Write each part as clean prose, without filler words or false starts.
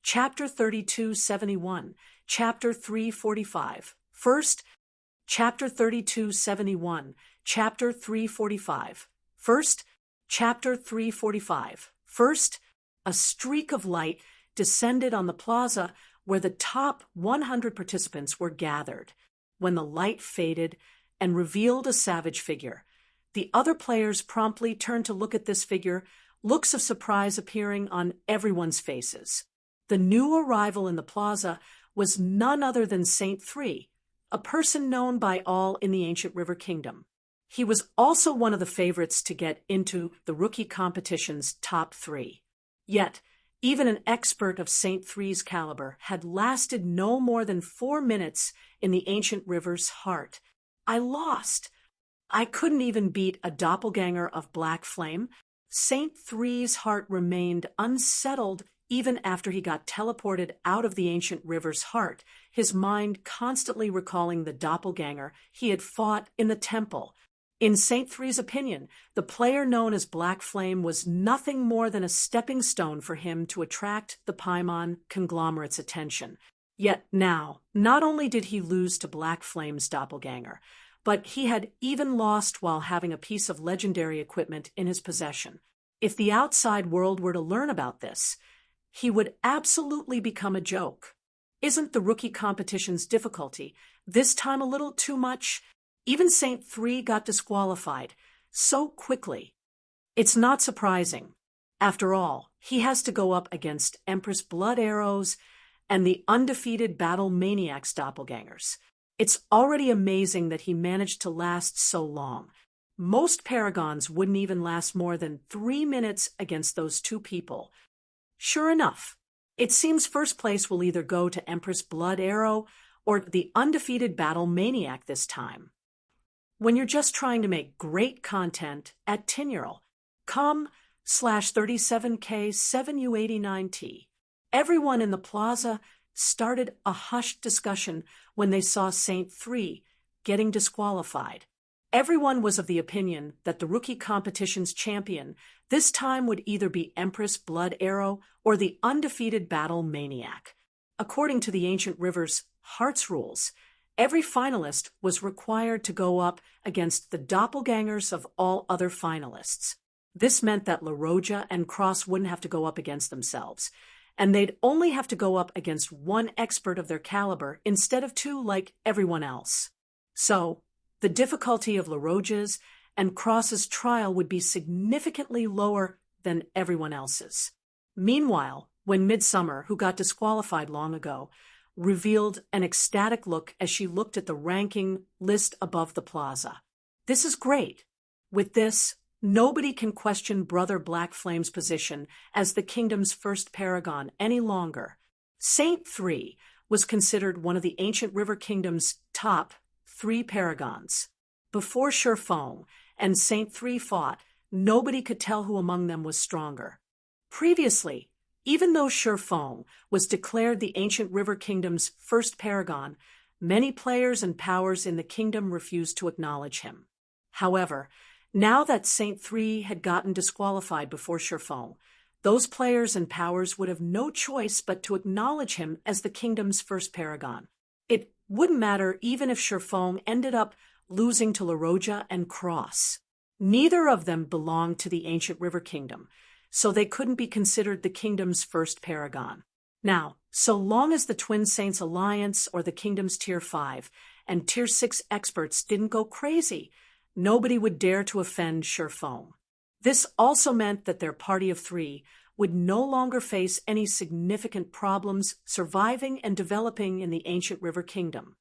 Chapter 3271, Chapter 345. First, Chapter 3271, Chapter 345. First, Chapter 345. First, a streak of light descended on the plaza where the top 100 participants were gathered. When the light faded and revealed a savage figure, the other players promptly turned to look at this figure, looks of surprise appearing on everyone's faces. The new arrival in the plaza was none other than Saint Three, a person known by all in the ancient River Kingdom. He was also one of the favorites to get into the rookie competition's top 3. Yet, even an expert of Saint Three's caliber had lasted no more than 4 minutes in the ancient river's heart. I lost. I couldn't even beat a doppelganger of Black Flame. Saint Three's heart remained unsettled even after he got teleported out of the ancient river's heart, his mind constantly recalling the doppelganger he had fought in the temple. In Saint Three's opinion, the player known as Black Flame was nothing more than a stepping stone for him to attract the Paimon conglomerate's attention. Yet now, not only did he lose to Black Flame's doppelganger, but he had even lost while having a piece of legendary equipment in his possession. If the outside world were to learn about this, he would absolutely become a joke. Isn't the rookie competition's difficulty this time a little too much? Even Saint Three got disqualified so quickly. It's not surprising. After all, he has to go up against Empress Blood Arrows and the undefeated Battle Maniac's doppelgangers. It's already amazing that he managed to last so long. Most paragons wouldn't even last more than 3 minutes against those two people. Sure enough, it seems first place will either go to Empress Blood Arrow or the undefeated Battle Maniac this time. When you're just trying to make great content at tinural.com/37K7U89T, everyone in the plaza started a hushed discussion when they saw Saint Three getting disqualified. Everyone was of the opinion that the rookie competition's champion this time would either be Empress Blood Arrow or the undefeated Battle Maniac. According to the ancient river's Hearts rules, every finalist was required to go up against the doppelgangers of all other finalists. This meant that La Roja and Cross wouldn't have to go up against themselves, and they'd only have to go up against one expert of their caliber instead of 2 like everyone else. So, the difficulty of La Roja's and Cross's trial would be significantly lower than everyone else's. Meanwhile, when Midsummer, who got disqualified long ago, revealed an ecstatic look as she looked at the ranking list above the plaza. This is great. With this, nobody can question Brother Black Flame's position as the kingdom's first paragon any longer. Saint Three was considered one of the ancient River Kingdom's top 3 paragons. Before Shurfeng and Saint Three fought, nobody could tell who among them was stronger. Previously, even though Shurfeng was declared the ancient River Kingdom's first paragon, many players and powers in the kingdom refused to acknowledge him. However, now that Saint Three had gotten disqualified before Shurfeng, those players and powers would have no choice but to acknowledge him as the kingdom's first paragon. It wouldn't matter even if Shurfeng ended up losing to La Roja and Cross. Neither of them belonged to the ancient River Kingdom, so they couldn't be considered the kingdom's first paragon. Now, so long as the Twin Saints Alliance or the kingdom's Tier 5 and Tier 6 experts didn't go crazy, nobody would dare to offend Shurfeng. This also meant that their party of 3 would no longer face any significant problems surviving and developing in the ancient River Kingdom.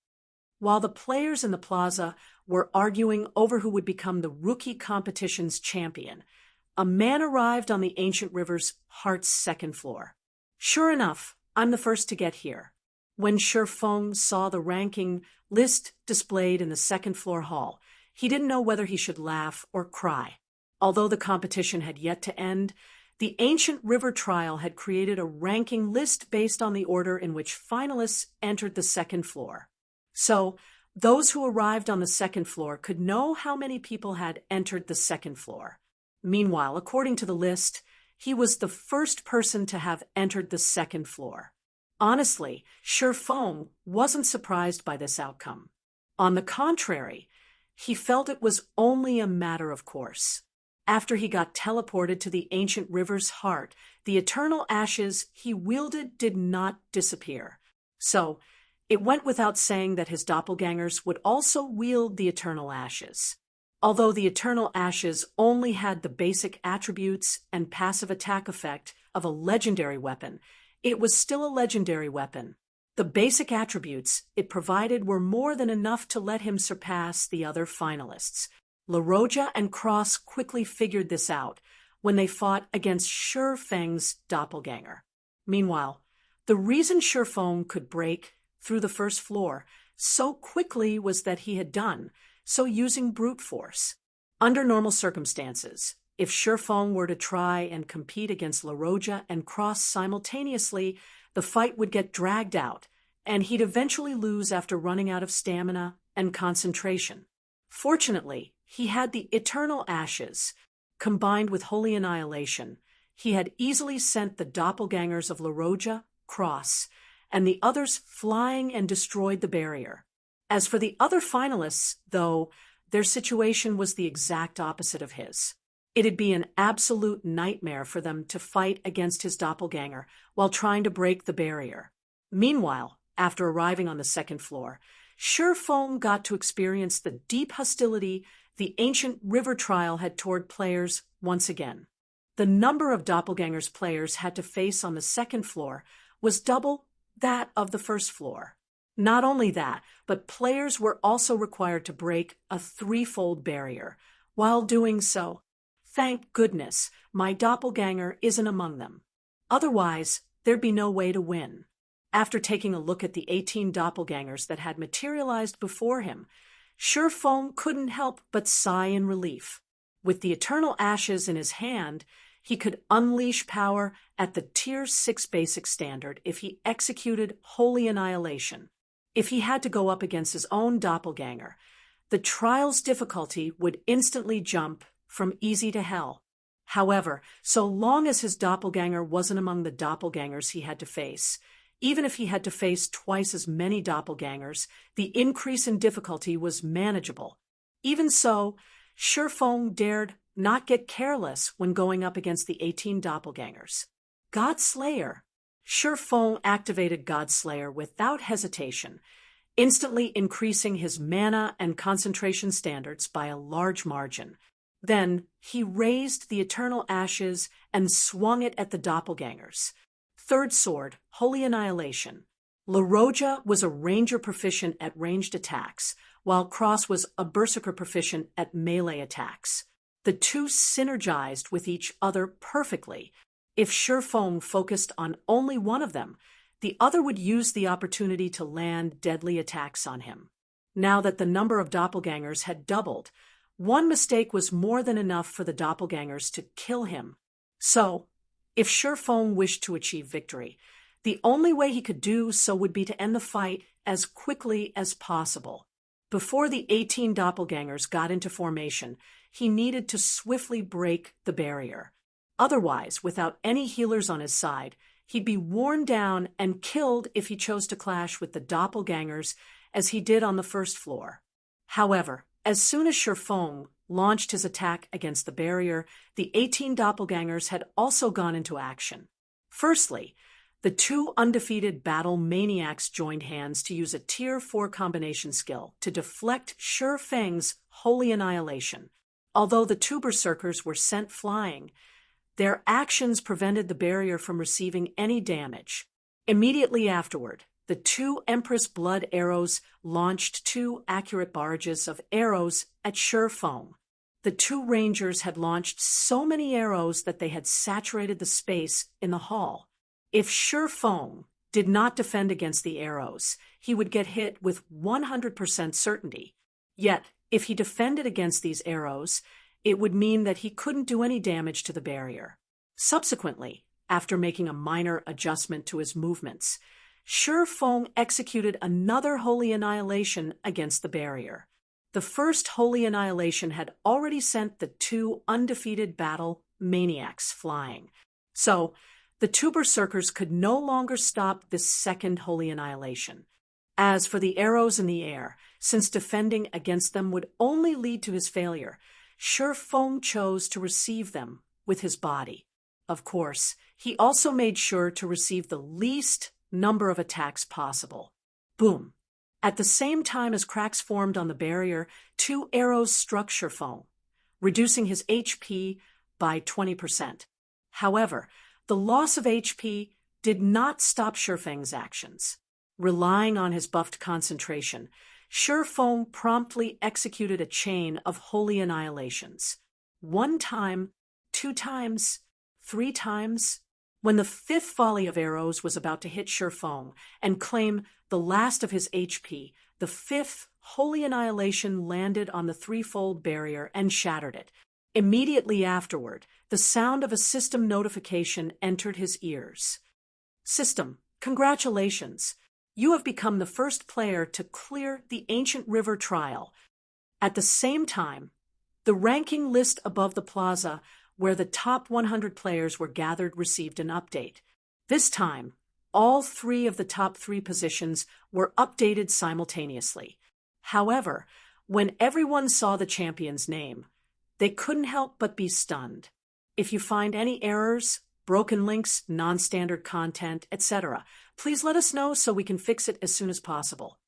While the players in the plaza were arguing over who would become the rookie competition's champion, a man arrived on the ancient river's Heart's second floor. Sure enough, I'm the first to get here. When Shurfeng saw the ranking list displayed in the second floor hall, he didn't know whether he should laugh or cry. Although the competition had yet to end, the ancient river trial had created a ranking list based on the order in which finalists entered the second floor. So, those who arrived on the second floor could know how many people had entered the second floor. Meanwhile, according to the list, He was the first person to have entered the second floor. Honestly, Feng wasn't surprised by this outcome. On the contrary, he felt it was only a matter of course. After he got teleported to the ancient river's heart, the eternal ashes he wielded did not disappear. So, it went without saying that his doppelgangers would also wield the eternal ashes. Although the eternal ashes only had the basic attributes and passive attack effect of a legendary weapon, it was still a legendary weapon. The basic attributes it provided were more than enough to let him surpass the other finalists. LaRoja and Cross quickly figured this out when they fought against Feng's doppelganger. Meanwhile, the reason Feng could break through the first floor so quickly was that he had done so using brute force. Under normal circumstances, if Feng were to try and compete against LaRoja and Cross simultaneously, the fight would get dragged out, and he'd eventually lose after running out of stamina and concentration. Fortunately, he had the eternal ashes. Combined with holy annihilation, he had easily sent the doppelgangers of LaRoja, Cross, and the others flying and destroyed the barrier. As for the other finalists, though, their situation was the exact opposite of his. It'd be an absolute nightmare for them to fight against his doppelganger while trying to break the barrier. Meanwhile, after arriving on the second floor, Feng got to experience the deep hostility the ancient river trial had toward players once again. The number of doppelgangers players had to face on the second floor was double that of the first floor. Not only that, but players were also required to break a threefold barrier. While doing so, thank goodness, my doppelganger isn't among them. Otherwise, there'd be no way to win. After taking a look at the 18 doppelgangers that had materialized before him, Feng couldn't help but sigh in relief. With the eternal ashes in his hand, he could unleash power at the Tier 6 basic standard if he executed Holy Annihilation. If he had to go up against his own doppelganger, the trial's difficulty would instantly jump from easy to hell. However, so long as his doppelganger wasn't among the doppelgangers he had to face, even if he had to face twice as many doppelgangers, the increase in difficulty was manageable. Even so, Feng dared not get careless when going up against the 18 doppelgangers. Godslayer. Feng activated Godslayer without hesitation, instantly increasing his mana and concentration standards by a large margin. Then he raised the eternal ashes and swung it at the doppelgangers. Third sword, Holy Annihilation. LaRoja was a ranger proficient at ranged attacks, while Cross was a berserker proficient at melee attacks. The two synergized with each other perfectly. If Feng focused on only one of them, the other would use the opportunity to land deadly attacks on him. Now that the number of doppelgangers had doubled, one mistake was more than enough for the doppelgangers to kill him. So, if Feng wished to achieve victory, the only way he could do so would be to end the fight as quickly as possible. Before the 18 doppelgangers got into formation, he needed to swiftly break the barrier. Otherwise, without any healers on his side, he'd be worn down and killed if he chose to clash with the doppelgangers as he did on the first floor. However, as soon as Feng launched his attack against the barrier, the 18 doppelgangers had also gone into action. Firstly, the two undefeated battle maniacs joined hands to use a Tier 4 combination skill to deflect Feng's Holy Annihilation. Although the two berserkers were sent flying, their actions prevented the barrier from receiving any damage. Immediately afterward, the two Empress Blood arrows launched two accurate barrages of arrows at Feng. The two rangers had launched so many arrows that they had saturated the space in the hall. If Feng did not defend against the arrows, he would get hit with 100% certainty. Yet, if he defended against these arrows, it would mean that he couldn't do any damage to the barrier. Subsequently, after making a minor adjustment to his movements, Feng executed another Holy Annihilation against the barrier. The first Holy Annihilation had already sent the two undefeated battle maniacs flying. So, the two berserkers could no longer stop this second holy annihilation. As for the arrows in the air, since defending against them would only lead to his failure, Feng chose to receive them with his body. Of course, he also made sure to receive the least number of attacks possible. Boom! At the same time as cracks formed on the barrier, two arrows struck Feng, reducing his HP by 20%. However, the loss of HP did not stop Feng's actions. Relying on his buffed concentration, Feng promptly executed a chain of holy annihilations. 1 time, 2 times, 3 times. When the 5th volley of arrows was about to hit Feng and claim the last of his HP, the 5th holy annihilation landed on the threefold barrier and shattered it. Immediately afterward, the sound of a system notification entered his ears. System, congratulations! You have become the first player to clear the Ancient River trial. At the same time, the ranking list above the plaza, where the top 100 players were gathered, received an update. This time, all 3 of the top 3 positions were updated simultaneously. However, when everyone saw the champion's name, they couldn't help but be stunned. If you find any errors, broken links, non-standard content, etc., please let us know so we can fix it as soon as possible.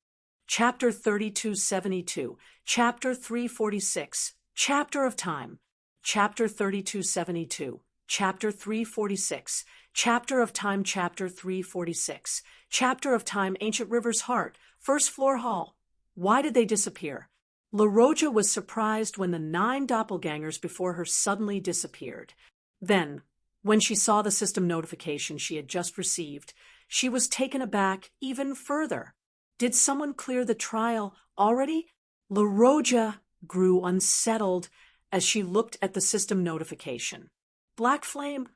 Chapter 3272, Chapter 346, Chapter of Time, Chapter 3272, Chapter 346, Chapter of Time, Chapter 346, Chapter of Time, Ancient River's Heart, First Floor Hall. Why did they disappear? La Roja was surprised when the 9 doppelgangers before her suddenly disappeared. Then, when she saw the system notification she had just received, she was taken aback even further. Did someone clear the trial already? La Roja grew unsettled as she looked at the system notification. Black Flame?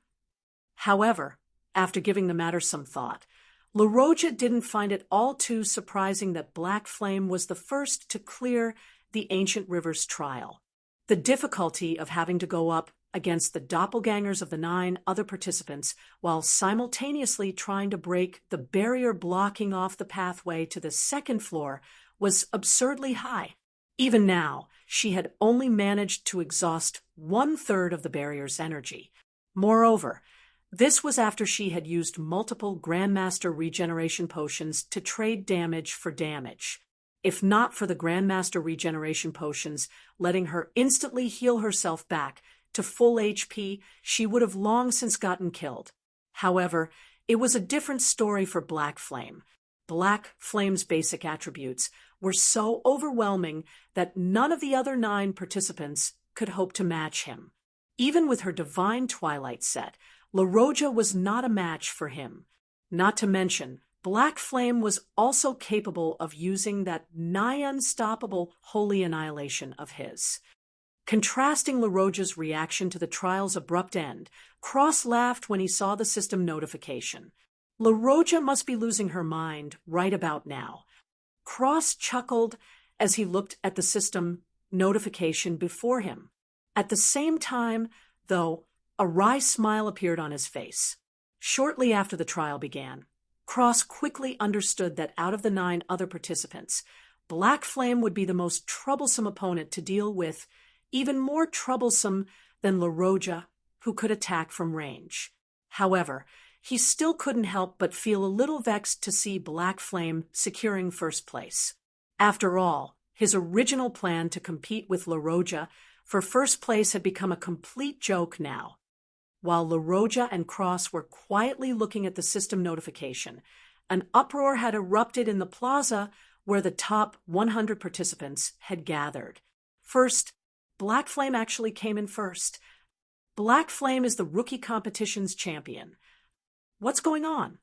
However, after giving the matter some thought, La Roja didn't find it all too surprising that Black Flame was the first to clear the Ancient River's trial. The difficulty of having to go up against the doppelgangers of the 9 other participants while simultaneously trying to break the barrier blocking off the pathway to the 2nd floor was absurdly high. Even now, she had only managed to exhaust 1/3 of the barrier's energy. Moreover, this was after she had used multiple Grandmaster regeneration potions to trade damage for damage. If not for the Grandmaster regeneration potions letting her instantly heal herself back to full HP, she would have long since gotten killed. However, it was a different story for Black Flame. Black Flame's basic attributes were so overwhelming that none of the other 9 participants could hope to match him. Even with her Divine Twilight set, La Roja was not a match for him. Not to mention, Black Flame was also capable of using that nigh unstoppable holy annihilation of his. Contrasting La Roja's reaction to the trial's abrupt end, Cross laughed when he saw the system notification. La Roja must be losing her mind right about now. Cross chuckled as he looked at the system notification before him. At the same time, though, a wry smile appeared on his face. Shortly after the trial began, Cross quickly understood that out of the 9 other participants, Black Flame would be the most troublesome opponent to deal with, even more troublesome than La Roja, who could attack from range. However, he still couldn't help but feel a little vexed to see Black Flame securing first place. After all, his original plan to compete with La Roja for first place had become a complete joke now. While La Roja and Cross were quietly looking at the system notification, an uproar had erupted in the plaza where the top 100 participants had gathered. First, Black Flame actually came in first. Black Flame is the rookie competition's champion. What's going on?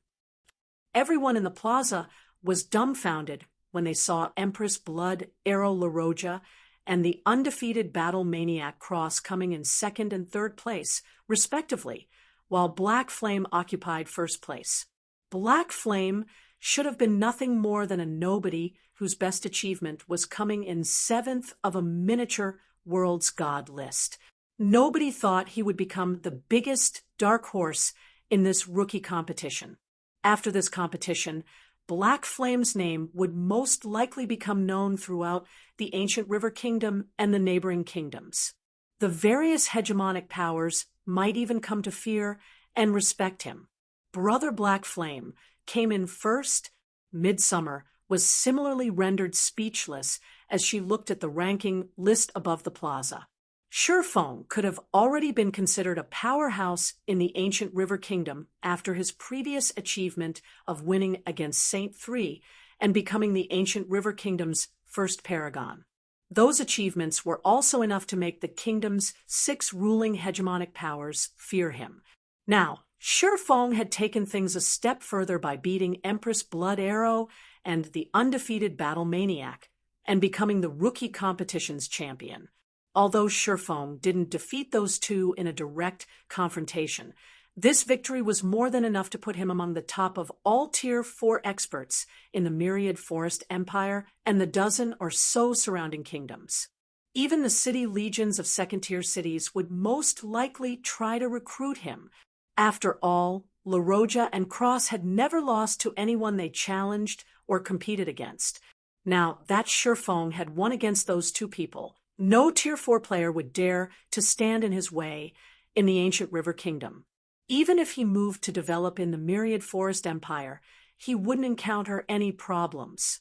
Everyone in the plaza was dumbfounded when they saw Empress Blood Arrow La Roja and the undefeated Battle Maniac Cross coming in 2nd and 3rd place, respectively, while Black Flame occupied first place. Black Flame should have been nothing more than a nobody whose best achievement was coming in 7th of a miniature World's God list. Nobody thought he would become the biggest dark horse in this rookie competition. After this competition, Black Flame's name would most likely become known throughout the ancient River Kingdom and the neighboring kingdoms. The various hegemonic powers might even come to fear and respect him. Brother Black Flame came in first. Midsummer was similarly rendered speechless as she looked at the ranking list above the plaza. Shurfeng could have already been considered a powerhouse in the ancient River Kingdom after his previous achievement of winning against Saint 3 and becoming the ancient River Kingdom's first paragon. Those achievements were also enough to make the kingdom's 6 ruling hegemonic powers fear him. Now, Shurfeng had taken things a step further by beating Empress Blood Arrow and the undefeated Battle Maniac, and becoming the rookie competition's champion. Although Shurfeng didn't defeat those two in a direct confrontation, this victory was more than enough to put him among the top of all Tier 4 experts in the Myriad Forest Empire and the dozen or so surrounding kingdoms. Even the city legions of second-tier cities would most likely try to recruit him. After all, La Roja and Cross had never lost to anyone they challenged or competed against. Now that Shurfeng had won against those two people, no Tier 4 player would dare to stand in his way in the ancient River Kingdom. Even if he moved to develop in the Myriad Forest Empire, he wouldn't encounter any problems.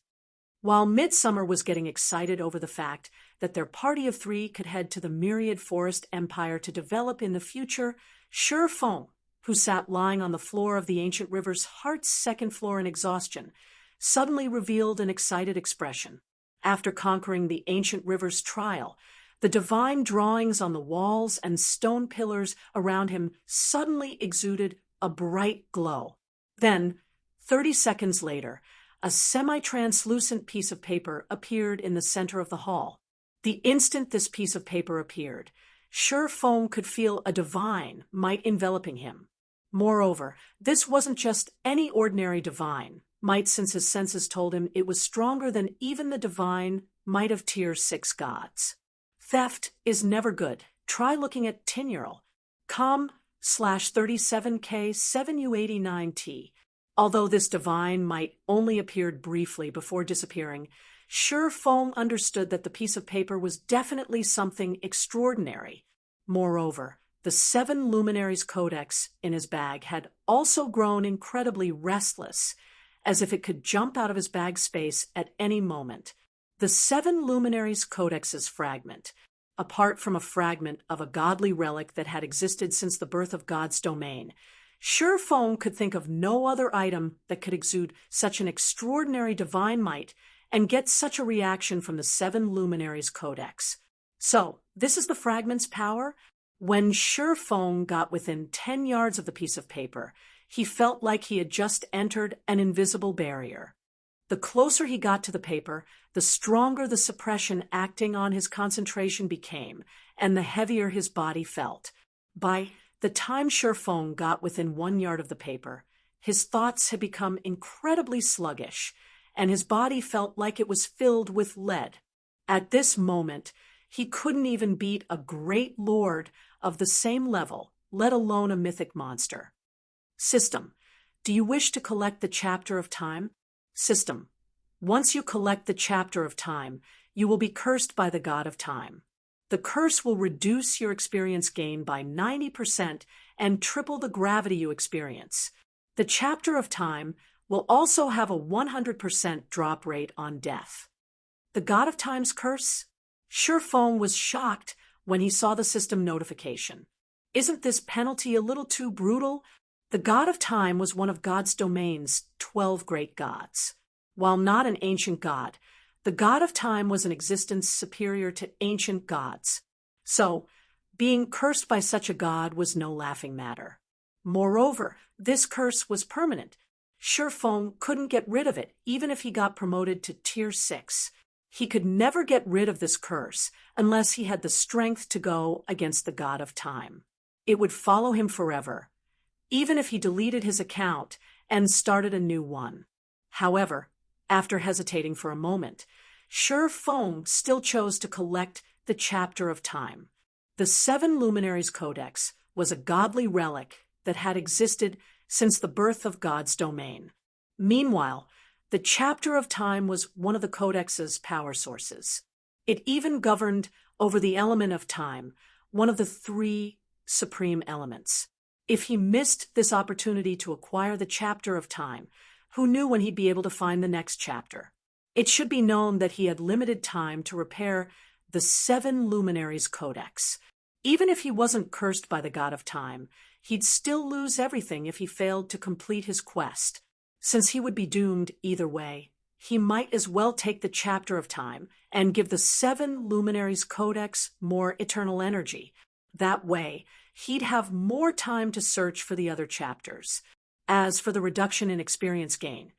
While Midsummer was getting excited over the fact that their party of 3 could head to the Myriad Forest Empire to develop in the future, Shurfeng, who sat lying on the floor of the ancient river's heart's second floor in exhaustion, suddenly revealed an excited expression. After conquering the ancient river's trial, the divine drawings on the walls and stone pillars around him suddenly exuded a bright glow. Then, 30 seconds later, a semi-translucent piece of paper appeared in the center of the hall. The instant this piece of paper appeared, Shurfeng could feel a divine might enveloping him. Moreover, this wasn't just any ordinary divine might, since his senses told him it was stronger than even the divine might of Tier 6 gods. Theft is never good. Try looking at Tinural, com/37K7U89T. Although this divine might only appeared briefly before disappearing, Shurfeng understood that the piece of paper was definitely something extraordinary. Moreover, the 7 Luminaries Codex in his bag had also grown incredibly restless, as if it could jump out of his bag space at any moment. The 7 Luminaries Codex's fragment, apart from a fragment of a godly relic that had existed since the birth of God's domain, Shurfeng could think of no other item that could exude such an extraordinary divine might and get such a reaction from the 7 Luminaries Codex. So, this is the fragment's power? When Shurfeng got within 10 yards of the piece of paper, he felt like he had just entered an invisible barrier. The closer he got to the paper, the stronger the suppression acting on his concentration became, and the heavier his body felt. By the time Shurfeng got within 1 yard of the paper, his thoughts had become incredibly sluggish, and his body felt like it was filled with lead. At this moment, he couldn't even beat a great lord of the same level, let alone a mythic monster. System. Do you wish to collect the Chapter of Time? System. Once you collect the Chapter of Time, you will be cursed by the God of Time. The curse will reduce your experience gain by 90% and triple the gravity you experience. The Chapter of Time will also have a 100% drop rate on death. The God of Time's curse? Shurfeng was shocked when he saw the system notification. Isn't this penalty a little too brutal? The God of Time was one of God's domain's 12 great gods. While not an ancient god, the God of Time was an existence superior to ancient gods. So, being cursed by such a god was no laughing matter. Moreover, this curse was permanent. Shurfeng couldn't get rid of it, even if he got promoted to Tier 6. He could never get rid of this curse unless he had the strength to go against the God of Time. It would follow him forever, even if he deleted his account and started a new one. However, after hesitating for a moment, Shurfeng still chose to collect the Chapter of Time. The Seven Luminaries Codex was a godly relic that had existed since the birth of God's domain. Meanwhile, the Chapter of Time was one of the Codex's power sources. It even governed over the element of time, one of the three supreme elements. If he missed this opportunity to acquire the Chapter of Time, who knew when he'd be able to find the next chapter? It should be known that he had limited time to repair the Seven Luminaries Codex. Even if he wasn't cursed by the god of time, he'd still lose everything if he failed to complete his quest. Since he would be doomed either way, he might as well take the Chapter of Time and give the Seven Luminaries Codex more eternal energy. That way, he'd have more time to search for the other chapters. As for the reduction in experience gain,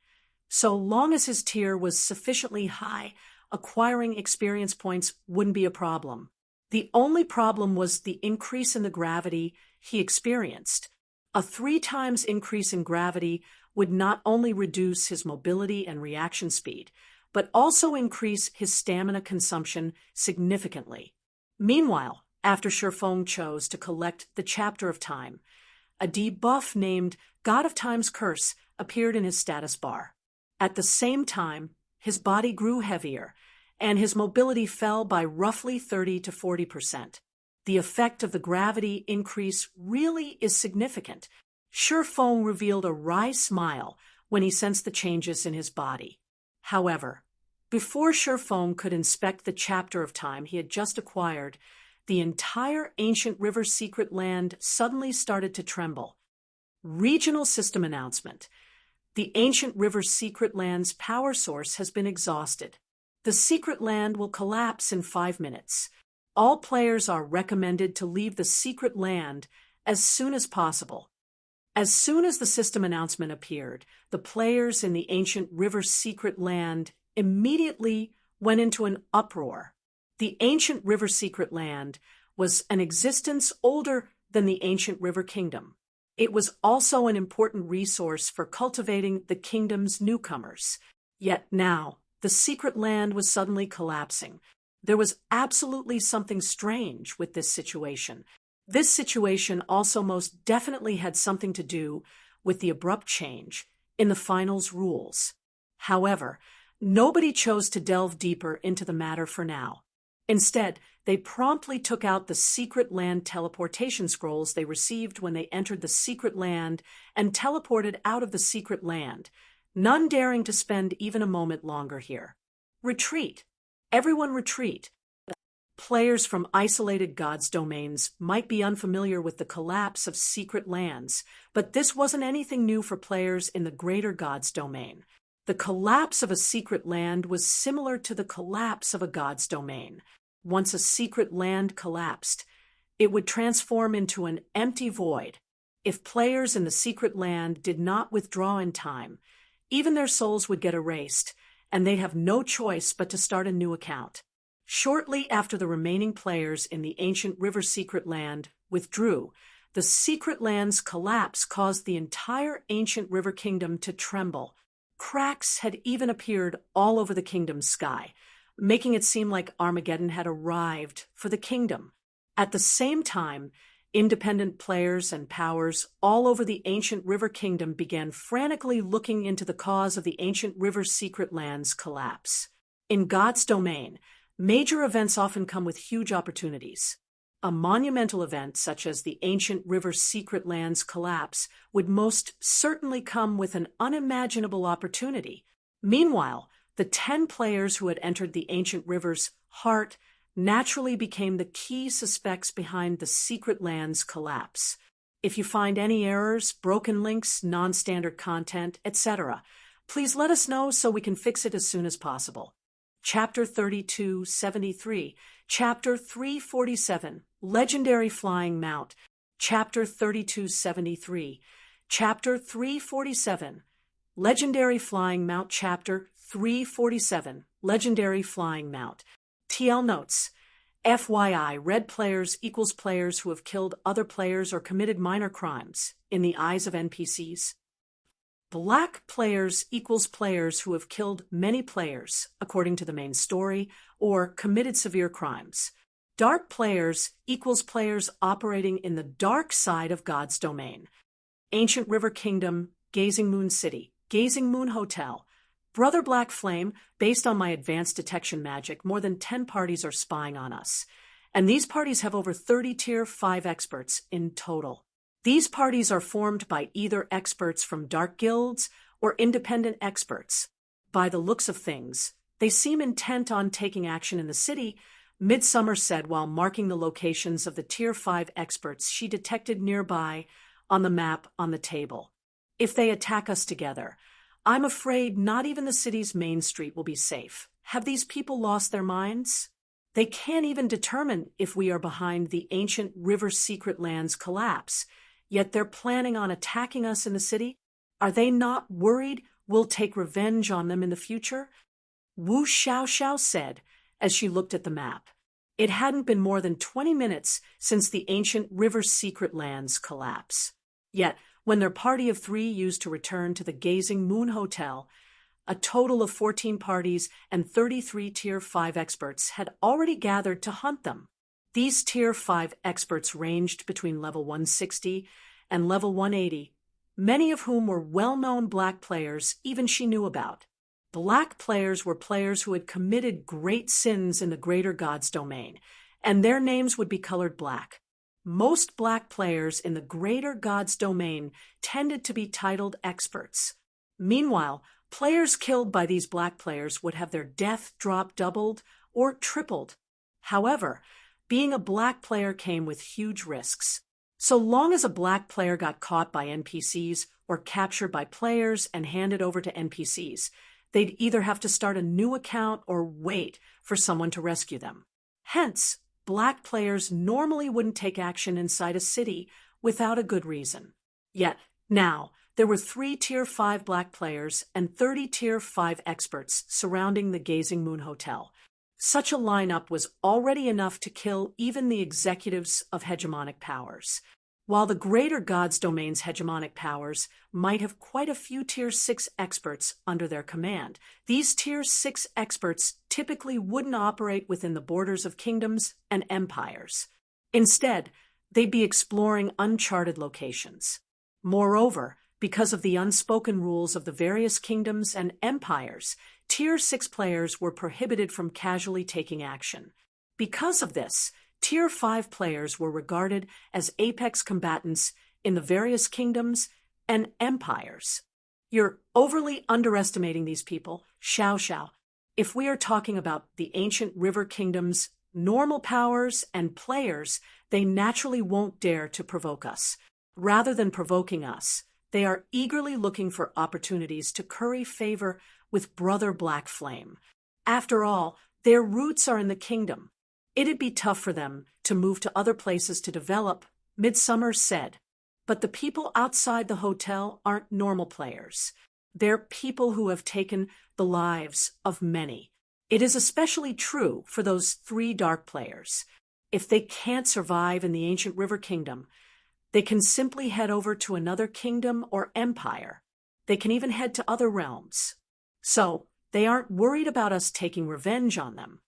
so long as his tier was sufficiently high, acquiring experience points wouldn't be a problem. The only problem was the increase in the gravity he experienced. A 3 times increase in gravity would not only reduce his mobility and reaction speed, but also increase his stamina consumption significantly. Meanwhile, after Shifeng chose to collect the Chapter of Time, a debuff named God of Time's Curse appeared in his status bar. At the same time, his body grew heavier, and his mobility fell by roughly 30 to 40%. The effect of the gravity increase really is significant. Shifeng revealed a wry smile when he sensed the changes in his body. However, before Shifeng could inspect the Chapter of Time he had just acquired, the entire ancient river secret land suddenly started to tremble. Regional System Announcement. The ancient river secret land's power source has been exhausted. The secret land will collapse in 5 minutes. All players are recommended to leave the secret land as soon as possible. As soon as the system announcement appeared, the players in the ancient river secret land immediately went into an uproar. The ancient river secret land was an existence older than the ancient river kingdom. It was also an important resource for cultivating the kingdom's newcomers. Yet now, the secret land was suddenly collapsing. There was absolutely something strange with this situation. This situation also most definitely had something to do with the abrupt change in the finals rules. However, nobody chose to delve deeper into the matter for now. Instead, they promptly took out the secret land teleportation scrolls they received when they entered the secret land and teleported out of the secret land, none daring to spend even a moment longer here. Retreat. Everyone retreat. Players from isolated gods' domains might be unfamiliar with the collapse of secret lands, but this wasn't anything new for players in the greater gods' domain. The collapse of a secret land was similar to the collapse of a god's domain. Once a secret land collapsed, it would transform into an empty void. If players in the secret land did not withdraw in time, even their souls would get erased, and they'd have no choice but to start a new account. Shortly after the remaining players in the ancient river secret land withdrew, the secret land's collapse caused the entire ancient river kingdom to tremble. Cracks had even appeared all over the kingdom's sky, making it seem like Armageddon had arrived for the kingdom. At the same time, independent players and powers all over the ancient river kingdom began frantically looking into the cause of the ancient river secret land's collapse. In God's domain, major events often come with huge opportunities. A monumental event such as the ancient river secret land's collapse would most certainly come with an unimaginable opportunity. Meanwhile, the 10 players who had entered the ancient river's heart naturally became the key suspects behind the secret land's collapse. If you find any errors, broken links, non-standard content, etc., please let us know so we can fix it as soon as possible. Chapter 3273, Chapter 347, Legendary Flying Mount, Chapter 3273, Chapter 347, Legendary Flying Mount, Chapter 347, Legendary Flying Mount. TL Notes. FYI, red players equals players who have killed other players or committed minor crimes in the eyes of NPCs. Black players equals players who have killed many players, according to the main story, or committed severe crimes. Dark players equals players operating in the dark side of God's domain. Ancient River Kingdom, Gazing Moon City, Gazing Moon Hotel. Brother Black Flame, based on my advanced detection magic, more than 10 parties are spying on us. And these parties have over 30 Tier 5 experts in total. These parties are formed by either experts from dark guilds or independent experts. By the looks of things, they seem intent on taking action in the city, Midsummer said while marking the locations of the Tier 5 experts she detected nearby on the map on the table. If they attack us together, I'm afraid not even the city's main street will be safe. Have these people lost their minds? They can't even determine if we are behind the ancient river secret land's collapse, yet they're planning on attacking us in the city? Are they not worried we'll take revenge on them in the future? Wu Xiaoxiao said as she looked at the map. It hadn't been more than 20 minutes since the ancient river secret land's collapse. Yet, when their party of 3 used to return to the Gazing Moon Hotel, a total of 14 parties and 33 Tier 5 experts had already gathered to hunt them. These Tier 5 experts ranged between level 160 and level 180, many of whom were well-known black players even she knew about. Black players were players who had committed great sins in the greater God's domain, and their names would be colored black. Most black players in the greater God's domain tended to be titled experts. Meanwhile, players killed by these black players would have their death drop doubled or tripled. However, being a black player came with huge risks. So long as a black player got caught by NPCs or captured by players and handed over to NPCs, they'd either have to start a new account or wait for someone to rescue them. Hence, black players normally wouldn't take action inside a city without a good reason. Yet, now, there were 3 Tier 5 black players and 30 Tier 5 experts surrounding the Gazing Moon Hotel. Such a lineup was already enough to kill even the executives of hegemonic powers. While the greater God's domain's hegemonic powers might have quite a few Tier 6 experts under their command, these Tier 6 experts typically wouldn't operate within the borders of kingdoms and empires. Instead, they'd be exploring uncharted locations. Moreover, because of the unspoken rules of the various kingdoms and empires, Tier 6 players were prohibited from casually taking action. Because of this, Tier 5 players were regarded as apex combatants in the various kingdoms and empires. You're overly underestimating these people, Xiao. If we are talking about the ancient river kingdoms, normal powers, and players, they naturally won't dare to provoke us. Rather than provoking us, they are eagerly looking for opportunities to curry favor with Brother Black Flame. After all, their roots are in the kingdom. It'd be tough for them to move to other places to develop, Midsummer said. But the people outside the hotel aren't normal players. They're people who have taken the lives of many. It is especially true for those 3 dark players. If they can't survive in the ancient river kingdom, they can simply head over to another kingdom or empire. They can even head to other realms. So, they aren't worried about us taking revenge on them.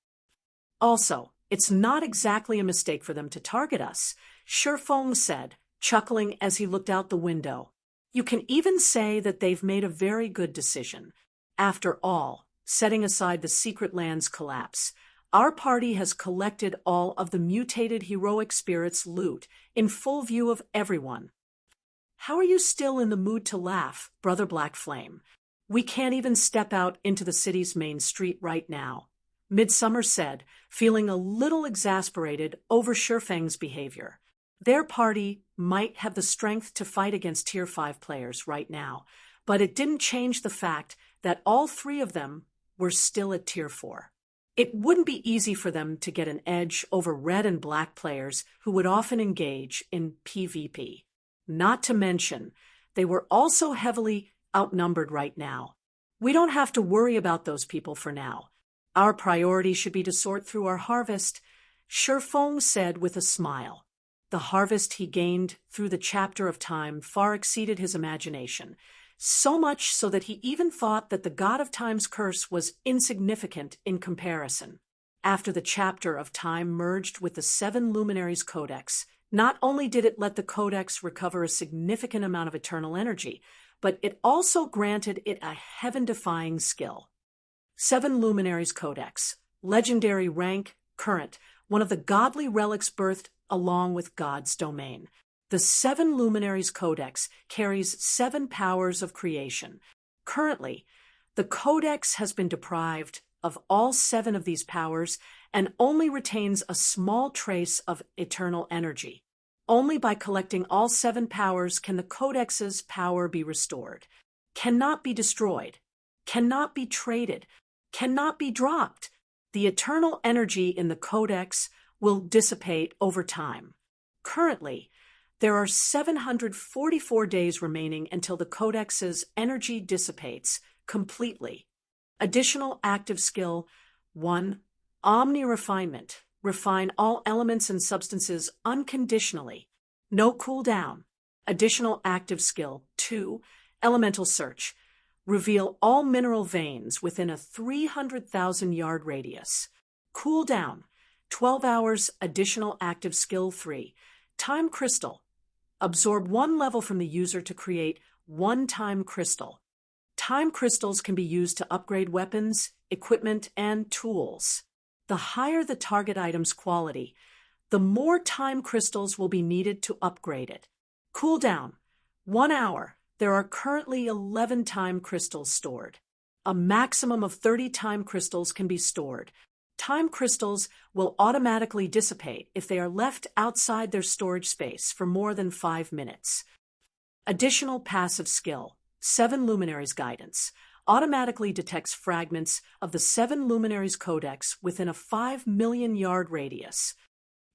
Also, it's not exactly a mistake for them to target us, Shifeng said, chuckling as he looked out the window. You can even say that they've made a very good decision. After all, setting aside the secret land's collapse, our party has collected all of the mutated heroic spirit's loot in full view of everyone. How are you still in the mood to laugh, Brother Black Flame? We can't even step out into the city's main street right now, Midsummer said, feeling a little exasperated over Shifeng's behavior. Their party might have the strength to fight against Tier 5 players right now, but it didn't change the fact that all 3 of them were still at Tier 4. It wouldn't be easy for them to get an edge over red and black players who would often engage in PvP. Not to mention, they were also heavily outnumbered right now. We don't have to worry about those people for now. Our priority should be to sort through our harvest, Shifeng said with a smile. The harvest he gained through the chapter of time far exceeded his imagination, so much so that he even thought that the God of Time's curse was insignificant in comparison. after the chapter of time merged with the Seven Luminaries Codex, not only did it let the Codex recover a significant amount of eternal energy, but it also granted it a heaven-defying skill. Seven Luminaries Codex, legendary rank, current, one of the godly relics birthed along with God's domain. The Seven Luminaries Codex carries 7 powers of creation. Currently, the Codex has been deprived of all 7 of these powers and only retains a small trace of eternal energy. Only by collecting all 7 powers can the Codex's power be restored. Cannot be destroyed. Cannot be traded. Cannot be dropped. The eternal energy in the Codex will dissipate over time. Currently, there are 744 days remaining until the Codex's energy dissipates completely. Additional active skill 1. Omni-refinement. Refine all elements and substances unconditionally. No cooldown. Additional active skill 2. Elemental search. Reveal all mineral veins within a 300,000-yard radius. Cooldown 12 hours. Additional active skill 3. Time crystal. Absorb 1 level from the user to create 1 time crystal. Time crystals can be used to upgrade weapons, equipment, and tools. The higher the target item's quality, the more time crystals will be needed to upgrade it. Cooldown 1 hour. There are currently 11 time crystals stored. A maximum of 30 time crystals can be stored. Time crystals will automatically dissipate if they are left outside their storage space for more than 5 minutes. Additional passive skill 7 Luminaries Guidance. Automatically detects fragments of the 7 Luminaries Codex within a 5 million yard radius.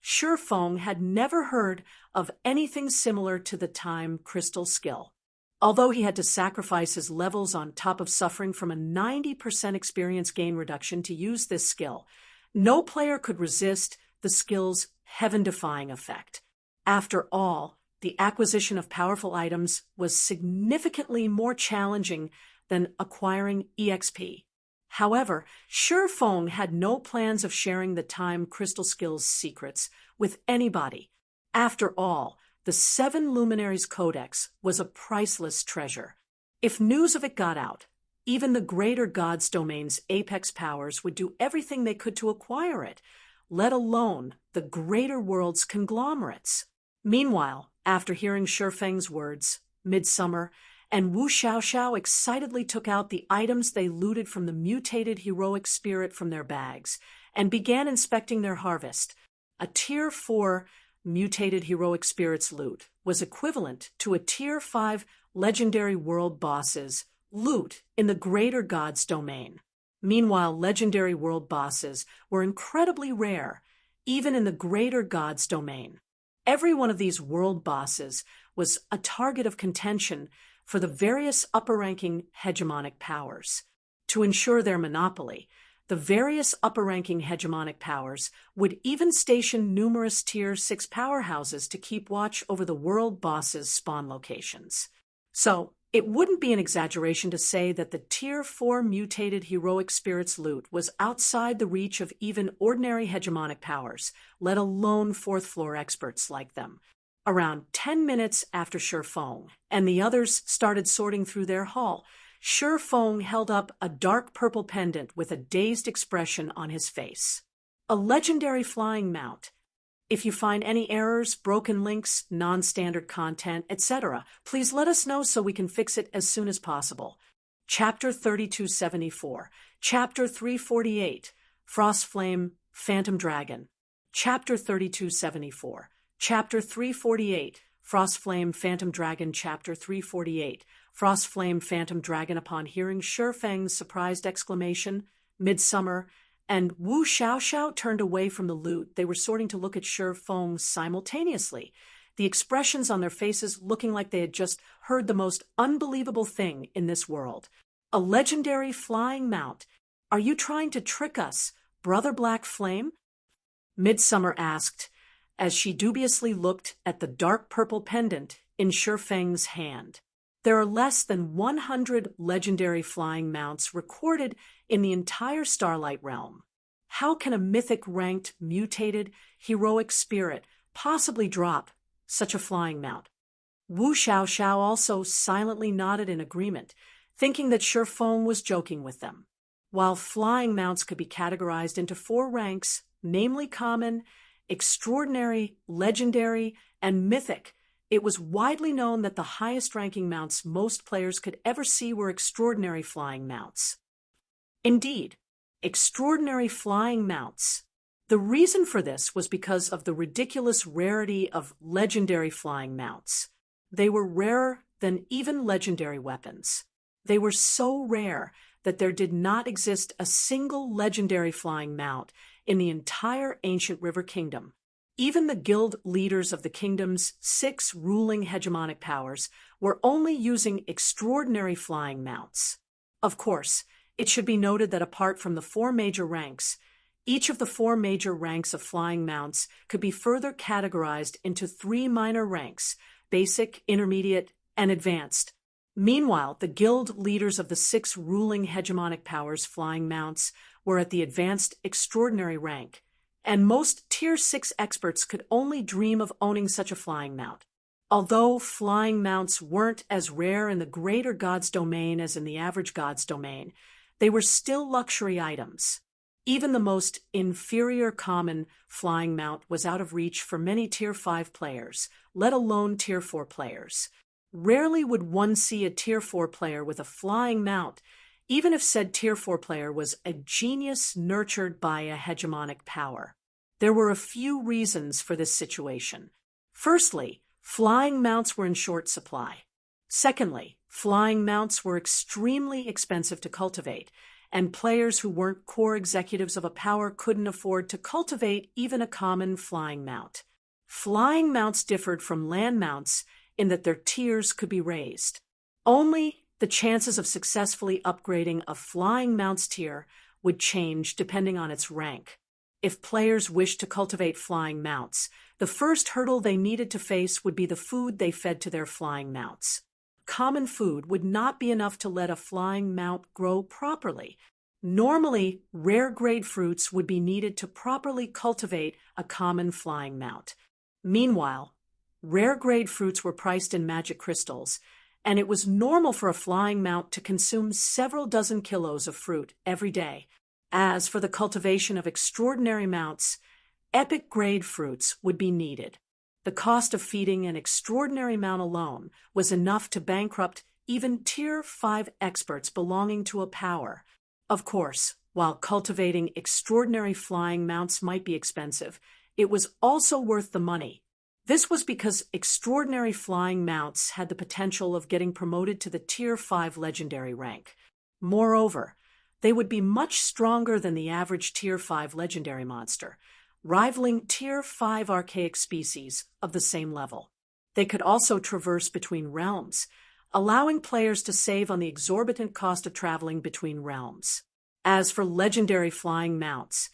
Shurfeng had never heard of anything similar to the time crystal skill. Although he had to sacrifice his levels on top of suffering from a 90% experience gain reduction to use this skill, no player could resist the skill's heaven-defying effect. After all, the acquisition of powerful items was significantly more challenging than acquiring EXP. However, Shurfeng had no plans of sharing the time crystal skill's secrets with anybody. After all, the 7 Luminaries Codex was a priceless treasure. If news of it got out, even the greater God's domain's apex powers would do everything they could to acquire it, let alone the greater world's conglomerates. Meanwhile, after hearing Shurfeng's words, Midsummer and Wu Xiaoxiao excitedly took out the items they looted from the mutated heroic spirit from their bags and began inspecting their harvest. A Tier 4 mutated heroic spirits loot was equivalent to a Tier 5 legendary world boss's loot in the greater God's domain. Meanwhile, legendary world bosses were incredibly rare, even in the greater God's domain. Every one of these world bosses was a target of contention for the various upper-ranking hegemonic powers. To ensure their monopoly, the various upper-ranking hegemonic powers would even station numerous Tier 6 powerhouses to keep watch over the world bosses' spawn locations. So, it wouldn't be an exaggeration to say that the Tier 4 mutated heroic spirits loot was outside the reach of even ordinary hegemonic powers, let alone fourth-floor experts like them. Around 10 minutes after Shurfeng and the others started sorting through their haul, Shurfeng held up a dark purple pendant with a dazed expression on his face. A legendary flying mount. If you find any errors, broken links, non-standard content, etc., please let us know so we can fix it as soon as possible. Chapter 3274. Chapter 348. Frostflame, Phantom Dragon. Chapter 3274. Chapter 348. Frostflame, Phantom Dragon. Chapter 348. Frostflame, Phantom Dragon. Upon hearing Shurfeng's surprised exclamation, Midsummer and Wu Xiaoxiao turned away from the loot. They were sorting to look at Shurfeng simultaneously, the expressions on their faces looking like they had just heard the most unbelievable thing in this world. A legendary flying mount. Are you trying to trick us, Brother Black Flame? Midsummer asked, as she dubiously looked at the dark purple pendant in Shurfeng's hand. There are less than 100 legendary flying mounts recorded in the entire Starlight Realm. How can a mythic-ranked, mutated, heroic spirit possibly drop such a flying mount? Wu Xiaoxiao also silently nodded in agreement, thinking that Shifeng was joking with them. While flying mounts could be categorized into 4 ranks, namely common, extraordinary, legendary, and mythic, it was widely known that the highest-ranking mounts most players could ever see were extraordinary flying mounts. Indeed, extraordinary flying mounts. The reason for this was because of the ridiculous rarity of legendary flying mounts. They were rarer than even legendary weapons. They were so rare that there did not exist a single legendary flying mount in the entire ancient River Kingdom. Even the guild leaders of the kingdom's 6 ruling hegemonic powers were only using extraordinary flying mounts. Of course, it should be noted that apart from the 4 major ranks, each of the 4 major ranks of flying mounts could be further categorized into 3 minor ranks: basic, intermediate, and advanced. Meanwhile, the guild leaders of the 6 ruling hegemonic powers' flying mounts were at the advanced extraordinary rank, and most Tier 6 experts could only dream of owning such a flying mount. Although flying mounts weren't as rare in the greater god's domain as in the average god's domain, they were still luxury items. Even the most inferior common flying mount was out of reach for many Tier 5 players, let alone Tier 4 players. Rarely would one see a Tier 4 player with a flying mount, even if said Tier 4 player was a genius nurtured by a hegemonic power. There were a few reasons for this situation. Firstly, flying mounts were in short supply. Secondly, flying mounts were extremely expensive to cultivate, and players who weren't core executives of a power couldn't afford to cultivate even a common flying mount. Flying mounts differed from land mounts in that their tiers could be raised. Only the chances of successfully upgrading a flying mount's tier would change depending on its rank. If players wished to cultivate flying mounts, the first hurdle they needed to face would be the food they fed to their flying mounts. Common food would not be enough to let a flying mount grow properly. Normally, rare-grade fruits would be needed to properly cultivate a common flying mount. Meanwhile, rare-grade fruits were priced in magic crystals, and it was normal for a flying mount to consume several dozen kilos of fruit every day. As for the cultivation of extraordinary mounts, epic-grade fruits would be needed. The cost of feeding an extraordinary mount alone was enough to bankrupt even Tier 5 experts belonging to a power. Of course, while cultivating extraordinary flying mounts might be expensive, it was also worth the money. This was because extraordinary flying mounts had the potential of getting promoted to the Tier 5 legendary rank. Moreover, they would be much stronger than the average Tier 5 legendary monster, rivaling Tier 5 archaic species of the same level. They could also traverse between realms, allowing players to save on the exorbitant cost of traveling between realms. As for legendary flying mounts,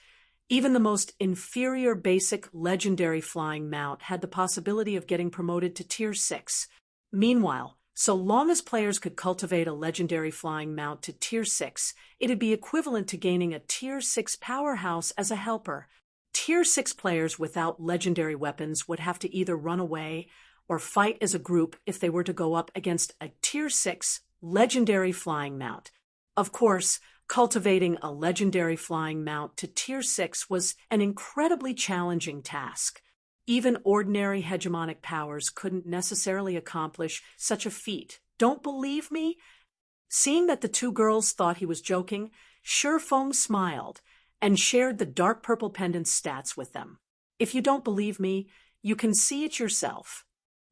even the most inferior basic legendary flying mount had the possibility of getting promoted to Tier 6. Meanwhile, so long as players could cultivate a legendary flying mount to Tier 6, it'd be equivalent to gaining a Tier 6 powerhouse as a helper. Tier 6 players without legendary weapons would have to either run away or fight as a group if they were to go up against a Tier 6 legendary flying mount. Of course, cultivating a legendary flying mount to Tier 6 was an incredibly challenging task. Even ordinary hegemonic powers couldn't necessarily accomplish such a feat. Don't believe me? Seeing that the 2 girls thought he was joking, Shifeng smiled and shared the dark purple pendant's stats with them. If you don't believe me, you can see it yourself.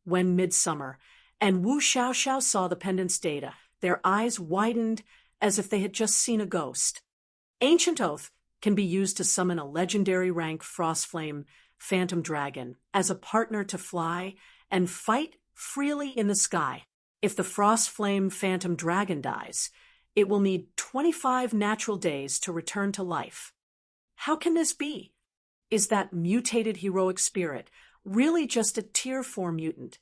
When midsummer and Wu Xiaoxiao saw the pendant's data, their eyes widened as if they had just seen a ghost. Ancient Oath can be used to summon a legendary rank Frostflame Phantom Dragon as a partner to fly and fight freely in the sky. If the Frostflame Phantom Dragon dies, it will need 25 natural days to return to life. How can this be? Is that mutated heroic spirit really just a Tier 4 mutant?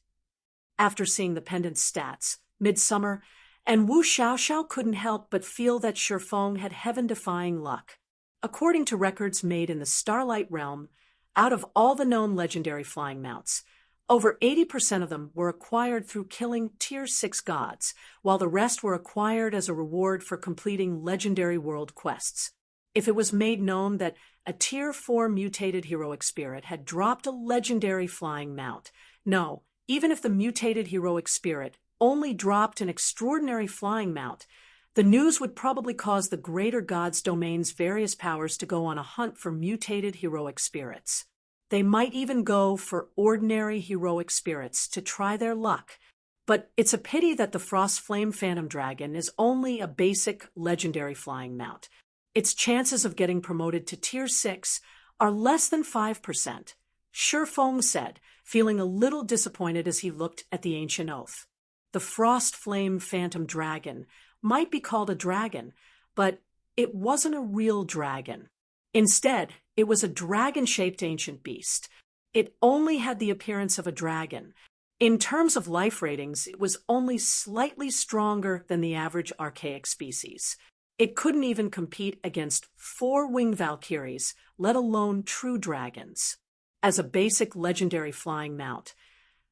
After seeing the pendant's stats, Midsummer and Wu Xiaoxiao couldn't help but feel that Shifeng had heaven-defying luck. According to records made in the Starlight realm, out of all the known legendary flying mounts, over 80% of them were acquired through killing Tier 6 gods, while the rest were acquired as a reward for completing legendary world quests. If it was made known that a Tier 4 mutated heroic spirit had dropped a legendary flying mount, no, even if the mutated heroic spirit only dropped an extraordinary flying mount, the news would probably cause the greater god's domain's various powers to go on a hunt for mutated heroic spirits. They might even go for ordinary heroic spirits to try their luck. But it's a pity that the Frostflame Phantom Dragon is only a basic legendary flying mount. Its chances of getting promoted to Tier 6 are less than 5%, Shurfeng said, feeling a little disappointed as he looked at the ancient oath. The Frostflame Phantom Dragon might be called a dragon, but it wasn't a real dragon. Instead, it was a dragon-shaped ancient beast. It only had the appearance of a dragon. In terms of life ratings, it was only slightly stronger than the average archaic species. It couldn't even compete against 4 winged valkyries, let alone true dragons. As a basic legendary flying mount,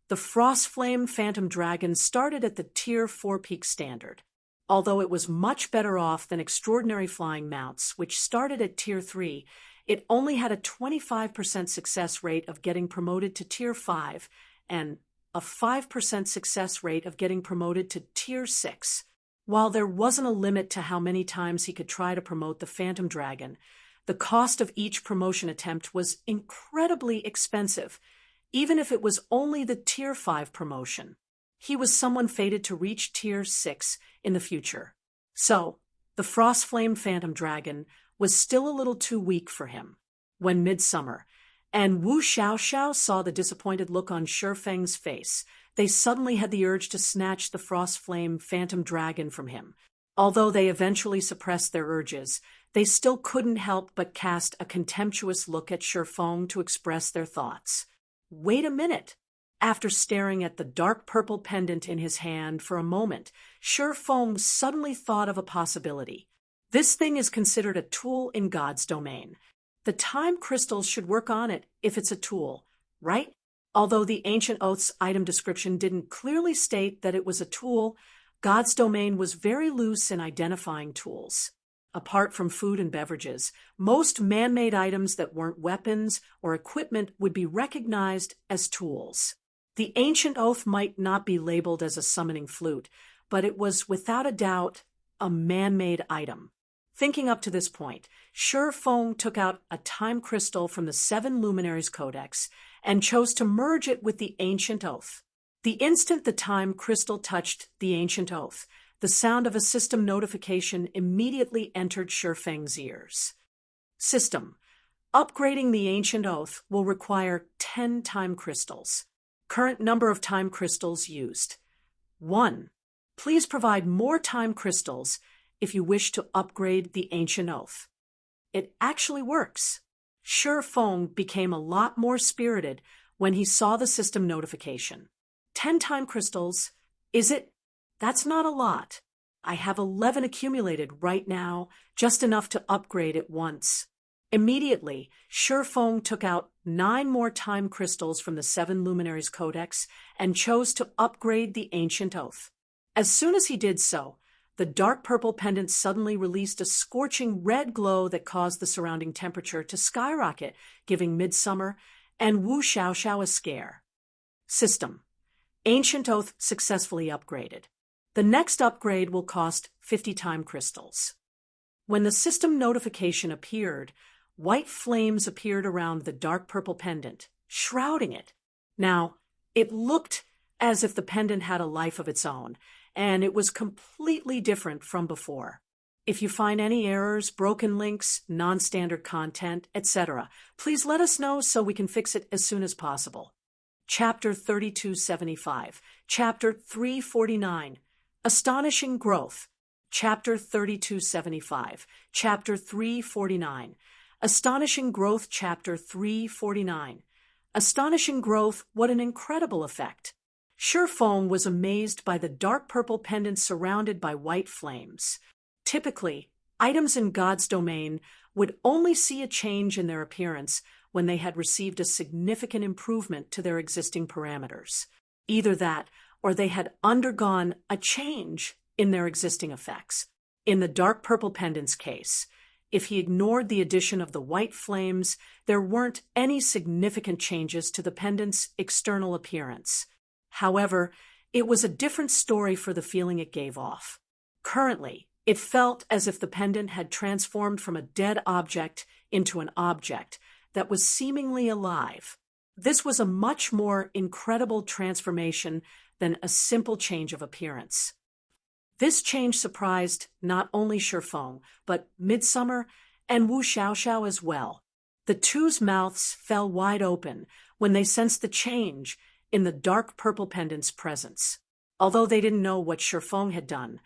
the Frostflame Phantom Dragon started at the Tier 4 peak standard. Although it was much better off than extraordinary flying mounts, which started at Tier 3, it only had a 25% success rate of getting promoted to Tier 5 and a 5% success rate of getting promoted to Tier 6. While there wasn't a limit to how many times he could try to promote the Phantom Dragon, the cost of each promotion attempt was incredibly expensive, even if it was only the Tier 5 promotion. He was someone fated to reach Tier 6 in the future. So, the Frostflame Phantom Dragon was still a little too weak for him. When midsummer, and Wu Xiaoxiao saw the disappointed look on Shurfeng's face, they suddenly had the urge to snatch the Frostflame Phantom Dragon from him. Although they eventually suppressed their urges, they still couldn't help but cast a contemptuous look at Shurfeng to express their thoughts. Wait a minute! After staring at the dark purple pendant in his hand for a moment, Shurfeng suddenly thought of a possibility. This thing is considered a tool in God's domain. The time crystals should work on it if it's a tool, right? Although the ancient oath's item description didn't clearly state that it was a tool, God's domain was very loose in identifying tools. Apart from food and beverages, most man-made items that weren't weapons or equipment would be recognized as tools. The ancient oath might not be labeled as a summoning flute, but it was without a doubt a man-made item. Thinking up to this point, Shurfeng took out a time crystal from the 7 Luminaries Codex and chose to merge it with the ancient oath. The instant the time crystal touched the ancient oath, the sound of a system notification immediately entered Shurfeng's ears. System: upgrading the ancient oath will require 10 time crystals. Current number of time crystals used: 1. Please provide more time crystals if you wish to upgrade the ancient oath. It actually works. Shurfeng became a lot more spirited when he saw the system notification. 10 time crystals, is it? That's not a lot. I have 11 accumulated right now, just enough to upgrade it once. Immediately, Shurfeng took out 9 more time crystals from the 7 Luminaries Codex and chose to upgrade the ancient oath. As soon as he did so, the dark purple pendant suddenly released a scorching red glow that caused the surrounding temperature to skyrocket, giving Midsummer and Wu Xiaoxiao a scare. System: ancient oath successfully upgraded. The next upgrade will cost 50 time crystals. When the system notification appeared, white flames appeared around the dark purple pendant, shrouding it. Now, it looked as if the pendant had a life of its own, and it was completely different from before. If you find any errors, broken links, non-standard content, etc., please let us know so we can fix it as soon as possible. Chapter 3275, Chapter 349, Astonishing Growth. Chapter 3275, Chapter 349, Astonishing Growth. Chapter 349, Astonishing Growth. What an incredible effect! Shurfeng was amazed by the dark purple pendant surrounded by white flames. Typically, Items in God's domain would only see a change in their appearance when they had received a significant improvement to their existing parameters. Either that, or they had undergone a change in their existing effects. In the dark purple pendant's case, if he ignored the addition of the white flames, there weren't any significant changes to the pendant's external appearance. However, it was a different story for the feeling it gave off. Currently, it felt as if the pendant had transformed from a dead object into an object that was seemingly alive. This was a much more incredible transformation than a simple change of appearance. This change surprised not only Shifeng, but Midsummer and Wu Xiaoxiao as well. The two's mouths fell wide open when they sensed the change in the dark purple pendant's presence. Although they didn't know what Shifeng had done,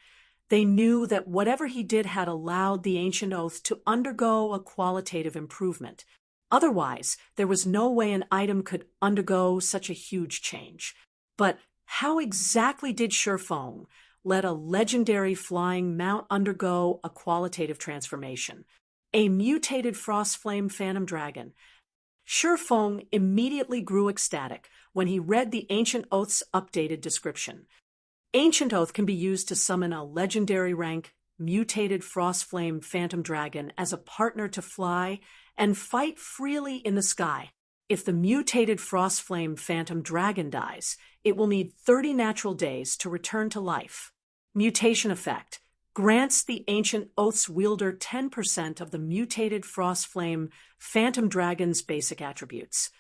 they knew that whatever he did had allowed the ancient oath to undergo a qualitative improvement. Otherwise, there was no way an item could undergo such a huge change. But how exactly did Shifeng let a legendary flying mount undergo a qualitative transformation? A mutated Frostflame Phantom Dragon. Shifeng immediately grew ecstatic when he read the Ancient Oath's updated description. Ancient Oath can be used to summon a legendary rank mutated Frostflame Phantom Dragon as a partner to fly and fight freely in the sky. If the mutated Frostflame Phantom Dragon dies, it will need 30 natural days to return to life. Mutation effect grants the Ancient Oath's wielder 10% of the mutated Frostflame Phantom Dragon's basic attributes.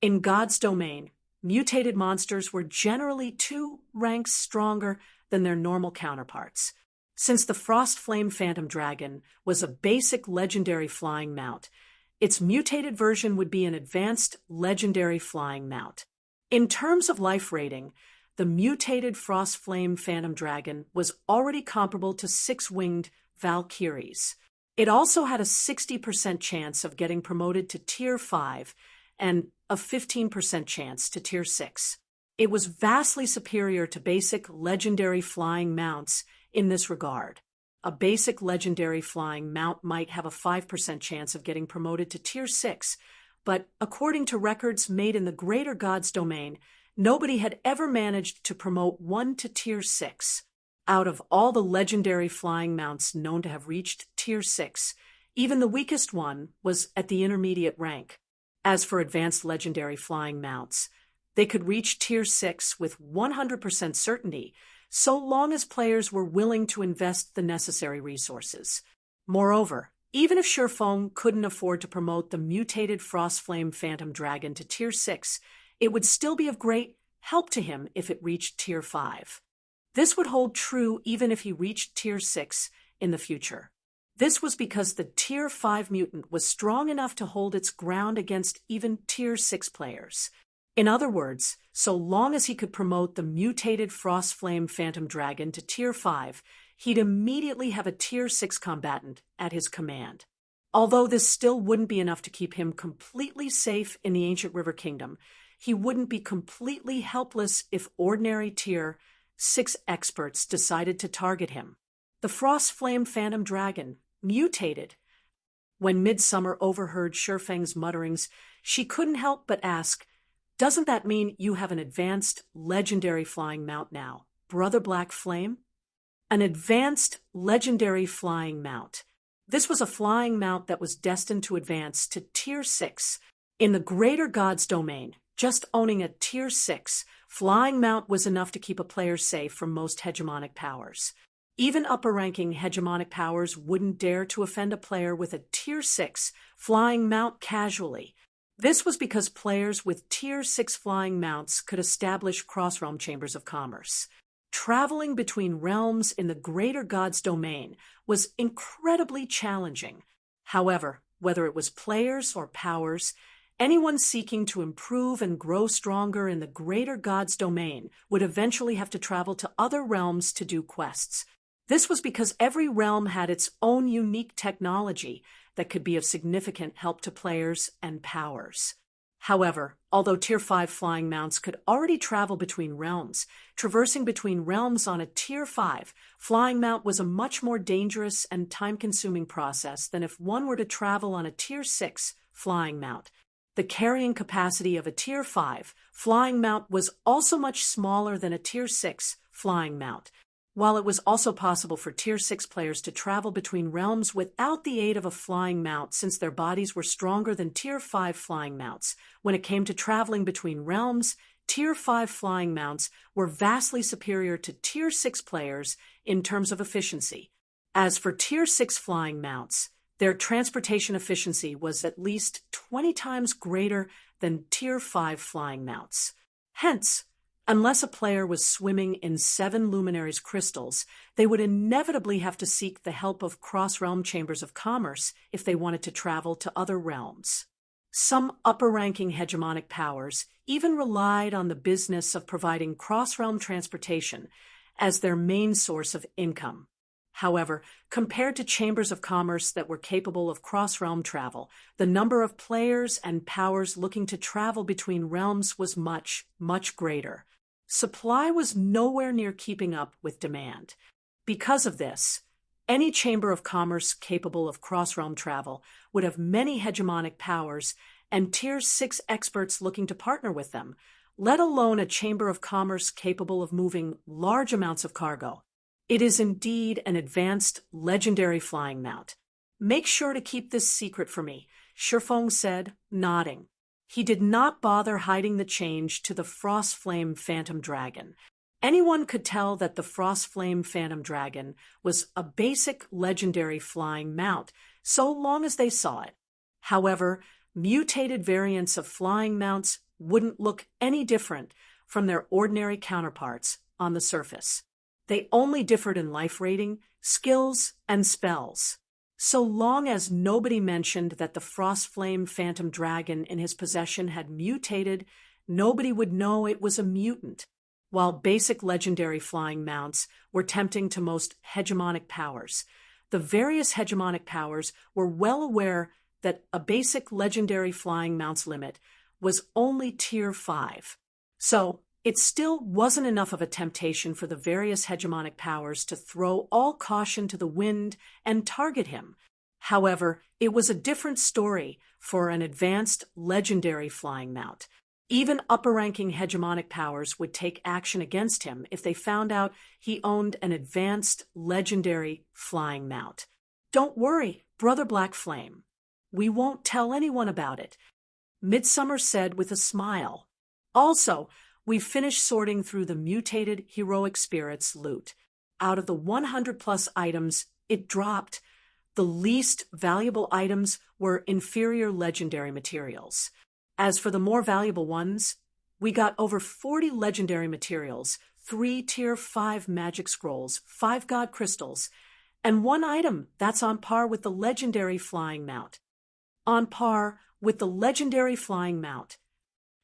In God's domain, mutated monsters were generally 2 ranks stronger than their normal counterparts. Since the Frostflame Phantom Dragon was a basic legendary flying mount, its mutated version would be an advanced legendary flying mount. In terms of life rating, the mutated Frostflame Phantom Dragon was already comparable to 6-winged Valkyries. It also had a 60% chance of getting promoted to Tier 5 and a 15% chance to Tier 6. It was vastly superior to basic legendary flying mounts in this regard. A basic legendary flying mount might have a 5% chance of getting promoted to Tier 6, but according to records made in the Greater God's domain, nobody had ever managed to promote one to Tier 6. Out of all the legendary flying mounts known to have reached Tier 6, even the weakest one was at the intermediate rank. As for advanced legendary flying mounts, they could reach Tier 6 with 100% certainty, so long as players were willing to invest the necessary resources. Moreover, even if Shifeng couldn't afford to promote the mutated Frostflame Phantom Dragon to Tier 6, it would still be of great help to him if it reached Tier 5. This would hold true even if he reached Tier 6 in the future. This was because the Tier 5 mutant was strong enough to hold its ground against even Tier 6 players. In other words, so long as he could promote the mutated Frostflame Phantom Dragon to Tier 5, he'd immediately have a Tier 6 combatant at his command. Although this still wouldn't be enough to keep him completely safe in the Ancient River Kingdom, he wouldn't be completely helpless if ordinary Tier 6 experts decided to target him. The Frostflame Phantom Dragon mutated. When Midsummer overheard Shifeng's mutterings, she couldn't help but ask, "Doesn't that mean you have an advanced legendary flying mount now, Brother Black Flame?" An advanced legendary flying mount. This was a flying mount that was destined to advance to Tier 6. In the Greater God's domain, just owning a Tier 6 flying mount was enough to keep a player safe from most hegemonic powers. Even upper-ranking hegemonic powers wouldn't dare to offend a player with a Tier 6 flying mount casually. This was because players with Tier 6 flying mounts could establish cross-realm chambers of commerce. Traveling between realms in the Greater God's domain was incredibly challenging. However, whether it was players or powers, anyone seeking to improve and grow stronger in the Greater God's domain would eventually have to travel to other realms to do quests. This was because every realm had its own unique technology that could be of significant help to players and powers. However, although Tier 5 flying mounts could already travel between realms, traversing between realms on a Tier 5 flying mount was a much more dangerous and time-consuming process than if one were to travel on a Tier 6 flying mount. The carrying capacity of a Tier 5 flying mount was also much smaller than a Tier 6 flying mount. While it was also possible for Tier 6 players to travel between realms without the aid of a flying mount since their bodies were stronger than Tier 5 flying mounts, when it came to traveling between realms, Tier 5 flying mounts were vastly superior to Tier 6 players in terms of efficiency. As for Tier 6 flying mounts, their transportation efficiency was at least 20 times greater than Tier 5 flying mounts. Hence, unless a player was swimming in 7 luminaries crystals, they would inevitably have to seek the help of cross-realm chambers of commerce if they wanted to travel to other realms. Some upper-ranking hegemonic powers even relied on the business of providing cross-realm transportation as their main source of income. However, compared to chambers of commerce that were capable of cross-realm travel, the number of players and powers looking to travel between realms was much, much greater. Supply was nowhere near keeping up with demand. Because of this, any chamber of commerce capable of cross-realm travel would have many hegemonic powers and Tier 6 experts looking to partner with them, let alone a chamber of commerce capable of moving large amounts of cargo. It is indeed an advanced, legendary flying mount. Make sure to keep this secret for me, Shifeng said, nodding. He did not bother hiding the change to the Frostflame Phantom Dragon. Anyone could tell that the Frostflame Phantom Dragon was a basic legendary flying mount, so long as they saw it. However, mutated variants of flying mounts wouldn't look any different from their ordinary counterparts on the surface. They only differed in life rating, skills, and spells. So long as nobody mentioned that the Frostflame Phantom Dragon in his possession had mutated, nobody would know it was a mutant. While basic legendary flying mounts were tempting to most hegemonic powers, the various hegemonic powers were well aware that a basic legendary flying mounts limit was only Tier 5. So, it still wasn't enough of a temptation for the various hegemonic powers to throw all caution to the wind and target him. However, it was a different story for an advanced legendary flying mount. Even upper-ranking hegemonic powers would take action against him if they found out he owned an advanced legendary flying mount. Don't worry, Brother Black Flame. We won't tell anyone about it, Midsummer said with a smile. Also, we've finished sorting through the mutated heroic spirits loot. Out of the 100-plus items it dropped, the least valuable items were inferior legendary materials. As for the more valuable ones, we got over 40 legendary materials, 3 Tier 5 magic scrolls, 5 god crystals, and 1 item that's on par with the legendary flying mount. On par with the legendary flying mount.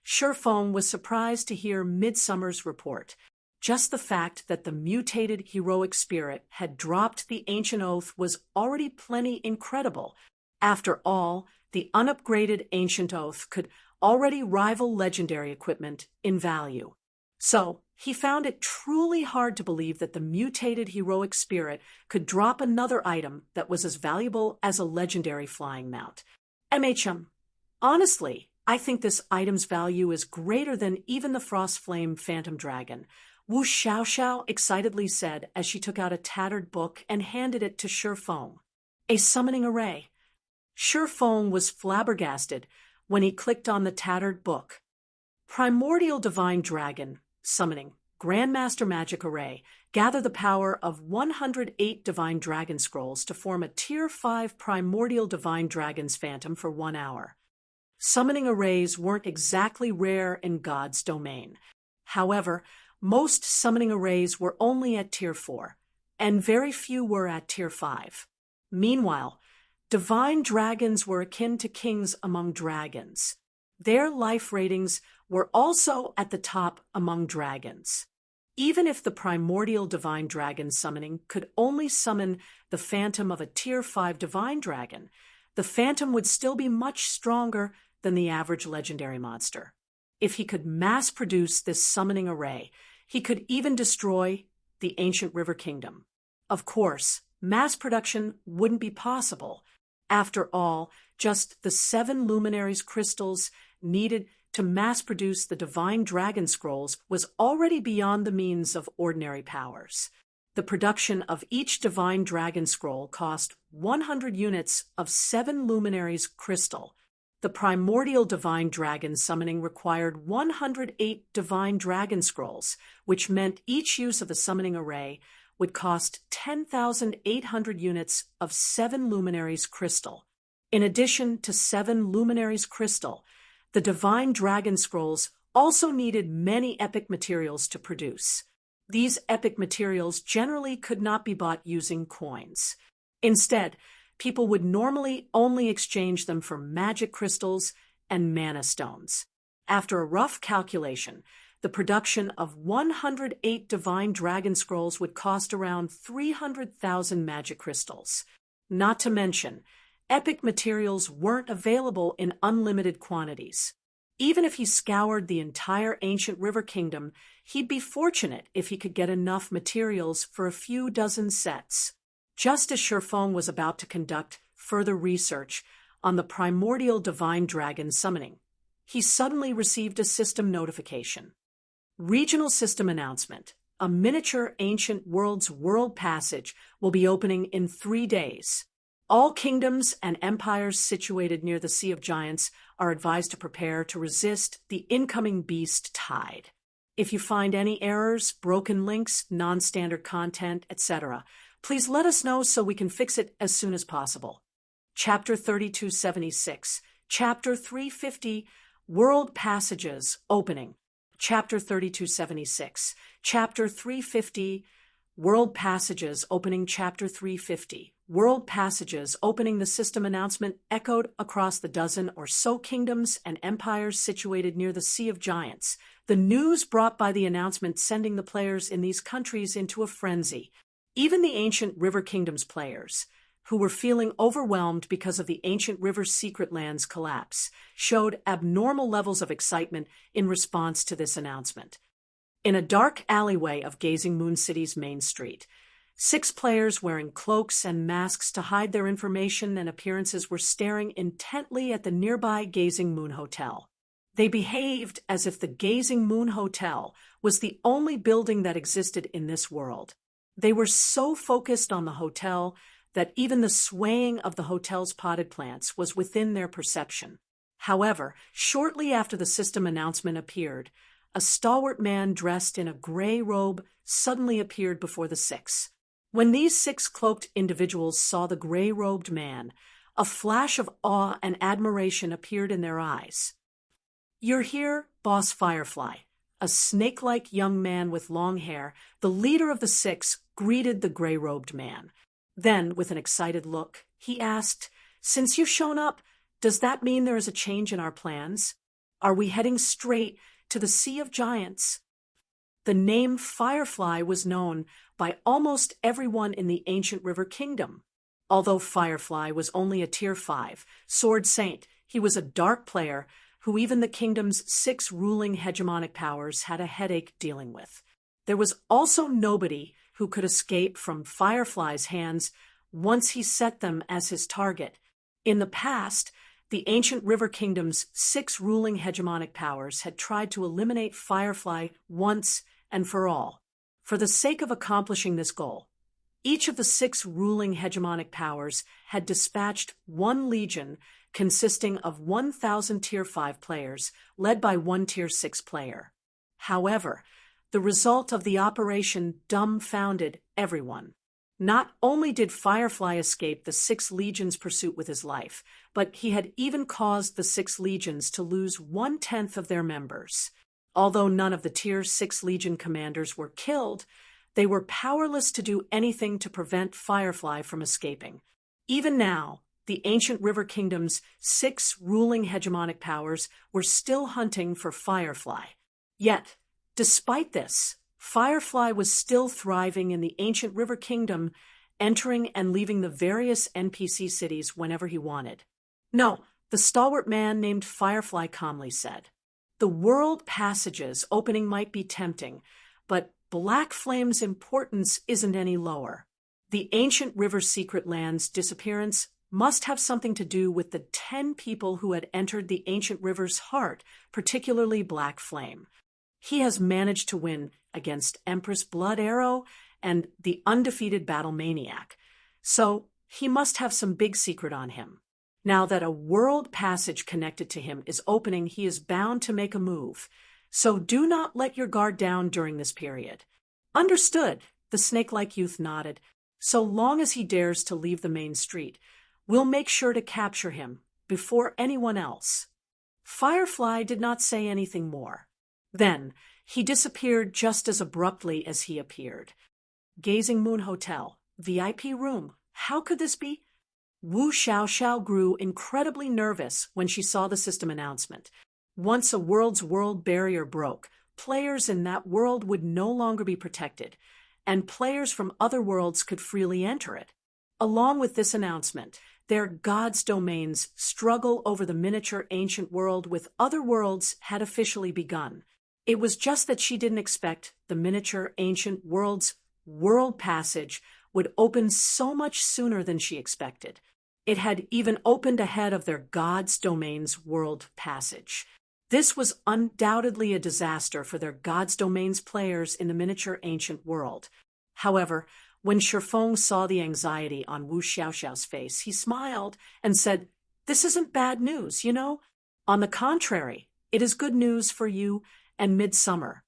Shifeng was surprised to hear Midsummer's report. Just the fact that the mutated heroic spirit had dropped the ancient oath was already plenty incredible. After all, the unupgraded ancient oath could already rival legendary equipment in value. So, he found it truly hard to believe that the mutated heroic spirit could drop another item that was as valuable as a legendary flying mount. Honestly, I think this item's value is greater than even the Frostflame Phantom Dragon, Wu Xiaoxiao excitedly said as she took out a tattered book and handed it to Shifeng. A summoning array. Shifeng was flabbergasted when he clicked on the tattered book. Primordial Divine Dragon, summoning, Grandmaster Magic Array, gather the power of 108 Divine Dragon Scrolls to form a Tier 5 Primordial Divine Dragon's Phantom for 1 hour. Summoning arrays weren't exactly rare in God's domain. However, most summoning arrays were only at Tier 4, and very few were at Tier 5. Meanwhile, divine dragons were akin to kings among dragons. Their life ratings were also at the top among dragons. Even if the primordial divine dragon summoning could only summon the phantom of a Tier 5 divine dragon, the phantom would still be much stronger than the average legendary monster. If he could mass-produce this summoning array, he could even destroy the ancient River Kingdom. Of course, mass production wouldn't be possible. After all, just the 7 luminaries crystals needed to mass-produce the divine dragon scrolls was already beyond the means of ordinary powers. The production of each divine dragon scroll cost 100 units of 7 luminaries crystal. The primordial divine dragon summoning required 108 divine dragon scrolls, which meant each use of the summoning array would cost 10,800 units of 7 luminaries crystal. In addition to 7 luminaries crystal, the divine dragon scrolls also needed many epic materials to produce. These epic materials generally could not be bought using coins. Instead, people would normally only exchange them for magic crystals and mana stones. After a rough calculation, the production of 108 divine dragon scrolls would cost around 300,000 magic crystals. Not to mention, epic materials weren't available in unlimited quantities. Even if he scoured the entire ancient River Kingdom, he'd be fortunate if he could get enough materials for a few dozen sets. Just as Sherfong was about to conduct further research on the primordial divine dragon summoning, he suddenly received a system notification. Regional system announcement. A miniature ancient world's world passage will be opening in 3 days. All kingdoms and empires situated near the Sea of Giants are advised to prepare to resist the incoming beast tide. If you find any errors, broken links, non-standard content, etc., please let us know so we can fix it as soon as possible. Chapter 3276, Chapter 350, World Passages Opening. Chapter 3276, Chapter 350, World Passages Opening. Chapter 350, World Passages Opening. The system announcement echoed across the dozen or so kingdoms and empires situated near the Sea of Giants, the news brought by the announcement sending the players in these countries into a frenzy. Even the ancient River Kingdom's players, who were feeling overwhelmed because of the ancient river's secret land's collapse, showed abnormal levels of excitement in response to this announcement. In a dark alleyway of Gazing Moon City's main street, 6 players wearing cloaks and masks to hide their information and appearances were staring intently at the nearby Gazing Moon Hotel. They behaved as if the Gazing Moon Hotel was the only building that existed in this world. They were so focused on the hotel that even the swaying of the hotel's potted plants was within their perception. However, shortly after the system announcement appeared, a stalwart man dressed in a gray robe suddenly appeared before the 6. When these 6 cloaked individuals saw the gray-robed man, a flash of awe and admiration appeared in their eyes. "You're here, Boss Firefly." A snake-like young man with long hair, the leader of the 6, greeted the gray-robed man. Then, with an excited look, he asked, "Since you've shown up, does that mean there is a change in our plans? Are we heading straight to the Sea of Giants?" The name Firefly was known by almost everyone in the ancient River Kingdom. Although Firefly was only a Tier 5 Sword Saint, he was a dark player who even the kingdom's 6 ruling hegemonic powers had a headache dealing with. There was also nobody who could escape from Firefly's hands once he set them as his target. In the past, the ancient River Kingdom's 6 ruling hegemonic powers had tried to eliminate Firefly once and for all. For the sake of accomplishing this goal, each of the 6 ruling hegemonic powers had dispatched 1 legion consisting of 1,000 Tier 5 players, led by 1 Tier 6 player. However, the result of the operation dumbfounded everyone. Not only did Firefly escape the 6 legions' pursuit with his life, but he had even caused the 6 legions to lose 1/10 of their members. Although none of the Tier 6 legion commanders were killed, they were powerless to do anything to prevent Firefly from escaping. Even now, the ancient River Kingdom's 6 ruling hegemonic powers were still hunting for Firefly. Yet, despite this, Firefly was still thriving in the ancient River Kingdom, entering and leaving the various NPC cities whenever he wanted. No, The stalwart man named Firefly calmly said. The world passages opening might be tempting, but Black Flame's importance isn't any lower. The ancient river secret land's disappearance must have something to do with the 10 people who had entered the ancient river's heart, particularly Black Flame. He has managed to win against Empress Blood Arrow and the undefeated Battle Maniac, so he must have some big secret on him. Now that a world passage connected to him is opening, he is bound to make a move, so do not let your guard down during this period. Understood, the snake-like youth nodded. So long as he dares to leave the main street, we'll make sure to capture him before anyone else. Firefly did not say anything more. Then he disappeared just as abruptly as he appeared. Gazing Moon Hotel, VIP room. How could this be? Wu Xiaoxiao grew incredibly nervous when she saw the system announcement. Once a world's world barrier broke, players in that world would no longer be protected, and players from other worlds could freely enter it. Along with this announcement, their gods' domains' struggle over the miniature ancient world with other worlds had officially begun. It was just that she didn't expect the miniature ancient world's world passage would open so much sooner than she expected. It had even opened ahead of their gods' domains' world passage. This was undoubtedly a disaster for their gods' domains players in the miniature ancient world. However, when Shifeng saw the anxiety on Wu Xiaoxiao's face, he smiled and said, "This isn't bad news, you know? On the contrary, it is good news for you and Midsummer."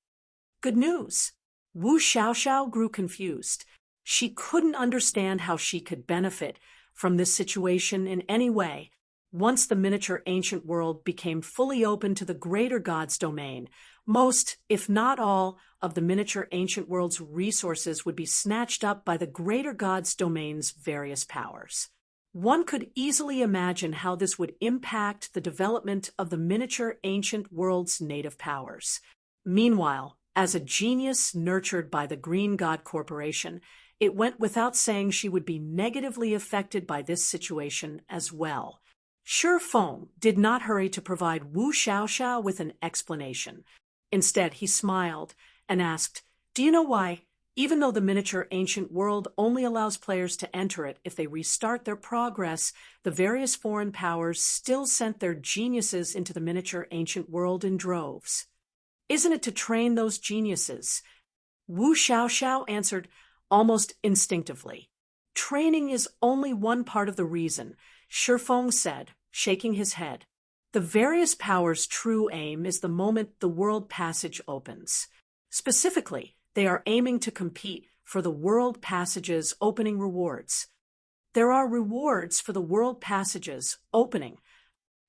Good news? Wu Xiaoxiao grew confused. She couldn't understand how she could benefit from this situation in any way. Once the miniature ancient world became fully open to the greater god's domain, most, if not all, of the miniature ancient world's resources would be snatched up by the greater god's domain's various powers. One could easily imagine how this would impact the development of the miniature ancient world's native powers. Meanwhile, as a genius nurtured by the Green God Corporation, it went without saying she would be negatively affected by this situation as well. Shifeng did not hurry to provide Wu Xiaoxiao with an explanation. Instead, he smiled and asked, "Do you know why, even though the miniature ancient world only allows players to enter it if they restart their progress, the various foreign powers still sent their geniuses into the miniature ancient world in droves? Isn't it to train those geniuses?" Wu Xiaoxiao answered almost instinctively. "Training is only one part of the reason," Shifeng said, shaking his head. "The various powers' true aim is the moment the world passage opens. Specifically, they are aiming to compete for the world passage's opening rewards." "There are rewards for the world passage's opening."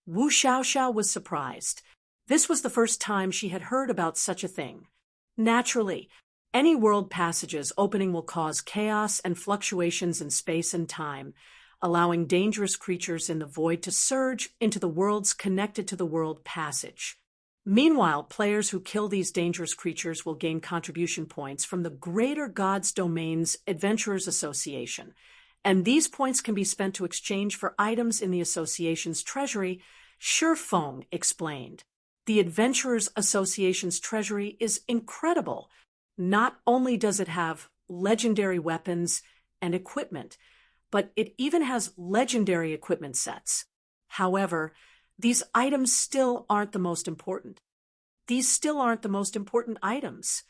Wu Xiaoxiao was surprised. This was the first time she had heard about such a thing. Naturally, any world passage's opening will cause chaos and fluctuations in space and time, allowing dangerous creatures in the void to surge into the worlds connected to the world passage. Meanwhile, players who kill these dangerous creatures will gain contribution points from the Greater Gods Domain's Adventurers Association, and these points can be spent to exchange for items in the association's treasury, Shifeng explained. The Adventurers Association's treasury is incredible. Not only does it have legendary weapons and equipment, but it even has legendary equipment sets. However, these items still aren't the most important. These still aren't the most important items.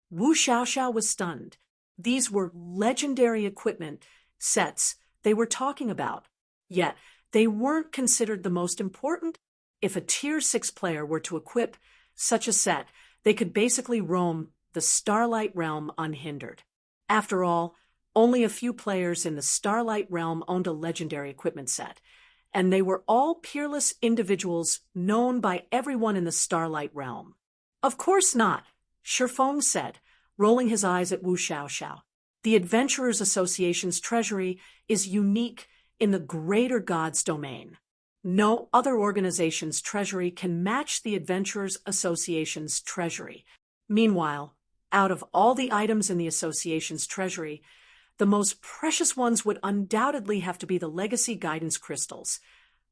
Wu Xiaoxiao was stunned. These were legendary equipment sets they were talking about. Yet, they weren't considered the most important. If a Tier 6 player were to equip such a set, they could basically roam the Starlight Realm unhindered. After all, only a few players in the Starlight Realm owned a legendary equipment set, and they were all peerless individuals known by everyone in the Starlight Realm. "Of course not," Shifeng said, rolling his eyes at Wu Xiaoxiao. "The Adventurers Association's treasury is unique in the Greater Gods Domain. No other organization's treasury can match the Adventurers Association's treasury. Meanwhile, out of all the items in the association's treasury, the most precious ones would undoubtedly have to be the legacy guidance crystals.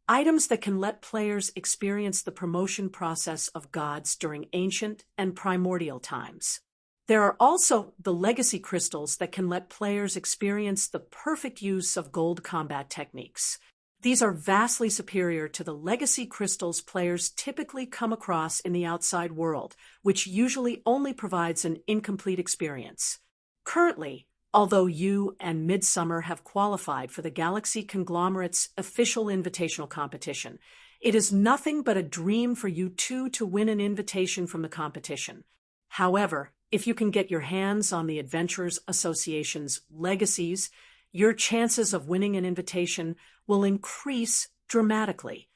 items that can let players experience the promotion process of gods during ancient and primordial times. There are also the legacy crystals that can let players experience the perfect use of gold combat techniques. These are vastly superior to the legacy crystals players typically come across in the outside world, which usually only provides an incomplete experience. Currently, although you and Midsummer have qualified for the Galaxy Conglomerate's official invitational competition, it is nothing but a dream for you two to win an invitation from the competition. However, if you can get your hands on the Adventurers Association's legacies, your chances of winning an invitation will increase dramatically.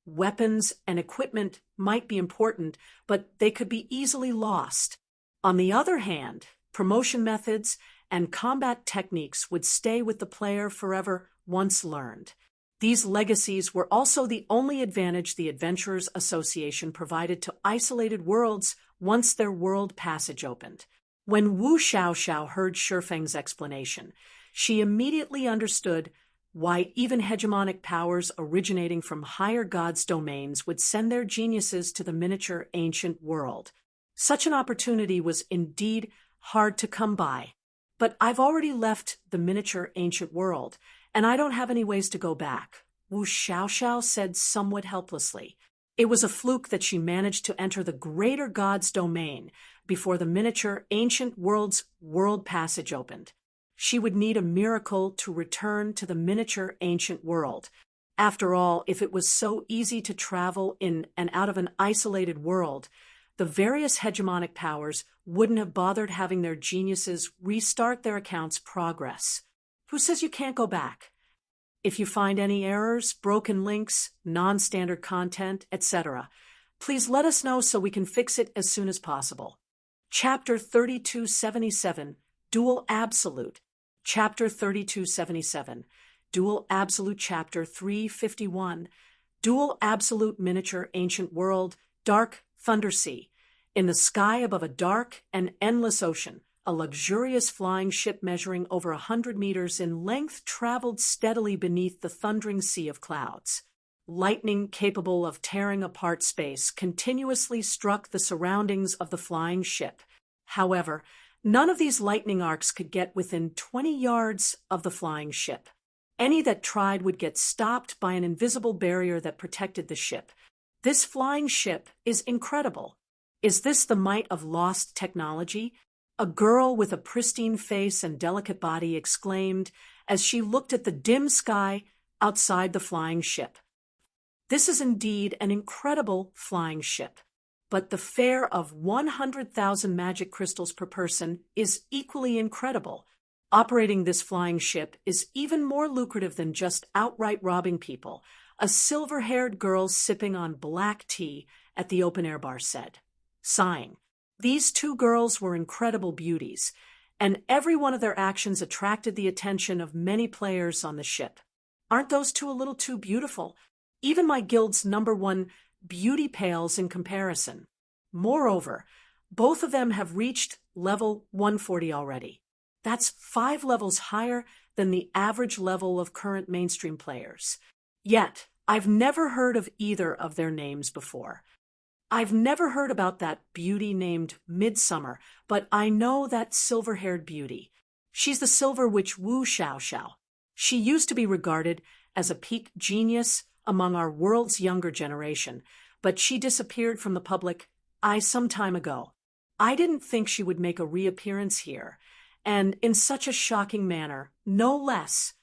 Weapons and equipment might be important, but they could be easily lost. On the other hand, promotion methods and combat techniques would stay with the player forever once learned. These legacies were also the only advantage the Adventurers Association provided to isolated worlds once their world passage opened. When Wu Xiaoxiao heard Shifeng's explanation, she immediately understood why even hegemonic powers originating from higher gods' domains would send their geniuses to the miniature ancient world. Such an opportunity was indeed hard to come by. But I've already left the miniature ancient world, and I don't have any ways to go back, Wu Xiaoxiao said somewhat helplessly. It was a fluke that she managed to enter the greater god's domain before the miniature ancient world's world passage opened. She would need a miracle to return to the miniature ancient world. After all, if it was so easy to travel in and out of an isolated world, the various hegemonic powers wouldn't have bothered having their geniuses restart their account's progress. Who says you can't go back? If you find any errors, broken links, non-standard content, etc., please let us know so we can fix it as soon as possible. Chapter 3277, Dual Absolute. Chapter 3277, Dual Absolute. Chapter 351, Dual Absolute Miniature Ancient World, Dark Thundersea. In the sky above a dark and endless ocean, a luxurious flying ship measuring over 100 meters in length traveled steadily beneath the thundering sea of clouds. Lightning capable of tearing apart space continuously struck the surroundings of the flying ship. However, none of these lightning arcs could get within 20 yards of the flying ship. Any that tried would get stopped by an invisible barrier that protected the ship. This flying ship is incredible. Is this the might of lost technology? A girl with a pristine face and delicate body exclaimed as she looked at the dim sky outside the flying ship. This is indeed an incredible flying ship, but the fare of 100,000 magic crystals per person is equally incredible. Operating this flying ship is even more lucrative than just outright robbing people, a silver-haired girl sipping on black tea at the open-air bar said, sighing. These two girls were incredible beauties, and every one of their actions attracted the attention of many players on the ship. Aren't those two a little too beautiful? Even my guild's #1 beauty pales in comparison. Moreover, both of them have reached level 140 already. That's 5 levels higher than the average level of current mainstream players. Yet, I've never heard of either of their names before. I've never heard about that beauty named Midsummer, but I know that silver-haired beauty. She's the Silver Witch Wu Xiaoxiao. She used to be regarded as a peak genius among our world's younger generation, but she disappeared from the public eye some time ago. I didn't think she would make a reappearance here, and in such a shocking manner, no less.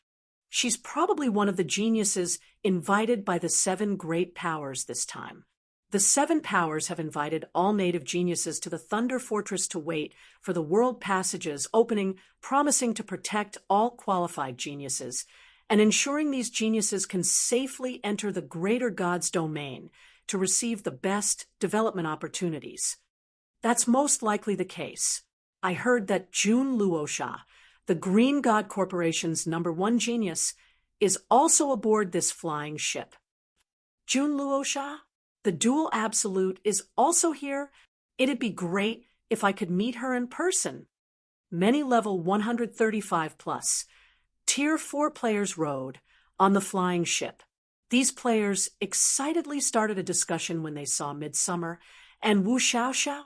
She's probably one of the geniuses invited by the 7 great powers this time. The 7 powers have invited all native geniuses to the Thunder Fortress to wait for the world passages opening, promising to protect all qualified geniuses, and ensuring these geniuses can safely enter the greater god's domain to receive the best development opportunities. That's most likely the case. I heard that Jun Luosha, the Green God Corporation's #1 genius, is also aboard this flying ship. Jun Luosha? The Dual Absolute is also here. It'd be great if I could meet her in person. Many level 135 plus, Tier 4 players rode on the flying ship. These players excitedly started a discussion when they saw Midsummer, and Wu Xiaoxiao,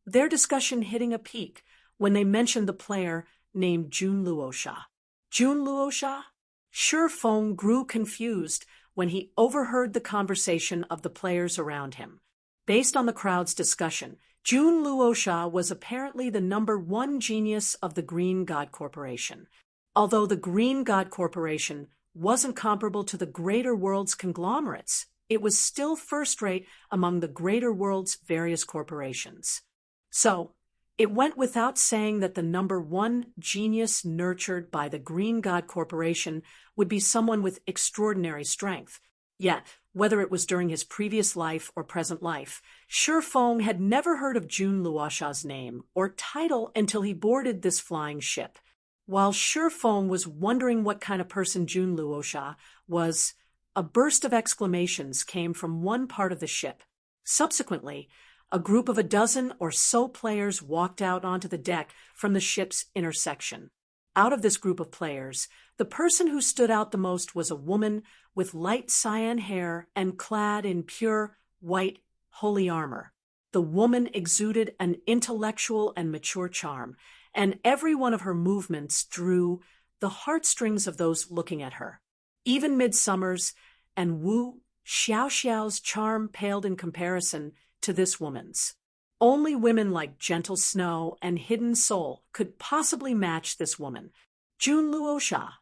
their discussion hitting a peak when they mentioned the player named Jun Luosha. Jun Luosha? Shi Feng grew confused when he overheard the conversation of the players around him. Based on the crowd's discussion, Jun Luosha was apparently the #1 genius of the Green God Corporation. Although the Green God Corporation wasn't comparable to the Greater World's conglomerates, it was still first-rate among the Greater World's various corporations. So, it went without saying that the #1 genius nurtured by the Green God Corporation would be someone with extraordinary strength. Yet, whether it was during his previous life or present life, Shi Feng had never heard of Jun Luosha's name or title until he boarded this flying ship. While Shi Feng was wondering what kind of person Jun Luosha was, a burst of exclamations came from one part of the ship. Subsequently, a group of a dozen or so players walked out onto the deck from the ship's inner section. Out of this group of players, the person who stood out the most was a woman with light cyan hair and clad in pure, white, holy armor. The woman exuded an intellectual and mature charm, and every one of her movements drew the heartstrings of those looking at her. Even Midsummer's and Wu Xiaoxiao's charm paled in comparison to this woman's. Only women like Gentle Snow and Hidden Soul could possibly match this woman. Jun Luosha.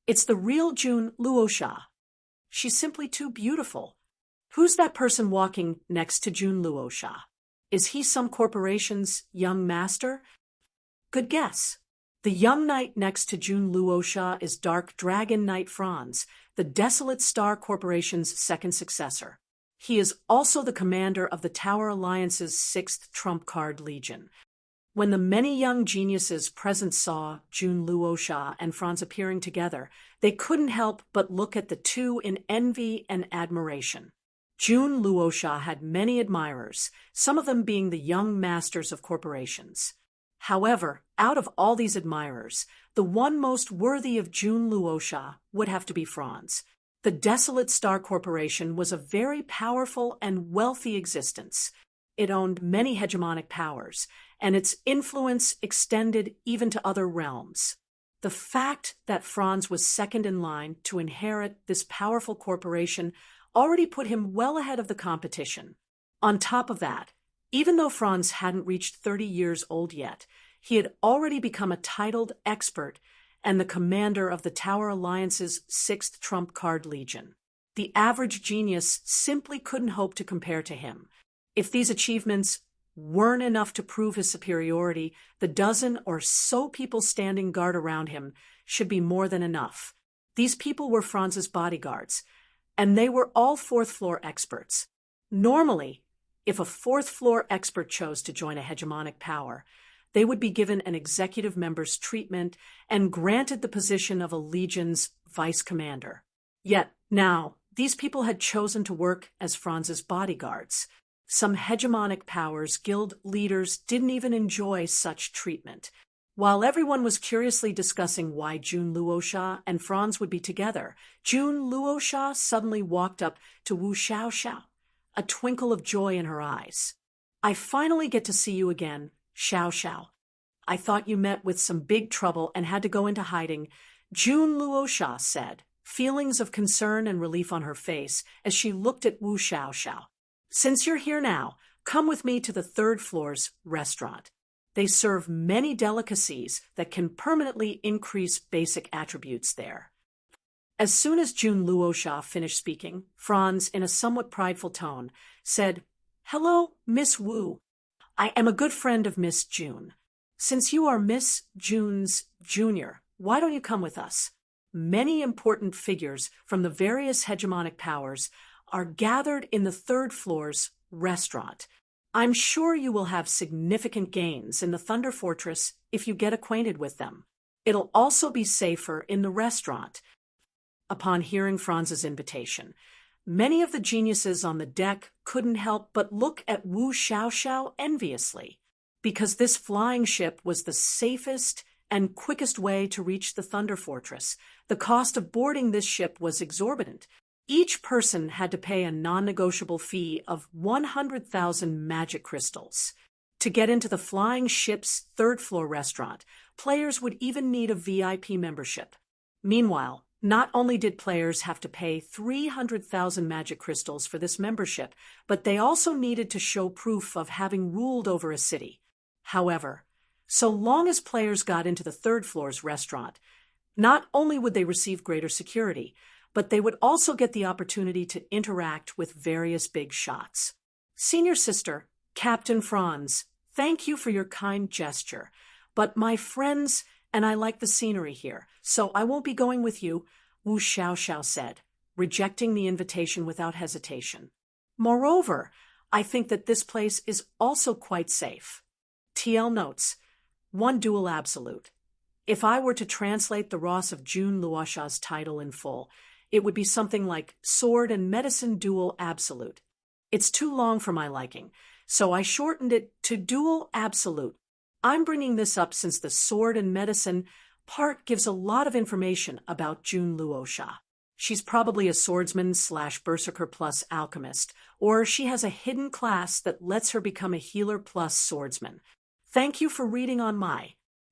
It's the real Jun Luosha. She's simply too beautiful. Who's that person walking next to Jun Luosha? Is he some corporation's young master? Good guess. The young knight next to Jun Luosha is Dark Dragon Knight Franz, the Desolate Star Corporation's second successor. He is also the commander of the Tower Alliance's 6th Trump Card Legion. When the many young geniuses present saw Jun Luosha and Franz appearing together, they couldn't help but look at the two in envy and admiration. Jun Luosha had many admirers, some of them being the young masters of corporations. However, out of all these admirers, the one most worthy of Jun Luosha would have to be Franz. The Desolate Star Corporation was a very powerful and wealthy existence. It owned many hegemonic powers, and its influence extended even to other realms. The fact that Franz was second in line to inherit this powerful corporation already put him well ahead of the competition. On top of that, even though Franz hadn't reached 30 years old yet, he had already become a titled expert and the commander of the Tower Alliance's 6th Trump Card Legion. The average genius simply couldn't hope to compare to him. If these achievements weren't enough to prove his superiority, the dozen or so people standing guard around him should be more than enough. These people were Franz's bodyguards, and they were all 4th floor experts. Normally, if a 4th floor expert chose to join a hegemonic power, they would be given an executive member's treatment and granted the position of a legion's vice commander. Yet now, these people had chosen to work as Franz's bodyguards. Some hegemonic powers' guild leaders didn't even enjoy such treatment. While everyone was curiously discussing why Jun Luosha and Franz would be together, Jun Luosha suddenly walked up to Wu Xiaoxiao, a twinkle of joy in her eyes. "I finally get to see you again, Xiaoxiao. I thought you met with some big trouble and had to go into hiding," Jun Luosha said, feelings of concern and relief on her face as she looked at Wu Xiaoxiao. "Since you're here now, come with me to the 3rd floor's restaurant. They serve many delicacies that can permanently increase basic attributes there." As soon as Jun Luosha finished speaking, Franz, in a somewhat prideful tone, said, "Hello, Miss Wu. I am a good friend of Miss Jun. Since you are Miss Jun's junior, why don't you come with us? Many important figures from the various hegemonic powers are gathered in the 3rd floor's restaurant. I'm sure you will have significant gains in the Thunder Fortress if you get acquainted with them. It'll also be safer in the restaurant." Upon hearing Franz's invitation, many of the geniuses on the deck couldn't help but look at Wu Xiaoxiao enviously, because this flying ship was the safest and quickest way to reach the Thunder Fortress. The cost of boarding this ship was exorbitant. Each person had to pay a non-negotiable fee of 100,000 magic crystals. To get into the flying ship's third-floor restaurant, players would even need a VIP membership. Meanwhile, not only did players have to pay 300,000 magic crystals for this membership, but they also needed to show proof of having ruled over a city. However, so long as players got into the third floor's restaurant, not only would they receive greater security, but they would also get the opportunity to interact with various big shots. Senior Sister, Captain Franz, thank you for your kind gesture, but my friends and I like the scenery here, so I won't be going with you, Wu Xiaoxiao said, rejecting the invitation without hesitation. Moreover, I think that this place is also quite safe. TL notes, one dual absolute. If I were to translate the Ross of June Luosha's title in full, it would be something like Sword and Medicine Dual Absolute. It's too long for my liking, so I shortened it to Dual Absolute. I'm bringing this up since the Sword and Medicine part gives a lot of information about June Luosha. She's probably a swordsman/berserker plus alchemist, or she has a hidden class that lets her become a healer plus swordsman. Thank you for reading on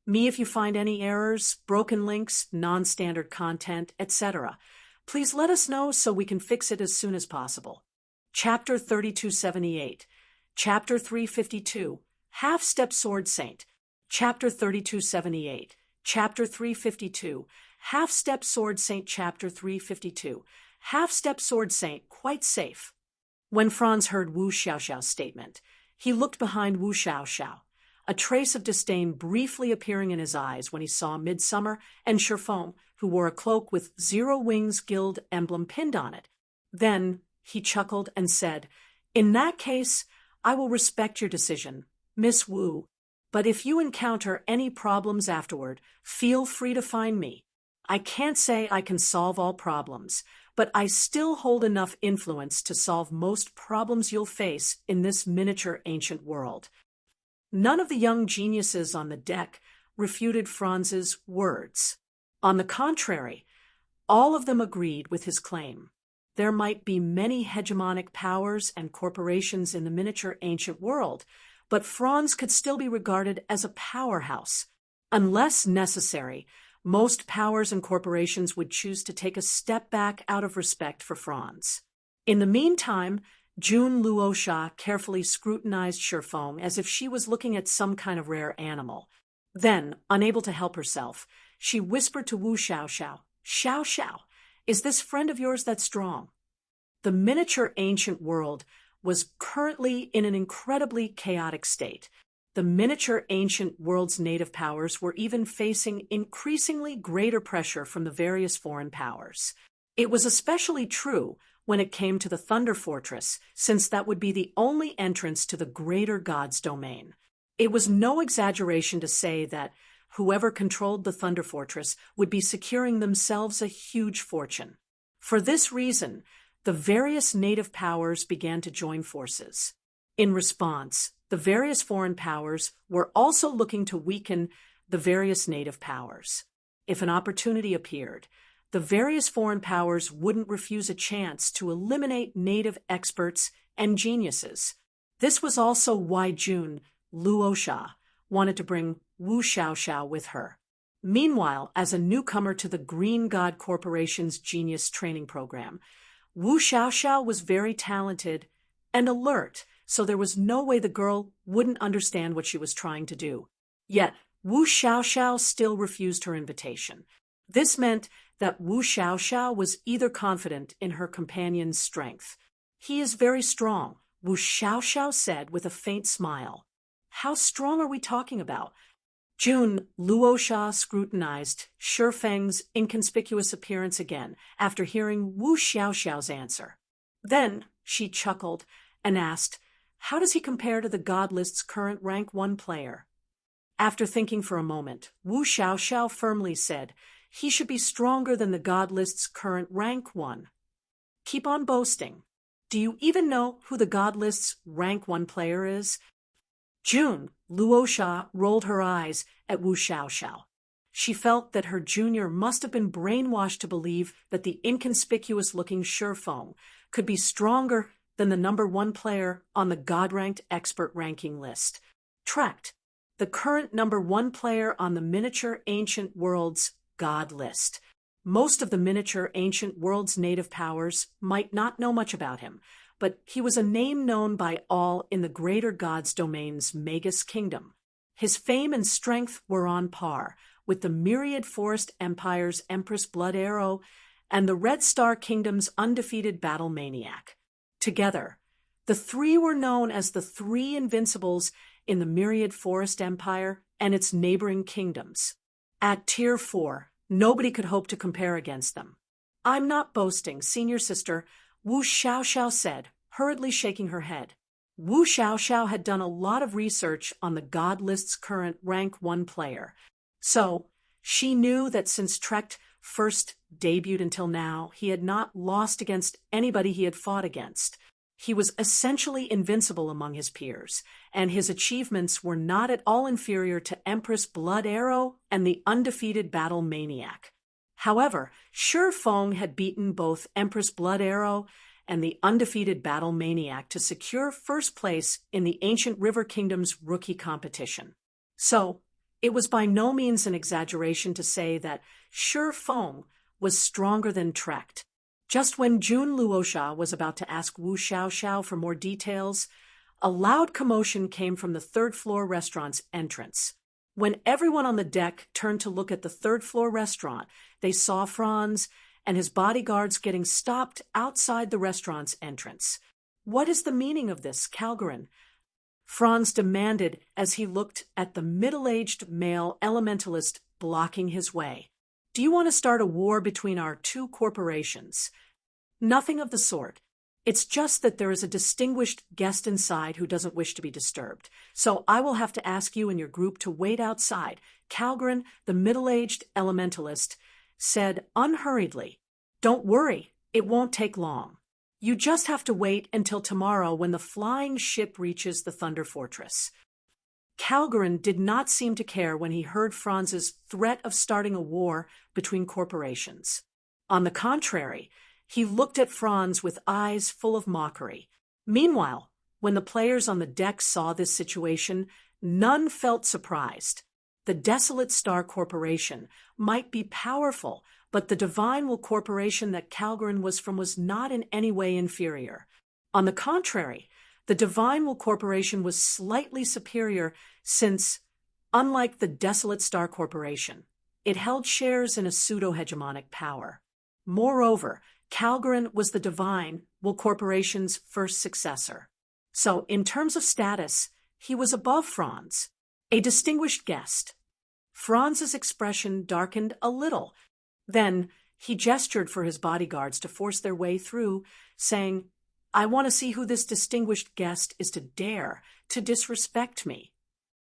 me if you find any errors, broken links, non-standard content, etc. Please let us know so we can fix it as soon as possible. Chapter 3278, Chapter 352, Half-Step Sword Saint, Chapter 3278, Chapter 352, Half-Step Sword Saint, Chapter 352, Half-Step Sword Saint, quite safe. When Franz heard Wu Xiaoxiao's statement, he looked behind Wu Xiaoxiao, a trace of disdain briefly appearing in his eyes when he saw Midsummer and Sherfong, who wore a cloak with Zero Wings Guild emblem pinned on it. Then he chuckled and said, "In that case, I will respect your decision, Miss Wu. But if you encounter any problems afterward, feel free to find me. I can't say I can solve all problems, but I still hold enough influence to solve most problems you'll face in this miniature ancient world." None of the young geniuses on the deck refuted Franz's words. On the contrary, all of them agreed with his claim. There might be many hegemonic powers and corporations in the miniature ancient world, but Franz could still be regarded as a powerhouse. Unless necessary, most powers and corporations would choose to take a step back out of respect for Franz. In the meantime, June Luosha carefully scrutinized Sherfong as if she was looking at some kind of rare animal. Then, unable to help herself, she whispered to Wu Xiaoxiao, "Xiaoxiao, is this friend of yours that strong?" The miniature ancient world was currently in an incredibly chaotic state. The miniature ancient world's native powers were even facing increasingly greater pressure from the various foreign powers. It was especially true when it came to the Thunder Fortress, since that would be the only entrance to the greater god's domain. It was no exaggeration to say that whoever controlled the Thunder Fortress would be securing themselves a huge fortune. For this reason, the various native powers began to join forces. In response, the various foreign powers were also looking to weaken the various native powers. If an opportunity appeared, the various foreign powers wouldn't refuse a chance to eliminate native experts and geniuses. This was also why June Luosha wanted to bring Wu Xiaoxiao with her. Meanwhile, as a newcomer to the Green God Corporation's Genius Training Program, Wu Xiaoxiao was very talented and alert, so there was no way the girl wouldn't understand what she was trying to do. Yet, Wu Xiaoxiao still refused her invitation. This meant that Wu Xiaoxiao was either confident in her companion's strength. "He is very strong," Wu Xiaoxiao said with a faint smile. "How strong are we talking about?" June Luosha scrutinized Sherfeng's inconspicuous appearance again after hearing Wu Xiaoxiao's answer. Then she chuckled and asked, "How does he compare to the God List's current rank 1 player?" After thinking for a moment, Wu Xiaoxiao firmly said, "He should be stronger than the God List's current rank 1. Keep on boasting. Do you even know who the God List's rank 1 player is?" June Luosha rolled her eyes at Wu Xiaoxiao. She felt that her junior must have been brainwashed to believe that the inconspicuous-looking Shurfeng could be stronger than the #1 player on the God-ranked expert ranking list. Trekt, the current #1 player on the Miniature Ancient Worlds God list. Most of the Miniature Ancient Worlds native powers might not know much about him, but he was a name known by all in the Greater Gods Domain's Magus Kingdom. His fame and strength were on par with the Myriad Forest Empire's Empress Blood Arrow and the Red Star Kingdom's undefeated Battle Maniac. Together, the three were known as the Three Invincibles in the Myriad Forest Empire and its neighboring kingdoms. At Tier 4, nobody could hope to compare against them. "I'm not boasting, senior sister," Wu Xiaoxiao said, hurriedly shaking her head. Wu Xiaoxiao had done a lot of research on the God list's current rank 1 player, so she knew that since Trekt first debuted until now, he had not lost against anybody he had fought against. He was essentially invincible among his peers, and his achievements were not at all inferior to Empress Blood Arrow and the undefeated Battle Maniac. However, Shurfeng had beaten both Empress Blood Arrow and the undefeated Battle Maniac to secure first place in the Ancient River Kingdom's rookie competition. So, it was by no means an exaggeration to say that Shurfeng was stronger than Trekt. Just when Jun Luosha was about to ask Wu Xiaoxiao for more details, a loud commotion came from the third-floor restaurant's entrance. When everyone on the deck turned to look at the third-floor restaurant, they saw Franz and his bodyguards getting stopped outside the restaurant's entrance. "What is the meaning of this, Calgarin?" Franz demanded as he looked at the middle-aged male elementalist blocking his way. "Do you want to start a war between our two corporations?" "Nothing of the sort. It's just that there is a distinguished guest inside who doesn't wish to be disturbed. So I will have to ask you and your group to wait outside," Calgarin, the middle-aged elementalist, said unhurriedly. "Don't worry, it won't take long. You just have to wait until tomorrow when the flying ship reaches the Thunder Fortress." Calgarin did not seem to care when he heard Franz's threat of starting a war between corporations. On the contrary, he looked at Franz with eyes full of mockery. Meanwhile, when the players on the deck saw this situation, none felt surprised. The Desolate Star Corporation might be powerful, but the Divine Will Corporation that Calgarin was from was not in any way inferior. On the contrary, the Divine Will Corporation was slightly superior since, unlike the Desolate Star Corporation, it held shares in a pseudo-hegemonic power. Moreover, Calgarin was the Divine Will Corporation's first successor. So, in terms of status, he was above Franz, a distinguished guest. Franz's expression darkened a little. Then he gestured for his bodyguards to force their way through, saying, "I want to see who this distinguished guest is to dare to disrespect me."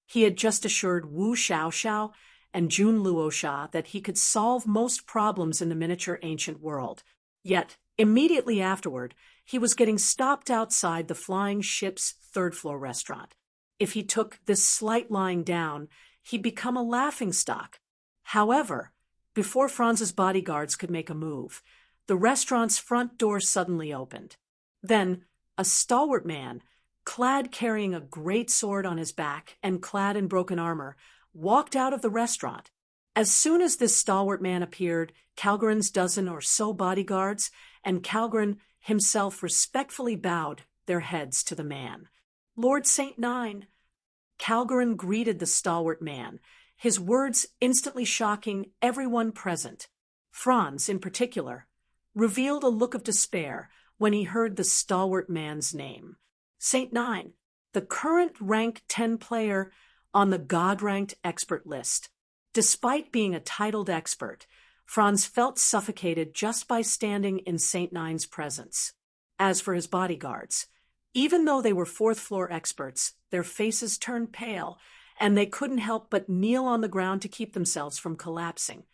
He had just assured Wu Xiaoxiao and Jun Luosha that he could solve most problems in the miniature ancient world. Yet, immediately afterward, he was getting stopped outside the flying ship's third-floor restaurant. If he took this slight lying down, he'd become a laughingstock. However, before Franz's bodyguards could make a move, the restaurant's front door suddenly opened. Then, a stalwart man, clad carrying a great sword on his back and clad in broken armor, walked out of the restaurant. As soon as this stalwart man appeared, Calgarin's dozen or so bodyguards and Calgarin himself respectfully bowed their heads to the man. "Lord St. Nine." Calgarin greeted the stalwart man, his words instantly shocking everyone present. Franz, in particular, revealed a look of despair when he heard the stalwart man's name. St. Nine, the current rank 10 player on the God-ranked expert list. Despite being a titled expert, Franz felt suffocated just by standing in St. Nine's presence. As for his bodyguards, even though they were fourth-floor experts, their faces turned pale, and they couldn't help but kneel on the ground to keep themselves from collapsing,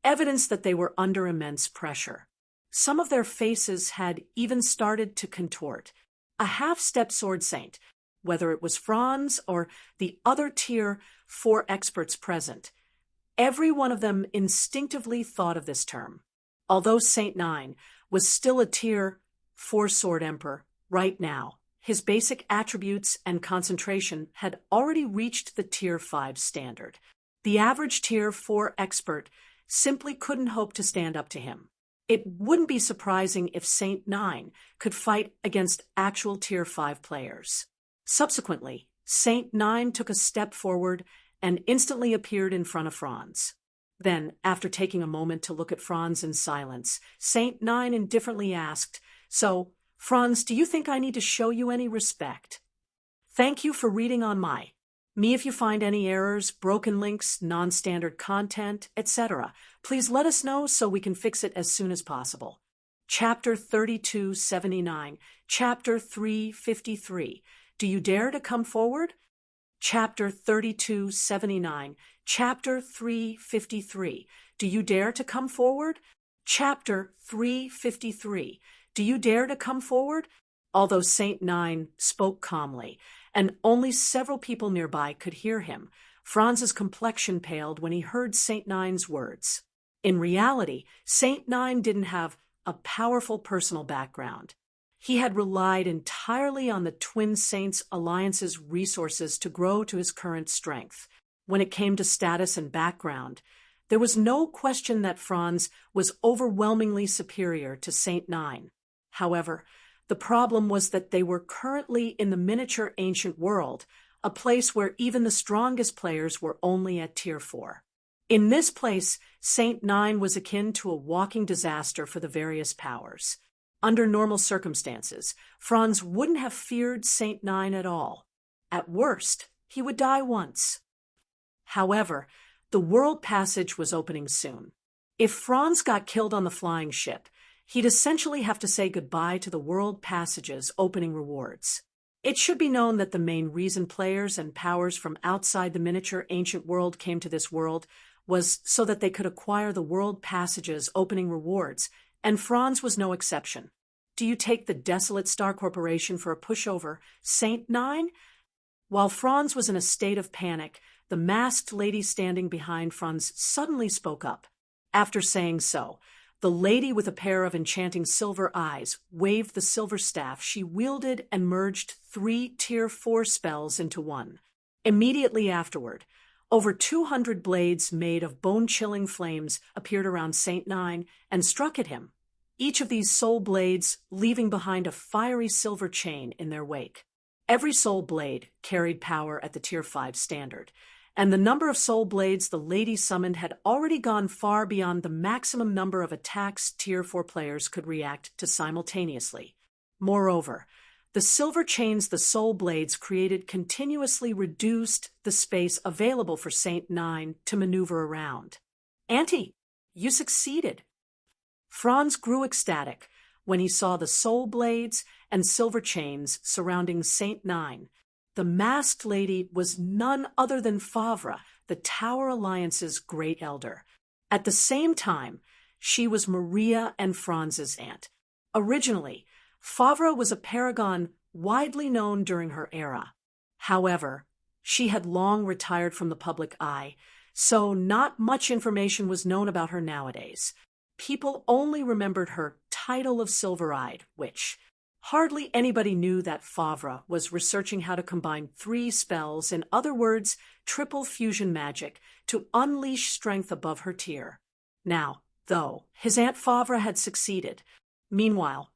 evidence that they were under immense pressure. Some of their faces had even started to contort. A half-step sword saint, whether it was Franz or the other tier 4 experts present, Every one of them instinctively thought of this term. Although Saint Nine was still a Tier 4 sword emperor right now, his basic attributes and concentration had already reached the Tier 5 standard. The average Tier 4 expert simply couldn't hope to stand up to him. It wouldn't be surprising if Saint Nine could fight against actual Tier 5 players. Subsequently, Saint Nine took a step forward and instantly appeared in front of Franz. Then, after taking a moment to look at Franz in silence, Saint Nine indifferently asked, "So, Franz, do you think I need to show you any respect? Thank you for reading on me if you find any errors, broken links, non-standard content, etc. Please let us know so we can fix it as soon as possible." Chapter 3279, Chapter 353. Do you dare to come forward? Chapter 3279, Chapter 353. Do you dare to come forward? Chapter 353. Do you dare to come forward? Although Saint Nine spoke calmly, and only several people nearby could hear him, Franz's complexion paled when he heard Saint Nine's words. In reality, Saint Nine didn't have a powerful personal background. He had relied entirely on the Twin Saints Alliance's resources to grow to his current strength. When it came to status and background, there was no question that Franz was overwhelmingly superior to Saint Nine. However, the problem was that they were currently in the miniature ancient world, a place where even the strongest players were only at Tier 4. In this place, Saint Nine was akin to a walking disaster for the various powers. Under normal circumstances, Franz wouldn't have feared Saint Nine at all. At worst, he would die once. However, the world passage was opening soon. If Franz got killed on the flying ship, he'd essentially have to say goodbye to the world passage's opening rewards. It should be known that the main reason players and powers from outside the miniature ancient world came to this world was so that they could acquire the world passage's opening rewards, and Franz was no exception. Do you take the desolate Star Corporation for a pushover, Saint Nine? While Franz was in a state of panic, the masked lady standing behind Franz suddenly spoke up. After saying so, the lady with a pair of enchanting silver eyes waved the silver staff she wielded and merged 3 Tier 4 spells into one. Immediately afterward, over 200 blades made of bone-chilling flames appeared around Saint Nine and struck at him, each of these soul blades leaving behind a fiery silver chain in their wake. Every soul blade carried power at the Tier 5 standard, and the number of soul blades the lady summoned had already gone far beyond the maximum number of attacks Tier 4 players could react to simultaneously. Moreover, the silver chains the soul blades created continuously reduced the space available for Saint Nine to maneuver around. "Auntie, you succeeded." Franz grew ecstatic when he saw the soul blades and silver chains surrounding Saint Nine. The masked lady was none other than Favre, the Tower Alliance's great elder. At the same time, she was Maria and Franz's aunt. Originally, Favre was a paragon widely known during her era. However, she had long retired from the public eye, so not much information was known about her nowadays. People only remembered her title of Silver-Eyed, which hardly anybody knew that Favre was researching how to combine 3 spells, in other words, triple fusion magic, to unleash strength above her tier. Now, though, his Aunt Favre had succeeded. Meanwhile,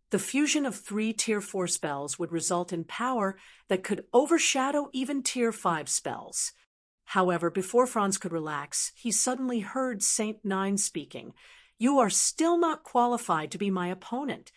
the fusion of 3 Tier 4 spells would result in power that could overshadow even Tier 5 spells. However, before Franz could relax, he suddenly heard Saint Nine speaking. "You are still not qualified to be my opponent."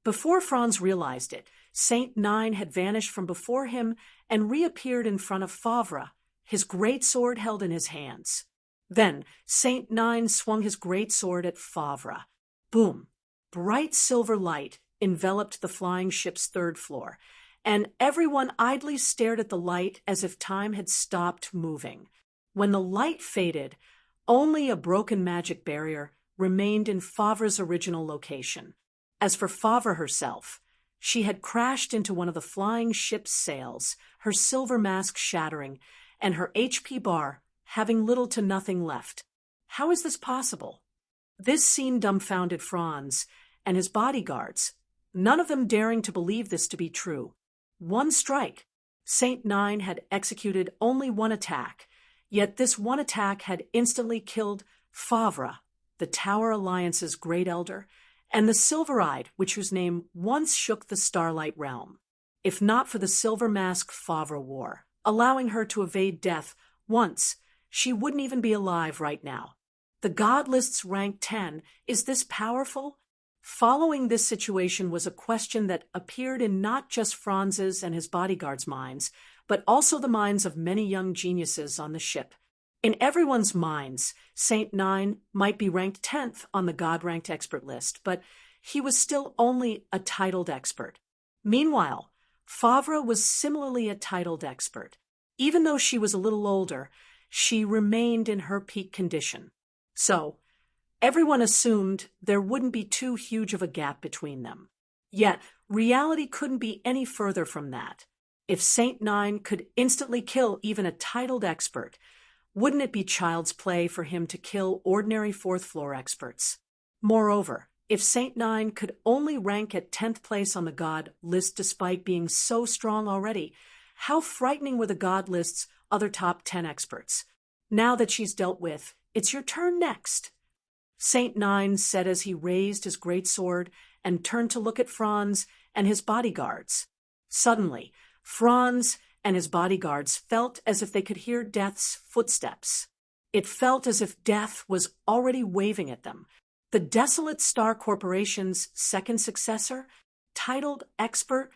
Before Franz realized it, Saint Nine had vanished from before him and reappeared in front of Favre, his great sword held in his hands. Then Saint Nine swung his great sword at Favre. Boom! Bright silver light enveloped the flying ship's 3rd floor, and everyone idly stared at the light as if time had stopped moving. When the light faded, only a broken magic barrier remained in Favre's original location. As for Favre herself, she had crashed into one of the flying ship's sails, her silver mask shattering, and her HP bar having little to nothing left. How is this possible? This scene dumbfounded Franz and his bodyguards, none of them daring to believe this to be true. One strike. Saint Nine had executed only one attack, yet this one attack had instantly killed Favre, the Tower Alliance's great elder, and the Silver-Eyed, whose name once shook the Starlight Realm. If not for the silver mask Favre wore, allowing her to evade death once, she wouldn't even be alive right now. The god list's rank 10, is this powerful? Following this situation was a question that appeared in not just Franz's and his bodyguards' minds, but also the minds of many young geniuses on the ship. In everyone's minds, Saint Nine might be ranked 10th on the God-ranked expert list, but he was still only a titled expert. Meanwhile, Favre was similarly a titled expert. Even though she was a little older, she remained in her peak condition. So, everyone assumed there wouldn't be too huge of a gap between them. Yet, reality couldn't be any further from that. If Saint Nine could instantly kill even a titled expert, wouldn't it be child's play for him to kill ordinary fourth-floor experts? Moreover, if Saint Nine could only rank at 10th place on the God list despite being so strong already, how frightening were the God list's other top 10 experts? Now that she's dealt with, it's your turn next. Saint Nine said as he raised his great sword and turned to look at Franz and his bodyguards. Suddenly, Franz and his bodyguards felt as if they could hear Death's footsteps. It felt as if Death was already waving at them. The Desolate Star Corporation's second successor, titled expert.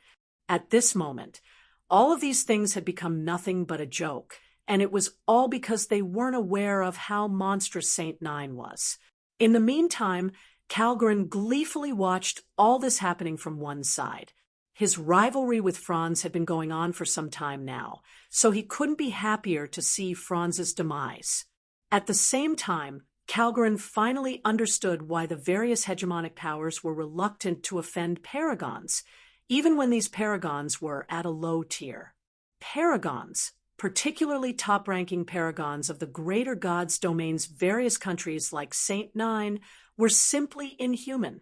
At this moment, all of these things had become nothing but a joke, and it was all because they weren't aware of how monstrous Saint Nine was. In the meantime, Calgren gleefully watched all this happening from one side. His rivalry with Franz had been going on for some time now, so he couldn't be happier to see Franz's demise. At the same time, Calgren finally understood why the various hegemonic powers were reluctant to offend paragons, even when these paragons were at a low tier. Paragons, particularly top-ranking paragons of the greater gods' domain's various countries like Saint Nine, were simply inhuman.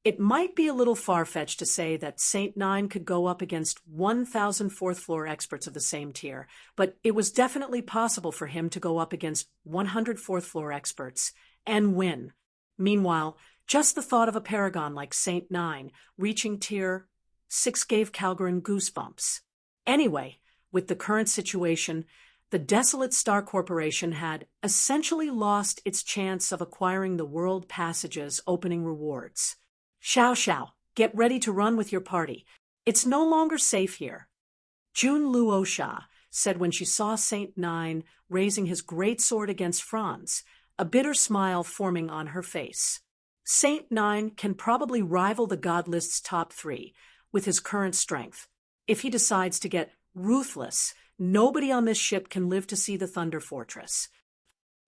It might be a little far-fetched to say that Saint Nine could go up against 1,000 fourth-floor experts of the same tier, but it was definitely possible for him to go up against 100 fourth-floor experts and win. Meanwhile, just the thought of a paragon like Saint Nine reaching tier 6 gave Calgren goosebumps. Anyway, with the current situation, the Desolate Star Corporation had essentially lost its chance of acquiring the World Passage's opening rewards. Xiao Xiao, get ready to run with your party. It's no longer safe here. Jun Luosha said when she saw Saint Nine raising his great sword against Franz, a bitter smile forming on her face. Saint Nine can probably rival the God list's top 3 with his current strength. If he decides to get ruthless, nobody on this ship can live to see the Thunder Fortress.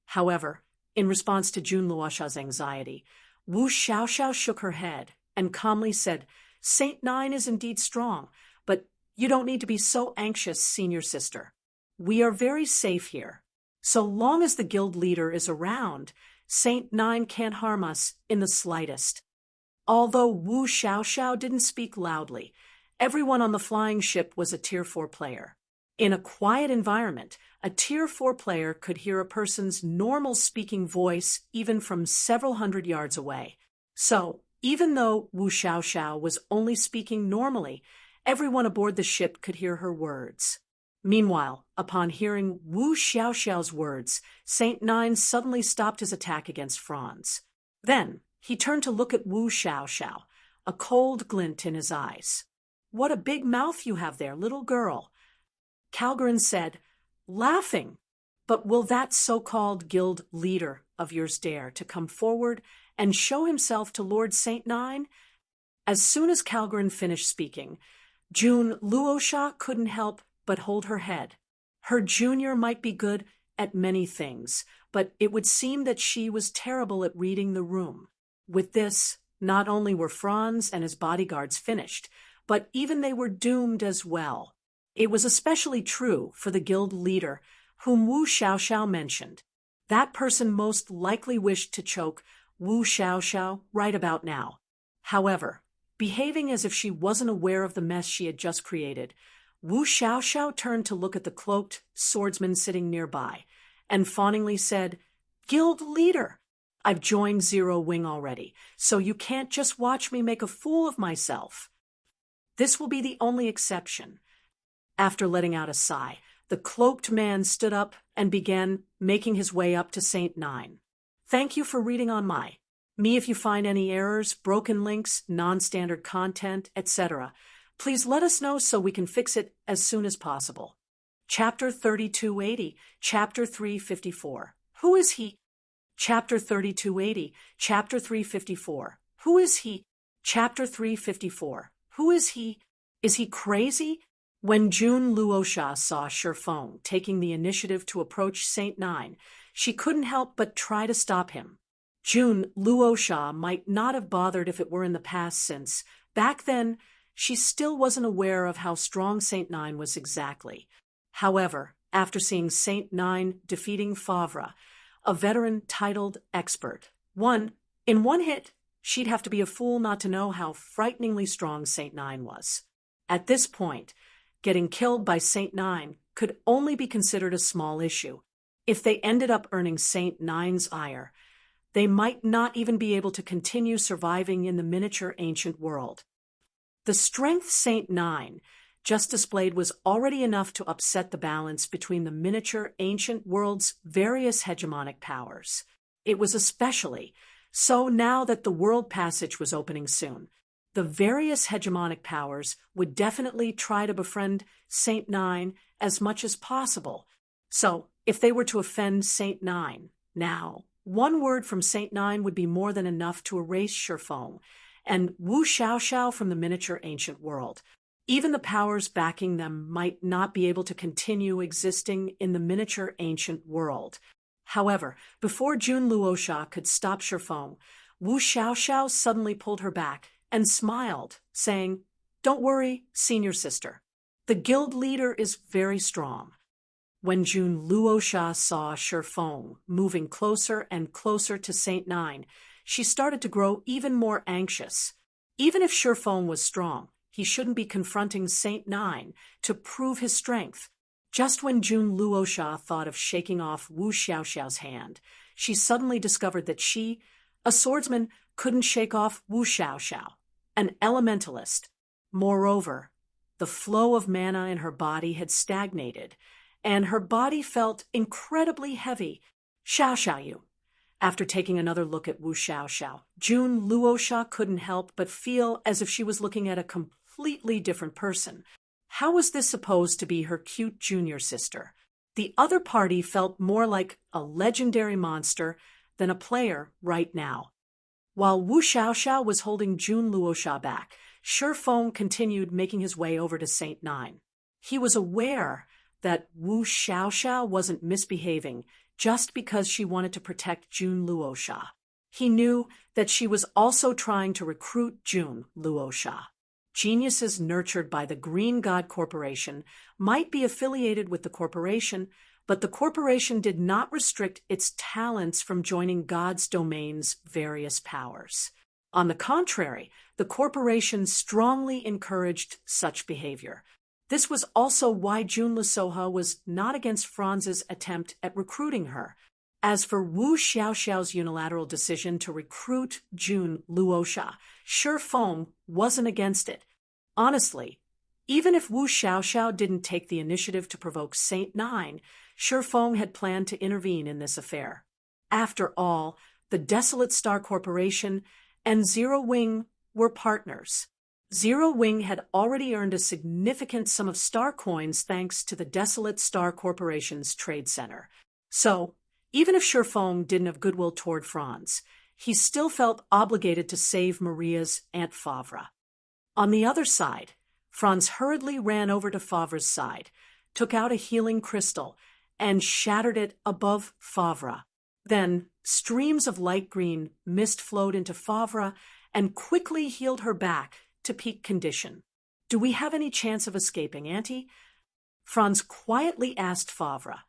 However, in response to Jun Luosha's anxiety, Wu Xiaoxiao shook her head and calmly said, Saint Nine is indeed strong, but you don't need to be so anxious, senior sister. We are very safe here. So long as the guild leader is around, Saint Nine can't harm us in the slightest. Although Wu Xiaoxiao didn't speak loudly, everyone on the flying ship was a Tier 4 player. In a quiet environment, a Tier 4 player could hear a person's normal speaking voice even from several hundred yards away. So, even though Wu Xiaoxiao was only speaking normally, everyone aboard the ship could hear her words. Meanwhile, upon hearing Wu Xiaoxiao's words, Saint Nine suddenly stopped his attack against Franz. Then, he turned to look at Wu Xiaoxiao, a cold glint in his eyes. What a big mouth you have there, little girl. Calgren said, laughing. But will that so-called guild leader of yours dare to come forward and show himself to Lord Saint Nine? As soon as Calgren finished speaking, Jun Luosha couldn't help but hold her head. Her junior might be good at many things, but it would seem that she was terrible at reading the room. With this, not only were Franz and his bodyguards finished, but even they were doomed as well. It was especially true for the guild leader, whom Wu Xiaoxiao mentioned. That person most likely wished to choke Wu Xiaoxiao right about now. However, behaving as if she wasn't aware of the mess she had just created, Wu Xiaoxiao turned to look at the cloaked swordsman sitting nearby, and fawningly said, "Guild leader, I've joined Zero Wing already, so you can't just watch me make a fool of myself. This will be the only exception." After letting out a sigh, the cloaked man stood up and began making his way up to Saint Nine. "Thank you for reading on me. If you find any errors, broken links, non-standard content, etc., please let us know so we can fix it as soon as possible." Chapter 3280, Chapter 354. Who is he? Chapter 3280, Chapter 354. Who is he? Chapter 354. Who is he? Is he crazy? When Jun Luosha saw Shifeng taking the initiative to approach Saint Nine, she couldn't help but try to stop him. Jun Luosha might not have bothered if it were in the past, since, back then, she still wasn't aware of how strong Saint Nine was exactly. However, after seeing Saint Nine defeating Favre, a veteran titled expert, in one hit, she'd have to be a fool not to know how frighteningly strong Saint Nine was. At this point, getting killed by Saint Nine could only be considered a small issue. If they ended up earning Saint Nine's ire, they might not even be able to continue surviving in the miniature ancient world. The strength Saint Nine just displayed was already enough to upset the balance between the miniature ancient world's various hegemonic powers. It was especially so now that the world passage was opening soon. The various hegemonic powers would definitely try to befriend Saint Nine as much as possible. So, if they were to offend Saint Nine, now, one word from Saint Nine would be more than enough to erase Shifeng and Wu Xiaoxiao from the miniature ancient world. Even the powers backing them might not be able to continue existing in the miniature ancient world. However, before Jun Luosha could stop Shifeng, Wu Xiaoxiao suddenly pulled her back and smiled, saying, "Don't worry, senior sister. The guild leader is very strong." When Jun Luosha saw Shifeng moving closer and closer to Saint Nine, she started to grow even more anxious. Even if Shifeng was strong, he shouldn't be confronting Saint Nine to prove his strength. Just when Jun Luosha thought of shaking off Wu Xiaoxiao's hand, she suddenly discovered that she, a swordsman, couldn't shake off Wu Xiaoxiao, an elementalist. Moreover, the flow of mana in her body had stagnated, and her body felt incredibly heavy. "Xiaoxiao." After taking another look at Wu Xiaoxiao, Jun Luosha couldn't help but feel as if she was looking at a completely different person. How was this supposed to be her cute junior sister? The other party felt more like a legendary monster than a player right now. While Wu Xiaoxiao was holding Jun Luosha back, Shifeng continued making his way over to Saint Nine. He was aware that Wu Xiaoxiao wasn't misbehaving just because she wanted to protect Jun Luosha. He knew that she was also trying to recruit Jun Luosha. Geniuses nurtured by the Green God Corporation might be affiliated with the corporation, but the corporation did not restrict its talents from joining God's domain's various powers. On the contrary, the corporation strongly encouraged such behavior. This was also why Jun Luosha was not against Franz's attempt at recruiting her. As for Wu Xiaoxiao's unilateral decision to recruit Jun Luosha, Shifeng wasn't against it. Honestly, even if Wu Xiaoxiao didn't take the initiative to provoke Saint Nine, Shifeng had planned to intervene in this affair. After all, the Desolate Star Corporation and Zero Wing were partners. Zero Wing had already earned a significant sum of star coins thanks to the Desolate Star Corporation's trade center. So, even if Shifeng didn't have goodwill toward Franz, he still felt obligated to save Maria's Aunt Favre. On the other side, Franz hurriedly ran over to Favre's side, took out a healing crystal, and shattered it above Favre. Then, streams of light green mist flowed into Favre and quickly healed her back to peak condition. "Do we have any chance of escaping, Auntie?" Franz quietly asked Favre.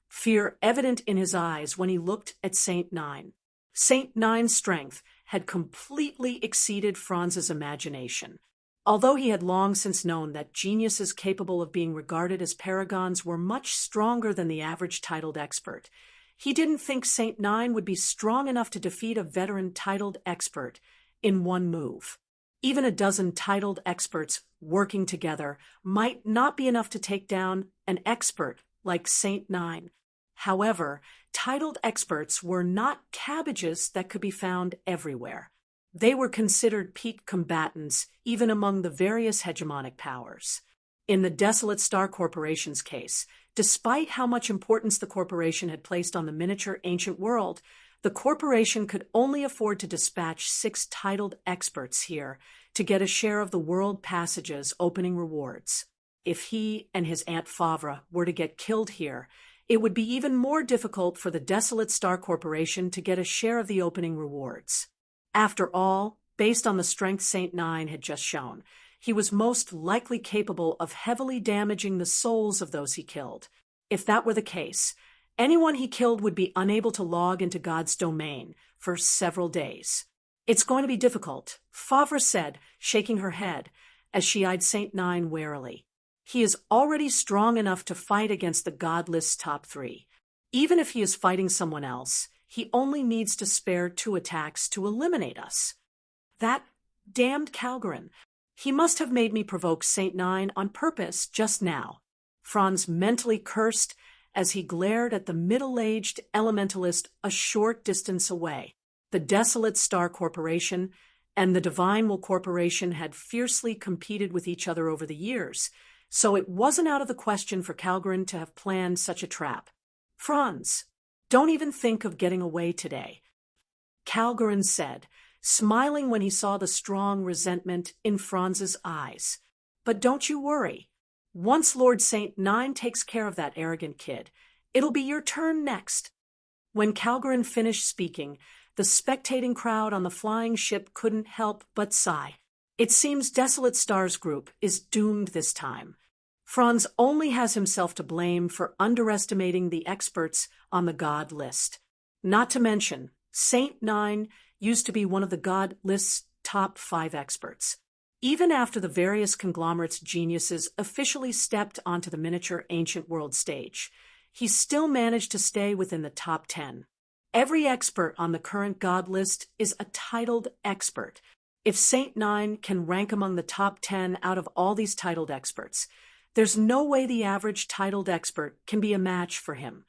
fear evident in his eyes when he looked at Saint Nine. Saint Nine's strength had completely exceeded Franz's imagination. Although he had long since known that geniuses capable of being regarded as paragons were much stronger than the average titled expert, he didn't think Saint Nine would be strong enough to defeat a veteran titled expert in one move. Even a dozen titled experts working together might not be enough to take down an expert like Saint Nine. However, titled experts were not cabbages that could be found everywhere. They were considered peak combatants even among the various hegemonic powers. In the Desolate Star Corporation's case, despite how much importance the corporation had placed on the miniature ancient world, the corporation could only afford to dispatch 6 titled experts here to get a share of the World Passage's opening rewards. If he and his Aunt Favre were to get killed here, it would be even more difficult for the Desolate Star Corporation to get a share of the opening rewards. After all, based on the strength Saint Nine had just shown, he was most likely capable of heavily damaging the souls of those he killed. If that were the case, anyone he killed would be unable to log into God's domain for several days. It's going to be difficult, Favre said, shaking her head, as she eyed Saint Nine warily. He is already strong enough to fight against the God list's top 3. Even if he is fighting someone else, he only needs to spare 2 attacks to eliminate us. That damned Calgarin. He must have made me provoke Saint Nine on purpose just now. Franz mentally cursed as he glared at the middle-aged elementalist a short distance away. The Desolate Star Corporation and the Divine Will Corporation had fiercely competed with each other over the years, so it wasn't out of the question for Calgarin to have planned such a trap. Franz, don't even think of getting away today, Calgarin said, smiling when he saw the strong resentment in Franz's eyes. But don't you worry. Once Lord Saint Nine takes care of that arrogant kid, it'll be your turn next. When Calgarin finished speaking, the spectating crowd on the flying ship couldn't help but sigh. It seems Desolate Star's group is doomed this time. Franz only has himself to blame for underestimating the experts on the God list. Not to mention, Saint Nine used to be one of the God list's top 5 experts. Even after the various conglomerates' geniuses officially stepped onto the miniature ancient world stage, he still managed to stay within the top 10. Every expert on the current God list is a titled expert. If Saint Nine can rank among the top 10 out of all these titled experts, there's no way the average titled expert can be a match for him.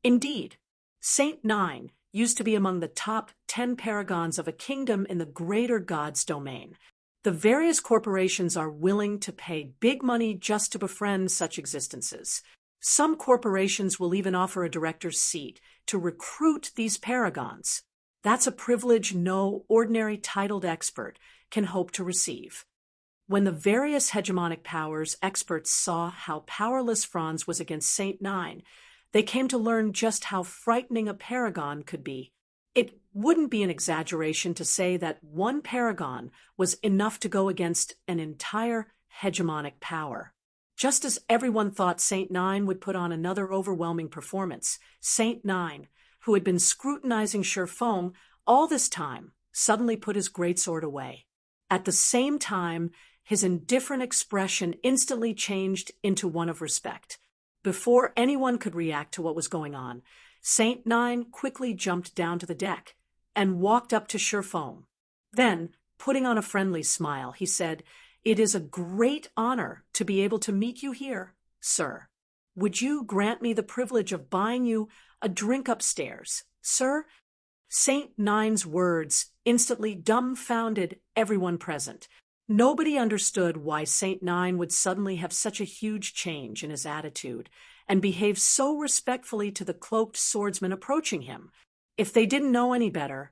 Indeed, Saint Nine used to be among the top 10 paragons of a kingdom in the greater God's domain. The various corporations are willing to pay big money just to befriend such existences. Some corporations will even offer a director's seat to recruit these paragons. That's a privilege no ordinary titled expert can hope to receive. When the various hegemonic powers experts saw how powerless Franz was against Saint Nine, they came to learn just how frightening a paragon could be. It wouldn't be an exaggeration to say that one paragon was enough to go against an entire hegemonic power. Just as everyone thought Saint Nine would put on another overwhelming performance, Saint Nine, who had been scrutinizing Sherfong all this time, suddenly put his greatsword away. At the same time, his indifferent expression instantly changed into one of respect. Before anyone could react to what was going on, Saint Nine quickly jumped down to the deck and walked up to Sherfong. Then, putting on a friendly smile, he said, "It is a great honor to be able to meet you here, sir. Would you grant me the privilege of buying you a drink upstairs, sir?" Saint Nine's words instantly dumbfounded everyone present. Nobody understood why Saint Nine would suddenly have such a huge change in his attitude and behave so respectfully to the cloaked swordsman approaching him. If they didn't know any better,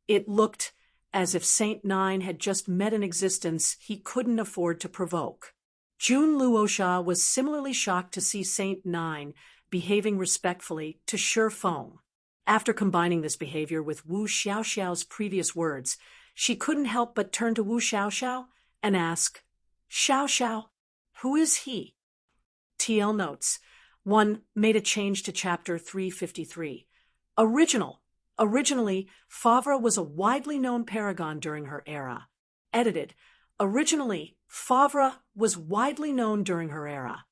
it looked as if Saint Nine had just met an existence he couldn't afford to provoke. Jun Luosha was similarly shocked to see Saint Nine behaving respectfully to Sherfong. After combining this behavior with Wu Xiaoxiao's previous words, she couldn't help but turn to Wu Xiaoxiao and ask, "Xiaoxiao, who is he?" TL notes. One made a change to chapter 353. Originally, Favre was a widely known paragon during her era. Edited. Originally, Favre was widely known during her era.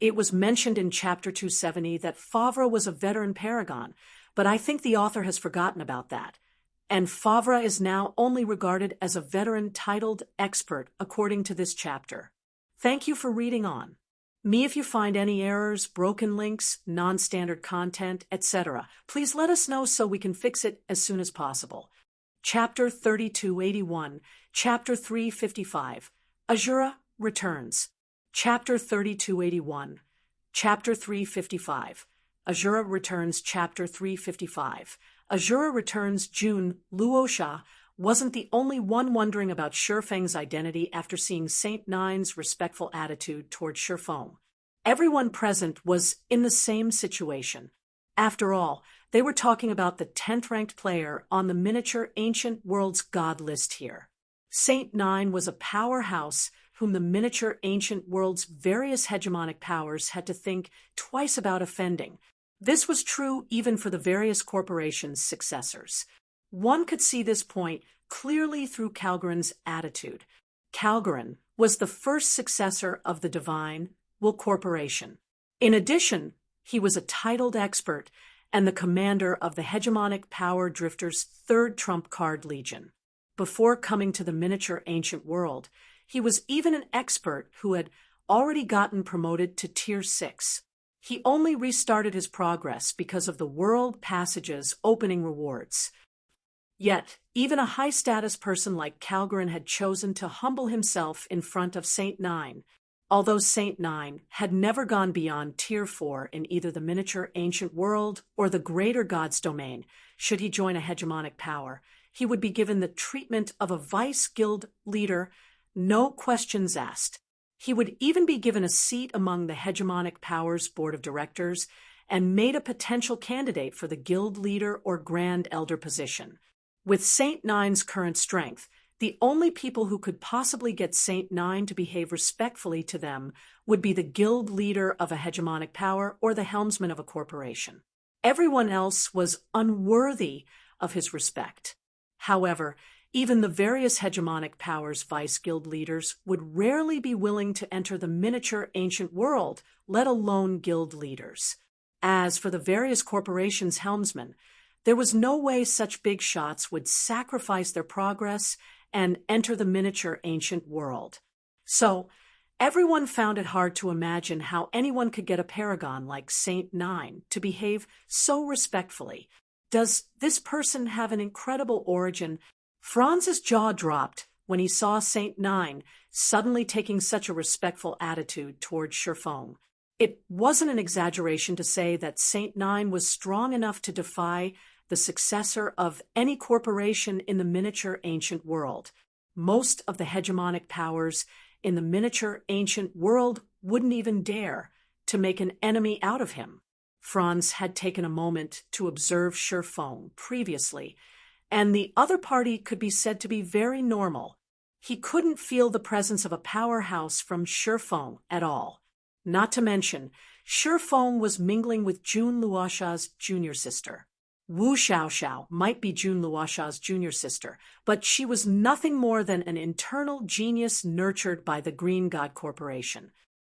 It was mentioned in chapter 270 that Favre was a veteran paragon, but I think the author has forgotten about that. And Favre is now only regarded as a veteran titled expert according to this chapter. Thank you for reading on. Me if you find any errors, broken links, non-standard content, etc. Please let us know so we can fix it as soon as possible. Chapter 3281, Chapter 355, Ahura returns. Chapter 3281, Chapter 355, Ahura returns. Chapter 355, Ahura returns. Jun Luosha wasn't the only one wondering about Shifeng's identity after seeing Saint Nine's respectful attitude toward Shifeng. Everyone present was in the same situation. After all, they were talking about the 10th-ranked player on the miniature Ancient Worlds God list here. Saint Nine was a powerhouse whom the miniature Ancient Worlds' various hegemonic powers had to think twice about offending. This was true even for the various corporations' successors. One could see this point clearly through Calgren's attitude. Calgren was the first successor of the Divine Will Corporation. In addition, he was a titled expert and the commander of the hegemonic power drifters' third trump card legion. Before coming to the miniature Ancient World, he was even an expert who had already gotten promoted to Tier 6. He only restarted his progress because of the World Passage's opening rewards. Yet, even a high-status person like Calgren had chosen to humble himself in front of Saint Nine. Although Saint Nine had never gone beyond Tier 4 in either the miniature Ancient World or the Greater God's domain, should he join a hegemonic power, he would be given the treatment of a vice guild leader, no questions asked. He would even be given a seat among the hegemonic powers board of directors and made a potential candidate for the guild leader or grand elder position. With Saint Nine's current strength, the only people who could possibly get Saint Nine to behave respectfully to them would be the guild leader of a hegemonic power or the helmsman of a corporation. Everyone else was unworthy of his respect. However, even the various hegemonic powers' vice guild leaders would rarely be willing to enter the miniature Ancient World, let alone guild leaders. As for the various corporations' helmsmen, there was no way such big shots would sacrifice their progress and enter the miniature Ancient World. So, everyone found it hard to imagine how anyone could get a paragon like Saint Nine to behave so respectfully. Does this person have an incredible origin? Franz's jaw dropped when he saw Saint Nine suddenly taking such a respectful attitude toward Shifeng. It wasn't an exaggeration to say that Saint Nine was strong enough to defy the successor of any corporation in the miniature Ancient World. Most of the hegemonic powers in the miniature Ancient World wouldn't even dare to make an enemy out of him. Franz had taken a moment to observe Shifeng previously, and the other party could be said to be very normal. He couldn't feel the presence of a powerhouse from Shifeng at all. Not to mention, Shifeng was mingling with Jun Luosha's junior sister. Wu Xiaoxiao might be Jun Luosha's junior sister, but she was nothing more than an internal genius nurtured by the Green God Corporation.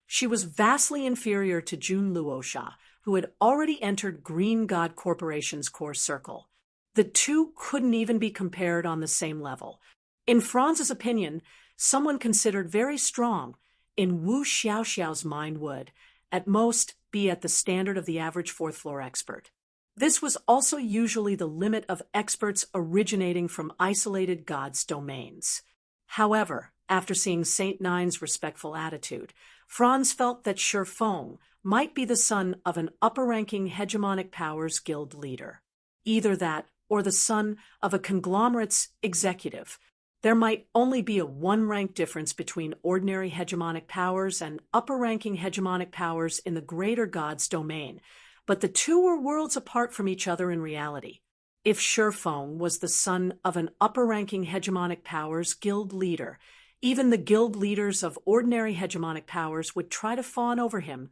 She was vastly inferior to Jun Luosha, who had already entered Green God Corporation's core circle. The two couldn't even be compared on the same level. In Franz's opinion, someone considered very strong in Wu Xiaoxiao's mind would, at most, be at the standard of the average fourth-floor expert. This was also usually the limit of experts originating from isolated gods' domains. However, after seeing Saint Nine's respectful attitude, Franz felt that Shifeng might be the son of an upper-ranking hegemonic powers guild leader. Either that or the son of a conglomerate's executive. There might only be a one-rank difference between ordinary hegemonic powers and upper-ranking hegemonic powers in the greater god's domain, but the two were worlds apart from each other in reality. If Shifeng was the son of an upper-ranking hegemonic powers guild leader, even the guild leaders of ordinary hegemonic powers would try to fawn over him,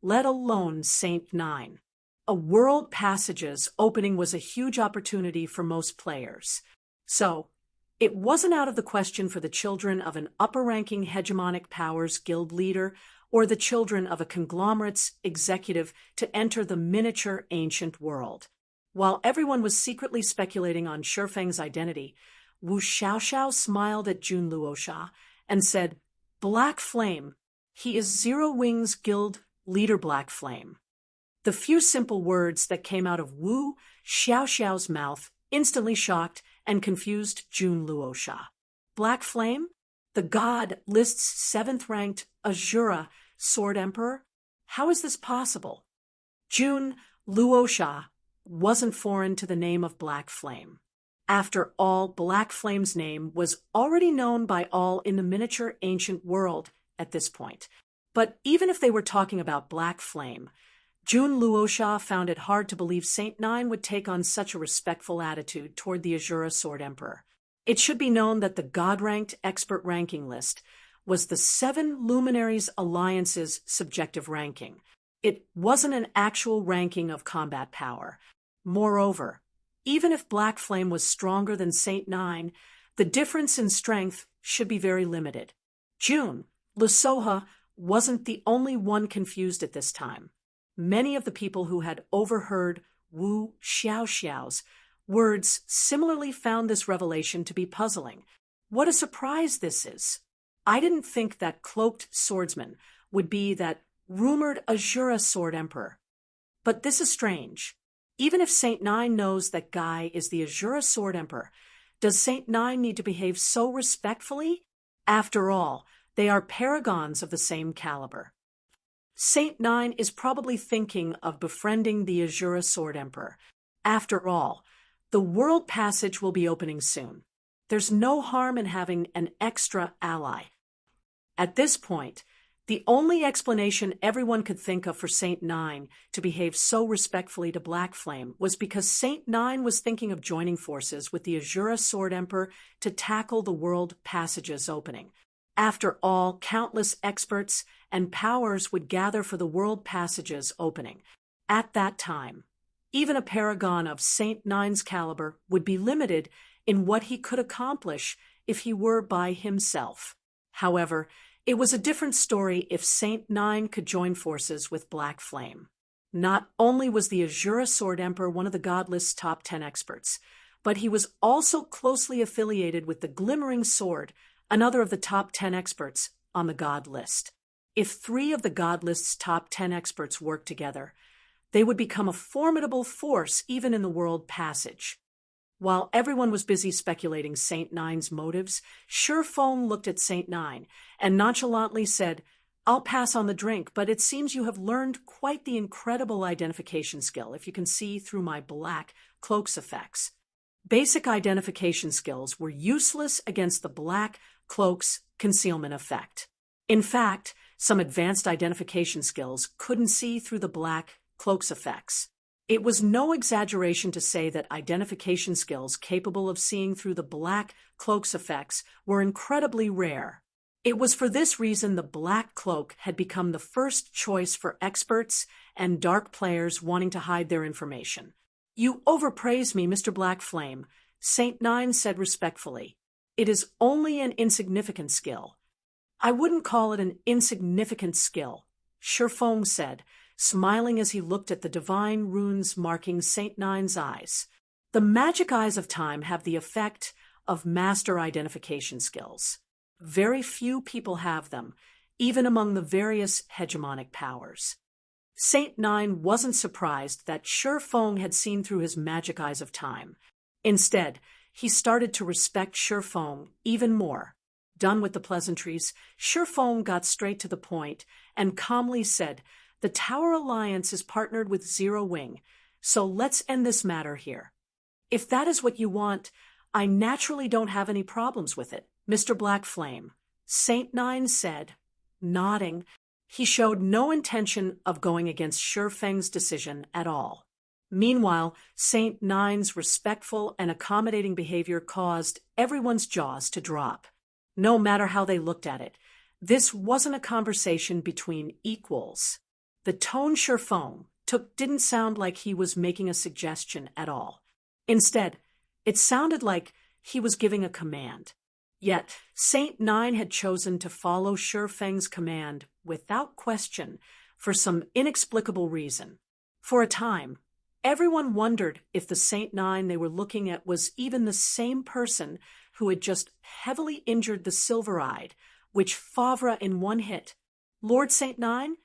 let alone Saint Nine. A world passages opening was a huge opportunity for most players. So, it wasn't out of the question for the children of an upper-ranking hegemonic powers guild leader or the children of a conglomerate's executive to enter the miniature ancient world. While everyone was secretly speculating on Shifeng's identity, Wu Xiaoxiao smiled at Jun Luosha and said, "Black Flame. He is Zero Wings Guild leader Black Flame." The few simple words that came out of Wu Xiaoxiao's mouth instantly shocked and confused Jun Luosha. Black Flame? The god list's 7th-ranked Azura Sword Emperor? How is this possible? Jun Luosha wasn't foreign to the name of Black Flame. After all, Black Flame's name was already known by all in the miniature ancient world at this point. But even if they were talking about Black Flame, Jun Luosha found it hard to believe Saint Nine would take on such a respectful attitude toward the Azura Sword Emperor. It should be known that the God-ranked expert ranking list was the 7 Luminaries Alliance's subjective ranking. It wasn't an actual ranking of combat power. Moreover, even if Black Flame was stronger than Saint Nine, the difference in strength should be very limited. Jun Luosha wasn't the only one confused at this time. Many of the people who had overheard Wu Xiaoxiao's words similarly found this revelation to be puzzling. What a surprise this is! I didn't think that cloaked swordsman would be that rumored Azura Sword Emperor. But this is strange. Even if Saint Nine knows that Guy is the Azura Sword Emperor, does Saint Nine need to behave so respectfully? After all, they are paragons of the same caliber. Saint Nine is probably thinking of befriending the Azura Sword Emperor. After all, the world passage will be opening soon. There's no harm in having an extra ally. At this point, the only explanation everyone could think of for Saint Nine to behave so respectfully to Black Flame was because Saint Nine was thinking of joining forces with the Azura Sword Emperor to tackle the world passage's opening. After all, countless experts and powers would gather for the world passage's opening. At that time, even a paragon of Saint Nine's caliber would be limited in what he could accomplish if he were by himself. However, it was a different story if Saint Nine could join forces with Black Flame. Not only was the Azura Sword Emperor one of the godless top 10 experts, but he was also closely affiliated with the Glimmering Sword, another of the top 10 experts on the God list. If 3 of the God list's top 10 experts worked together, they would become a formidable force even in the world passage. While everyone was busy speculating Saint Nine's motives, Shifeng looked at Saint Nine and nonchalantly said, "I'll pass on the drink, but it seems you have learned quite the incredible identification skill if you can see through my black cloak's effects." Basic identification skills were useless against the black cloak's concealment effect. In fact, some advanced identification skills couldn't see through the black cloak's effects. It was no exaggeration to say that identification skills capable of seeing through the black cloak's effects were incredibly rare. It was for this reason the black cloak had become the first choice for experts and dark players wanting to hide their information. "You overpraise me, Mr. Black Flame," Saint Nine said respectfully. "It is only an insignificant skill." "I wouldn't call it an insignificant skill," Shifeng said, smiling as he looked at the divine runes marking Saint Nine's eyes. The magic eyes of time have the effect of master identification skills. Very few people have them, even among the various hegemonic powers. Saint Nine wasn't surprised that Shifeng had seen through his magic eyes of time. Instead, he started to respect Shifeng even more. Done with the pleasantries, Shifeng got straight to the point and calmly said, "The Tower Alliance is partnered with Zero Wing, so let's end this matter here. If that is what you want, I naturally don't have any problems with it, Mr. Black Flame," Saint Nine said, nodding. He showed no intention of going against Shifeng's decision at all. Meanwhile, Saint Nine's respectful and accommodating behavior caused everyone's jaws to drop. No matter how they looked at it, this wasn't a conversation between equals. The tone Sherfone took didn't sound like he was making a suggestion at all. Instead, it sounded like he was giving a command. Yet, Saint Nine had chosen to follow Sherfeng's command without question for some inexplicable reason. For a time, everyone wondered if the Saint Nine they were looking at was even the same person who had just heavily injured the Silver-Eyed, which Favre in one hit. Lord Saint Nine?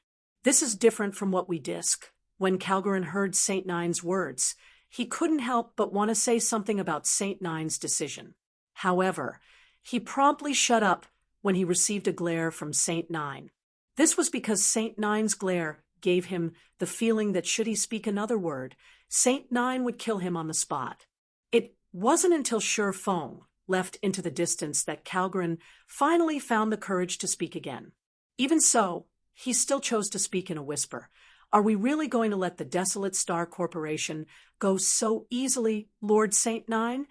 This is different from what we disc. When Calgarin heard Saint Nine's words, he couldn't help but want to say something about Saint Nine's decision. However, he promptly shut up when he received a glare from Saint Nine. This was because Saint Nine's glare gave him the feeling that should he speak another word, Saint Nine would kill him on the spot. It wasn't until Sherfone left into the distance that Calgarin finally found the courage to speak again. Even so, he still chose to speak in a whisper. Are we really going to let the Desolate Star Corporation go so easily, Lord Saint Nine?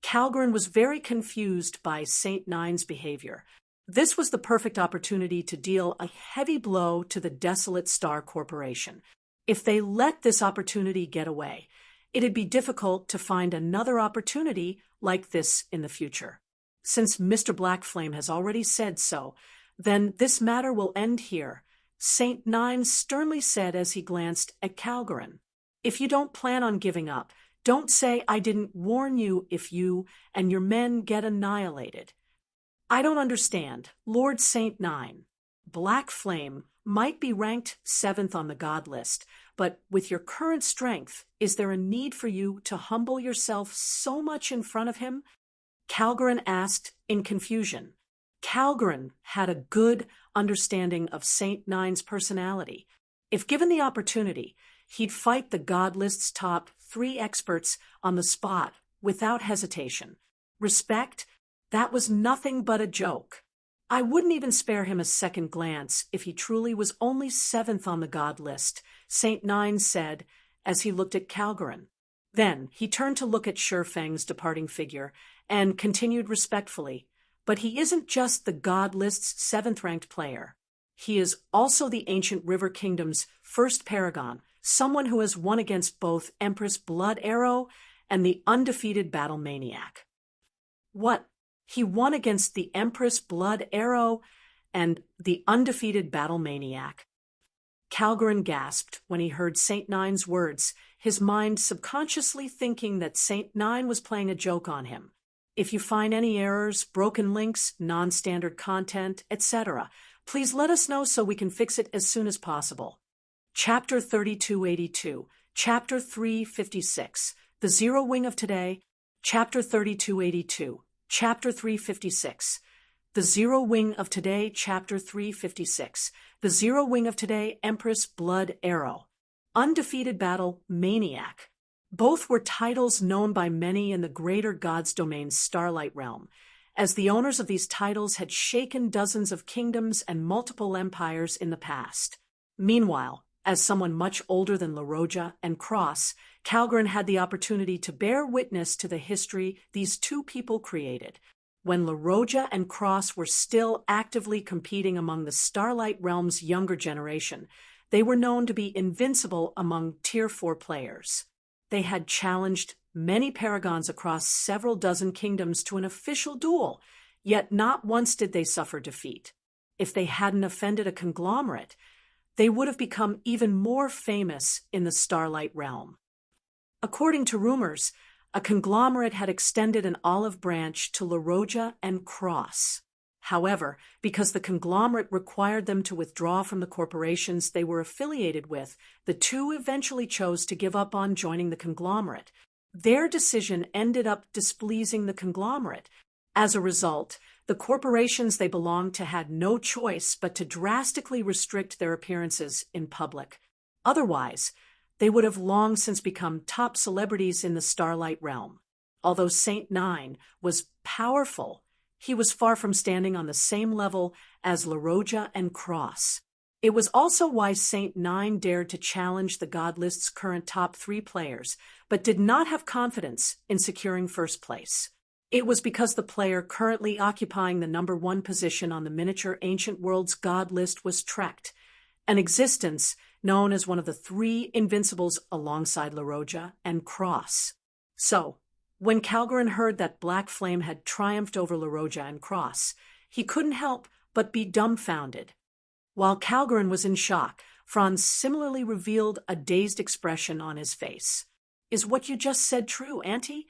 Calgarin was very confused by Saint Nine's behavior. This was the perfect opportunity to deal a heavy blow to the Desolate Star Corporation. If they let this opportunity get away, it'd be difficult to find another opportunity like this in the future. Since Mr. Blackflame has already said so, then this matter will end here, Saint Nine sternly said as he glanced at Calgarin. If you don't plan on giving up, don't say I didn't warn you if you and your men get annihilated. I don't understand, Lord Saint Nine. Black Flame might be ranked 7th on the god list, but with your current strength, is there a need for you to humble yourself so much in front of him? Calgarin asked in confusion. Calgarin had a good understanding of Saint Nine's personality. If given the opportunity, he'd fight the god list's top 3 experts on the spot without hesitation. Respect? That was nothing but a joke. I wouldn't even spare him a second glance if he truly was only 7th on the god list, Saint Nine said as he looked at Calgarin. Then he turned to look at Sherfeng's departing figure and continued respectfully, but he isn't just the god list's 7th-ranked player. He is also the ancient River Kingdom's first paragon, someone who has won against both Empress Blood Arrow and the undefeated Battle Maniac. What? He won against the Empress Blood Arrow and the undefeated Battle Maniac. Calgarin gasped when he heard Saint Nine's words, his mind subconsciously thinking that Saint Nine was playing a joke on him. If you find any errors, broken links, non-standard content, etc., please let us know so we can fix it as soon as possible. Chapter 3282, Chapter 356, The Zero Wing of Today, Chapter 3282, Chapter 356, The Zero Wing of Today, Chapter 356, The Zero Wing of Today, Empress Blood Arrow, Undefeated Battle Maniac. Both were titles known by many in the greater God's Domain's Starlight Realm, as the owners of these titles had shaken dozens of kingdoms and multiple empires in the past. Meanwhile, as someone much older than LaRoja and Cross, Calgarin had the opportunity to bear witness to the history these two people created. When LaRoja and Cross were still actively competing among the Starlight Realm's younger generation, they were known to be invincible among Tier 4 players. They had challenged many paragons across several dozen kingdoms to an official duel, yet not once did they suffer defeat. If they hadn't offended a conglomerate, they would have become even more famous in the Starlight Realm. According to rumors, a conglomerate had extended an olive branch to LaRoja and Cross. However, because the conglomerate required them to withdraw from the corporations they were affiliated with, the two eventually chose to give up on joining the conglomerate. Their decision ended up displeasing the conglomerate. As a result, the corporations they belonged to had no choice but to drastically restrict their appearances in public. Otherwise, they would have long since become top celebrities in the Starlight Realm. Although Saint Nine was powerful, he was far from standing on the same level as LaRoja and Cross. It was also why Saint Nine dared to challenge the God List's current top 3 players, but did not have confidence in securing first place. It was because the player currently occupying the number 1 position on the miniature Ancient Worlds God List was Trekked, an existence known as one of the three invincibles alongside La Roja and Cross. So, when Calgarin heard that Black Flame had triumphed over La Roja and Cross, he couldn't help but be dumbfounded. While Calgarin was in shock, Franz similarly revealed a dazed expression on his face. "Is what you just said true, Auntie?"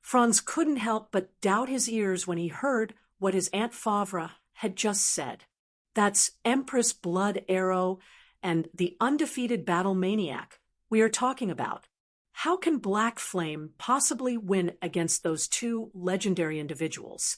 Franz couldn't help but doubt his ears when he heard what his Aunt Favre had just said. That's Empress Blood Arrow and the undefeated battle maniac we are talking about. How can Black Flame possibly win against those two legendary individuals?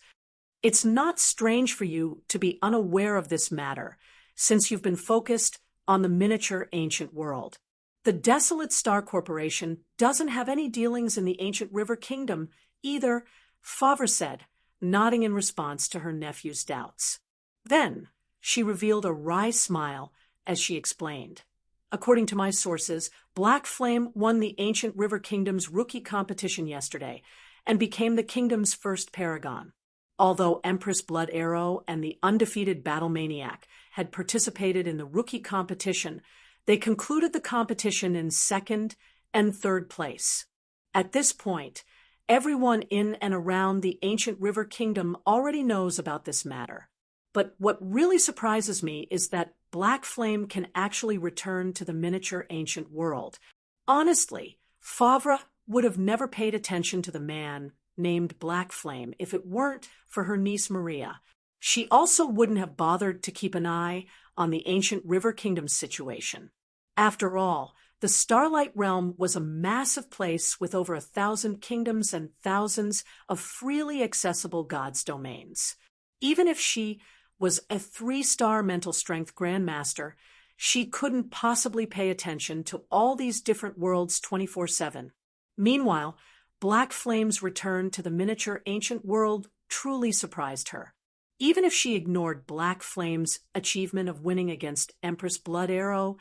It's not strange for you to be unaware of this matter, since you've been focused on the miniature ancient world. The Desolate Star Corporation doesn't have any dealings in the ancient River Kingdom either, Favre said, nodding in response to her nephew's doubts. Then she revealed a wry smile as she explained. "According to my sources, Black Flame won the ancient River Kingdom's rookie competition yesterday and became the kingdom's first paragon. Although Empress Blood Arrow and the undefeated Battle Maniac had participated in the rookie competition, they concluded the competition in second and third place. At this point, everyone in and around the ancient River Kingdom already knows about this matter. But what really surprises me is that Black Flame can actually return to the miniature ancient world. Honestly, Favre would have never paid attention to the man named Black Flame if it weren't for her niece Maria. She also wouldn't have bothered to keep an eye on the ancient River Kingdom situation. After all, the Starlight Realm was a massive place with over 1,000 kingdoms and thousands of freely accessible gods' domains. Even if she was a 3-star mental strength grandmaster, she couldn't possibly pay attention to all these different worlds 24/7. Meanwhile, Black Flame's return to the miniature ancient world truly surprised her. Even if she ignored Black Flame's achievement of winning against Empress Blood Arrow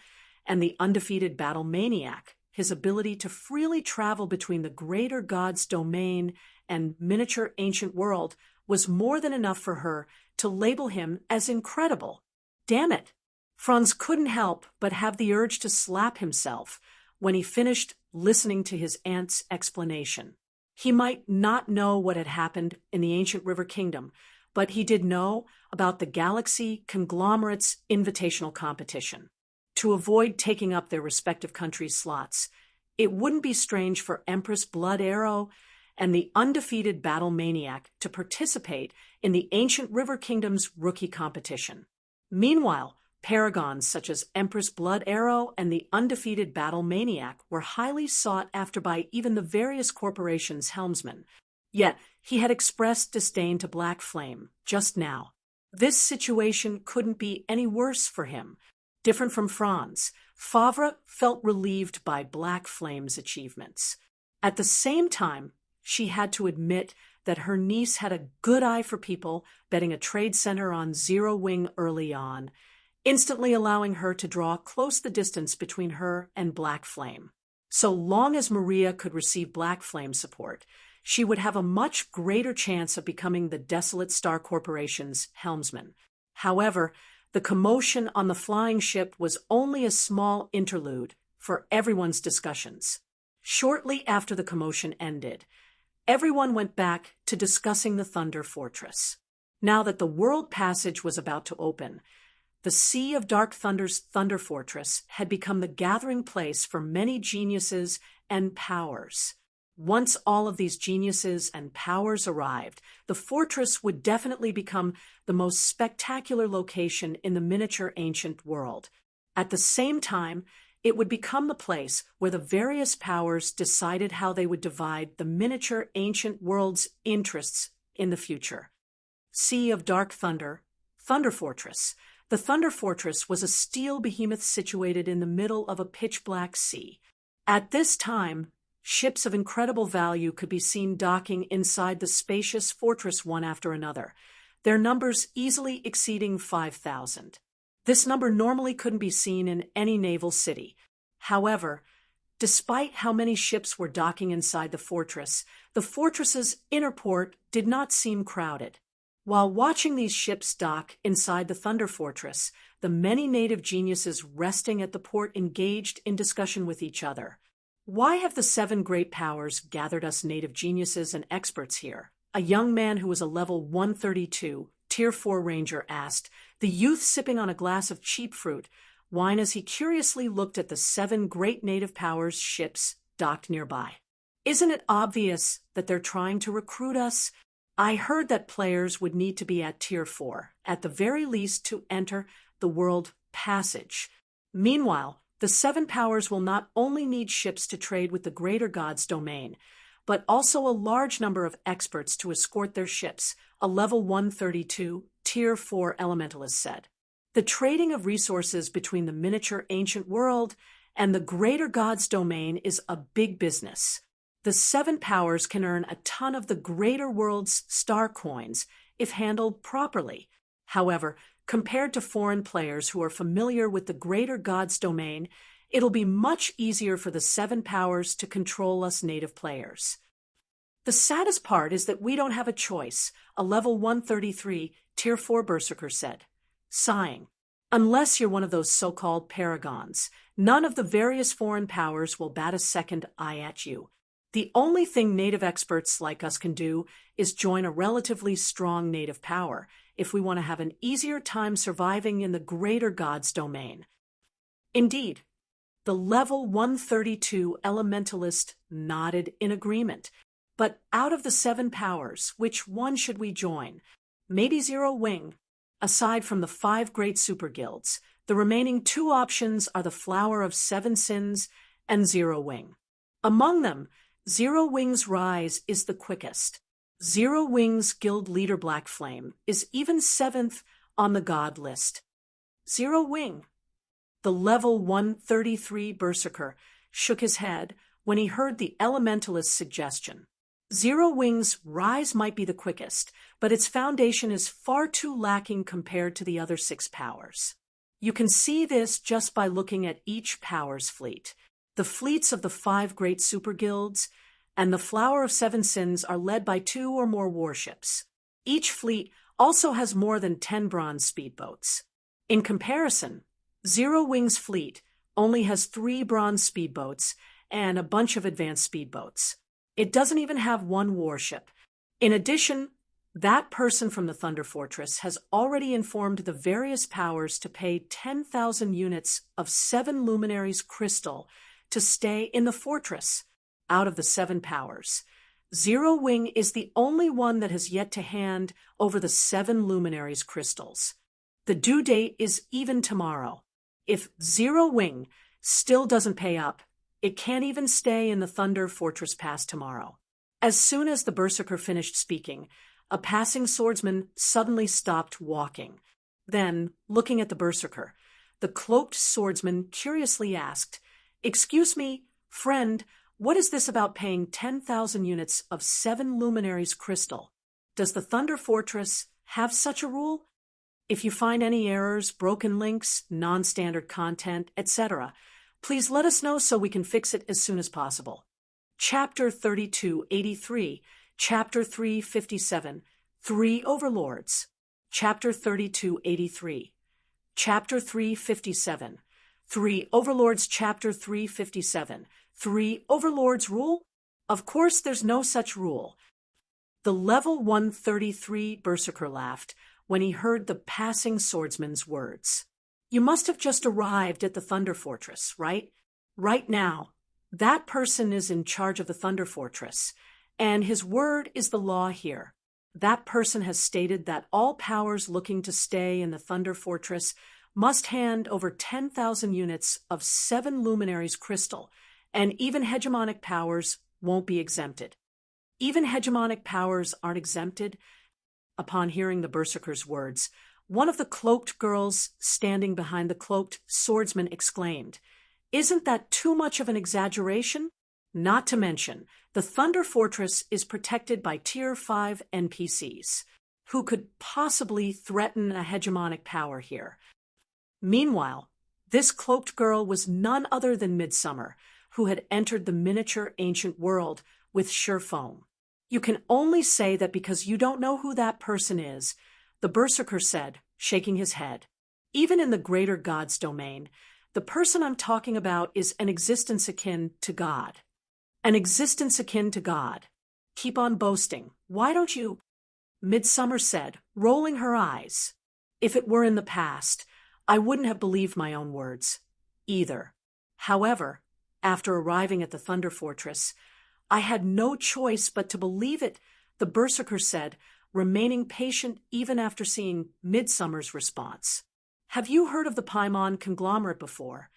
and the undefeated Battle Maniac, his ability to freely travel between the greater god's domain and miniature ancient world was more than enough for her to label him as incredible. Damn it! Franz couldn't help but have the urge to slap himself when he finished listening to his aunt's explanation. He might not know what had happened in the ancient River Kingdom, but he did know about the Galaxy Conglomerate's invitational competition. To avoid taking up their respective countries' slots, it wouldn't be strange for Empress Blood Arrow and the undefeated Battle Maniac to participate in the ancient River Kingdom's rookie competition. Meanwhile, paragons such as Empress Blood Arrow and the undefeated Battle Maniac were highly sought after by even the various corporations' helmsmen. Yet he had expressed disdain to Black Flame just now. This situation couldn't be any worse for him. Different from Franz, Favre felt relieved by Black Flame's achievements. At the same time, she had to admit that her niece had a good eye for people, betting a trade center on Zero Wing early on, instantly allowing her to draw close the distance between her and Black Flame. So long as Maria could receive Black Flame support, she would have a much greater chance of becoming the Desolate Star Corporation's helmsman. However, the commotion on the flying ship was only a small interlude for everyone's discussions. Shortly after the commotion ended, everyone went back to discussing the Thunder Fortress. Now that the World Passage was about to open, the Sea of Dark Thunder's Thunder Fortress had become the gathering place for many geniuses and powers. Once all of these geniuses and powers arrived, the fortress would definitely become the most spectacular location in the miniature ancient world. At the same time, it would become the place where the various powers decided how they would divide the miniature ancient world's interests in the future. Sea of Dark Thunder, Thunder Fortress. The Thunder Fortress was a steel behemoth situated in the middle of a pitch-black sea. At this time, ships of incredible value could be seen docking inside the spacious fortress one after another, their numbers easily exceeding 5,000. This number normally couldn't be seen in any naval city. However, despite how many ships were docking inside the fortress's inner port did not seem crowded. While watching these ships dock inside the Thunder Fortress, the many native geniuses resting at the port engaged in discussion with each other. Why have the 7 great powers gathered us native geniuses and experts here? A young man who was a level 132, Tier 4 Ranger asked, the youth sipping on a glass of cheap fruit wine as he curiously looked at the 7 great native powers ships docked nearby. Isn't it obvious that they're trying to recruit us? I heard that players would need to be at Tier 4, at the very least, to enter the World Passage. Meanwhile, the 7 powers will not only need ships to trade with the greater god's domain, but also a large number of experts to escort their ships, a level 132, Tier 4 elementalist said. The trading of resources between the miniature ancient world and the greater god's domain is a big business. The 7 powers can earn a ton of the greater world's star coins if handled properly. However, compared to foreign players who are familiar with the greater god's domain, it'll be much easier for the 7 powers to control us native players. The saddest part is that we don't have a choice, a level 133, Tier 4 Berserker said, sighing. Unless you're one of those so-called paragons, none of the various foreign powers will bat a second eye at you. The only thing native experts like us can do is join a relatively strong native power if we want to have an easier time surviving in the greater god's domain. Indeed, the level 132 elementalist nodded in agreement. But out of the 7 powers, which one should we join? Maybe Zero Wing. Aside from the 5 great super guilds, the remaining 2 options are the Flower of 7 Sins and Zero Wing. Among them, Zero Wing's rise is the quickest. Zero Wing's guild leader Black Flame is even 7th on the god list. Zero Wing. The level 133 Berserker shook his head when he heard the elementalist's suggestion. Zero Wing's rise might be the quickest, but its foundation is far too lacking compared to the other 6 powers. You can see this just by looking at each power's fleet. The fleets of the 5 great super guilds and the Flower of 7 Sins are led by 2 or more warships. Each fleet also has more than 10 bronze speedboats. In comparison, Zero Wing's fleet only has 3 bronze speedboats and a bunch of advanced speedboats. It doesn't even have 1 warship. In addition, that person from the Thunder Fortress has already informed the various powers to pay 10,000 units of 7 luminaries crystal to stay in the fortress. Out of the 7 powers, Zero Wing is the only one that has yet to hand over the 7 luminaries crystals. The due date is even tomorrow. If Zero Wing still doesn't pay up, it can't even stay in the Thunder Fortress past tomorrow. As soon as the Berserker finished speaking, a passing swordsman suddenly stopped walking. Then, looking at the Berserker, the cloaked swordsman curiously asked, "Excuse me, friend, what is this about paying 10,000 units of 7 luminaries crystal? Does the Thunder Fortress have such a rule? If you find any errors, broken links, non-standard content, etc., please let us know so we can fix it as soon as possible." Chapter 3283, Chapter 357, 3 Overlords. Chapter 3283, Chapter 357, 3 Overlords. Chapter 357, 3 Overlords rule? Of course there's no such rule. The level 133 Berserker laughed when he heard the passing swordsman's words. You must have just arrived at the Thunder Fortress, right? Right now, that person is in charge of the Thunder Fortress, and his word is the law here. That person has stated that all powers looking to stay in the Thunder Fortress must hand over 10,000 units of 7 luminaries crystal, and even hegemonic powers won't be exempted. Even hegemonic powers aren't exempted? Upon hearing the Berserker's words, one of the cloaked girls standing behind the cloaked swordsman exclaimed, "Isn't that too much of an exaggeration? Not to mention, the Thunder Fortress is protected by Tier 5 NPCs, who could possibly threaten a hegemonic power here." Meanwhile, this cloaked girl was none other than Midsummer, who had entered the miniature ancient world with Surefoam. You can only say that because you don't know who that person is, the berserker said, shaking his head. Even in the greater God's domain, the person I'm talking about is an existence akin to God. An existence akin to God. Keep on boasting. Why don't you? Midsummer said, rolling her eyes. If it were in the past, I wouldn't have believed my own words, either. However, after arriving at the Thunder Fortress, I had no choice but to believe it, the berserker said, remaining patient even after seeing Midsummer's response. Have you heard of the Paimon conglomerate before?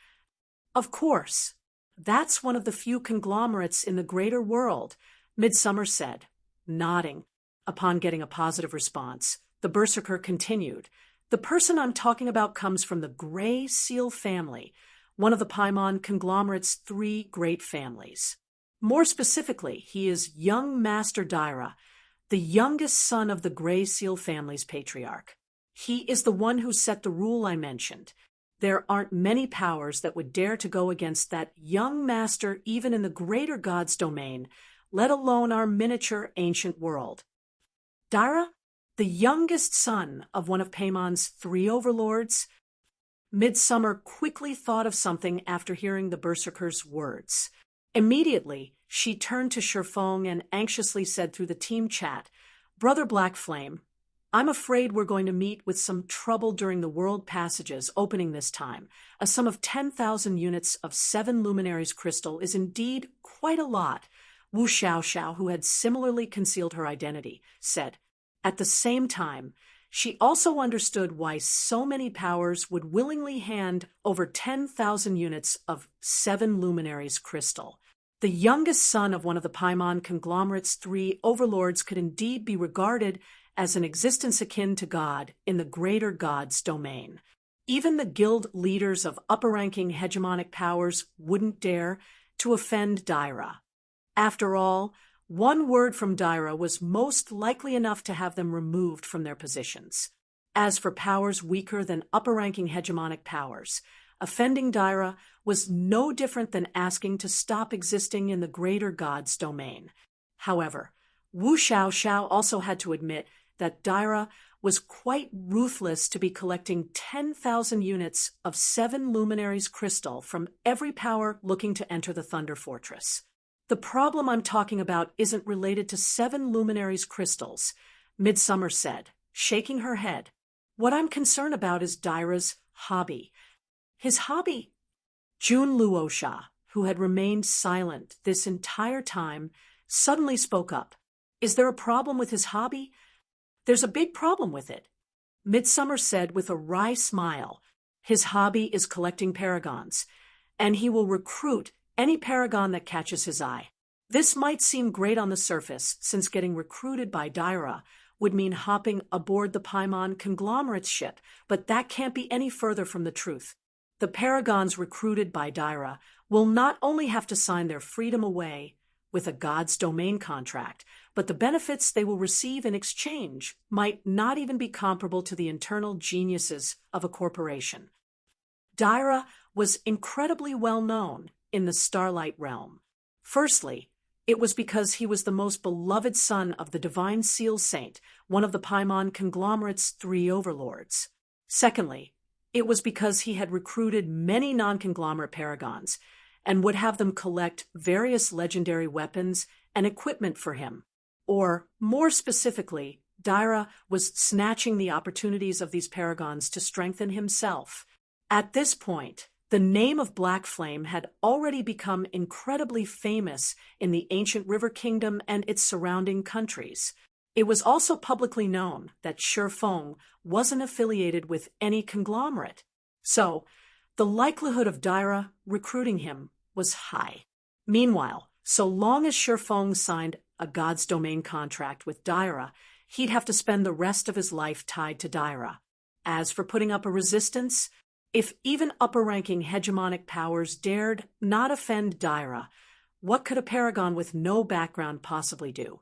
Of course. That's one of the few conglomerates in the greater world, Midsummer said, nodding. Upon getting a positive response, the berserker continued. The person I'm talking about comes from the Gray Seal family, one of the Paimon conglomerate's 3 great families. More specifically, he is young Master Daira, the youngest son of the Gray Seal family's patriarch. He is the one who set the rule I mentioned. There aren't many powers that would dare to go against that young master even in the greater God's domain, let alone our miniature ancient world. Daira, the youngest son of one of Paimon's 3 overlords? Midsummer quickly thought of something after hearing the berserker's words. Immediately, she turned to Shifeng and anxiously said through the team chat, Brother Blackflame, I'm afraid we're going to meet with some trouble during the world passages opening this time. A sum of 10,000 units of 7 luminaries crystal is indeed quite a lot, Wu Xiaoxiao, who had similarly concealed her identity, said. At the same time, she also understood why so many powers would willingly hand over 10,000 units of 7 luminaries crystal. The youngest son of one of the Paimon conglomerate's 3 overlords could indeed be regarded as an existence akin to God in the greater God's domain. Even the guild leaders of upper-ranking hegemonic powers wouldn't dare to offend Daira. After all, one word from Daira was most likely enough to have them removed from their positions. As for powers weaker than upper-ranking hegemonic powers, offending Daira was no different than asking to stop existing in the greater God's domain. However, Wu Xiaoxiao also had to admit that Daira was quite ruthless to be collecting 10,000 units of 7 luminaries crystal from every power looking to enter the Thunder Fortress. The problem I'm talking about isn't related to 7 luminaries crystals, Midsummer said, shaking her head. What I'm concerned about is Daira's hobby. His hobby? Jun Luosha, who had remained silent this entire time, suddenly spoke up. Is there a problem with his hobby? There's a big problem with it, Midsummer said with a wry smile. His hobby is collecting paragons, and he will recruit any paragon that catches his eye. This might seem great on the surface, since getting recruited by Daira would mean hopping aboard the Paimon conglomerate's ship, but that can't be any further from the truth. The paragons recruited by Daira will not only have to sign their freedom away with a God's domain contract, but the benefits they will receive in exchange might not even be comparable to the internal geniuses of a corporation. Daira was incredibly well known in the Starlight Realm. Firstly, it was because he was the most beloved son of the Divine Seal Saint, one of the Paimon conglomerate's 3 overlords. Secondly, it was because he had recruited many non-conglomerate paragons and would have them collect various legendary weapons and equipment for him. Or, more specifically, Daira was snatching the opportunities of these paragons to strengthen himself. At this point, the name of Blackflame had already become incredibly famous in the ancient River Kingdom and its surrounding countries. It was also publicly known that Shifeng wasn't affiliated with any conglomerate. So, the likelihood of Daira recruiting him was high. Meanwhile, so long as Shifeng signed a God's domain contract with Daira, he'd have to spend the rest of his life tied to Daira. As for putting up a resistance, if even upper-ranking hegemonic powers dared not offend Daira, what could a paragon with no background possibly do?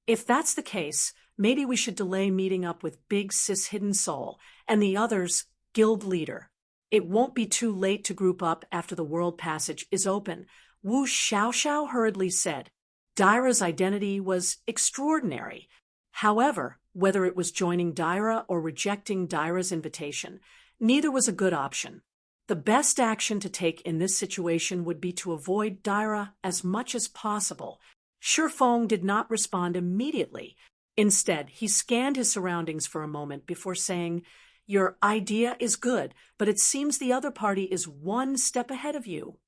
If that's the case, maybe we should delay meeting up with Big Sis Hidden Soul and the others' guild leader. It won't be too late to group up after the world passage is open, Wu Xiaoxiao hurriedly said. Daira's identity was extraordinary. However, whether it was joining Daira or rejecting Daira's invitation, neither was a good option. The best action to take in this situation would be to avoid Daira as much as possible. Shifeng did not respond immediately. Instead, he scanned his surroundings for a moment before saying, "Your idea is good, but it seems the other party is one step ahead of you."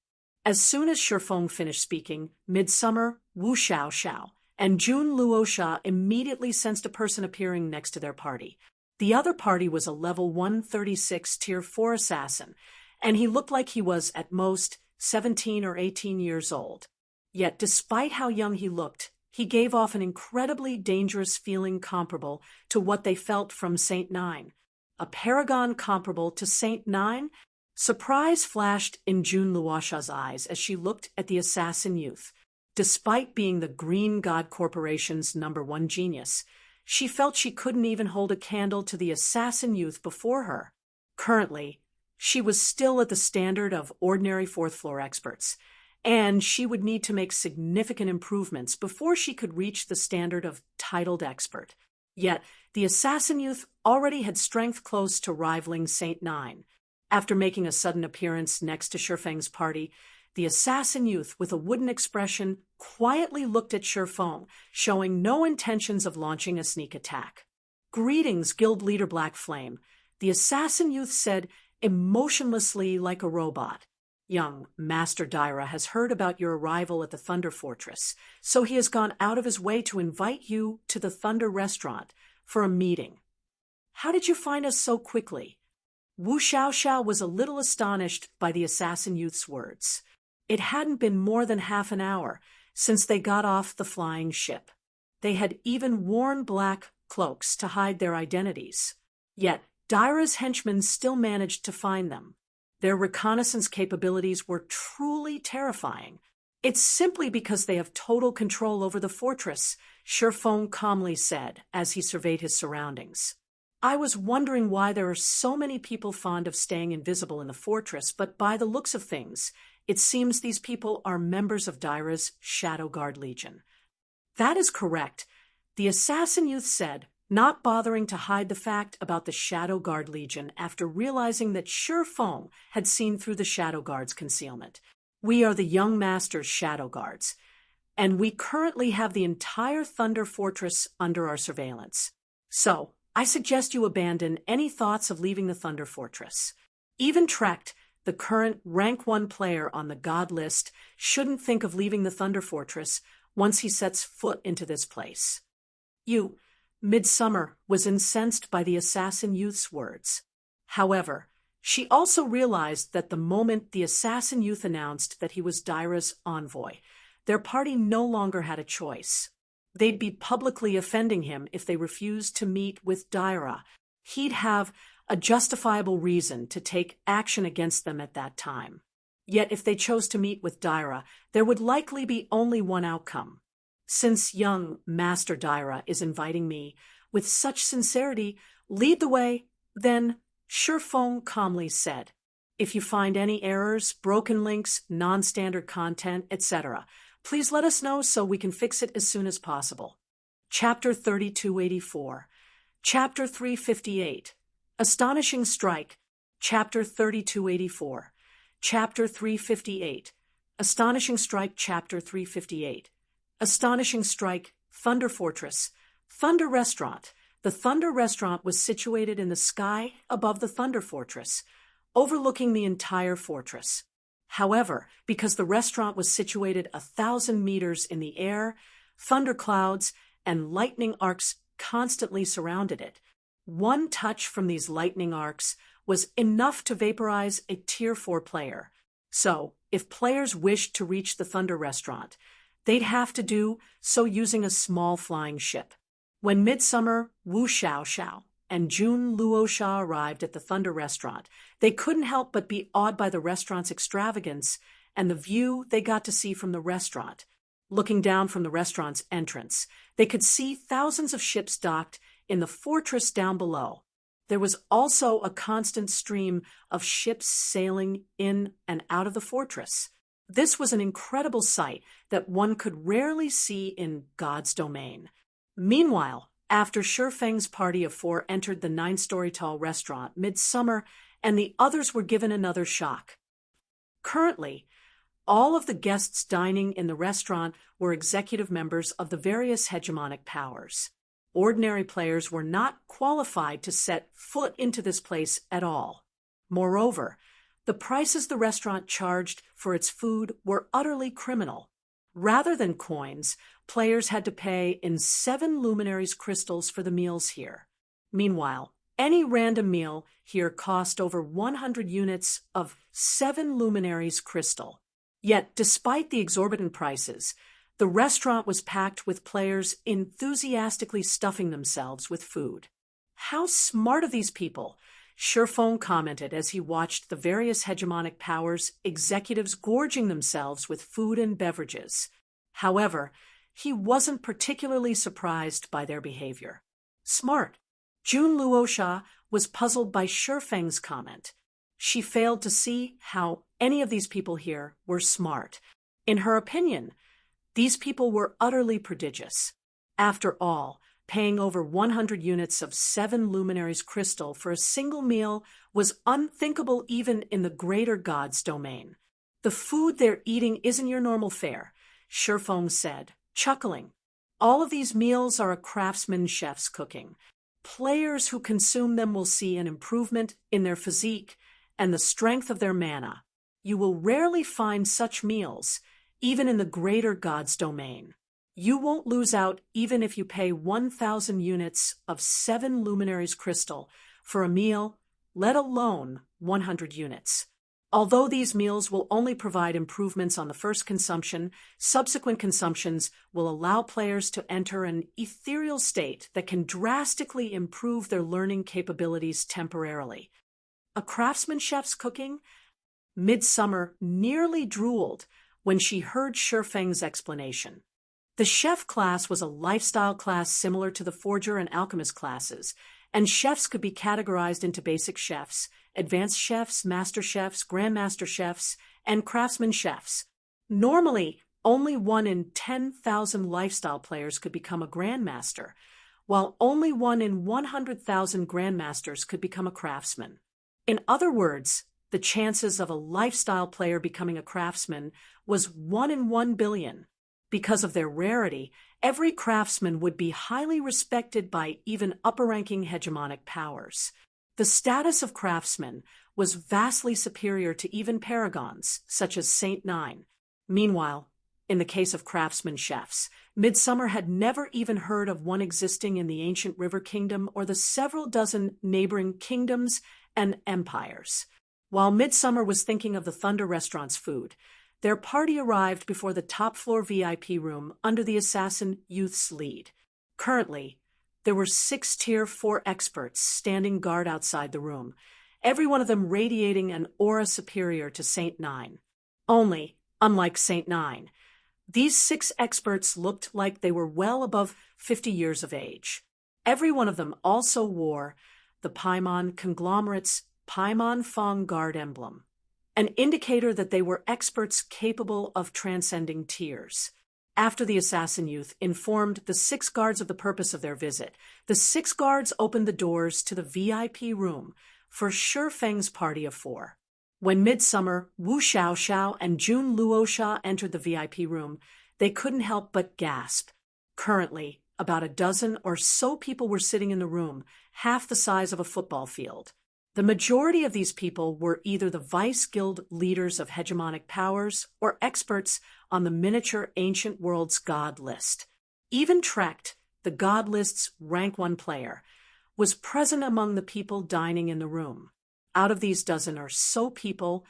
As soon as Shifeng finished speaking, Midsummer, Wu Xiaoxiao, and Jun Luosha immediately sensed a person appearing next to their party. The other party was a level 136 Tier 4 assassin, and he looked like he was, at most, 17 or 18 years old. Yet, despite how young he looked, he gave off an incredibly dangerous feeling comparable to what they felt from Saint Nine. A paragon comparable to Saint Nine? Surprise flashed in Jun Luosha's eyes as she looked at the assassin youth. Despite being the Green God Corporation's #1 genius, she felt she couldn't even hold a candle to the assassin youth before her. Currently, she was still at the standard of ordinary fourth-floor experts, and she would need to make significant improvements before she could reach the standard of titled expert. Yet, the assassin youth already had strength close to rivaling Saint Nine. After making a sudden appearance next to Shifeng's party, the assassin youth, with a wooden expression, quietly looked at Shifeng, showing no intentions of launching a sneak attack. "Greetings, Guild Leader Black Flame," the assassin youth said, emotionlessly like a robot. "Young Master Daira has heard about your arrival at the Thunder Fortress, so he has gone out of his way to invite you to the Thunder Restaurant for a meeting." "How did you find us so quickly?" Wu Xiaoxiao was a little astonished by the assassin youth's words. It hadn't been more than half an hour since they got off the flying ship. They had even worn black cloaks to hide their identities. Yet Daira's henchmen still managed to find them. Their reconnaissance capabilities were truly terrifying. "It's simply because they have total control over the fortress," Shifeng calmly said as he surveyed his surroundings. "I was wondering why there are so many people fond of staying invisible in the fortress, but by the looks of things, it seems these people are members of Daira's Shadow Guard Legion." "That is correct," the assassin youth said, not bothering to hide the fact about the Shadow Guard Legion after realizing that Shifeng had seen through the Shadow Guard's concealment. "We are the young master's Shadow Guards, and we currently have the entire Thunder Fortress under our surveillance. So, I suggest you abandon any thoughts of leaving the Thunder Fortress. Even Trekt, the current rank 1 player on the God list, shouldn't think of leaving the Thunder Fortress once he sets foot into this place." Midsummer was incensed by the assassin youth's words. However, she also realized that the moment the assassin youth announced that he was Daira's envoy, their party no longer had a choice. They'd be publicly offending him if they refused to meet with Daira. He'd have a justifiable reason to take action against them at that time. Yet if they chose to meet with Daira, there would likely be only one outcome. "Since young Master Daira is inviting me with such sincerity, lead the way," then Shifeng calmly said. "If you find any errors, broken links, non-standard content, etc., please let us know so we can fix it as soon as possible." Chapter 3284. Chapter 358. Astonishing Strike. Chapter 3284. Chapter 358. Astonishing Strike. Chapter 358. Astonishing Strike. Thunder Fortress. Thunder Restaurant. The Thunder Restaurant was situated in the sky above the Thunder Fortress, overlooking the entire fortress. However, because the restaurant was situated 1,000 meters in the air, thunderclouds and lightning arcs constantly surrounded it. One touch from these lightning arcs was enough to vaporize a Tier 4 player. So, if players wished to reach the Thunder Restaurant, they'd have to do so using a small flying ship. When Midsummer, Wu Xiaoxiao, and Jun Luosha arrived at the Thunder Restaurant, they couldn't help but be awed by the restaurant's extravagance and the view they got to see from the restaurant. Looking down from the restaurant's entrance, they could see thousands of ships docked in the fortress down below. There was also a constant stream of ships sailing in and out of the fortress. This was an incredible sight that one could rarely see in God's domain. Meanwhile, after Shifeng's party of 4 entered the 9-story tall restaurant midsummer, and the others were given another shock. Currently, all of the guests dining in the restaurant were executive members of the various hegemonic powers. Ordinary players were not qualified to set foot into this place at all. Moreover, the prices the restaurant charged for its food were utterly criminal. Rather than coins, players had to pay in 7 luminaries crystals for the meals here. Meanwhile, any random meal here cost over 100 units of 7 luminaries crystal. Yet, despite the exorbitant prices, the restaurant was packed with players enthusiastically stuffing themselves with food. How smart of these people, Shifeng commented as he watched the various hegemonic powers' executives gorging themselves with food and beverages. However, he wasn't particularly surprised by their behavior. Smart. Jun Luosha was puzzled by Shifeng's comment. She failed to see how any of these people here were smart. In her opinion, these people were utterly prodigious. After all, paying over 100 units of 7 luminaries crystal for a single meal was unthinkable even in the greater God's domain. The food they're eating isn't your normal fare, Shifeng said, chuckling. All of these meals are a craftsman chef's cooking. Players who consume them will see an improvement in their physique and the strength of their mana. You will rarely find such meals, even in the greater God's domain. You won't lose out even if you pay 1,000 units of 7 luminaries crystal for a meal, let alone 100 units. Although these meals will only provide improvements on the first consumption, subsequent consumptions will allow players to enter an ethereal state that can drastically improve their learning capabilities temporarily. A craftsman chef's cooking? Midsummer nearly drooled when she heard Shifeng's explanation. The chef class was a lifestyle class similar to the forger and alchemist classes, and chefs could be categorized into basic chefs, advanced chefs, master chefs, grandmaster chefs, and craftsman chefs. Normally, only 1 in 10,000 lifestyle players could become a grandmaster, while only 1 in 100,000 grandmasters could become a craftsman. In other words, the chances of a lifestyle player becoming a craftsman was 1 in 1 billion. Because of their rarity, every craftsman would be highly respected by even upper-ranking hegemonic powers. The status of craftsmen was vastly superior to even paragons, such as Saint Nine. Meanwhile, in the case of craftsman chefs, Midsummer had never even heard of one existing in the ancient River Kingdom or the several dozen neighboring kingdoms and empires. While Midsummer was thinking of the Thunder Restaurant's food, their party arrived before the top-floor VIP room under the assassin youth's lead. Currently, there were 6 Tier 4 experts standing guard outside the room, every one of them radiating an aura superior to Saint Nine. Only, unlike Saint Nine, these 6 experts looked like they were well above 50 years of age. Every one of them also wore the Paimon conglomerate's Paimon Fong Guard emblem, an indicator that they were experts capable of transcending tiers. After the assassin youth informed the 6 guards of the purpose of their visit, the 6 guards opened the doors to the VIP room for Shifeng's party of 4. When Midsummer, Wu Xiaoxiao, and Jun Luosha entered the VIP room, they couldn't help but gasp. Currently, about a dozen or so people were sitting in the room, half the size of a football field. The majority of these people were either the vice guild leaders of hegemonic powers or experts on the miniature ancient world's god list. Even Trekt, the god list's rank 1 player, was present among the people dining in the room. Out of these dozen or so people,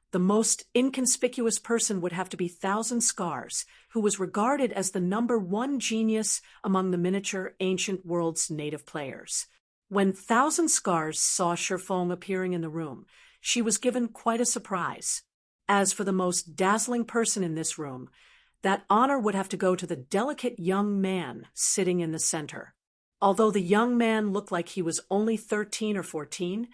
the most inconspicuous person would have to be Thousand Scars, who was regarded as the number 1 genius among the miniature ancient world's native players. When Thousand Scars saw Shifeng appearing in the room, she was given quite a surprise. As for the most dazzling person in this room, that honor would have to go to the delicate young man sitting in the center. Although the young man looked like he was only 13 or 14,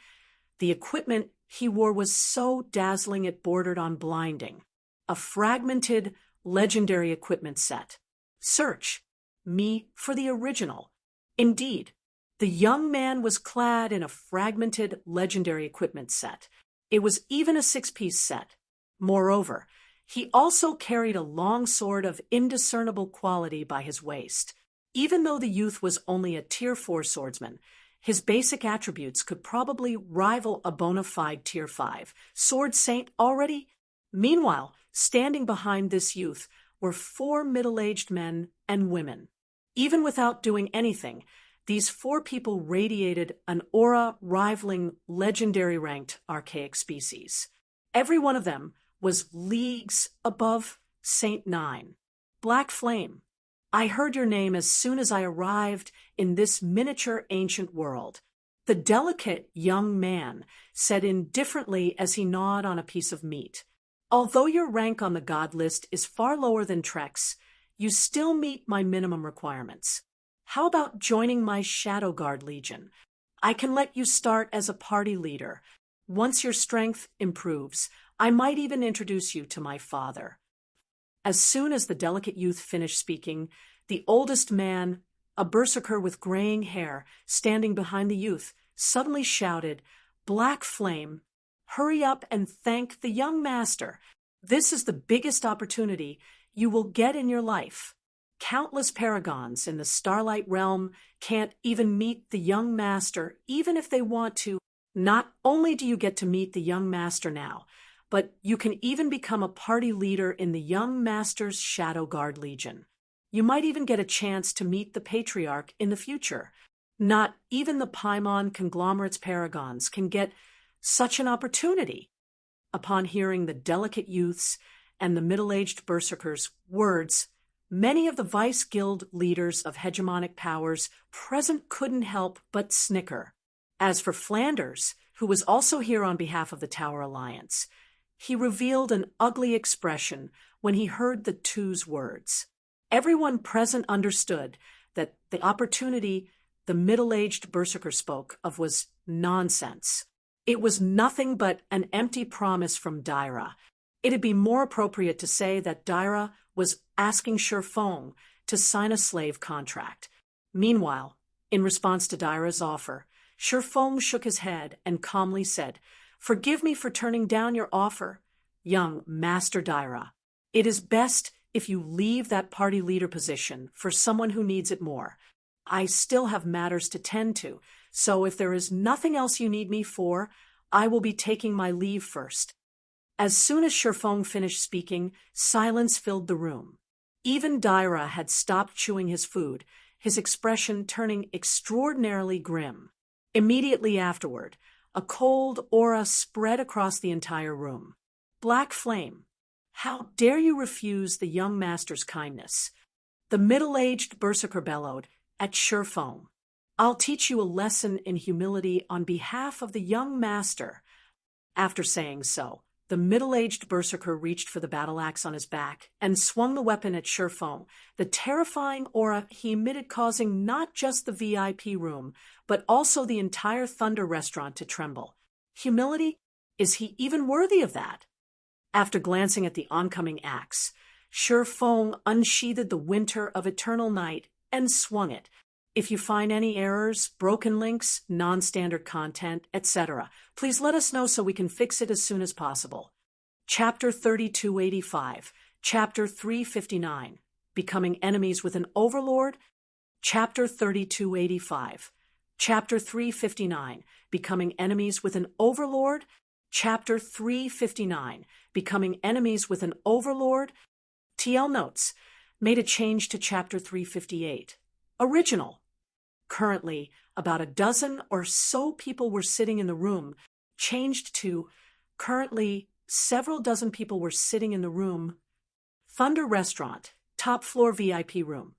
the equipment he wore was so dazzling it bordered on blinding. a fragmented, legendary equipment set. Search me for the original. Indeed, the young man was clad in a fragmented, legendary equipment set. It was even a six-piece set. Moreover, he also carried a long sword of indiscernible quality by his waist. Even though the youth was only a Tier 4 swordsman, his basic attributes could probably rival a bona fide Tier 5 sword saint already. Meanwhile, standing behind this youth were 4 middle-aged men and women. Even without doing anything, these 4 people radiated an aura rivaling legendary ranked archaic species. Every one of them was leagues above Saint 9. Black Flame, I heard your name as soon as I arrived in this miniature ancient world. The delicate young man said indifferently as he gnawed on a piece of meat. Although your rank on the god list is far lower than Trek's, you still meet my minimum requirements. How about joining my Shadow Guard Legion? I can let you start as a party leader. Once your strength improves, I might even introduce you to my father. As soon as the delicate youth finished speaking, the oldest man, a berserker with graying hair, standing behind the youth, suddenly shouted, "Black Flame, hurry up and thank the young master. This is the biggest opportunity you will get in your life. Countless paragons in the Starlight Realm can't even meet the young master, even if they want to. Not only do you get to meet the young master now, but you can even become a party leader in the young master's Shadow Guard Legion. You might even get a chance to meet the Patriarch in the future. Not even the Paimon conglomerate's paragons can get such an opportunity." Upon hearing the delicate youth's and the middle-aged berserker's words, many of the Vice Guild leaders of hegemonic powers present couldn't help but snicker. As for Flanders, who was also here on behalf of the Tower Alliance, he revealed an ugly expression when he heard the two's words. Everyone present understood that the opportunity the middle-aged berserker spoke of was nonsense. It was nothing but an empty promise from Daira. It'd be more appropriate to say that Daira was asking Sherfong to sign a slave contract. Meanwhile, in response to Daira's offer, Sherfong shook his head and calmly said, "Forgive me for turning down your offer, young Master Daira. It is best if you leave that party leader position for someone who needs it more. I still have matters to tend to, so if there is nothing else you need me for, I will be taking my leave first." As soon as Sherfong finished speaking, silence filled the room. Even Daira had stopped chewing his food, his expression turning extraordinarily grim. Immediately afterward, a cold aura spread across the entire room. "Black Flame, how dare you refuse the young master's kindness?" The middle-aged berserker bellowed at Sherfong. "I'll teach you a lesson in humility on behalf of the young master." After saying so, the middle-aged berserker reached for the battle axe on his back and swung the weapon at Sherfong, the terrifying aura he emitted causing not just the VIP room, but also the entire Thunder restaurant to tremble. Humility? Is he even worthy of that? After glancing at the oncoming axe, Sherfong unsheathed the Winter of Eternal Night and swung it. If you find any errors, broken links, non-standard content, etc., please let us know so we can fix it as soon as possible. Chapter 3285, Chapter 359, Becoming Enemies with an Overlord. Chapter 3285, Chapter 359, Becoming Enemies with an Overlord. Chapter 359, Becoming Enemies with an Overlord. TL Notes, made a change to Chapter 358. Original. Currently, about a dozen or so people were sitting in the room, changed to currently several dozen people were sitting in the room. Thunder Restaurant, top floor VIP room.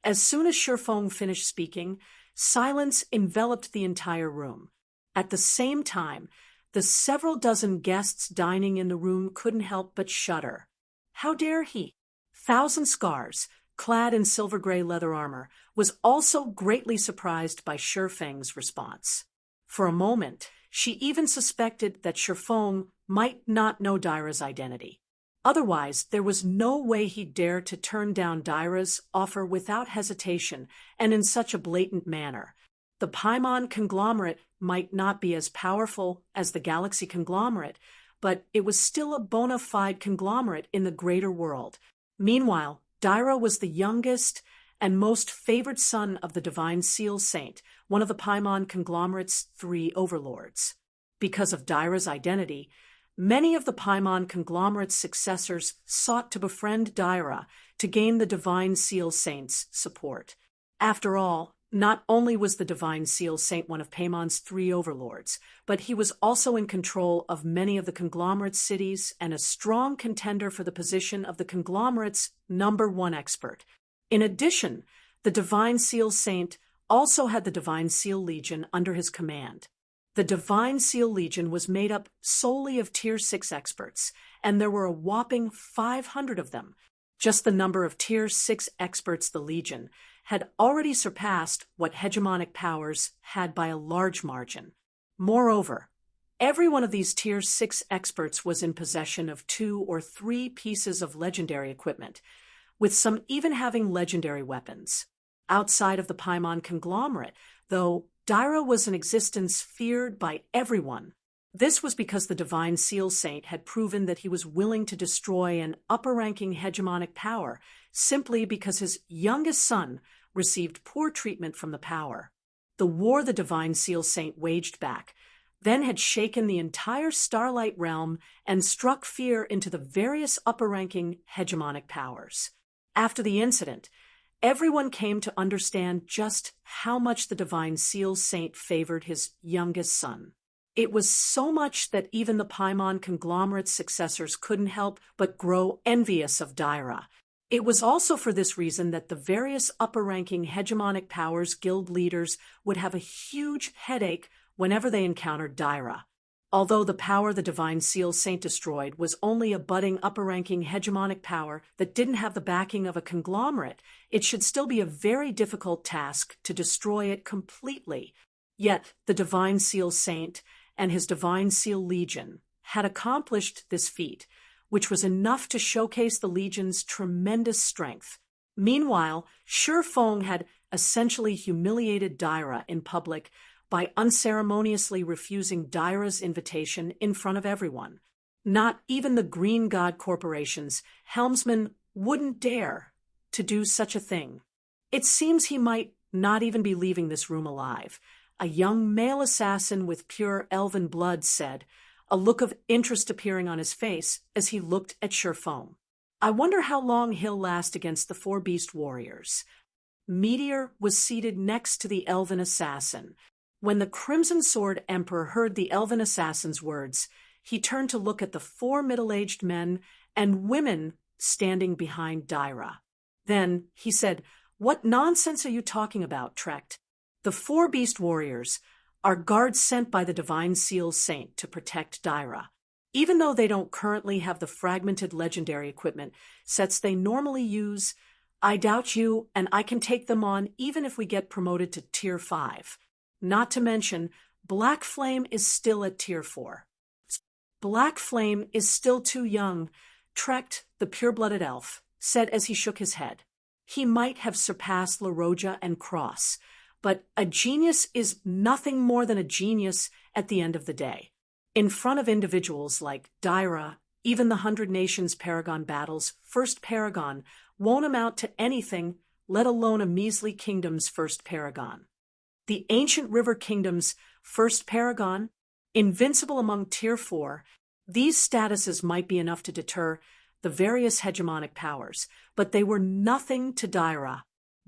As soon as Sherfong finished speaking, silence enveloped the entire room. At the same time, the several dozen guests dining in the room couldn't help but shudder. How dare he? Thousand Scars, clad in silver gray leather armor, was also greatly surprised by Sherfeng's response. For a moment, she even suspected that Sherfong might not know Daira's identity. Otherwise, there was no way he'd dare to turn down Daira's offer without hesitation and in such a blatant manner. The Paimon conglomerate might not be as powerful as the Galaxy conglomerate, but it was still a bona fide conglomerate in the greater world. Meanwhile, Daira was the youngest and most favored son of the Divine Seal Saint, one of the Paimon conglomerate's 3 overlords. Because of Daira's identity, many of the Paimon conglomerate's successors sought to befriend Daira to gain the Divine Seal Saint's support. After all, not only was the Divine Seal Saint one of Paimon's 3 overlords, but he was also in control of many of the conglomerate's cities and a strong contender for the position of the conglomerate's #1 expert. In addition, the Divine Seal Saint also had the Divine Seal Legion under his command. The Divine Seal Legion was made up solely of Tier 6 experts, and there were a whopping 500 of them. Just the number of Tier 6 experts the Legion had already surpassed what hegemonic powers had by a large margin. Moreover, every one of these Tier 6 experts was in possession of 2 or 3 pieces of legendary equipment, with some even having legendary weapons. Outside of the Paimon conglomerate, though, Daira was an existence feared by everyone. This was because the Divine Seal Saint had proven that he was willing to destroy an upper-ranking hegemonic power simply because his youngest son received poor treatment from the power. The war the Divine Seal Saint waged back then had shaken the entire Starlight realm and struck fear into the various upper-ranking hegemonic powers. After the incident, everyone came to understand just how much the Divine Seal Saint favored his youngest son. It was so much that even the Paimon conglomerate's successors couldn't help but grow envious of Daira. It was also for this reason that the various upper-ranking hegemonic powers' guild leaders would have a huge headache whenever they encountered Daira. Although the power the Divine Seal Saint destroyed was only a budding upper-ranking hegemonic power that didn't have the backing of a conglomerate, it should still be a very difficult task to destroy it completely. Yet the Divine Seal Saint and his Divine Seal Legion had accomplished this feat, which was enough to showcase the Legion's tremendous strength. Meanwhile, Shi Feng had essentially humiliated Daira in public by unceremoniously refusing Daira's invitation in front of everyone. Not even the Green God Corporation's helmsman wouldn't dare to do such a thing. It seems he might not even be leaving this room alive, a young male assassin with pure elven blood said, a look of interest appearing on his face as he looked at Shi Feng. I wonder how long he'll last against the 4 beast warriors. Meteor was seated next to the elven assassin. When the Crimson Sword Emperor heard the elven assassin's words, he turned to look at the 4 middle-aged men and women standing behind Daira. Then he said, "What nonsense are you talking about, Trekt? The 4 beast warriors are guards sent by the Divine Seal Saint to protect Daira. Even though they don't currently have the fragmented legendary equipment sets they normally use, I doubt you and I can take them on even if we get promoted to Tier 5. Not to mention, Black Flame is still at Tier 4. Black Flame is still too young," Trekt, the pure-blooded elf, said as he shook his head. He might have surpassed LaRoja and Cross, but a genius is nothing more than a genius at the end of the day. In front of individuals like Daira, even the 100 Nations Paragon battle's first Paragon won't amount to anything, let alone a measly kingdom's first Paragon. The Ancient River Kingdom's first Paragon, invincible among Tier 4, these statuses might be enough to deter the various hegemonic powers, but they were nothing to Daira.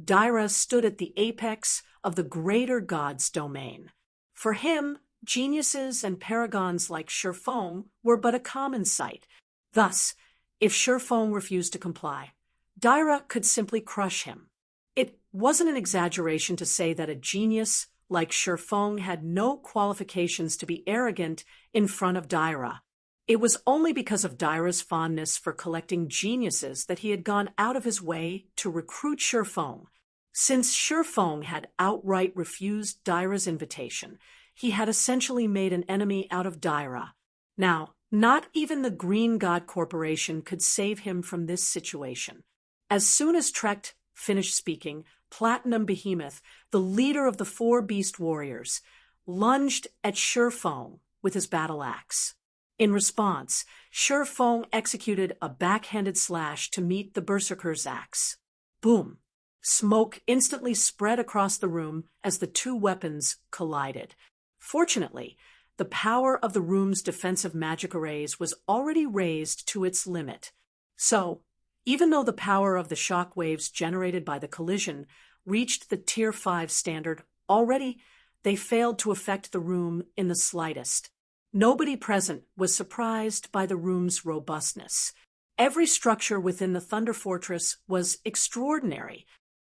Daira stood at the apex of the greater god's domain. For him, geniuses and paragons like Shi Feng were but a common sight. Thus, if Shi Feng refused to comply, Daira could simply crush him. It wasn't an exaggeration to say that a genius like Shi Feng had no qualifications to be arrogant in front of Daira. It was only because of Daira's fondness for collecting geniuses that he had gone out of his way to recruit Shi Feng. Since Shi Feng had outright refused Daira's invitation, he had essentially made an enemy out of Daira. Now, Not even the Green God Corporation could save him from this situation. As soon as Trekt finished speaking, Platinum Behemoth, the leader of the four beast warriors, lunged at Shurfeng with his battle axe. In response, Shurfeng executed a backhanded slash to meet the Berserker's axe. Boom! Smoke instantly spread across the room as the two weapons collided. Fortunately, the power of the room's defensive magic arrays was already raised to its limit. So, even though the power of the shock waves generated by the collision reached the Tier 5 standard already, they failed to affect the room in the slightest. Nobody present was surprised by the room's robustness. Every structure within the Thunder Fortress was extraordinary.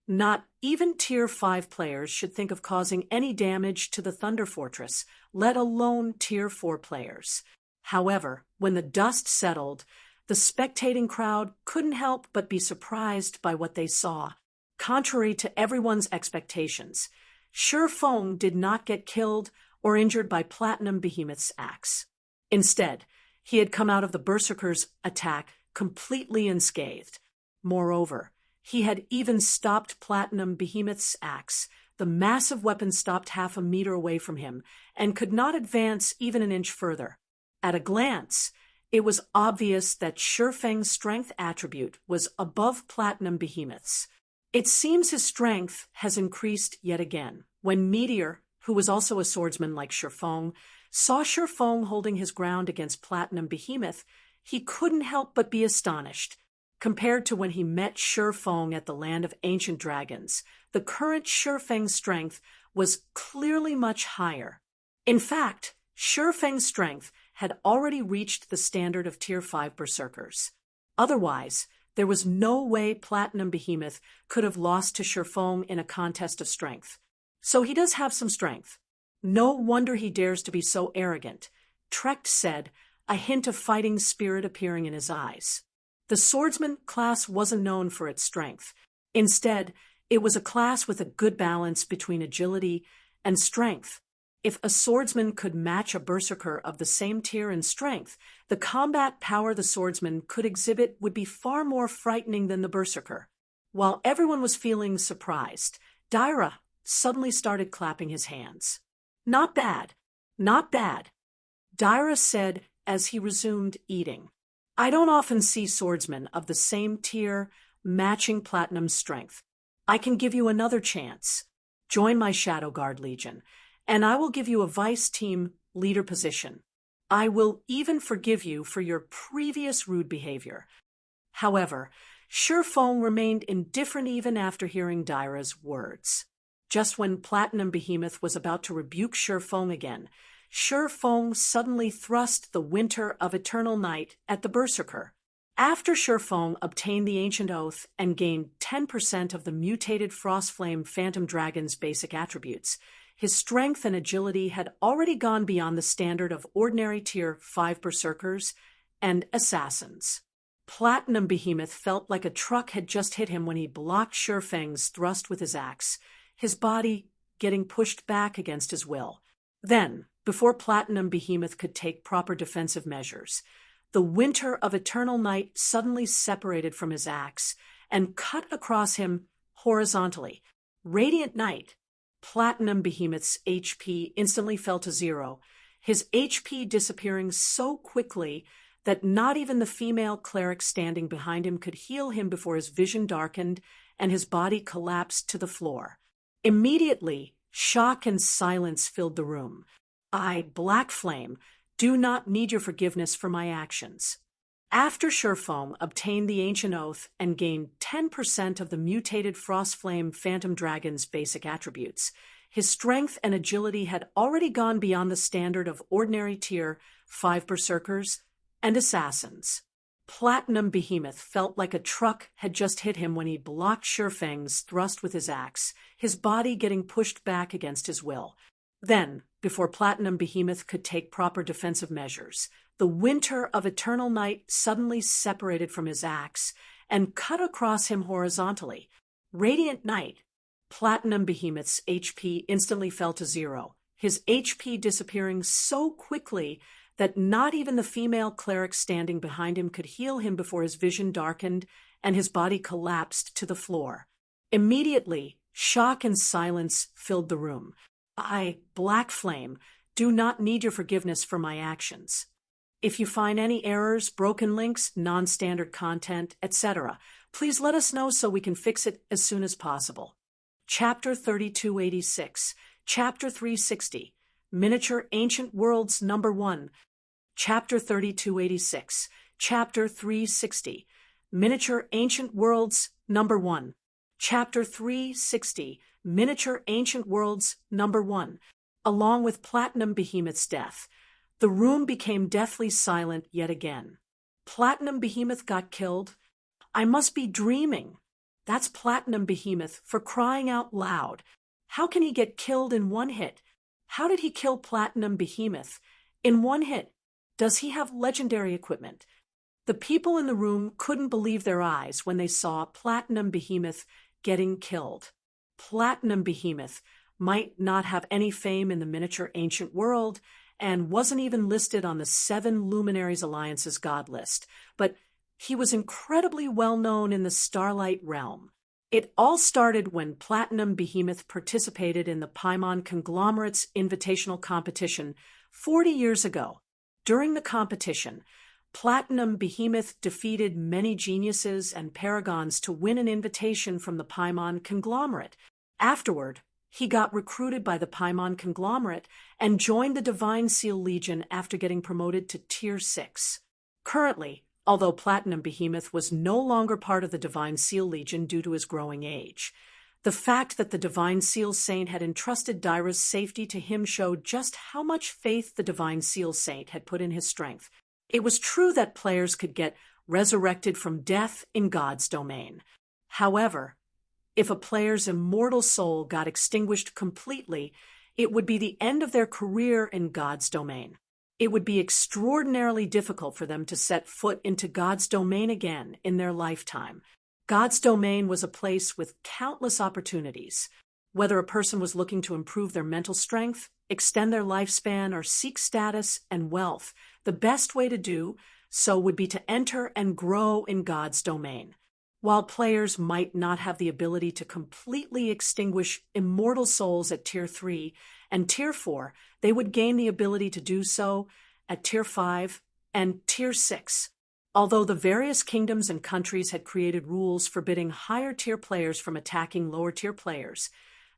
Not even Tier 5 players should think of causing any damage to the Thunder Fortress, let alone Tier 4 players. However, when the dust settled, the spectating crowd couldn't help but be surprised by what they saw. Contrary to everyone's expectations, Shurfeng did not get killed or injured by Platinum Behemoth's axe. Instead, he had come out of the Berserker's attack completely unscathed. Moreover, he had even stopped Platinum Behemoth's axe. The massive weapon stopped half a meter away from him and could not advance even an inch further. At a glance, it was obvious that Shurfeng's strength attribute was above Platinum Behemoth's. It seems his strength has increased yet again. When Meteor, who was also a swordsman like Shurfeng, saw Shurfeng holding his ground against Platinum Behemoth, he couldn't help but be astonished. Compared to when he met Shurfeng at the Land of Ancient Dragons, the current Shurfeng's strength was clearly much higher. In fact, Shurfeng's strength had already reached the standard of Tier 5 Berserkers. Otherwise, there was no way Platinum Behemoth could have lost to Shurfeng in a contest of strength. So he does have some strength. No wonder he dares to be so arrogant, Trekt said, a hint of fighting spirit appearing in his eyes. The swordsman class wasn't known for its strength. Instead, it was a class with a good balance between agility and strength. If a swordsman could match a berserker of the same tier in strength, the combat power the swordsman could exhibit would be far more frightening than the berserker. While everyone was feeling surprised, Daira suddenly started clapping his hands. Not bad, not bad, Daira said as he resumed eating. I don't often see swordsmen of the same tier matching Platinum's strength. I can give you another chance. Join my Shadow Guard Legion, and I will give you a Vice Team leader position. I will even forgive you for your previous rude behavior. However, Shurfeng remained indifferent even after hearing Daira's words. Just when Platinum Behemoth was about to rebuke Shurfeng again, Shurfeng suddenly thrust the Winter of Eternal Night at the Berserker. After Shurfeng obtained the Ancient Oath and gained 10% of the mutated Frostflame Phantom Dragon's basic attributes, his strength and agility had already gone beyond the standard of ordinary Tier 5 Berserkers and Assassins. Platinum Behemoth felt like a truck had just hit him when he blocked Shurfeng's thrust with his axe, his body getting pushed back against his will. Then, before Platinum Behemoth could take proper defensive measures, the Winter of Eternal Night suddenly separated from his axe and cut across him horizontally. Radiant Night. Platinum Behemoth's HP instantly fell to 0, his HP disappearing so quickly that not even the female cleric standing behind him could heal him before his vision darkened and his body collapsed to the floor. Immediately, shock and silence filled the room. I, Black Flame, do not need your forgiveness for my actions. After Shurfeng obtained the Ancient Oath and gained 10% of the mutated Frostflame Phantom Dragon's basic attributes, his strength and agility had already gone beyond the standard of ordinary Tier 5 Berserkers and Assassins. Platinum Behemoth felt like a truck had just hit him when he blocked Shurfeng's thrust with his axe, his body getting pushed back against his will. Then, before Platinum Behemoth could take proper defensive measures, the Winter of Eternal Night suddenly separated from his axe and cut across him horizontally. Radiant Night. Platinum Behemoth's HP instantly fell to 0, his HP disappearing so quickly that not even the female cleric standing behind him could heal him before his vision darkened and his body collapsed to the floor. Immediately, shock and silence filled the room. I, Black Flame, do not need your forgiveness for my actions. If you find any errors, broken links, non-standard content, etc., please let us know so we can fix it as soon as possible. Chapter 3286, Chapter 360, Miniature Ancient Worlds Number 1. Chapter 3286, Chapter 360, Miniature Ancient Worlds Number 1. Chapter 360, Miniature Ancient Worlds Number 1. Along with Platinum Behemoth's death, the room became deathly silent yet again. Platinum Behemoth got killed? I must be dreaming. That's Platinum Behemoth, for crying out loud. How can he get killed in one hit? How did he kill Platinum Behemoth in one hit? Does he have legendary equipment? The people in the room couldn't believe their eyes when they saw Platinum Behemoth getting killed. Platinum Behemoth might not have any fame in the miniature ancient world, and wasn't even listed on the 7 Luminaries Alliance's God list, but he was incredibly well known in the Starlight realm. It all started when Platinum Behemoth participated in the Paimon Conglomerate's invitational competition 40 years ago. During the competition, Platinum Behemoth defeated many geniuses and paragons to win an invitation from the Paimon Conglomerate. Afterward, he got recruited by the Paimon Conglomerate and joined the Divine Seal Legion after getting promoted to Tier 6. Currently, although Platinum Behemoth was no longer part of the Divine Seal Legion due to his growing age, the fact that the Divine Seal Saint had entrusted Dyra's safety to him showed just how much faith the Divine Seal Saint had put in his strength. It was true that players could get resurrected from death in God's domain. However, if a player's immortal soul got extinguished completely, it would be the end of their career in God's domain. It would be extraordinarily difficult for them to set foot into God's domain again in their lifetime. God's domain was a place with countless opportunities. Whether a person was looking to improve their mental strength, extend their lifespan, or seek status and wealth, the best way to do so would be to enter and grow in God's domain. While players might not have the ability to completely extinguish immortal souls at Tier 3 and Tier 4, they would gain the ability to do so at Tier 5 and Tier 6. Although the various kingdoms and countries had created rules forbidding higher-tier players from attacking lower-tier players,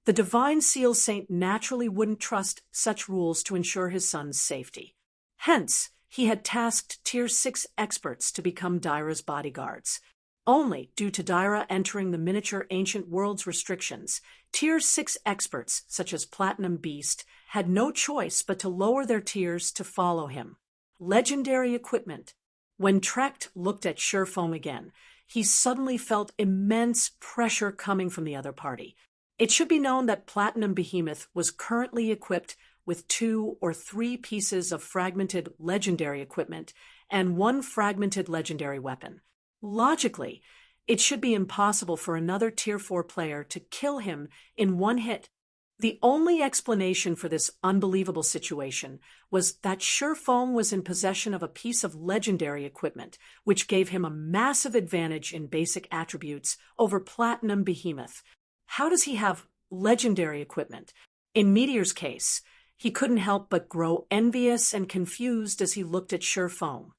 the Divine Seal Saint naturally wouldn't trust such rules to ensure his son's safety. Hence, he had tasked Tier 6 experts to become Dyra's bodyguards. Only due to Dyra entering the miniature ancient world's restrictions, Tier 6 experts, such as Platinum Beast, had no choice but to lower their tiers to follow him. Legendary equipment. When Trecht looked at Surefoam again, he suddenly felt immense pressure coming from the other party. It should be known that Platinum Behemoth was currently equipped with 2 or 3 pieces of fragmented legendary equipment and 1 fragmented legendary weapon. Logically, it should be impossible for another Tier 4 player to kill him in one hit. The only explanation for this unbelievable situation was that Surefoam was in possession of a piece of legendary equipment, which gave him a massive advantage in basic attributes over Platinum Behemoth. How does he have legendary equipment? In Meteor's case, he couldn't help but grow envious and confused as he looked at Surefoam.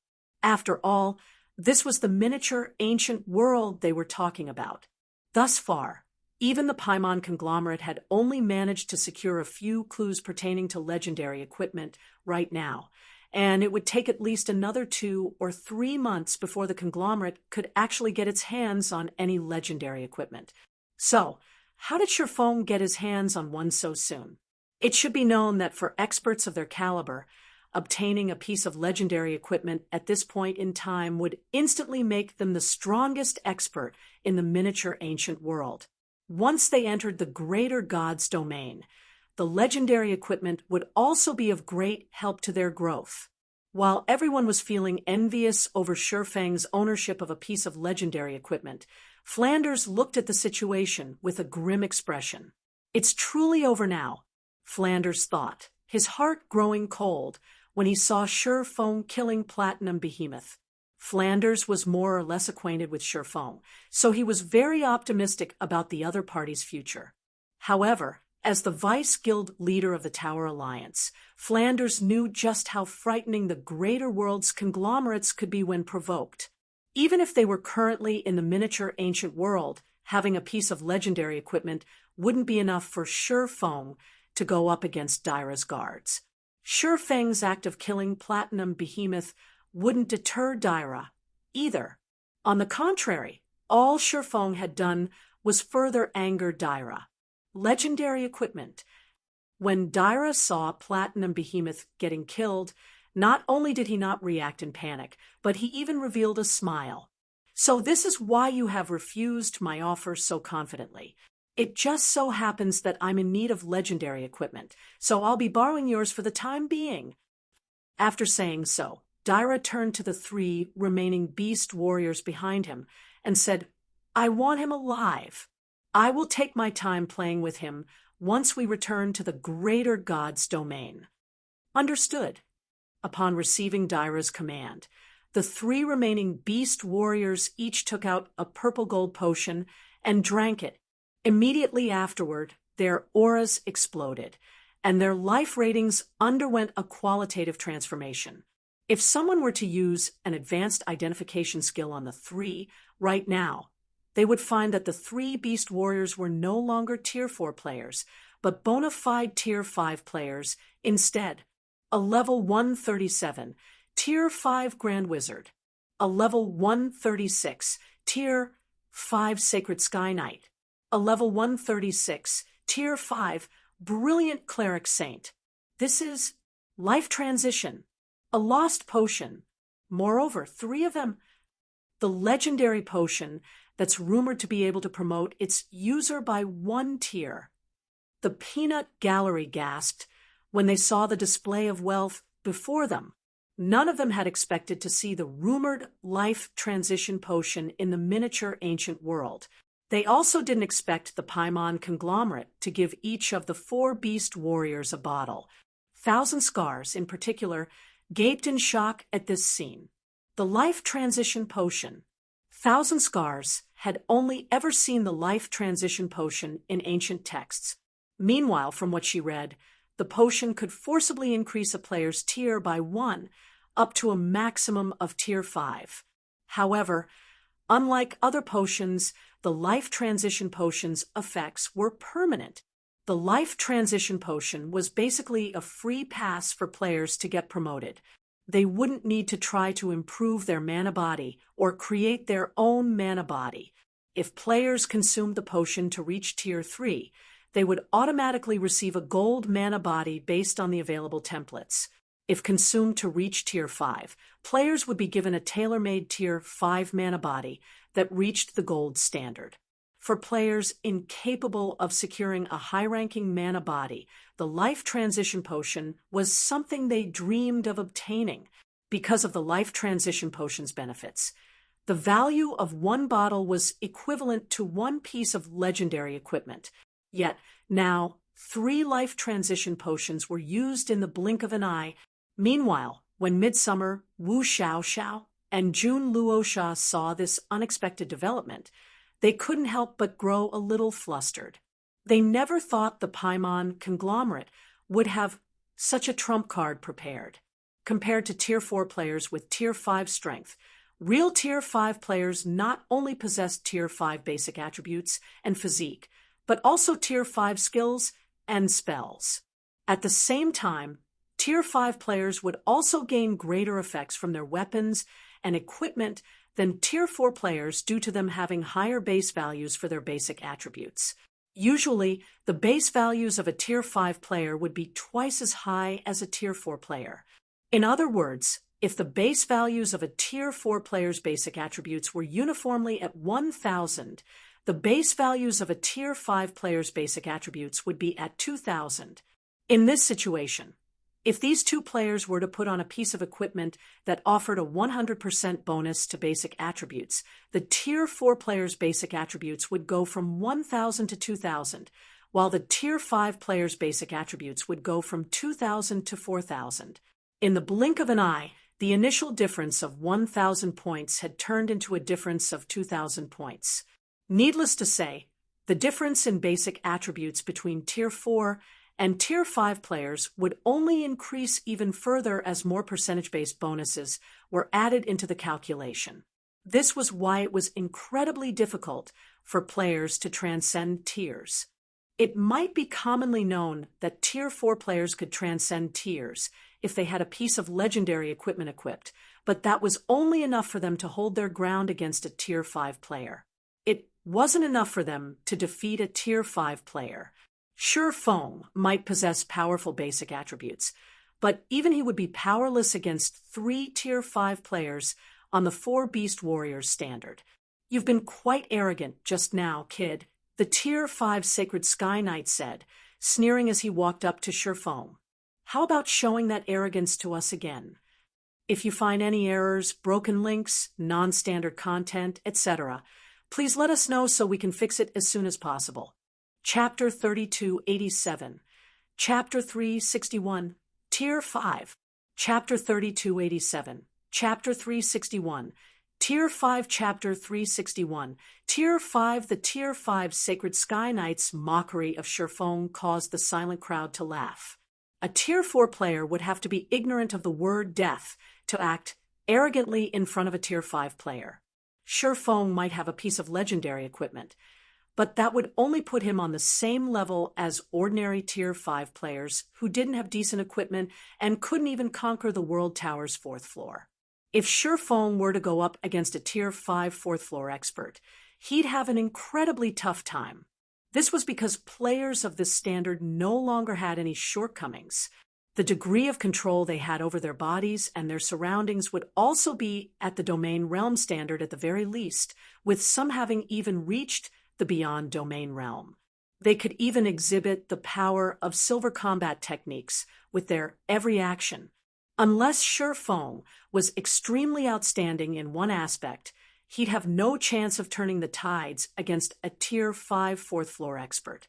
After all, this was the miniature ancient world they were talking about. Thus far, even the Paimon Conglomerate had only managed to secure a few clues pertaining to legendary equipment right now, and it would take at least another 2 or 3 months before the conglomerate could actually get its hands on any legendary equipment. So, how did Surefoam get his hands on one so soon? It should be known that for experts of their caliber, obtaining a piece of legendary equipment at this point in time would instantly make them the strongest expert in the miniature ancient world. Once they entered the greater God's domain, the legendary equipment would also be of great help to their growth. While everyone was feeling envious over Shurfang's ownership of a piece of legendary equipment, Flanders looked at the situation with a grim expression. It's truly over now, Flanders thought, his heart growing cold when he saw Surefong killing Platinum Behemoth. Flanders was more or less acquainted with Surefong, so he was very optimistic about the other party's future. However, as the Vice Guild leader of the Tower Alliance, Flanders knew just how frightening the greater world's conglomerates could be when provoked. Even if they were currently in the miniature ancient world, having a piece of legendary equipment wouldn't be enough for Surefong to go up against Daira's guards. Surefeng's act of killing Platinum Behemoth wouldn't deter Daira either. On the contrary, all Surefong had done was further anger Daira. Legendary equipment. When Daira saw Platinum Behemoth getting killed, not only did he not react in panic, but he even revealed a smile. "So this is why you have refused my offer so confidently. It just so happens that I'm in need of legendary equipment, so I'll be borrowing yours for the time being." After saying so, Daira turned to the 3 remaining beast warriors behind him and said, "I want him alive. I will take my time playing with him once we return to the greater god's domain." Understood. Upon receiving Daira's command, the 3 remaining beast warriors each took out a purple gold potion and drank it. Immediately afterward, their auras exploded, and their life ratings underwent a qualitative transformation. If someone were to use an advanced identification skill on the 3 right now, they would find that the 3 beast warriors were no longer Tier 4 players, but bona fide Tier 5 players instead. A level 137, Tier 5 Grand Wizard. A level 136, Tier 5 Sacred Sky Knight. A level 136, Tier 5 Brilliant Cleric Saint. This is life transition, a lost potion. Moreover, 3 of them. The legendary potion that's rumored to be able to promote its user by 1 tier. The peanut gallery gasped when they saw the display of wealth before them. None of them had expected to see the rumored life transition potion in the miniature ancient world. They also didn't expect the Paimon conglomerate to give each of the 4 beast warriors a bottle. Thousand Scars, in particular, gaped in shock at this scene. The life transition potion. Thousand Scars had only ever seen the life transition potion in ancient texts. Meanwhile, from what she read, the potion could forcibly increase a player's tier by 1, up to a maximum of Tier 5. However, unlike other potions, the life transition potion's effects were permanent. The life transition potion was basically a free pass for players to get promoted. They wouldn't need to try to improve their mana body or create their own mana body. If players consumed the potion to reach Tier 3, they would automatically receive a gold mana body based on the available templates. If consumed to reach Tier 5, players would be given a tailor-made Tier 5 mana body that reached the gold standard. For players incapable of securing a high-ranking mana body, the life transition potion was something they dreamed of obtaining. Because of the life transition potion's benefits, the value of 1 bottle was equivalent to 1 piece of legendary equipment. Yet, now, 3 life transition potions were used in the blink of an eye. Meanwhile, when Midsummer, Wu Xiaoxiao, and Jun Luosha saw this unexpected development, they couldn't help but grow a little flustered. They never thought the Paimon conglomerate would have such a trump card prepared. Compared to Tier 4 players with Tier 5 strength, real Tier 5 players not only possessed Tier 5 basic attributes and physique, but also Tier 5 skills and spells. At the same time, Tier 5 players would also gain greater effects from their weapons and equipment than Tier 4 players due to them having higher base values for their basic attributes. Usually, the base values of a Tier 5 player would be twice as high as a Tier 4 player. In other words, if the base values of a Tier 4 player's basic attributes were uniformly at 1,000, the base values of a Tier 5 player's basic attributes would be at 2,000. In this situation, if these 2 players were to put on a piece of equipment that offered a 100% bonus to basic attributes, the Tier 4 player's basic attributes would go from 1,000 to 2,000, while the Tier 5 player's basic attributes would go from 2,000 to 4,000. In the blink of an eye, the initial difference of 1,000 points had turned into a difference of 2,000 points. Needless to say, the difference in basic attributes between Tier 4 and Tier 5 players would only increase even further as more percentage-based bonuses were added into the calculation. This was why it was incredibly difficult for players to transcend tiers. It might be commonly known that Tier 4 players could transcend tiers if they had a piece of legendary equipment equipped, but that was only enough for them to hold their ground against a Tier 5 player. It wasn't enough for them to defeat a Tier 5 player. Sure, Feng might possess powerful basic attributes, but even he would be powerless against 3 Tier 5 players on the 4 Beast Warriors standard. You've been quite arrogant just now, kid, the Tier 5 Sacred Sky Knight said, sneering as he walked up to Shifeng. How about showing that arrogance to us again? If you find any errors, broken links, non-standard content, etc., please let us know so we can fix it as soon as possible. Chapter 3287, Chapter 361, Tier 5, Chapter 3287, Chapter 361, Tier 5, Chapter 361, Tier 5. The Tier 5 Sacred Sky Knight's mockery of Shifeng caused the silent crowd to laugh. A Tier 4 player would have to be ignorant of the word death to act arrogantly in front of a Tier 5 player. Shifeng might have a piece of legendary equipment, but that would only put him on the same level as ordinary Tier 5 players who didn't have decent equipment and couldn't even conquer the World Tower's 4th floor. If Shifeng were to go up against a Tier 5 4th floor expert, he'd have an incredibly tough time. This was because players of this standard no longer had any shortcomings. The degree of control they had over their bodies and their surroundings would also be at the Domain Realm standard at the very least, with some having even reached the Beyond Domain Realm. They could even exhibit the power of silver combat techniques with their every action. Unless Shifeng was extremely outstanding in one aspect, he'd have no chance of turning the tides against a Tier 5 4th floor expert.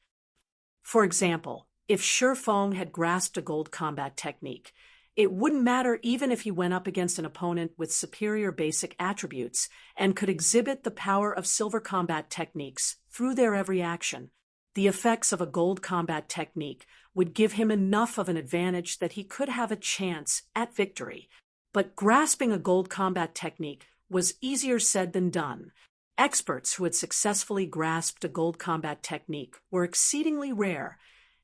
For example, if Shifeng had grasped a gold combat technique, it wouldn't matter even if he went up against an opponent with superior basic attributes and could exhibit the power of silver combat techniques through their every action. The effects of a gold combat technique would give him enough of an advantage that he could have a chance at victory. But grasping a gold combat technique was easier said than done. Experts who had successfully grasped a gold combat technique were exceedingly rare,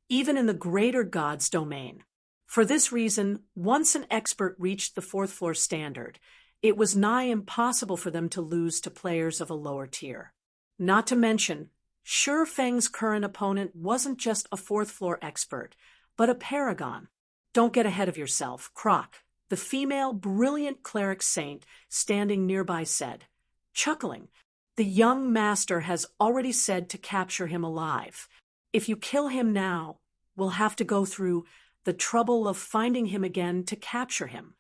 even in the greater God's domain. For this reason, once an expert reached the 4th floor standard, it was nigh impossible for them to lose to players of a lower tier. Not to mention, Shifeng's current opponent wasn't just a 4th floor expert, but a paragon. Don't get ahead of yourself, Croc, the female brilliant cleric saint standing nearby said, chuckling. The young master has already said to capture him alive. If you kill him now, we'll have to go through the trouble of finding him again to capture him.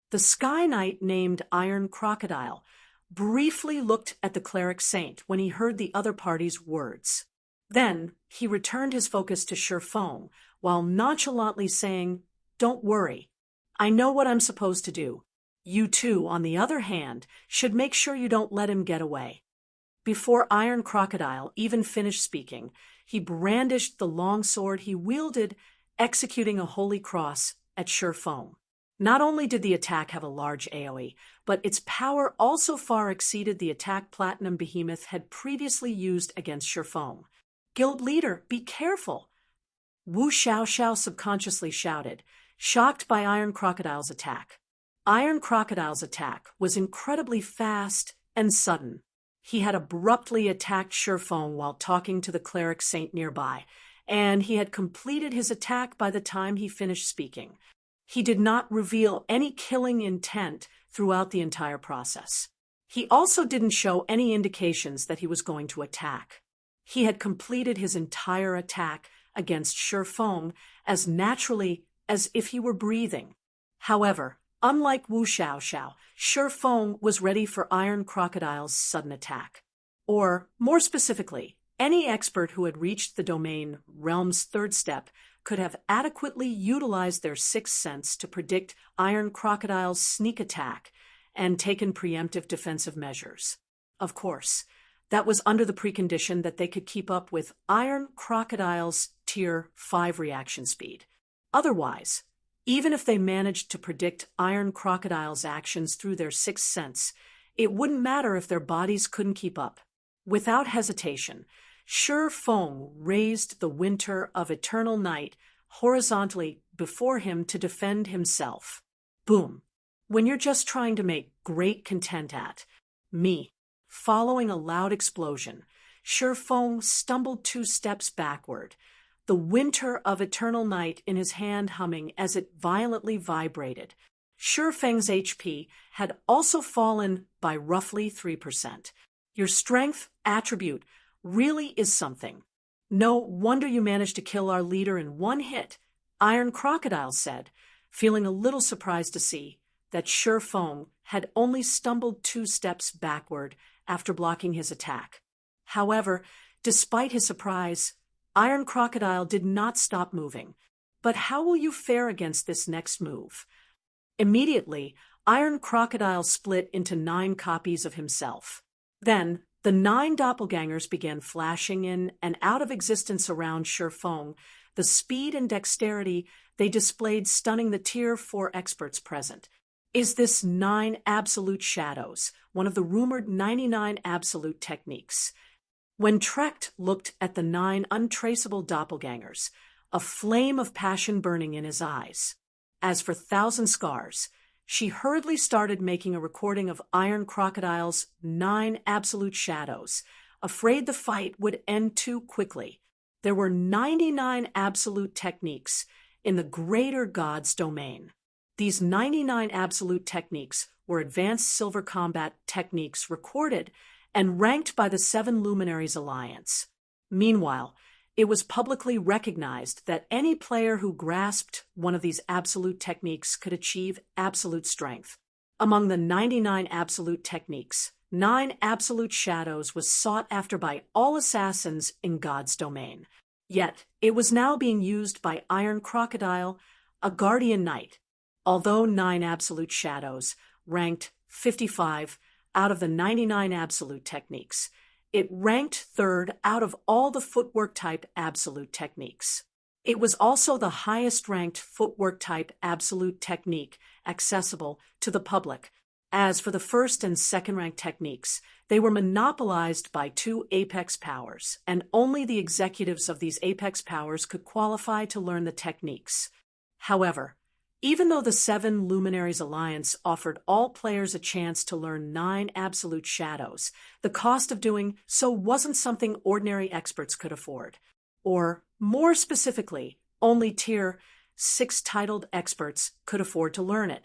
The Sky Knight named Iron Crocodile briefly looked at the cleric saint when he heard the other party's words. Then he returned his focus to Shifeng while nonchalantly saying, "Don't worry. I know what I'm supposed to do. You two, on the other hand, should make sure you don't let him get away." Before Iron Crocodile even finished speaking, he brandished the long sword he wielded, executing a holy cross at Shifeng. Not only did the attack have a large AoE, but its power also far exceeded the attack Platinum Behemoth had previously used against Shifeng. "Guild leader, be careful!" Wu Xiaoxiao subconsciously shouted, shocked by Iron Crocodile's attack. Iron Crocodile's attack was incredibly fast and sudden. He had abruptly attacked Shifeng while talking to the cleric saint nearby, and he had completed his attack by the time he finished speaking. He did not reveal any killing intent throughout the entire process. He also didn't show any indications that he was going to attack. He had completed his entire attack against Shifeng as naturally as if he were breathing. However, unlike Wu Xiaoxiao, Shifeng was ready for Iron Crocodile's sudden attack. Or, more specifically, Any expert who had reached the domain realm's third step could have adequately utilized their sixth sense to predict Iron Crocodile's sneak attack and taken preemptive defensive measures. Of course, that was under the precondition that they could keep up with Iron Crocodile's Tier 5 reaction speed. Otherwise, even if they managed to predict Iron Crocodile's actions through their sixth sense, it wouldn't matter if their bodies couldn't keep up. Without hesitation, Shi Feng raised the Winter of Eternal Night horizontally before him to defend himself. Boom. When you're just trying to make great content at me. Following a loud explosion, Shi Feng stumbled 2 steps backward, the Winter of Eternal Night in his hand humming as it violently vibrated. Shi Feng's HP had also fallen by roughly 3%. Your strength attribute really is something. No wonder you managed to kill our leader in 1 hit, Iron Crocodile said, feeling a little surprised to see that Shi Feng had only stumbled 2 steps backward after blocking his attack. However, despite his surprise, Iron Crocodile did not stop moving. But how will you fare against this next move? Immediately, Iron Crocodile split into 9 copies of himself. Then, the 9 doppelgangers began flashing in and out of existence around Shi Feng. The speed and dexterity they displayed stunning the Tier 4 experts present. Is this 9 absolute shadows, one of the rumored 99 absolute techniques? When Trecht looked at the 9 untraceable doppelgangers, a flame of passion burning in his eyes. As for Thousand Scars, she hurriedly started making a recording of Iron Crocodile's 9 absolute shadows, afraid the fight would end too quickly. There were 99 absolute techniques in the greater God's domain. These 99 absolute techniques were advanced silver combat techniques recorded and ranked by the 7 Luminaries Alliance. Meanwhile, it was publicly recognized that any player who grasped one of these absolute techniques could achieve absolute strength. Among the 99 absolute techniques, 9 absolute shadows was sought after by all assassins in God's domain. Yet, it was now being used by Iron Crocodile, a guardian knight. Although 9 absolute shadows ranked 55 out of the 99 absolute techniques, it ranked 3rd out of all the footwork type absolute techniques. It was also the highest ranked footwork type absolute technique accessible to the public. As for the 1st and 2nd ranked techniques, they were monopolized by 2 apex powers, and only the executives of these apex powers could qualify to learn the techniques. However, even though the 7 Luminaries Alliance offered all players a chance to learn 9 absolute shadows, the cost of doing so wasn't something ordinary experts could afford. Or, more specifically, only Tier 6 titled experts could afford to learn it.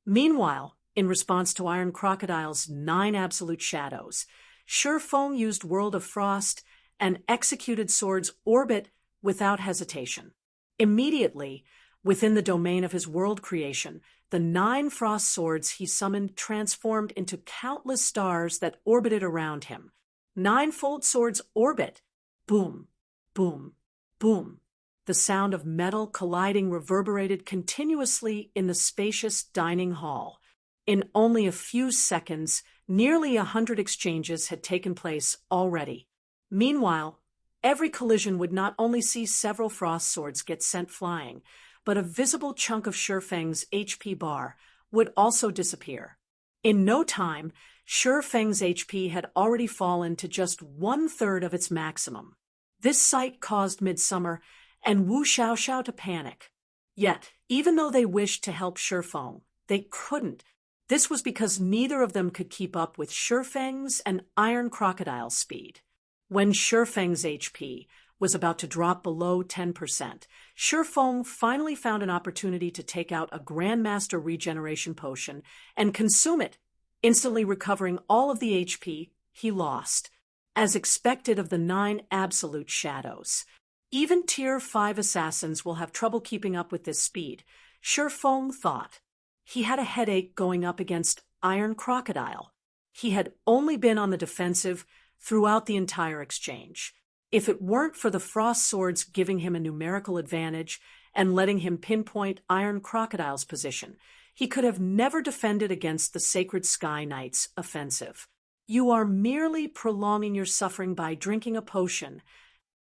Meanwhile, in response to Iron Crocodile's 9 absolute shadows, Shi Feng used World of Frost and executed Sword's Orbit without hesitation. Immediately, within the domain of his world creation, the 9 frost swords he summoned transformed into countless stars that orbited around him. 9-fold Sword's Orbit. Boom, boom, boom. The sound of metal colliding reverberated continuously in the spacious dining hall. In only a few seconds, nearly 100 exchanges had taken place already. Meanwhile, every collision would not only see several frost swords get sent flying, but a visible chunk of Shi Feng's HP bar would also disappear. In no time, Shi Feng's HP had already fallen to just 1/3 of its maximum. This sight caused Midsummer and Wu Xiaoxiao to panic. Yet, even though they wished to help Shi Feng, they couldn't. This was because neither of them could keep up with Shi Feng's and Iron Crocodile's speed. When Shi Feng's HP was about to drop below 10%, Shi Feng finally found an opportunity to take out a Grandmaster Regeneration Potion and consume it, instantly recovering all of the HP he lost. As expected of the 9 absolute shadows, even Tier 5 assassins will have trouble keeping up with this speed, Shi Feng thought. He had a headache going up against Iron Crocodile. He had only been on the defensive throughout the entire exchange. If it weren't for the frost swords giving him a numerical advantage and letting him pinpoint Iron Crocodile's position, he could have never defended against the Sacred Sky Knight's offensive. You are merely prolonging your suffering by drinking a potion.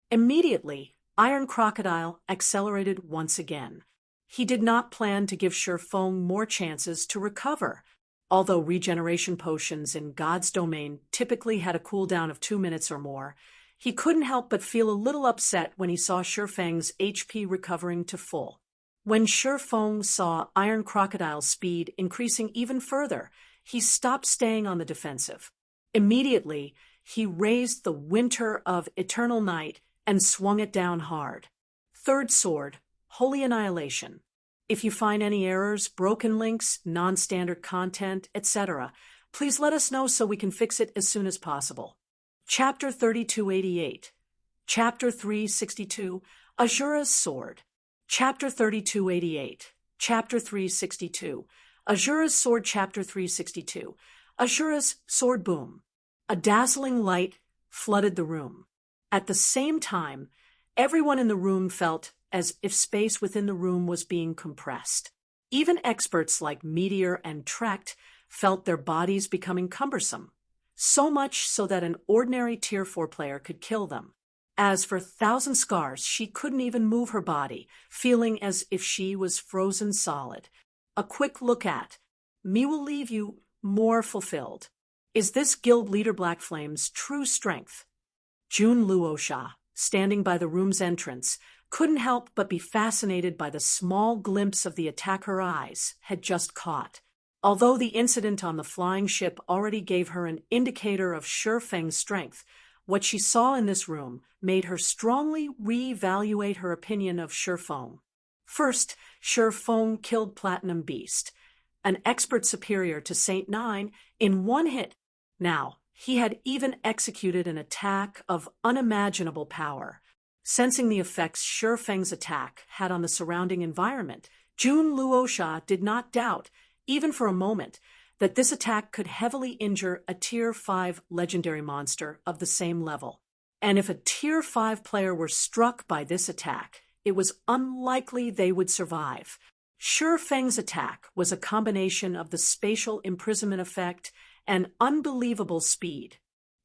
Immediately, Iron Crocodile accelerated once again. He did not plan to give Shifeng more chances to recover. Although regeneration potions in God's domain typically had a cooldown of 2 minutes or more, he couldn't help but feel a little upset when he saw Shifeng's HP recovering to full. When Shifeng saw Iron Crocodile's speed increasing even further, he stopped staying on the defensive. Immediately, he raised the Winter of Eternal Night and swung it down hard. Third sword, Holy Annihilation. If you find any errors, broken links, non-standard content, etc., please let us know so we can fix it as soon as possible. Chapter 3288. Chapter 362, Azura's Sword. Chapter 3288. Chapter 362. Azura's Sword. Chapter 362. Azura's Sword. Boom. A dazzling light flooded the room. At the same time, everyone in the room felt as if space within the room was being compressed. Even experts like Meteor and Trekt felt their bodies becoming cumbersome, so much so that an ordinary Tier 4 player could kill them. As for Thousand Scars, she couldn't even move her body, feeling as if she was frozen solid. A quick look at me will leave you more fulfilled. Is this guild leader Black Flame's true strength? Jun Luosha, standing by the room's entrance, couldn't help but be fascinated by the small glimpse of the attack her eyes had just caught. Although the incident on the flying ship already gave her an indicator of Shifeng's strength, what she saw in this room made her strongly re-evaluate her opinion of Shifeng. First, Shifeng killed Platinum Beast, an expert superior to Saint 9, in one hit. Now, he had even executed an attack of unimaginable power. Sensing the effects Shifeng's attack had on the surrounding environment, Jun Luosha did not doubt, even for a moment, that this attack could heavily injure a Tier 5 legendary monster of the same level. And if a Tier 5 player were struck by this attack, it was unlikely they would survive. Shifeng's attack was a combination of the spatial imprisonment effect and unbelievable speed.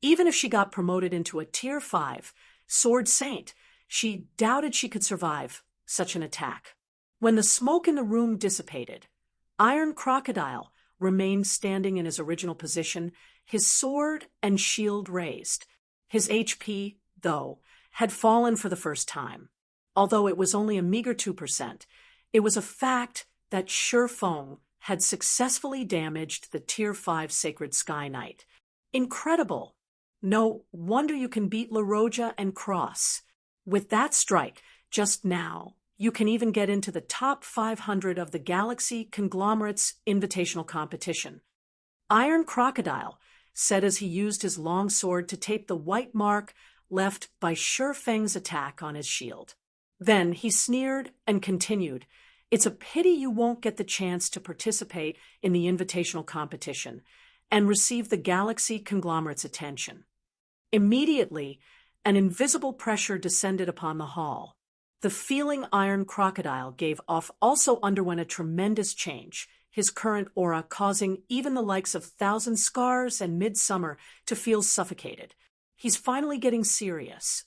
Even if she got promoted into a Tier 5 Sword Saint, she doubted she could survive such an attack. When the smoke in the room dissipated, Iron Crocodile remained standing in his original position, his sword and shield raised. His HP, though, had fallen for the first time. Although it was only a meager 2%, it was a fact that Shifeng had successfully damaged the Tier 5 Sacred Sky Knight. Incredible! No wonder you can beat La Roja and Cross. With that strike, just now, you can even get into the top 500 of the Galaxy Conglomerate's invitational competition. Iron Crocodile said as he used his long sword to tape the white mark left by Shifeng's attack on his shield. Then he sneered and continued, "It's a pity you won't get the chance to participate in the invitational competition and receive the Galaxy Conglomerate's attention." Immediately, an invisible pressure descended upon the hall. The feeling Iron Crocodile gave off also underwent a tremendous change, his current aura causing even the likes of Thousand Scars and Midsummer to feel suffocated. He's finally getting serious.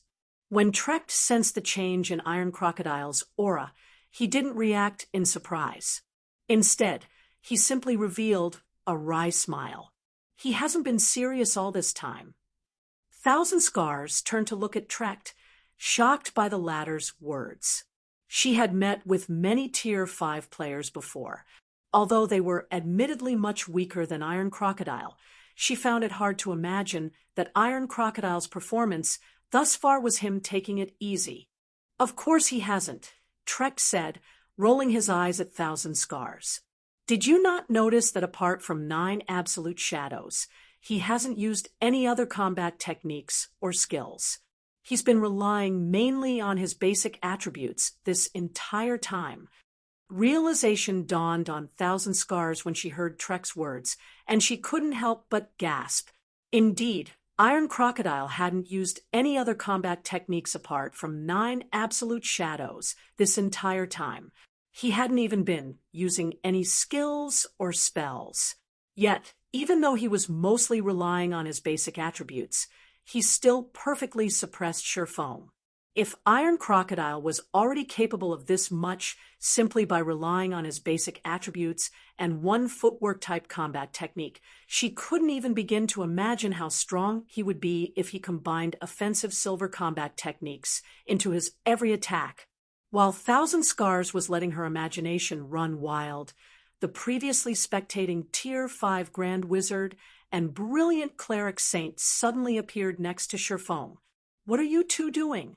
When Trekt sensed the change in Iron Crocodile's aura, he didn't react in surprise. Instead, he simply revealed a wry smile. He hasn't been serious all this time. Thousand Scars turned to look at Trekt, shocked by the latter's words. She had met with many Tier 5 players before. Although they were admittedly much weaker than Iron Crocodile, she found it hard to imagine that Iron Crocodile's performance thus far was him taking it easy. "Of course he hasn't," Trekt said, rolling his eyes at Thousand Scars. "Did you not notice that apart from 9 absolute shadows, he hasn't used any other combat techniques or skills? He's been relying mainly on his basic attributes this entire time." Realization dawned on Thousand Scars when she heard Trekt's words, and she couldn't help but gasp. Indeed, Iron Crocodile hadn't used any other combat techniques apart from 9 absolute shadows this entire time. He hadn't even been using any skills or spells. Yet, even though he was mostly relying on his basic attributes, he still perfectly suppressed Shurfong. If Iron Crocodile was already capable of this much simply by relying on his basic attributes and one footwork-type combat technique, she couldn't even begin to imagine how strong he would be if he combined offensive silver combat techniques into his every attack. While Thousand Scars was letting her imagination run wild, the previously spectating Tier 5 Grand Wizard and brilliant Cleric Saint suddenly appeared next to Shurfong. "What are you two doing?"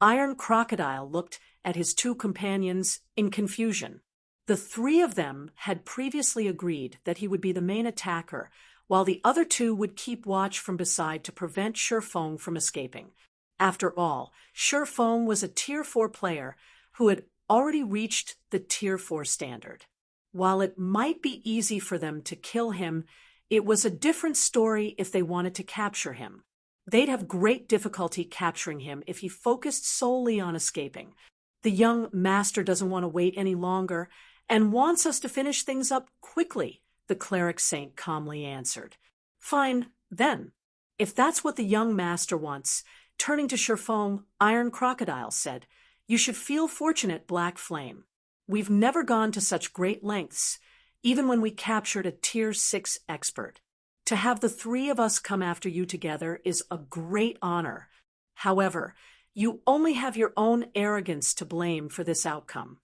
Iron Crocodile looked at his two companions in confusion. The three of them had previously agreed that he would be the main attacker, while the other two would keep watch from beside to prevent Shurfong from escaping. After all, Shurfong was a Tier 4 player who had already reached the Tier 4 standard. While it might be easy for them to kill him, it was a different story if they wanted to capture him. They'd have great difficulty capturing him if he focused solely on escaping. "The young master doesn't want to wait any longer and wants us to finish things up quickly," the Cleric Saint calmly answered. "Fine, then. If that's what the young master wants," turning to Shurfong, Iron Crocodile said, "you should feel fortunate, Black Flame. We've never gone to such great lengths, even when we captured a Tier 6 expert. To have the three of us come after you together is a great honor. However, you only have your own arrogance to blame for this outcome."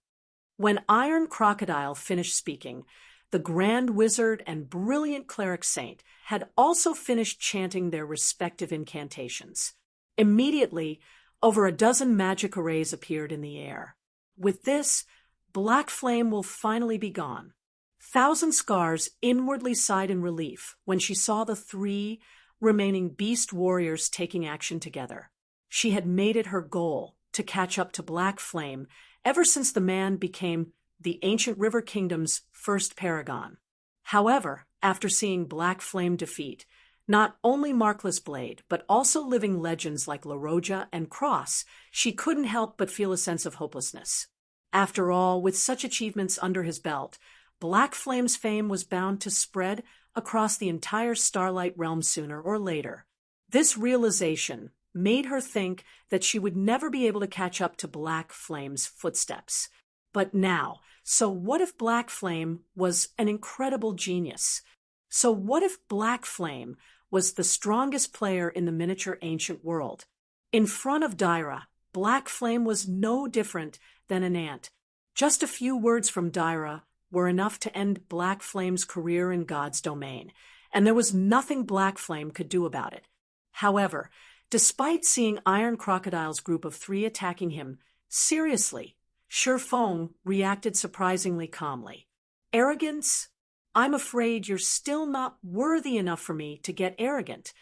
When Iron Crocodile finished speaking, the Grand Wizard and brilliant Cleric Saint had also finished chanting their respective incantations. Immediately, over a dozen magic arrays appeared in the air. With this, Black Flame will finally be gone. Thousand Scars inwardly sighed in relief when she saw the 3 remaining beast warriors taking action together. She had made it her goal to catch up to Black Flame ever since the man became the ancient River Kingdom's first paragon. However, after seeing Black Flame defeat not only Markless Blade, but also living legends like La Roja and Cross, she couldn't help but feel a sense of hopelessness. After all, with such achievements under his belt, Black Flame's fame was bound to spread across the entire Starlight Realm sooner or later. This realization made her think that she would never be able to catch up to Black Flame's footsteps. But now, so what if Black Flame was an incredible genius? So what if Black Flame was the strongest player in the miniature ancient world? In front of Daira, Black Flame was no different than an ant. Just a few words from Daira were enough to end Black Flame's career in God's domain, and there was nothing Black Flame could do about it. However, despite seeing Iron Crocodile's group of 3 attacking him, seriously, Shurfong reacted surprisingly calmly. "Arrogance? I'm afraid you're still not worthy enough for me to get arrogant."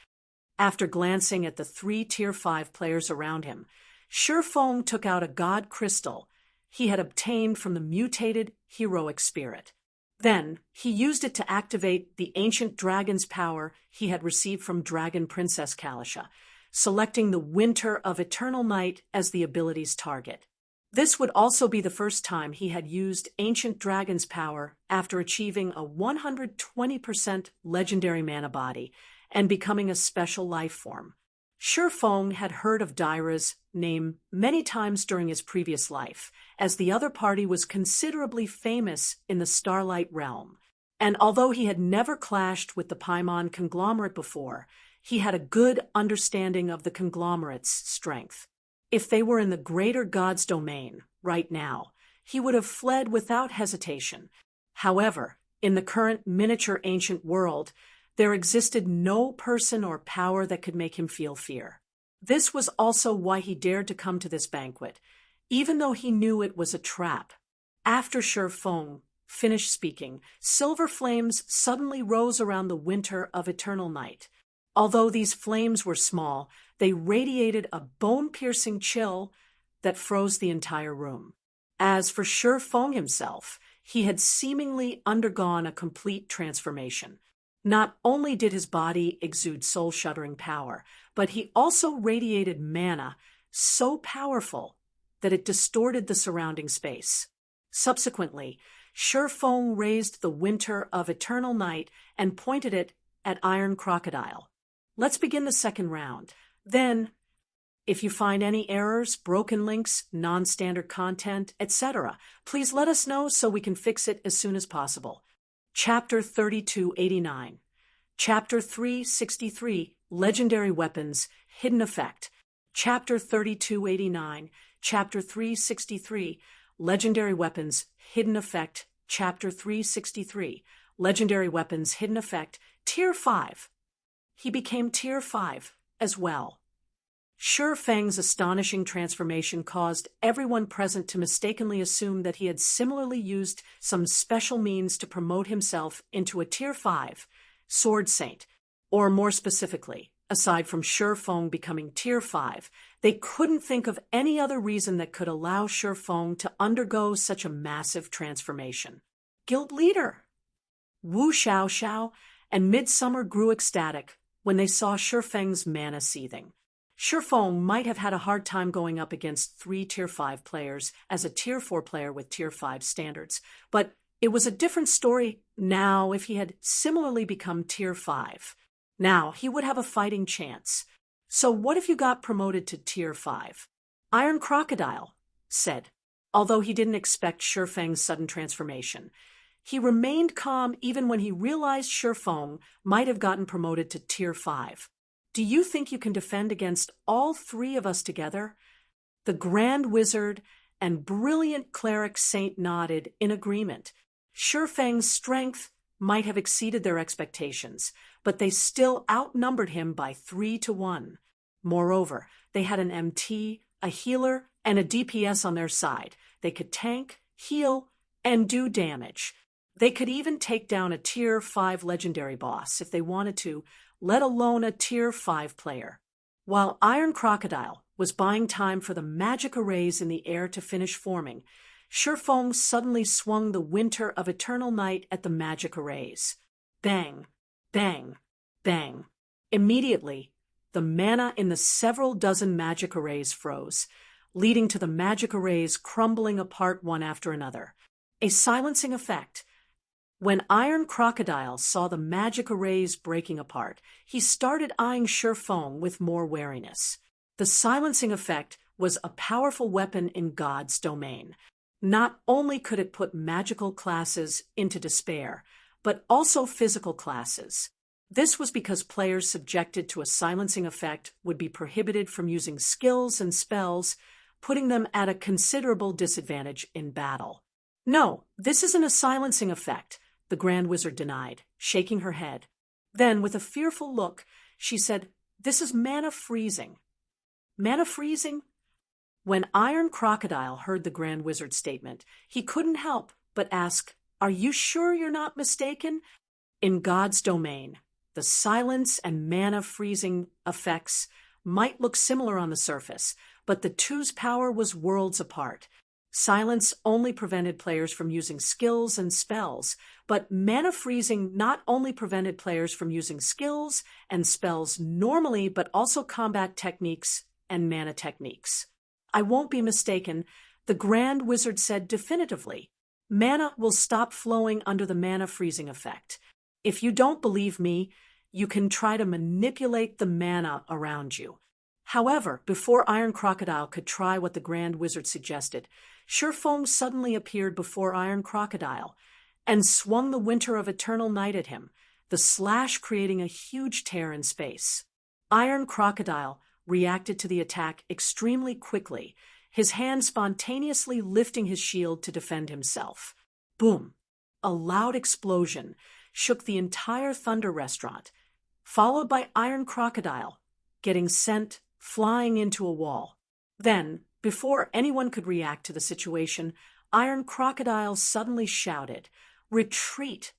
After glancing at the 3 Tier 5 players around him, Shurfong took out a god crystal he had obtained from the mutated heroic spirit. Then, he used it to activate the ancient dragon's power he had received from Dragon Princess Kalisha, selecting the Winter of Eternal Night as the ability's target. This would also be the first time he had used Ancient Dragon's power after achieving a 120% legendary mana body and becoming a special life form. Shurfong had heard of Daira's name many times during his previous life, as the other party was considerably famous in the Starlight Realm. And although he had never clashed with the Paimon conglomerate before, he had a good understanding of the conglomerate's strength. If they were in the greater God's domain right now, he would have fled without hesitation. However, in the current miniature ancient world, there existed no person or power that could make him feel fear. This was also why he dared to come to this banquet, even though he knew it was a trap. After Shurfong finished speaking, silver flames suddenly rose around the Winter of Eternal Night. Although these flames were small, they radiated a bone-piercing chill that froze the entire room. As for Shurfong himself, he had seemingly undergone a complete transformation. Not only did his body exude soul-shuddering power, but he also radiated mana so powerful that it distorted the surrounding space. Subsequently, Shurfeng raised the Winter of Eternal Night and pointed it at Iron Crocodile. Let's begin the second round. Then, if you find any errors, broken links, non-standard content, etc., please let us know so we can fix it as soon as possible. Chapter 3289. Chapter 363, Legendary Weapons, Hidden Effect. Chapter 3289, Chapter 363, Legendary Weapons, Hidden Effect. Chapter 363, Legendary Weapons, Hidden Effect, Tier 5. He became Tier 5 as well. Shurfeng's astonishing transformation caused everyone present to mistakenly assume that he had similarly used some special means to promote himself into a Tier 5 Sword Saint, or more specifically, aside from Shurfeng becoming Tier 5, they couldn't think of any other reason that could allow Shurfeng to undergo such a massive transformation. Guild Leader! Wu Xiaoxiao and Midsummer grew ecstatic when they saw Shurfeng's mana seething. Shurfeng might have had a hard time going up against 3 Tier 5 players as a Tier 4 player with Tier 5 standards, but it was a different story now if he had similarly become Tier 5. Now he would have a fighting chance. So what if you got promoted to Tier 5? Iron Crocodile said, although he didn't expect Shurfeng's sudden transformation. He remained calm even when he realized Shurfeng might have gotten promoted to Tier 5. Do you think you can defend against all 3 of us together? The Grand Wizard and brilliant Cleric Saint nodded in agreement. Shurfeng's strength might have exceeded their expectations, but they still outnumbered him by 3-1. Moreover, they had an MT, a healer, and a DPS on their side. They could tank, heal, and do damage. They could even take down a Tier 5 legendary boss if they wanted to, let alone a Tier 5 player. While Iron Crocodile was buying time for the magic arrays in the air to finish forming, Shurfeng suddenly swung the Winter of Eternal Night at the magic arrays. Bang, bang, bang. Immediately, the mana in the several dozen magic arrays froze, leading to the magic arrays crumbling apart one after another. A silencing effect. When Iron Crocodile saw the magic arrays breaking apart, he started eyeing Shurfeng with more wariness. The silencing effect was a powerful weapon in God's domain. Not only could it put magical classes into despair, but also physical classes. This was because players subjected to a silencing effect would be prohibited from using skills and spells, putting them at a considerable disadvantage in battle. No, this isn't a silencing effect, the Grand Wizard denied, shaking her head. Then, with a fearful look, she said, "This is mana freezing." Mana freezing? When Iron Crocodile heard the Grand Wizard's statement, he couldn't help but ask, "Are you sure you're not mistaken?" In God's domain, the silence and mana freezing effects might look similar on the surface, but the two's power was worlds apart. Silence only prevented players from using skills and spells, but mana freezing not only prevented players from using skills and spells normally, but also combat techniques and mana techniques. "I won't be mistaken," the Grand Wizard said definitively. "Mana will stop flowing under the mana freezing effect. If you don't believe me, you can try to manipulate the mana around you." However, before Iron Crocodile could try what the Grand Wizard suggested, Shurfeng suddenly appeared before Iron Crocodile and swung the Winter of Eternal Night at him, the slash creating a huge tear in space. Iron Crocodile reacted to the attack extremely quickly, his hand spontaneously lifting his shield to defend himself. Boom! A loud explosion shook the entire Thunder Restaurant, followed by Iron Crocodile getting sent flying into a wall. Then, before anyone could react to the situation, Iron Crocodile suddenly shouted, "Retreat!"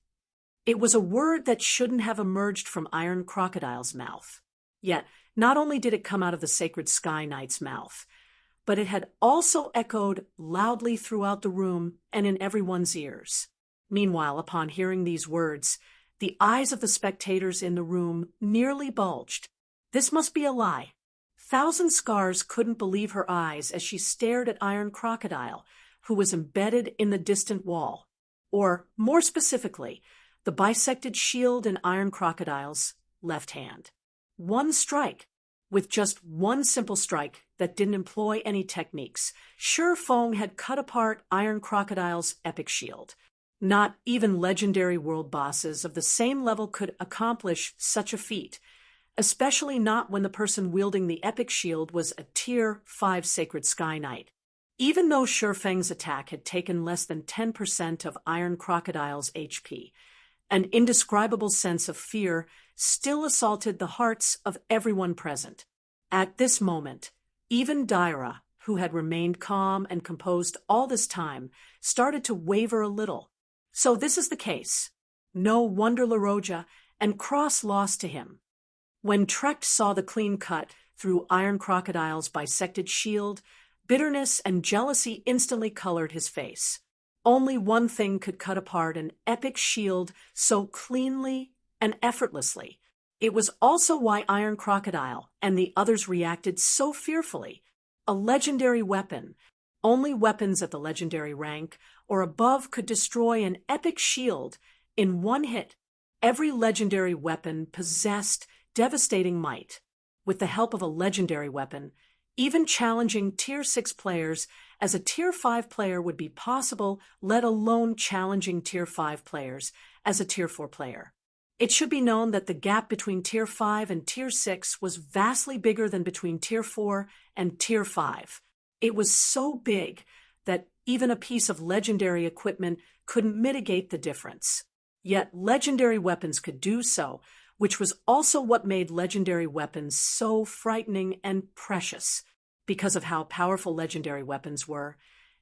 It was a word that shouldn't have emerged from Iron Crocodile's mouth. Yet, not only did it come out of the Sacred Sky Knight's mouth, but it had also echoed loudly throughout the room and in everyone's ears. Meanwhile, upon hearing these words, The eyes of the spectators in the room nearly bulged. This must be a lie. Thousand Scars couldn't believe her eyes as she stared at Iron Crocodile, who was embedded in the distant wall. Or, more specifically, the bisected shield in Iron Crocodile's left hand. One strike. With just one simple strike that didn't employ any techniques, Shi Feng had cut apart Iron Crocodile's epic shield. Not even legendary world bosses of the same level could accomplish such a feat, especially not when the person wielding the epic shield was a Tier 5 Sacred Sky Knight. Even though Shi Feng's attack had taken less than 10% of Iron Crocodile's HP, an indescribable sense of fear still assaulted the hearts of everyone present. At this moment, even Daira, who had remained calm and composed all this time, started to waver a little. So this is the case. No wonder LaRoja and Cross lost to him. When Trecht saw the clean cut through Iron Crocodile's bisected shield, bitterness and jealousy instantly colored his face. Only one thing could cut apart an epic shield so cleanly and effortlessly. It was also why Iron Crocodile and the others reacted so fearfully. A legendary weapon. Only weapons at the legendary rank or above could destroy an epic shield in one hit. Every legendary weapon possessed devastating might. With the help of a legendary weapon, even challenging Tier 6 players as a Tier 5 player would be possible, let alone challenging Tier 5 players as a Tier 4 player. It should be known that the gap between Tier 5 and Tier 6 was vastly bigger than between Tier 4 and Tier 5. It was so big that even a piece of legendary equipment couldn't mitigate the difference. Yet legendary weapons could do so, which was also what made legendary weapons so frightening and precious. Because of how powerful legendary weapons were,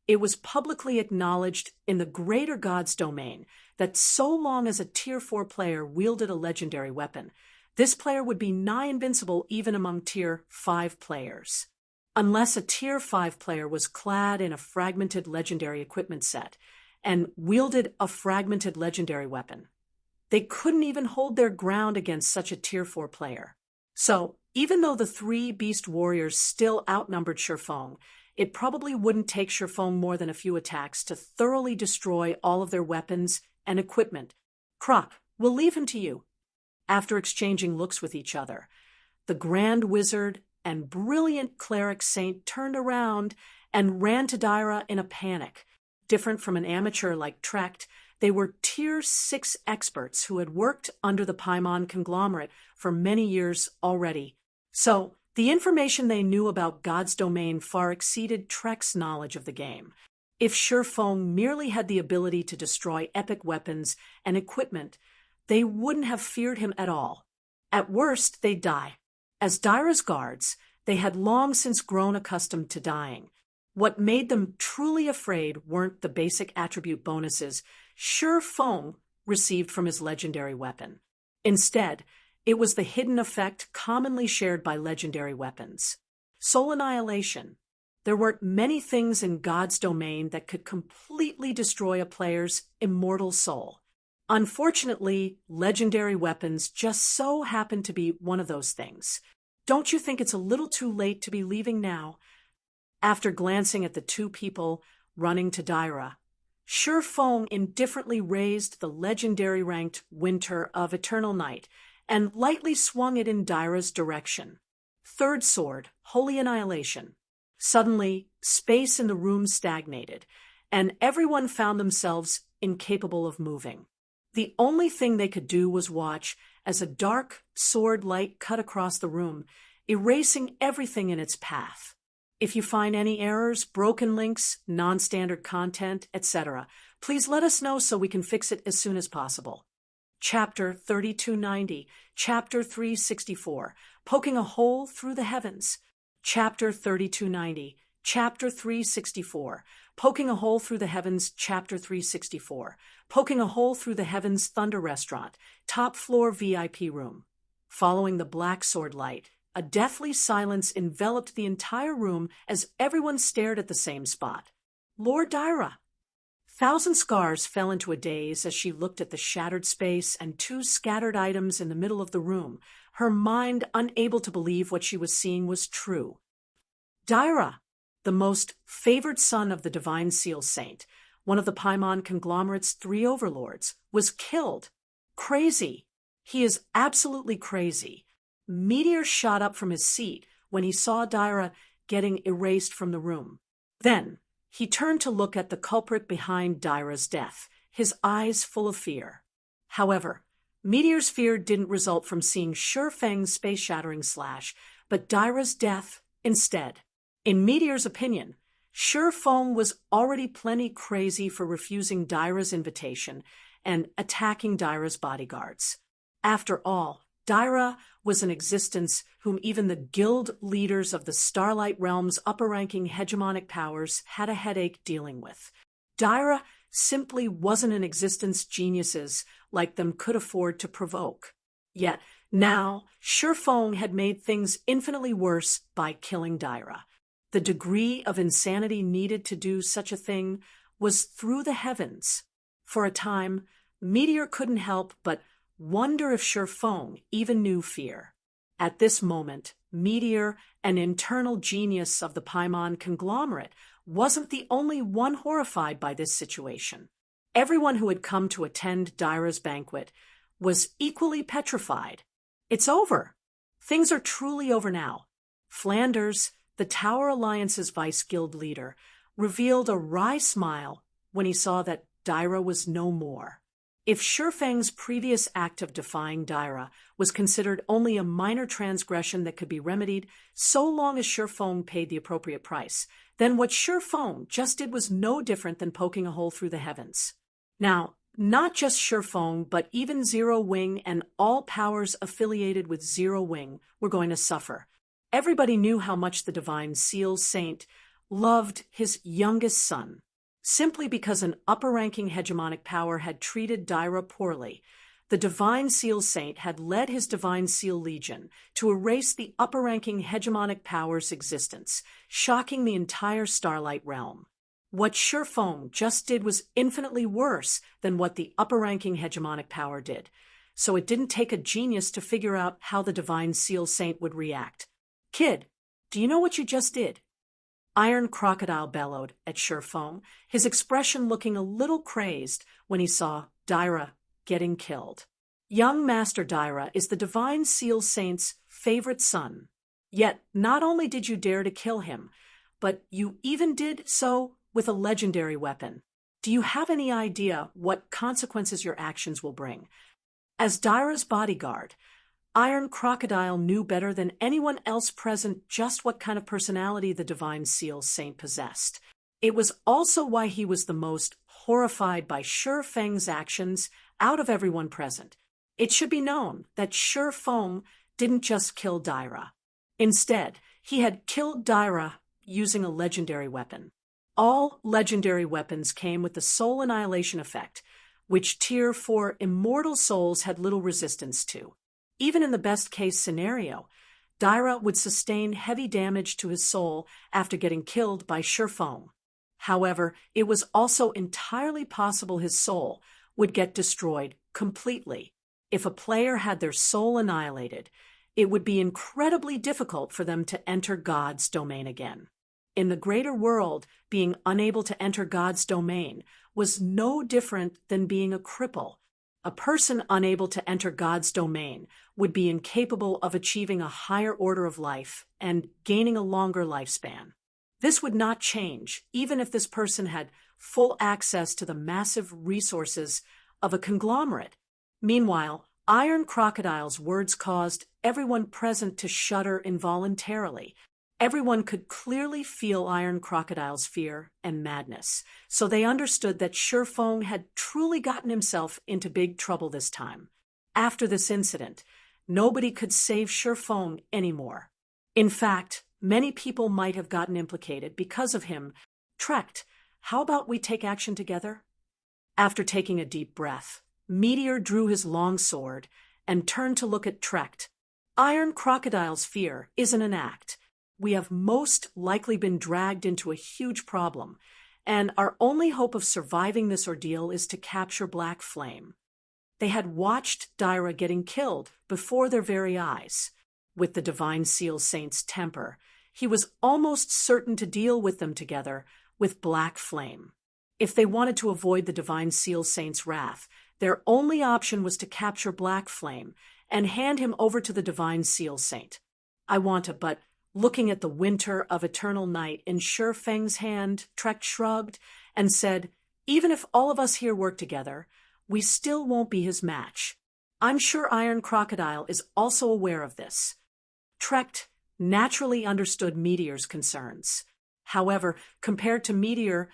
it was publicly acknowledged in the greater God's domain that so long as a Tier 4 player wielded a legendary weapon, this player would be nigh invincible even among Tier 5 players. Unless a Tier 5 player was clad in a fragmented legendary equipment set and wielded a fragmented legendary weapon, they couldn't even hold their ground against such a Tier 4 player. So, even though the three beast warriors still outnumbered Shi Feng, it probably wouldn't take Shi Feng more than a few attacks to thoroughly destroy all of their weapons and equipment. Croc, we'll leave him to you. After exchanging looks with each other, the Grand Wizard and brilliant Cleric Saint turned around and ran to Daira in a panic. Different from an amateur like Trecht, they were Tier 6 experts who had worked under the Paimon conglomerate for many years already. So, the information they knew about God's domain far exceeded Trecht's knowledge of the game. If Shi Feng merely had the ability to destroy epic weapons and equipment, they wouldn't have feared him at all. At worst, they'd die. As Daira's guards, they had long since grown accustomed to dying. What made them truly afraid weren't the basic attribute bonuses Shi Feng received from his legendary weapon. Instead, it was the hidden effect commonly shared by legendary weapons. Soul annihilation. There weren't many things in God's domain that could completely destroy a player's immortal soul. Unfortunately, legendary weapons just so happen to be one of those things. Don't you think it's a little too late to be leaving now? After glancing at the two people running to Daira, Shi Feng indifferently raised the legendary ranked Winter of Eternal Night and lightly swung it in Daira's direction. Third sword, Holy Annihilation. Suddenly, space in the room stagnated, and everyone found themselves incapable of moving. The only thing they could do was watch as a dark sword light cut across the room, erasing everything in its path. If you find any errors, broken links, non-standard content, etc., please let us know so we can fix it as soon as possible. Chapter 3290, Chapter 364, Poking a Hole Through the Heavens. Chapter 3290, Chapter 364, Poking a Hole Through the Heavens, Chapter 364, Poking a Hole Through the Heavens Thunder Restaurant, Top Floor VIP Room. Following the black sword light, a deathly silence enveloped the entire room as everyone stared at the same spot. Lord Daira. Thousand Scars fell into a daze as she looked at the shattered space and two scattered items in the middle of the room, her mind unable to believe what she was seeing was true. Daira, the most favored son of the Divine Seal Saint, one of the Paimon conglomerate's 3 overlords, was killed. Crazy. He is absolutely crazy. Meteor shot up from his seat when he saw Daira getting erased from the room. Then, he turned to look at the culprit behind Daira's death, his eyes full of fear. However, Meteor's fear didn't result from seeing Shifeng's space-shattering slash, but Daira's death instead. In Meteor's opinion, Shifeng was already plenty crazy for refusing Daira's invitation and attacking Daira's bodyguards. After all, Daira was an existence whom even the guild leaders of the Starlight Realm's upper-ranking hegemonic powers had a headache dealing with. Daira simply wasn't an existence geniuses like them could afford to provoke. Yet, now, Shifeng had made things infinitely worse by killing Daira. The degree of insanity needed to do such a thing was through the heavens. For a time, Meteor couldn't help but wonder if Shifeng even knew fear. At this moment, Meteor, an internal genius of the Paimon conglomerate, wasn't the only one horrified by this situation. Everyone who had come to attend Daira's banquet was equally petrified. It's over. Things are truly over now. Flanders, the Tower Alliance's vice guild leader, revealed a wry smile when he saw that Daira was no more. If Shifeng's previous act of defying Daira was considered only a minor transgression that could be remedied so long as Shifeng paid the appropriate price, then what Shifeng just did was no different than poking a hole through the heavens. Now, not just Shifeng, but even Zero Wing and all powers affiliated with Zero Wing were going to suffer. Everybody knew how much the Divine Seal Saint loved his youngest son. Simply because an upper-ranking hegemonic power had treated Daira poorly, the Divine Seal Saint had led his Divine Seal Legion to erase the upper-ranking hegemonic power's existence, shocking the entire Starlight Realm. What Shifeng just did was infinitely worse than what the upper-ranking hegemonic power did, so it didn't take a genius to figure out how the Divine Seal Saint would react. "Kid, do you know what you just did?" Iron Crocodile bellowed at Shifeng, his expression looking a little crazed when he saw Daira getting killed. Young Master Daira is the Divine Seal Saint's favorite son. Yet not only did you dare to kill him, but you even did so with a legendary weapon. Do you have any idea what consequences your actions will bring? As Daira's bodyguard, Iron Crocodile knew better than anyone else present just what kind of personality the Divine Seal Saint possessed. It was also why he was the most horrified by Shifeng's actions out of everyone present. It should be known that Shifeng didn't just kill Daira. Instead, he had killed Daira using a legendary weapon. All legendary weapons came with the soul annihilation effect, which Tier 4 immortal souls had little resistance to. Even in the best-case scenario, Daira would sustain heavy damage to his soul after getting killed by Shifeng. However, it was also entirely possible his soul would get destroyed completely. If a player had their soul annihilated, it would be incredibly difficult for them to enter God's domain again. In the greater world, being unable to enter God's domain was no different than being a cripple. A person unable to enter God's domain would be incapable of achieving a higher order of life and gaining a longer lifespan. This would not change, even if this person had full access to the massive resources of a conglomerate. Meanwhile, Iron Crocodile's words caused everyone present to shudder involuntarily. Everyone could clearly feel Iron Crocodile's fear and madness, so they understood that Shifeng had truly gotten himself into big trouble this time. After this incident, nobody could save Shifeng anymore. In fact, many people might have gotten implicated because of him. Trecht, how about we take action together? After taking a deep breath, Meteor drew his long sword and turned to look at Trecht. Iron Crocodile's fear isn't an act. We have most likely been dragged into a huge problem, and our only hope of surviving this ordeal is to capture Black Flame. They had watched Daira getting killed before their very eyes. With the Divine Seal Saint's temper, he was almost certain to deal with them together with Black Flame. If they wanted to avoid the Divine Seal Saint's wrath, their only option was to capture Black Flame and hand him over to the Divine Seal Saint. But looking at the winter of eternal night in Shi Feng's hand, Trek shrugged and said, "Even if all of us here work together, we still won't be his match. I'm sure Iron Crocodile is also aware of this." Trek naturally understood Meteor's concerns. However, compared to Meteor,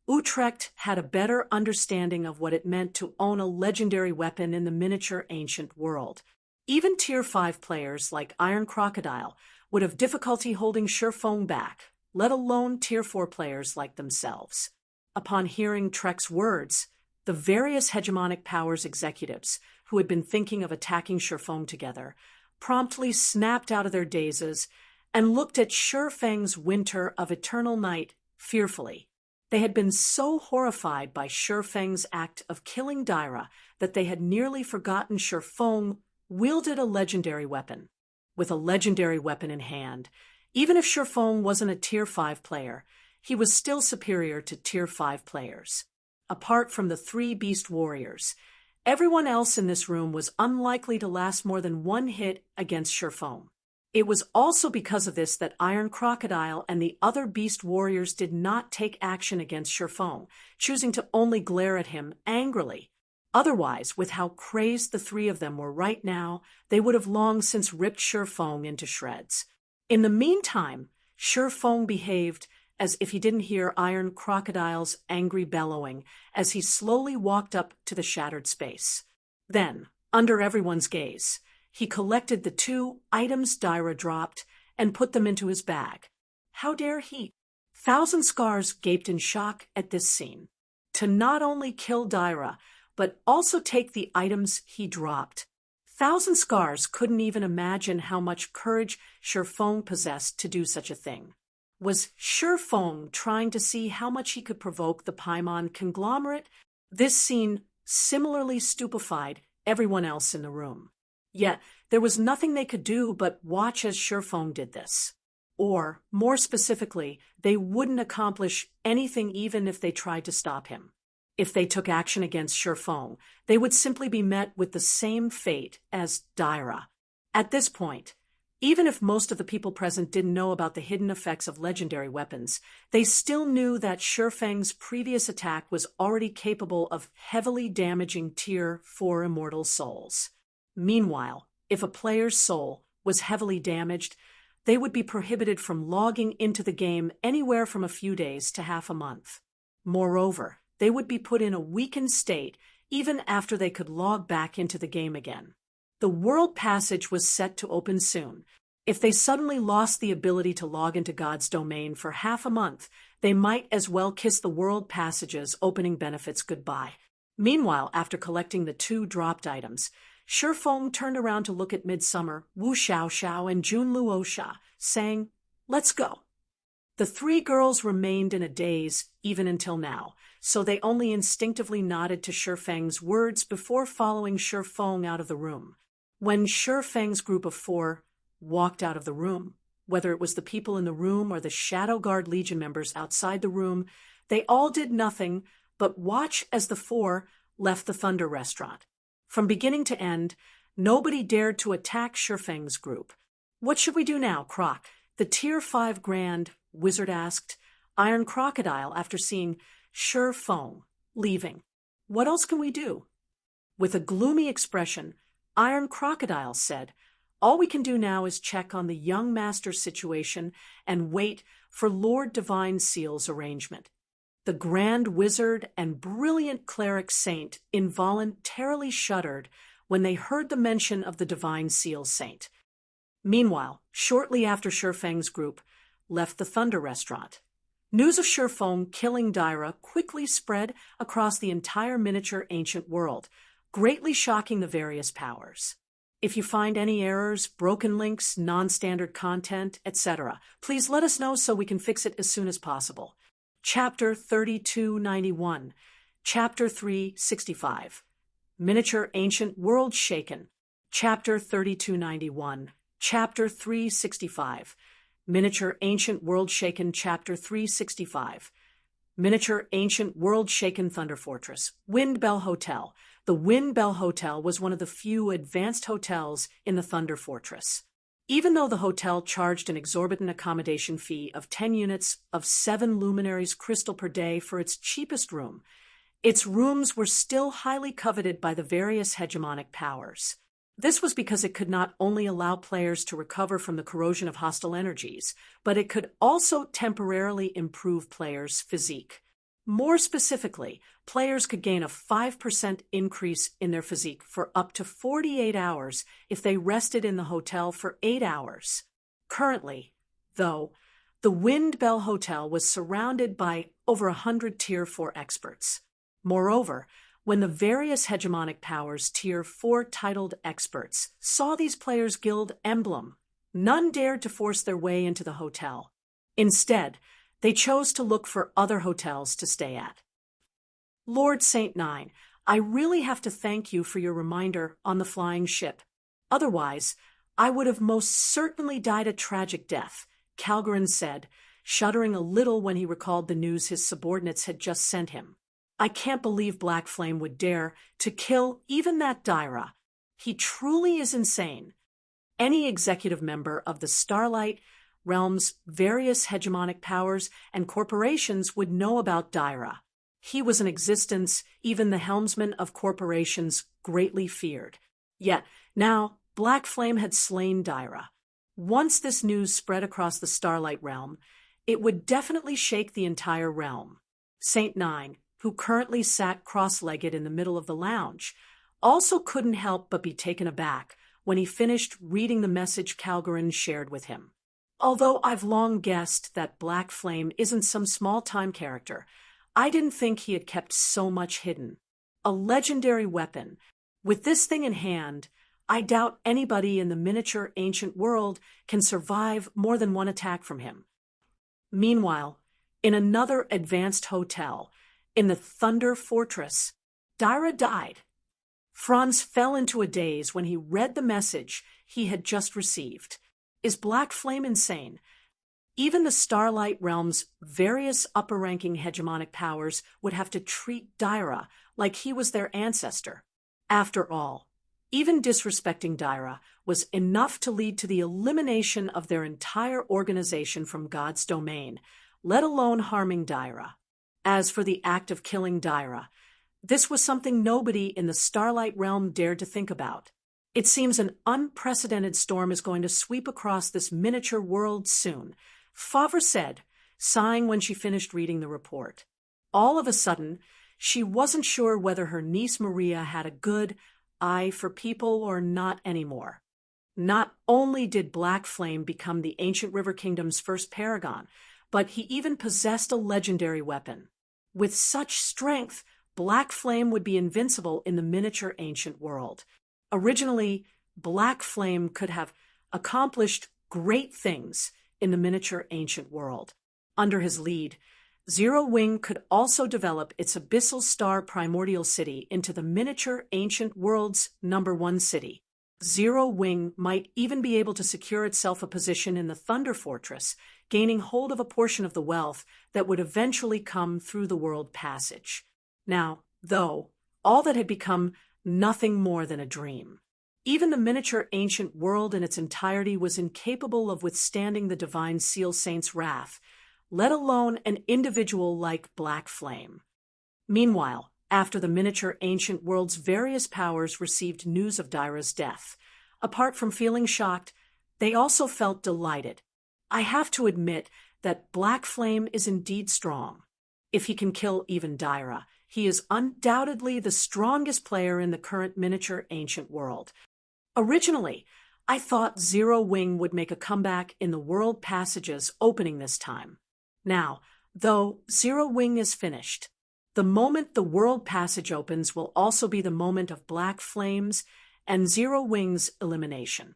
Utrecht had a better understanding of what it meant to own a legendary weapon in the miniature ancient world. Even Tier 5 players like Iron Crocodile would have difficulty holding Shi Feng back, let alone Tier 4 players like themselves. Upon hearing Trek's words, the various hegemonic powers executives who had been thinking of attacking Shi Feng together promptly snapped out of their dazes and looked at Shi Feng's winter of eternal night fearfully. They had been so horrified by Shi Feng's act of killing Daira that they had nearly forgotten Shi Feng wielded a legendary weapon. With a legendary weapon in hand, even if Shi Feng wasn't a Tier 5 player, he was still superior to Tier 5 players. Apart from the 3 Beast Warriors, everyone else in this room was unlikely to last more than one hit against Shi Feng. It was also because of this that Iron Crocodile and the other Beast Warriors did not take action against Shi Feng, choosing to only glare at him angrily. Otherwise, with how crazed the 3 of them were right now, they would have long since ripped Shi Feng into shreds. In the meantime, Shi Feng behaved as if he didn't hear Iron Crocodile's angry bellowing as he slowly walked up to the shattered space. Then, under everyone's gaze, he collected the 2 items Daira dropped and put them into his bag. How dare he? Thousand Scars gaped in shock at this scene. To not only kill Daira, but also take the items he dropped. Thousand Scars couldn't even imagine how much courage Shi Feng possessed to do such a thing. Was Shi Feng trying to see how much he could provoke the Paimon conglomerate? This scene similarly stupefied everyone else in the room. Yet, there was nothing they could do but watch as Shi Feng did this. Or, more specifically, they wouldn't accomplish anything even if they tried to stop him. If they took action against Shi Feng, they would simply be met with the same fate as Daira. At this point, even if most of the people present didn't know about the hidden effects of legendary weapons, they still knew that Shi Feng's previous attack was already capable of heavily damaging Tier 4 immortal souls. Meanwhile, if a player's soul was heavily damaged, they would be prohibited from logging into the game anywhere from a few days to half a month. Moreover, they would be put in a weakened state even after they could log back into the game again. The World Passage was set to open soon. If they suddenly lost the ability to log into God's domain for half a month, they might as well kiss the World Passage's opening benefits goodbye. Meanwhile, after collecting the 2 dropped items, Shi Feng turned around to look at Midsummer, Wu Xiaoxiao, and Jun Luosha, saying, "Let's go." The 3 girls remained in a daze even until now, so they only instinctively nodded to Shi Feng's words before following Shi Feng out of the room. When Shi Feng's group of 4 walked out of the room, whether it was the people in the room or the Shadow Guard Legion members outside the room, they all did nothing but watch as the 4 left the Thunder Restaurant. From beginning to end, nobody dared to attack Shi Feng's group. "What should we do now, Croc?" the Tier 5 Grand Wizard asked Iron Crocodile after seeing Shi Feng leaving. "What else can we do?" With a gloomy expression, Iron Crocodile said, "All we can do now is check on the young master's situation and wait for Lord Divine Seal's arrangement." The Grand Wizard and brilliant Cleric Saint involuntarily shuddered when they heard the mention of the Divine Seal Saint. Meanwhile, shortly after Shi Feng's group left the Thunder Restaurant, news of Shi Feng killing Daira quickly spread across the entire miniature ancient world, greatly shocking the various powers. If you find any errors, broken links, non-standard content, etc., please let us know so we can fix it as soon as possible. Chapter 3291, Chapter 365, Miniature Ancient World Shaken. Chapter 3291, Chapter 365, Miniature Ancient World Shaken. Chapter 365, Miniature Ancient World Shaken Thunder Fortress. Wind Bell Hotel. The Wind Bell Hotel was one of the few advanced hotels in the Thunder Fortress. Even though the hotel charged an exorbitant accommodation fee of 10 units of 7 luminaries crystal per day for its cheapest room, its rooms were still highly coveted by the various hegemonic powers. This was because it could not only allow players to recover from the corrosion of hostile energies, but it could also temporarily improve players' physique. More specifically, players could gain a 5% increase in their physique for up to 48 hours if they rested in the hotel for 8 hours. Currently, though, the Wind Bell Hotel was surrounded by over 100 Tier 4 experts. Moreover, when the various hegemonic powers Tier 4 titled experts saw these players' guild emblem, none dared to force their way into the hotel. Instead, they chose to look for other hotels to stay at. Lord St. Nine, I really have to thank you for your reminder on the flying ship. Otherwise, I would have most certainly died a tragic death, Calgarin said, shuddering a little when he recalled the news his subordinates had just sent him. I can't believe Black Flame would dare to kill even that Daira. He truly is insane. Any executive member of the Starlight Realm's various hegemonic powers and corporations would know about Daira. He was an existence even the helmsmen of corporations greatly feared. Yet, now, Black Flame had slain Daira. Once this news spread across the Starlight Realm, it would definitely shake the entire realm. St. Nine, who currently sat cross-legged in the middle of the lounge, also couldn't help but be taken aback when he finished reading the message Calgarin shared with him. Although I've long guessed that Black Flame isn't some small-time character, I didn't think he had kept so much hidden. A legendary weapon. With this thing in hand, I doubt anybody in the miniature ancient world can survive more than one attack from him. Meanwhile, in another advanced hotel, in the Thunder Fortress, Daira died. Franz fell into a daze when he read the message he had just received. Is Black Flame insane? Even the Starlight Realm's various upper-ranking hegemonic powers would have to treat Daira like he was their ancestor. After all, even disrespecting Daira was enough to lead to the elimination of their entire organization from God's domain, let alone harming Daira. As for the act of killing Daira, this was something nobody in the Starlight Realm dared to think about. It seems an unprecedented storm is going to sweep across this miniature world soon, Favre said, sighing when she finished reading the report. All of a sudden, she wasn't sure whether her niece Maria had a good eye for people or not anymore. Not only did Black Flame become the ancient River Kingdom's first paragon, but he even possessed a legendary weapon. With such strength, Black Flame would be invincible in the miniature ancient world. Originally, Black Flame could have accomplished great things in the miniature ancient world. Under his lead, Zero Wing could also develop its abyssal star primordial city into the miniature ancient world's #1 city. Zero Wing might even be able to secure itself a position in the Thunder Fortress, gaining hold of a portion of the wealth that would eventually come through the world passage. Now, though, all that had become nothing more than a dream. Even the miniature ancient world in its entirety was incapable of withstanding the divine Seal Saint's wrath, let alone an individual like Black Flame. Meanwhile, after the miniature ancient world's various powers received news of Daira's death, apart from feeling shocked, they also felt delighted. I have to admit that Black Flame is indeed strong. If he can kill even Daira, he is undoubtedly the strongest player in the current miniature ancient world. Originally, I thought Zero Wing would make a comeback in the world passages opening this time. Now, though Zero Wing is finished, the moment the world passage opens will also be the moment of Black Flame's and Zero Wing's elimination.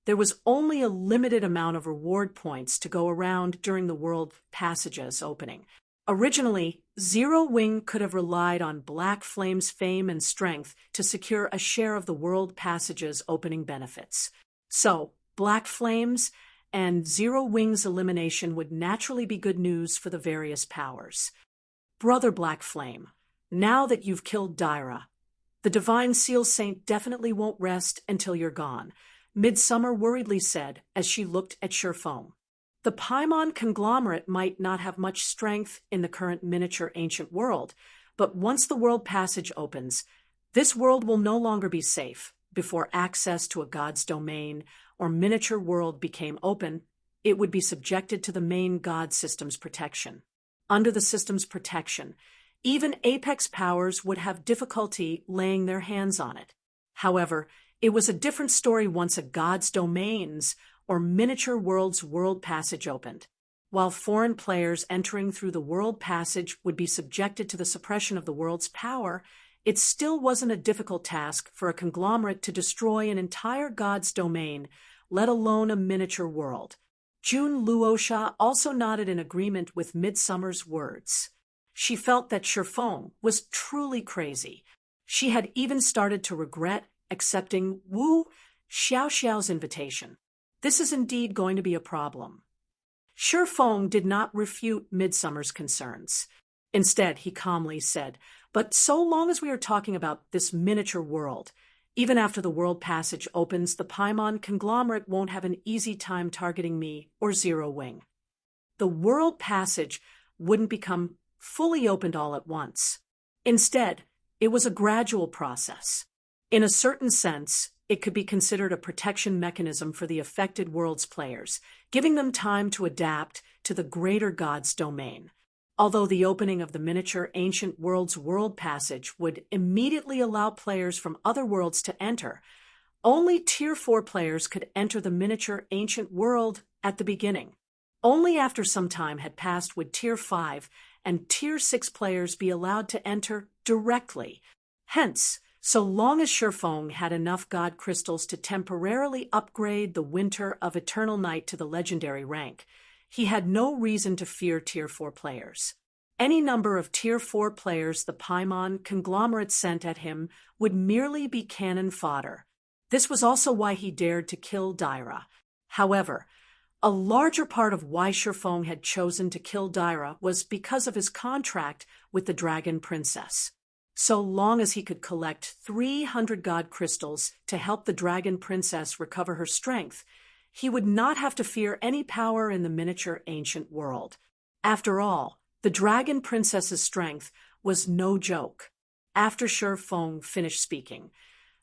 There was only a limited amount of reward points to go around during the world passages opening, Originally, Zero Wing could have relied on Black Flame's fame and strength to secure a share of the World Passage's opening benefits. So, Black Flame's and Zero Wing's elimination would naturally be good news for the various powers. Brother Black Flame, now that you've killed Dyra, the Divine Seal Saint definitely won't rest until you're gone, Midsummer worriedly said as she looked at Sherfone. The Paimon conglomerate might not have much strength in the current miniature ancient world, but once the world passage opens, this world will no longer be safe. Before access to a god's domain or miniature world became open, it would be subjected to the main god system's protection. Under the system's protection, even apex powers would have difficulty laying their hands on it. However, it was a different story once a god's domains or miniature world's world passage opened. While foreign players entering through the world passage would be subjected to the suppression of the world's power, it still wasn't a difficult task for a conglomerate to destroy an entire god's domain, let alone a miniature world. June Luosha also nodded in agreement with Midsummer's words. She felt that Sherfone was truly crazy. She had even started to regret accepting Wu Xiaoxiao's invitation. This is indeed going to be a problem. Sherfone did not refute Midsummer's concerns. Instead, he calmly said, "But so long as we are talking about this miniature world, even after the world passage opens, the Paimon conglomerate won't have an easy time targeting me or Zero Wing. The world passage wouldn't become fully opened all at once. Instead, it was a gradual process. In a certain sense, it could be considered a protection mechanism for the affected world's players, giving them time to adapt to the greater god's domain. Although the opening of the miniature ancient world's world passage would immediately allow players from other worlds to enter, only Tier 4 players could enter the miniature ancient world at the beginning. Only after some time had passed would Tier 5 and Tier 6 players be allowed to enter directly. Hence, so long as Sherfone had enough god crystals to temporarily upgrade the Winter of Eternal Night to the legendary rank, he had no reason to fear Tier 4 players. Any number of Tier 4 players the Paimon conglomerate sent at him would merely be cannon fodder. This was also why he dared to kill Dyra. However, a larger part of why Sherfone had chosen to kill Dyra was because of his contract with the Dragon Princess. So long as he could collect 300 god crystals to help the Dragon Princess recover her strength, he would not have to fear any power in the miniature ancient world. After all, the Dragon Princess's strength was no joke. After Sherfone finished speaking,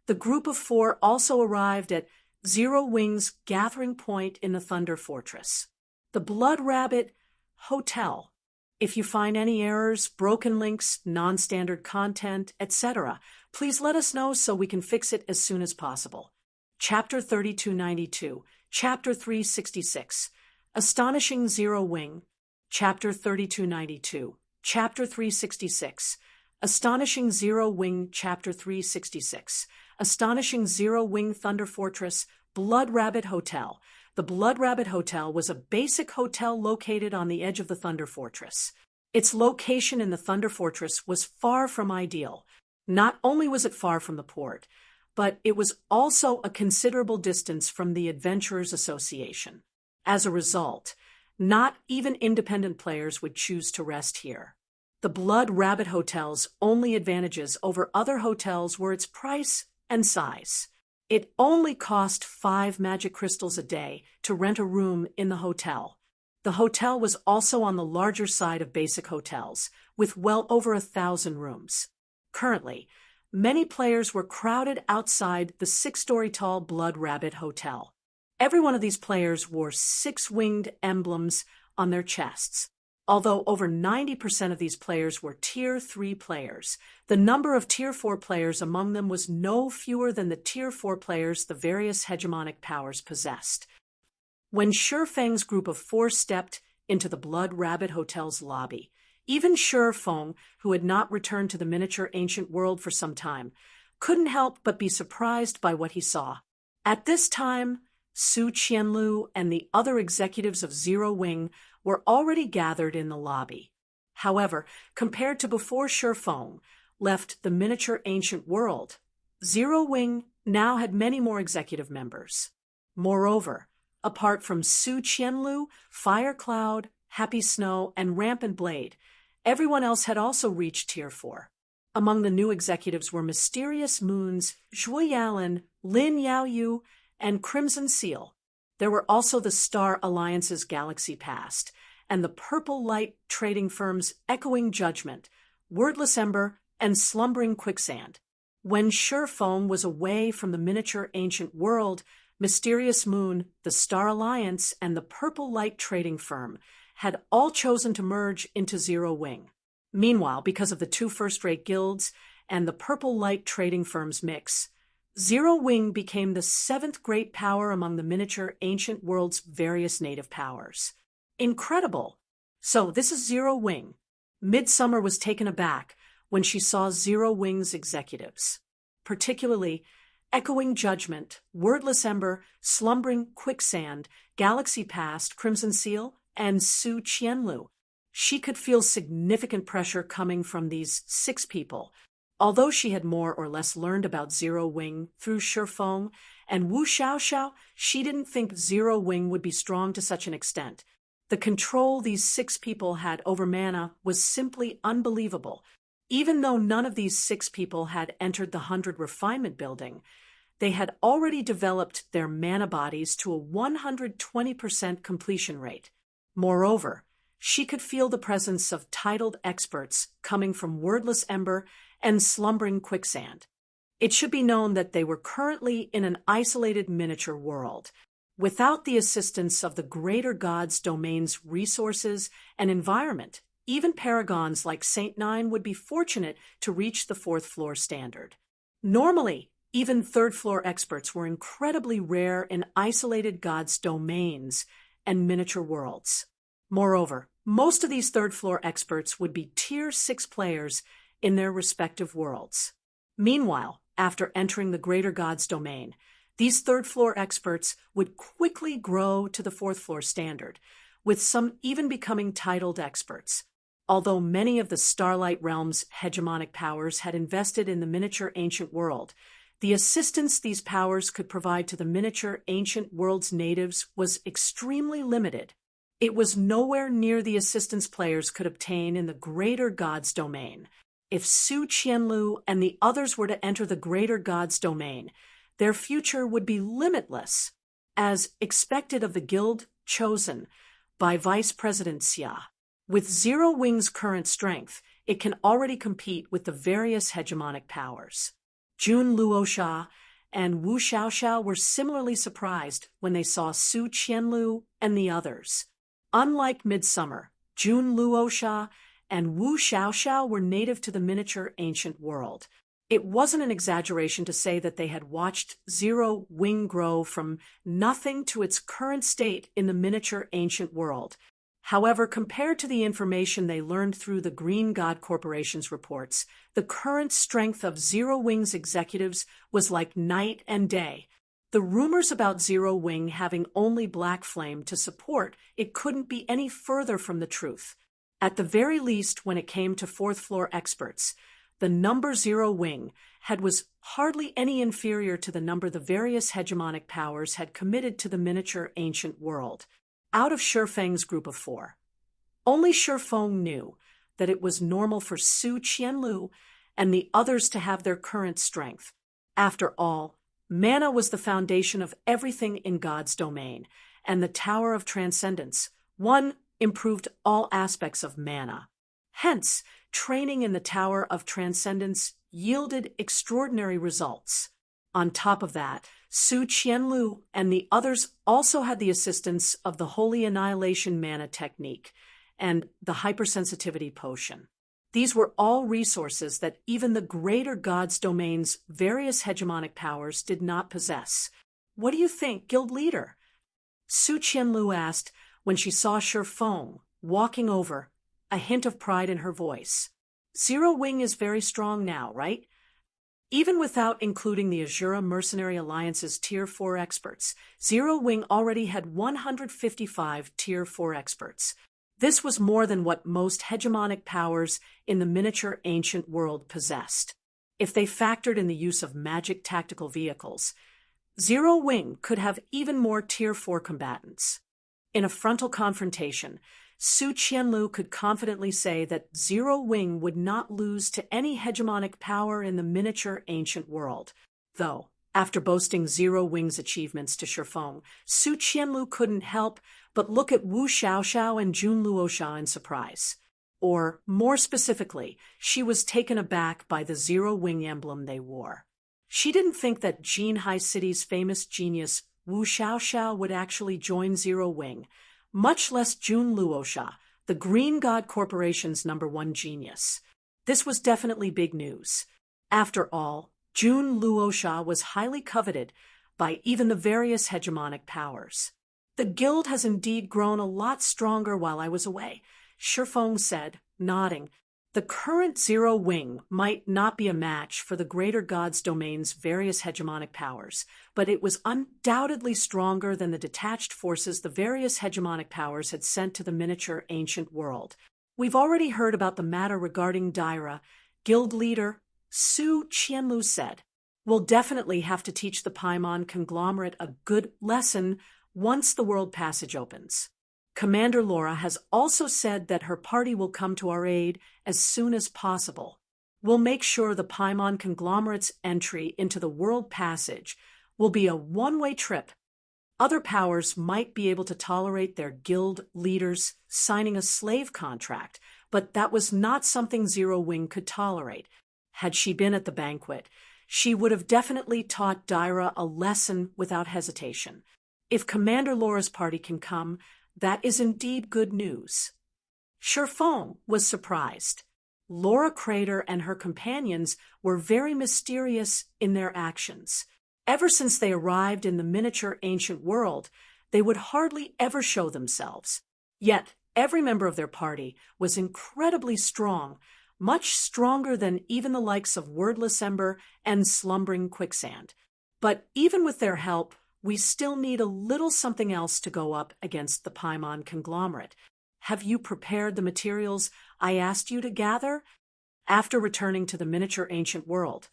the group of 4 also arrived at Zero Wing's gathering point in the Thunder Fortress, the Blood Rabbit Hotel. If you find any errors, broken links, non-standard content, etc., please let us know so we can fix it as soon as possible. Chapter 3292, Chapter 366, Astonishing Zero Wing, Chapter 3292, Chapter 366, Astonishing Zero Wing, Chapter 366, Astonishing Zero Wing Thunder Fortress, Blood Rabbit Hotel. The Blood Rabbit Hotel was a basic hotel located on the edge of the Thunder Fortress. Its location in the Thunder Fortress was far from ideal. Not only was it far from the port, but it was also a considerable distance from the Adventurers Association. As a result, not even independent players would choose to rest here. The Blood Rabbit Hotel's only advantages over other hotels were its price and size. It only cost 5 magic crystals a day to rent a room in the hotel. The hotel was also on the larger side of basic hotels, with well over 1,000 rooms. Currently, many players were crowded outside the 6-story tall Blood Rabbit Hotel. Every one of these players wore 6-winged emblems on their chests. Although over 90% of these players were Tier 3 players, the number of Tier 4 players among them was no fewer than the Tier 4 players the various hegemonic powers possessed. When Sherfang's group of 4 stepped into the Blood Rabbit Hotel's lobby, even Sherfang, who had not returned to the miniature ancient world for some time, couldn't help but be surprised by what he saw. At this time, Su Qianlu and the other executives of Zero Wing were already gathered in the lobby. However, compared to before Shifeng left the miniature ancient world, Zero Wing now had many more executive members. Moreover, apart from Su Qianlu, Fire Cloud, Happy Snow, and Rampant Blade, everyone else had also reached Tier 4. Among the new executives were Mysterious Moons, Zhui Yalan, Lin Yaoyu, and Crimson Seal. There were also the Star Alliance's Galaxy Past, and the Purple Light trading firms Echoing Judgment, Wordless Ember, and Slumbering Quicksand. When Shifeng was away from the miniature ancient world, Mysterious Moon, the Star Alliance, and the Purple Light trading firm had all chosen to merge into Zero Wing. Meanwhile, because of the two first-rate guilds and the Purple Light trading firm's mix, Zero Wing became the seventh great power among the miniature ancient world's various native powers. Incredible! So this is Zero Wing. Midsummer was taken aback when she saw Zero Wing's executives, particularly Echoing Judgment, Wordless Ember, Slumbering Quicksand, Galaxy Past, Crimson Seal, and Su Qianlu. She could feel significant pressure coming from these 6 people. Although she had more or less learned about Zero Wing through Shifeng and Wu Xiaoxiao, she didn't think Zero Wing would be strong to such an extent. The control these 6 people had over mana was simply unbelievable. Even though none of these 6 people had entered the 100 refinement building, they had already developed their mana bodies to a 120% completion rate. Moreover, she could feel the presence of titled experts coming from Wordless Ember and Slumbering Quicksand. It should be known that they were currently in an isolated miniature world. Without the assistance of the greater god's domain's resources and environment, even paragons like Saint Nine would be fortunate to reach the 4th floor standard. Normally, even 3rd floor experts were incredibly rare in isolated gods' domains and miniature worlds. Moreover, most of these 3rd floor experts would be Tier 6 players in their respective worlds. Meanwhile, after entering the greater god's domain, these 3rd floor experts would quickly grow to the 4th floor standard, with some even becoming titled experts. Although many of the Starlight Realm's hegemonic powers had invested in the miniature ancient world, the assistance these powers could provide to the miniature ancient world's natives was extremely limited. It was nowhere near the assistance players could obtain in the greater god's domain. If Su Qianlu and the others were to enter the greater god's domain, their future would be limitless, as expected of the guild chosen by Vice President Xia. With Zero Wing's current strength, it can already compete with the various hegemonic powers. Jun Luosha and Wu Xiaoxiao were similarly surprised when they saw Su Qianlu and the others. Unlike Midsummer, Jun Luosha and Wu Xiaoxiao were native to the miniature ancient world. It wasn't an exaggeration to say that they had watched Zero Wing grow from nothing to its current state in the miniature ancient world. However, compared to the information they learned through the Green God Corporation's reports, the current strength of Zero Wing's executives was like night and day. The rumors about Zero Wing having only Black Flame to support it couldn't be any further from the truth. At the very least, when it came to 4th floor experts, the number Zero Wing had was hardly any inferior to the number the various hegemonic powers had committed to the miniature ancient world. Out of Shifeng's group of 4, only Shifeng knew that it was normal for Su Qianlu and the others to have their current strength. After all, mana was the foundation of everything in God's domain, and the Tower of Transcendence, one, improved all aspects of mana. Hence, training in the Tower of Transcendence yielded extraordinary results. On top of that, Su Qianlu and the others also had the assistance of the Holy Annihilation Mana Technique and the Hypersensitivity Potion. These were all resources that even the greater God's domain's various hegemonic powers did not possess. What do you think, Guild Leader? Su Qianlu asked when she saw Shifeng walking over, a hint of pride in her voice. Zero Wing is very strong now, right? Even without including the Azura Mercenary Alliance's Tier 4 experts, Zero Wing already had 155 Tier 4 experts. This was more than what most hegemonic powers in the miniature ancient world possessed. If they factored in the use of magic tactical vehicles, Zero Wing could have even more Tier 4 combatants. In a frontal confrontation, Su Qianlu could confidently say that Zero Wing would not lose to any hegemonic power in the miniature ancient world. Though, after boasting Zero Wing's achievements to Shifeng, Su Qianlu couldn't help but look at Wu Xiaoxiao and Jun Luosha in surprise. Or, more specifically, she was taken aback by the Zero Wing emblem they wore. She didn't think that Jinhai City's famous genius Wu Xiaoxiao would actually join Zero Wing, much less Jun Luosha, the Green God Corporation's #1 genius. This was definitely big news. After all, Jun Luosha was highly coveted by even the various hegemonic powers. The guild has indeed grown a lot stronger while I was away, Shifeng said, nodding. The current Zero Wing might not be a match for the Greater God's domain's various hegemonic powers, but it was undoubtedly stronger than the detached forces the various hegemonic powers had sent to the miniature ancient world. We've already heard about the matter regarding Daira, guild leader Su Qianlu said. We'll definitely have to teach the Paimon conglomerate a good lesson once the world passage opens. Commander Laura has also said that her party will come to our aid as soon as possible. We'll make sure the Paimon conglomerate's entry into the world passage will be a one-way trip. Other powers might be able to tolerate their guild leaders signing a slave contract, but that was not something Zero Wing could tolerate. Had she been at the banquet, she would have definitely taught Daira a lesson without hesitation. If Commander Laura's party can come, that is indeed good news. Shifeng was surprised. Laura Crater and her companions were very mysterious in their actions. Ever since they arrived in the miniature ancient world, they would hardly ever show themselves. Yet, every member of their party was incredibly strong, much stronger than even the likes of Wordless Ember and Slumbering Quicksand. But even with their help, we still need a little something else to go up against the Paimon conglomerate. Have you prepared the materials I asked you to gather? After returning to the miniature ancient world,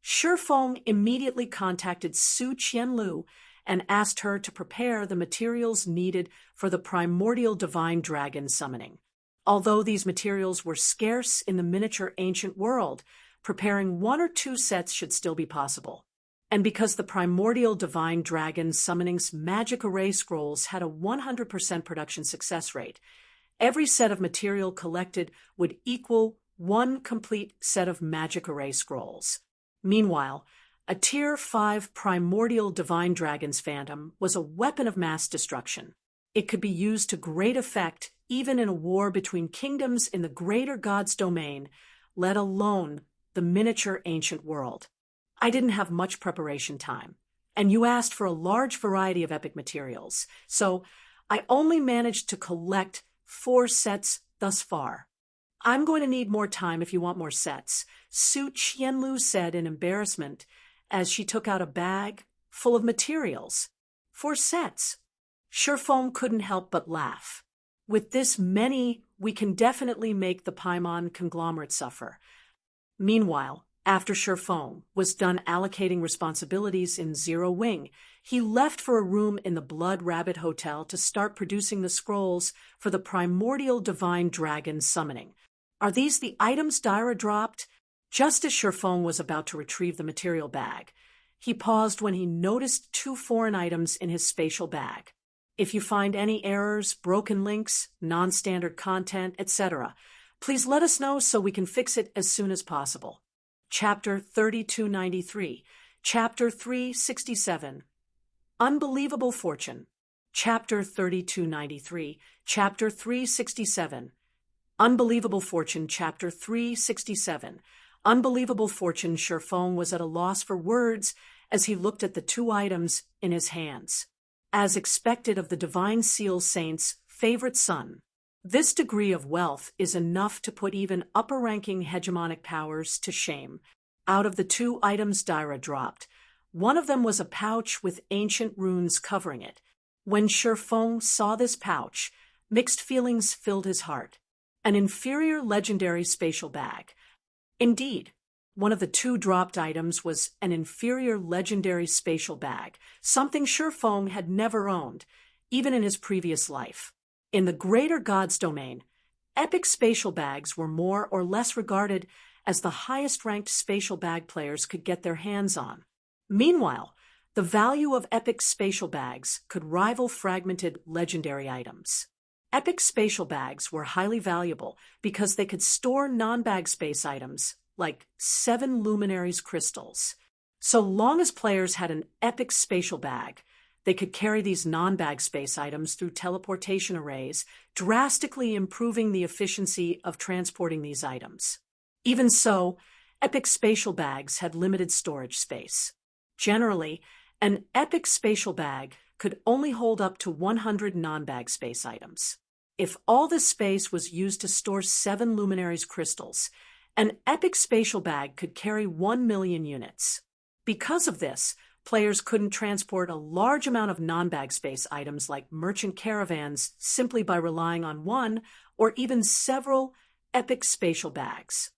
Shifeng immediately contacted Su Qianlu and asked her to prepare the materials needed for the primordial divine dragon summoning. Although these materials were scarce in the miniature ancient world, preparing 1 or 2 sets should still be possible. And because the primordial divine dragon summoning's magic array scrolls had a 100% production success rate, every set of material collected would equal 1 complete set of magic array scrolls. Meanwhile, a Tier 5 primordial divine dragon's phantom was a weapon of mass destruction. It could be used to great effect even in a war between kingdoms in the Greater God's domain, let alone the miniature ancient world. I didn't have much preparation time, and you asked for a large variety of epic materials, so I only managed to collect 4 sets thus far. I'm going to need more time if you want more sets, Su Qianlu said in embarrassment as she took out a bag full of materials. 4 sets. Shifeng couldn't help but laugh. With this many, we can definitely make the Paimon conglomerate suffer. Meanwhile, after Shifeng was done allocating responsibilities in Zero Wing, he left for a room in the Blood Rabbit Hotel to start producing the scrolls for the primordial divine dragon summoning. Are these the items Daira dropped? Just as Shifeng was about to retrieve the material bag, he paused when he noticed 2 foreign items in his spatial bag. If you find any errors, broken links, non-standard content, etc., please let us know so we can fix it as soon as possible. Chapter 3293, Chapter 367, Unbelievable Fortune. Chapter 3293, Chapter 367, Unbelievable Fortune. Chapter 367, Unbelievable Fortune. Shifeng was at a loss for words as he looked at the 2 items in his hands. As expected of the Divine Seal Saint's favorite son, this degree of wealth is enough to put even upper-ranking hegemonic powers to shame. Out of the 2 items Daira dropped, one of them was a pouch with ancient runes covering it. When Shifeng saw this pouch, Mixed feelings filled his heart. An inferior legendary spatial bag. Indeed, one of the two dropped items was an inferior legendary spatial bag, something Shifeng had never owned, even in his previous life. In the greater gods domain, epic spatial bags were more or less regarded as the highest-ranked spatial bag players could get their hands on. Meanwhile, the value of epic spatial bags could rival fragmented legendary items. Epic spatial bags were highly valuable because they could store non-bag space items, like 7 luminaries crystals. So long as players had an epic spatial bag, they could carry these non-bag space items through teleportation arrays, drastically improving the efficiency of transporting these items. Even so, epic spatial bags had limited storage space. Generally, an epic spatial bag could only hold up to 100 non-bag space items. If all this space was used to store 7 luminaries crystals, an epic spatial bag could carry 1 million units. Because of this, players couldn't transport a large amount of non-bag space items like merchant caravans simply by relying on one or even several epic spatial bags.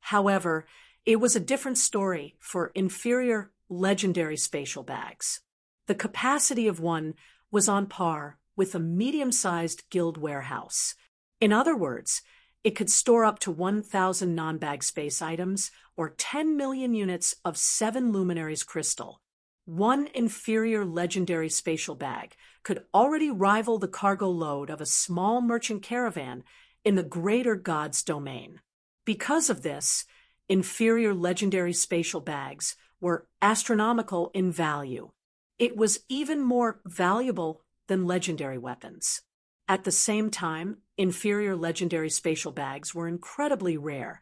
However, it was a different story for inferior legendary spatial bags. The capacity of one was on par with a medium-sized guild warehouse. In other words, it could store up to 1,000 non-bag space items or 10 million units of 7 luminaries crystal. One inferior legendary spatial bag could already rival the cargo load of a small merchant caravan in the greater gods domain. Because of this, inferior legendary spatial bags were astronomical in value. It was even more valuable than legendary weapons. At the same time, inferior legendary spatial bags were incredibly rare,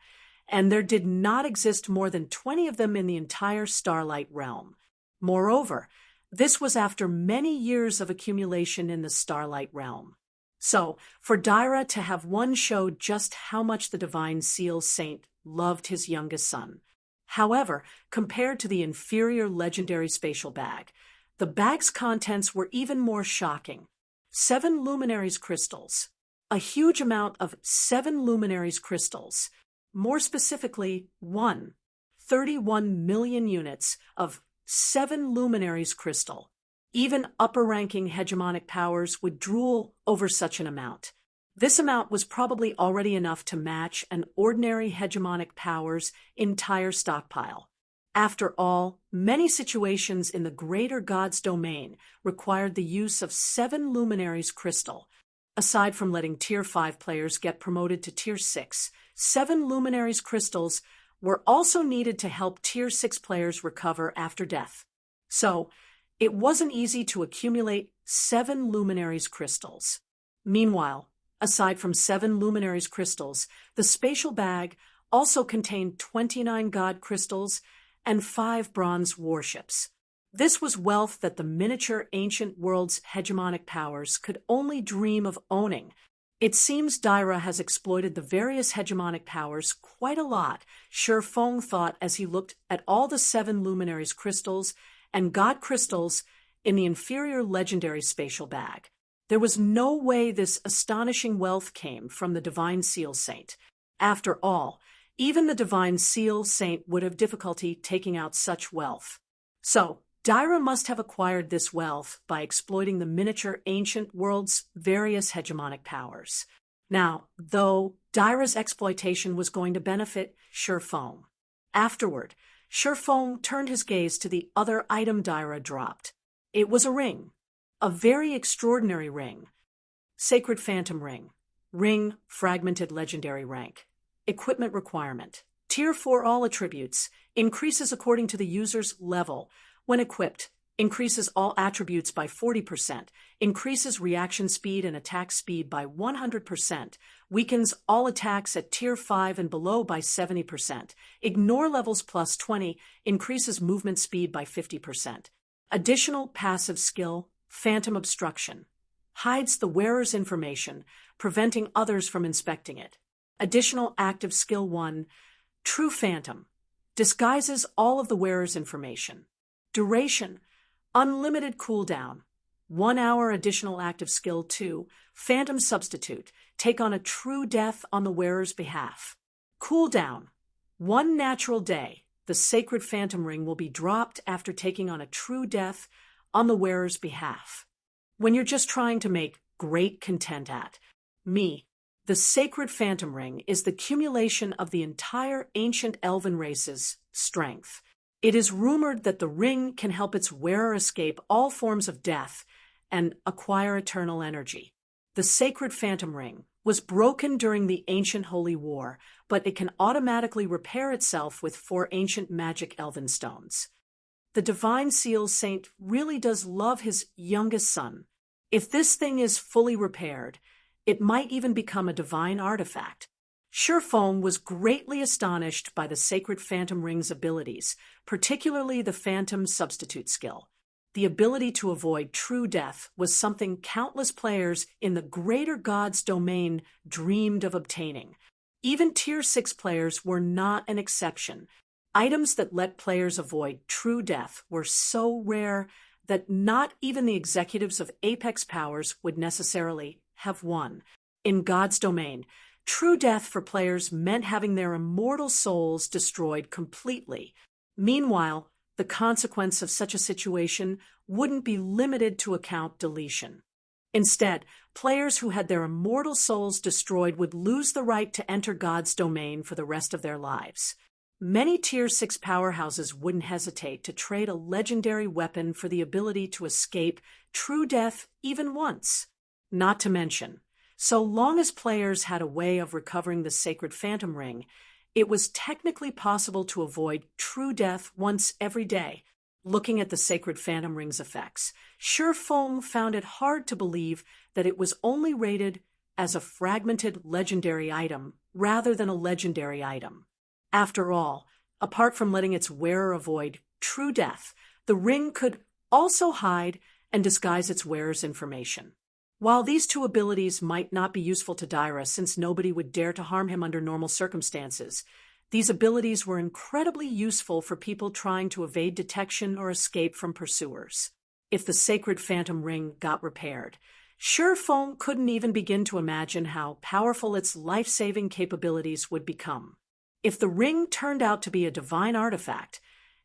and there did not exist more than 20 of them in the entire Starlight realm. Moreover, this was after many years of accumulation in the Starlight realm. So, for Daira to have one showed just how much the Divine Seal Saint loved his youngest son. However, compared to the inferior legendary spatial bag, the bag's contents were even more shocking. 7 luminaries crystals. A huge amount of 7 luminaries crystals. More specifically, 31 million units of 7 luminaries crystal. Even upper-ranking hegemonic powers would drool over such an amount. This amount was probably already enough to match an ordinary hegemonic power's entire stockpile. After all, many situations in the greater gods domain required the use of 7 luminaries crystal. Aside from letting Tier 5 players get promoted to Tier 6, 7 luminaries crystals were also needed to help Tier 6 players recover after death. So, it wasn't easy to accumulate 7 luminaries crystals. Meanwhile, aside from 7 luminaries crystals, the spatial bag also contained 29 god crystals and 5 bronze warships. This was wealth that the miniature ancient world's hegemonic powers could only dream of owning. It seems Daira has exploited the various hegemonic powers quite a lot, Shifeng thought as he looked at all the 7 luminaries crystals and god crystals in the inferior legendary spatial bag. There was no way this astonishing wealth came from the Divine Seal Saint. After all, even the Divine Seal Saint would have difficulty taking out such wealth. So, Daira must have acquired this wealth by exploiting the miniature ancient world's various hegemonic powers. Now, though, Daira's exploitation was going to benefit Shifeng. Afterward, Shifeng turned his gaze to the other item Daira dropped. It was a ring. A very extraordinary ring. Sacred Phantom Ring. Ring, fragmented legendary rank. Equipment requirement. Tier 4 all attributes. Increases according to the user's level. When equipped, increases all attributes by 40%. Increases reaction speed and attack speed by 100%. Weakens all attacks at Tier 5 and below by 70%. Ignore levels plus 20. Increases movement speed by 50%. Additional passive skill, Phantom Obstruction. Hides the wearer's information, preventing others from inspecting it. Additional active skill 1, True Phantom. Disguises all of the wearer's information. Duration, unlimited cooldown. 1 hour additional active skill 2, Phantom Substitute, take on a true death on the wearer's behalf. Cooldown, 1 natural day, the sacred phantom ring will be dropped after taking on a true death on the wearer's behalf. When you're just trying to make great content at me, the sacred phantom ring is the accumulation of the entire ancient elven race's strength. It is rumored that the ring can help its wearer escape all forms of death and acquire eternal energy. The sacred phantom ring was broken during the ancient holy war, but it can automatically repair itself with 4 ancient magic elven stones. The divine seal saint really does love his youngest son. If this thing is fully repaired, it might even become a divine artifact. Shurfong was greatly astonished by the sacred phantom ring's abilities, particularly the phantom substitute skill. The ability to avoid true death was something countless players in the greater god's domain dreamed of obtaining. Even Tier 6 players were not an exception. Items that let players avoid true death were so rare that not even the executives of Apex Powers would necessarily have won. In God's domain, true death for players meant having their immortal souls destroyed completely. Meanwhile, the consequence of such a situation wouldn't be limited to account deletion. Instead, players who had their immortal souls destroyed would lose the right to enter God's domain for the rest of their lives. Many Tier 6 powerhouses wouldn't hesitate to trade a legendary weapon for the ability to escape true death even once. Not to mention, so long as players had a way of recovering the sacred phantom ring, it was technically possible to avoid true death once every day. Looking at the sacred phantom ring's effects, Shurfong found it hard to believe that it was only rated as a fragmented legendary item rather than a legendary item. After all, apart from letting its wearer avoid true death, the ring could also hide and disguise its wearer's information. While these 2 abilities might not be useful to Daira since nobody would dare to harm him under normal circumstances, these abilities were incredibly useful for people trying to evade detection or escape from pursuers. If the sacred phantom ring got repaired, Shurfong couldn't even begin to imagine how powerful its life-saving capabilities would become. If the ring turned out to be a divine artifact,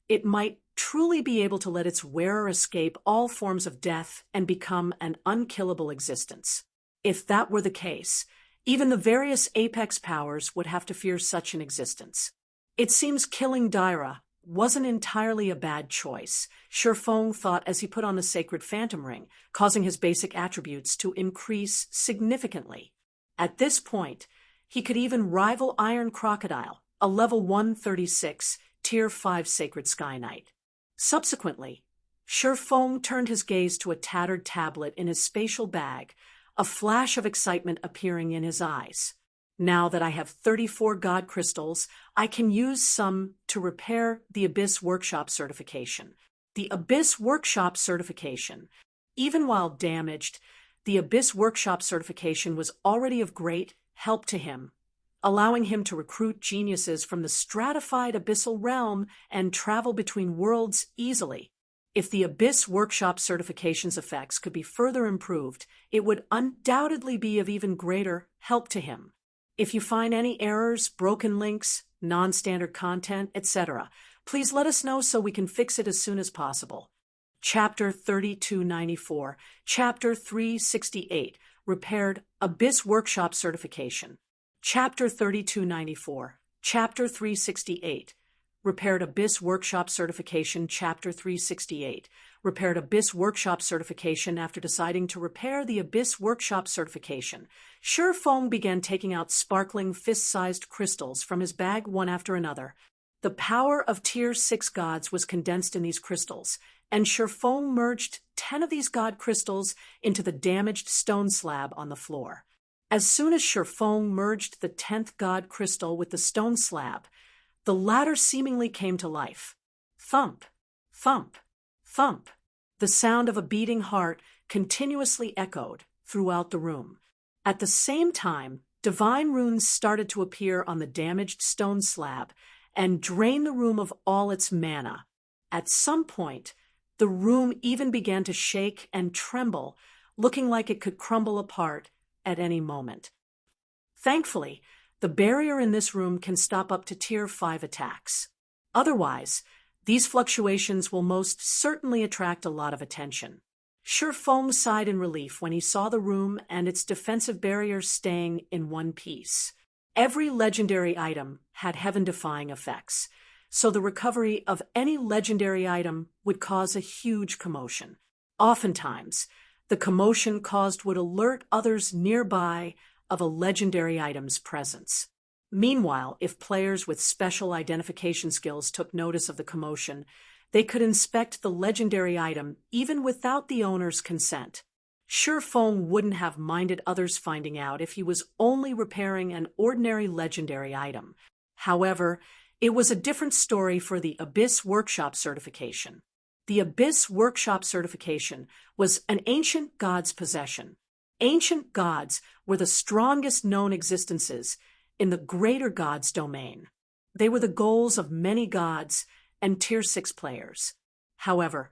it might truly be able to let its wearer escape all forms of death and become an unkillable existence. If that were the case, even the various Apex powers would have to fear such an existence. It seems killing Daira wasn't entirely a bad choice, Shurfong thought as he put on the sacred phantom ring, causing his basic attributes to increase significantly. At this point, he could even rival Iron Crocodile, a level 136, Tier 5 Sacred Sky Knight. Subsequently, Shurfong turned his gaze to a tattered tablet in his spatial bag, a flash of excitement appearing in his eyes. Now that I have 34 God Crystals, I can use some to repair the Abyss Workshop certification. The Abyss Workshop certification. Even while damaged, the Abyss Workshop certification was already of great help to him, allowing him to recruit geniuses from the stratified abyssal realm and travel between worlds easily. If the Abyss Workshop certification's effects could be further improved, it would undoubtedly be of even greater help to him. If you find any errors, broken links, non-standard content, etc., please let us know so we can fix it as soon as possible. Chapter 3294, Chapter 368, Repaired Abyss Workshop Certification. Chapter 3294, Chapter 368, Repaired Abyss Workshop Certification. Chapter 368, Repaired Abyss Workshop Certification. After deciding to repair the Abyss Workshop Certification, Shurfong began taking out sparkling fist-sized crystals from his bag one after another. The power of Tier 6 gods was condensed in these crystals, and Shurfong merged 10 of these god crystals into the damaged stone slab on the floor. As soon as Shurfong merged the 10th god crystal with the stone slab, the latter seemingly came to life. Thump, thump, thump. The sound of a beating heart continuously echoed throughout the room. At the same time, divine runes started to appear on the damaged stone slab and drain the room of all its mana. At some point, The room even began to shake and tremble, looking like it could crumble apart at any moment. Thankfully, the barrier in this room can stop up to Tier 5 attacks. Otherwise, these fluctuations will most certainly attract a lot of attention. Surefoam sighed in relief when he saw the room and its defensive barrier staying in one piece. Every legendary item had heaven-defying effects, so the recovery of any legendary item would cause a huge commotion. Oftentimes, the commotion caused would alert others nearby of a legendary item's presence. Meanwhile, if players with special identification skills took notice of the commotion, they could inspect the legendary item even without the owner's consent. Surefoam wouldn't have minded others finding out if he was only repairing an ordinary legendary item. However, it was a different story for the Abyss Workshop certification. The Abyss Workshop certification was an ancient god's possession. Ancient gods were the strongest known existences in the greater gods domain. They were the goals of many gods and Tier 6 players. However,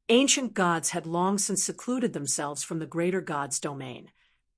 ancient gods had long since secluded themselves from the greater gods domain.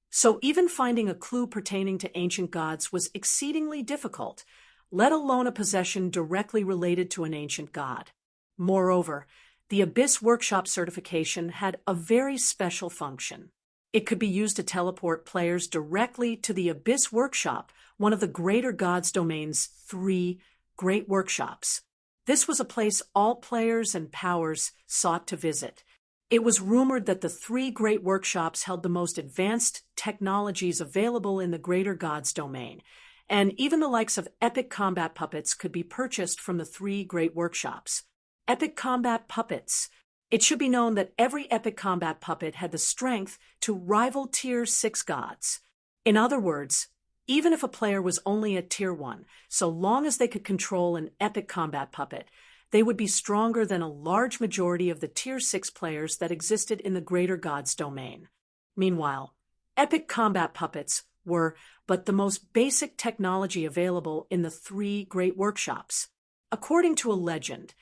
So even finding a clue pertaining to ancient gods was exceedingly difficult, let alone a possession directly related to an ancient god. Moreover, the Abyss Workshop certification had a very special function. It could be used to teleport players directly to the Abyss Workshop, one of the greater gods domain's 3 great workshops. This was a place all players and powers sought to visit. It was rumored that the 3 great workshops held the most advanced technologies available in the greater gods domain, and even the likes of epic combat puppets could be purchased from the 3 great workshops. Epic combat puppets. It should be known that every epic combat puppet had the strength to rival Tier 6 gods. In other words, even if a player was only at Tier 1, so long as they could control an epic combat puppet, they would be stronger than a large majority of the Tier 6 players that existed in the greater gods domain. Meanwhile, epic combat puppets were but the most basic technology available in the 3 great workshops. According to a legend,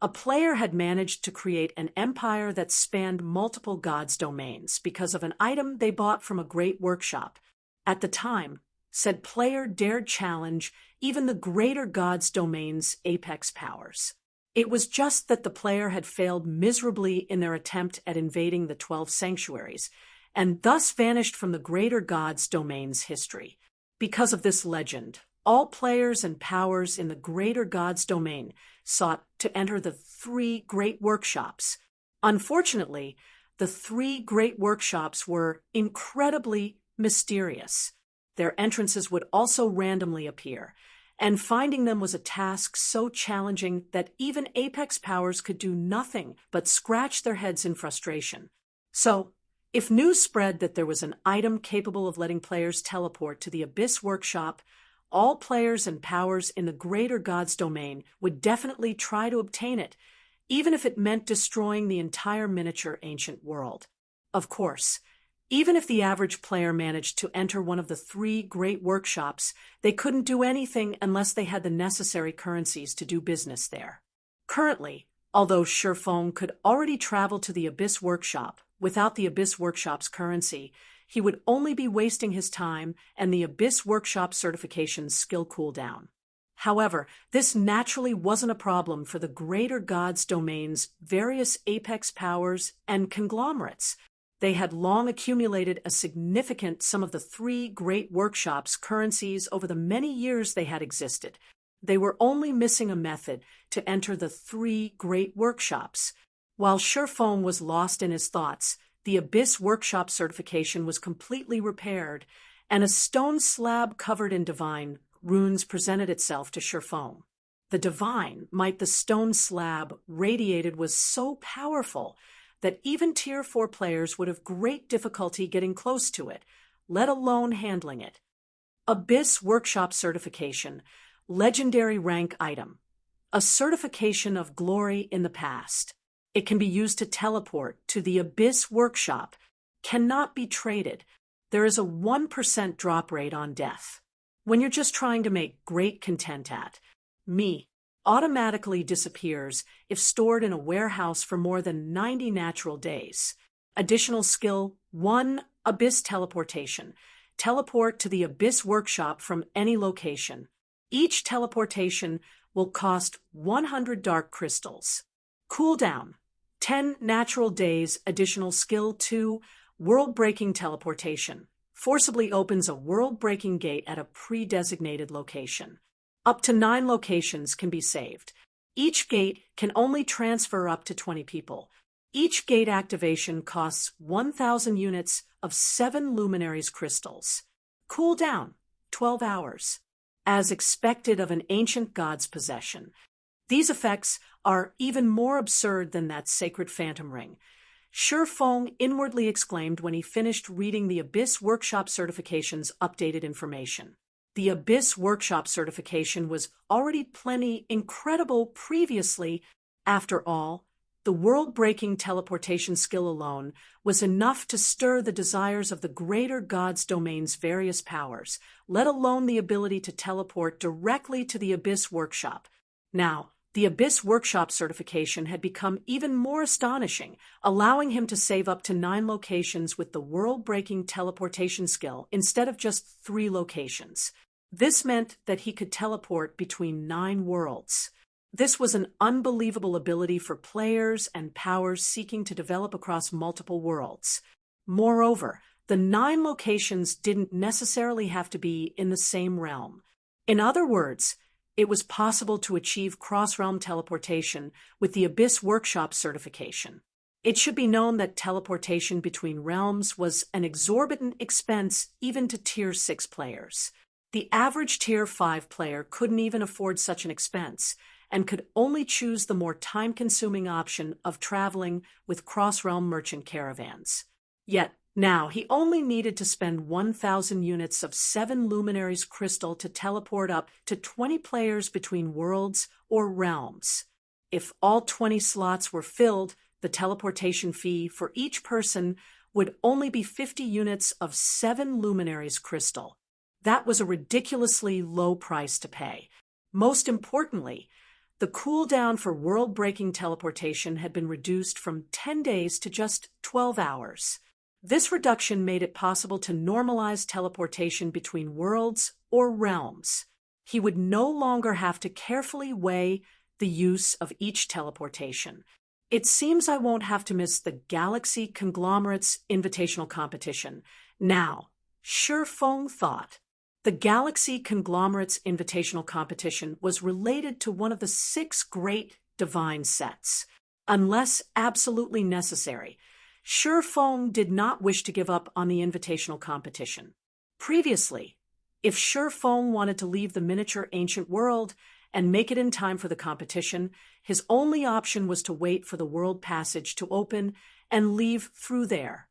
a player had managed to create an empire that spanned multiple gods' domains because of an item they bought from a great workshop. At the time, said player dared challenge even the greater gods' domain's apex powers. It was just that the player had failed miserably in their attempt at invading the 12 sanctuaries, and thus vanished from the greater gods' domain's history. Because of this legend, all players and powers in the greater gods domain sought to enter the 3 great workshops. Unfortunately, the 3 great workshops were incredibly mysterious. Their entrances would also randomly appear, and finding them was a task so challenging that even Apex powers could do nothing but scratch their heads in frustration. So, if news spread that there was an item capable of letting players teleport to the Abyss Workshop, all players and powers in the greater gods domain would definitely try to obtain it, even if it meant destroying the entire miniature ancient world. Of course, even if the average player managed to enter one of the 3 great workshops, they couldn't do anything unless they had the necessary currencies to do business there. Currently, although Surefoam could already travel to the Abyss Workshop without the Abyss Workshop's currency, he would only be wasting his time and the Abyss Workshop certification's skill cooldown. However, this naturally wasn't a problem for the greater gods domain's various apex powers and conglomerates. They had long accumulated a significant sum of the 3 great workshops' currencies over the many years they had existed. They were only missing a method to enter the 3 great workshops. While Surefoam was lost in his thoughts, the Abyss Workshop certification was completely repaired, and a stone slab covered in divine runes presented itself to Surefoam. The divine might the stone slab radiated was so powerful that even Tier 4 players would have great difficulty getting close to it, let alone handling it. Abyss Workshop certification, legendary rank item, a certification of glory in the past. It can be used to teleport to the Abyss Workshop, cannot be traded. There is a 1% drop rate on death. When you're just trying to make great content at me, automatically disappears if stored in a warehouse for more than 90 natural days. Additional skill 1. Abyss teleportation. Teleport to the Abyss workshop from any location. Each teleportation will cost 100 dark crystals. Cooldown 10 natural days. Additional skill 2. World-breaking teleportation. Forcibly opens a world-breaking gate at a pre-designated location. Up to 9 locations can be saved. Each gate can only transfer up to 20 people. Each gate activation costs 1,000 units of 7 luminaries crystals. Cooldown 12 hours. As expected of an ancient god's possession. These effects are even more absurd than that sacred phantom ring. Shi Feng inwardly exclaimed when he finished reading the Abyss Workshop Certification's updated information. The Abyss Workshop Certification was already plenty incredible previously. After all, the world-breaking teleportation skill alone was enough to stir the desires of the greater god's domain's various powers, let alone the ability to teleport directly to the Abyss Workshop. Now, the Abyss Workshop certification had become even more astonishing, allowing him to save up to 9 locations with the world-breaking teleportation skill instead of just 3 locations. This meant that he could teleport between 9 worlds. This was an unbelievable ability for players and powers seeking to develop across multiple worlds. Moreover, the 9 locations didn't necessarily have to be in the same realm. In other words, it was possible to achieve cross-realm teleportation with the Abyss Workshop certification. It should be known that teleportation between realms was an exorbitant expense even to Tier 6 players. The average Tier 5 player couldn't even afford such an expense, and could only choose the more time-consuming option of traveling with cross-realm merchant caravans. Yet, now he only needed to spend 1,000 units of 7 luminaries crystal to teleport up to 20 players between worlds or realms. If all 20 slots were filled, the teleportation fee for each person would only be 50 units of 7 luminaries crystal. That was a ridiculously low price to pay. Most importantly, the cooldown for world-breaking teleportation had been reduced from 10 days to just 12 hours. This reduction made it possible to normalize teleportation between worlds or realms. He would no longer have to carefully weigh the use of each teleportation. It seems I won't have to miss the Galaxy Conglomerate's Invitational Competition. Now, Shi Feng thought. The Galaxy Conglomerate's Invitational Competition was related to one of the 6 great divine sets. Unless absolutely necessary, Shi Feng did not wish to give up on the invitational competition. Previously, if Shi Feng wanted to leave the miniature ancient world and make it in time for the competition, his only option was to wait for the world passage to open and leave through there.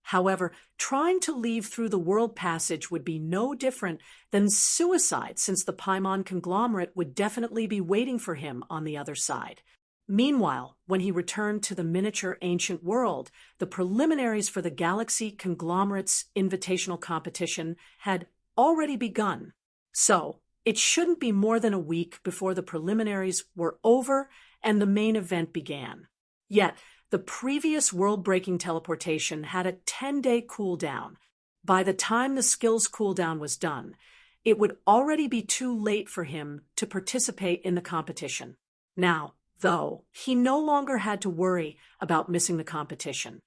However, trying to leave through the world passage would be no different than suicide, since the Paimon conglomerate would definitely be waiting for him on the other side. Meanwhile, when he returned to the miniature ancient world, the preliminaries for the Galaxy Conglomerate's Invitational Competition had already begun. So, it shouldn't be more than a week before the preliminaries were over and the main event began. Yet, the previous world-breaking teleportation had a 10-day cooldown. By the time the skill's cooldown was done, it would already be too late for him to participate in the competition. Now, though, he no longer had to worry about missing the competition.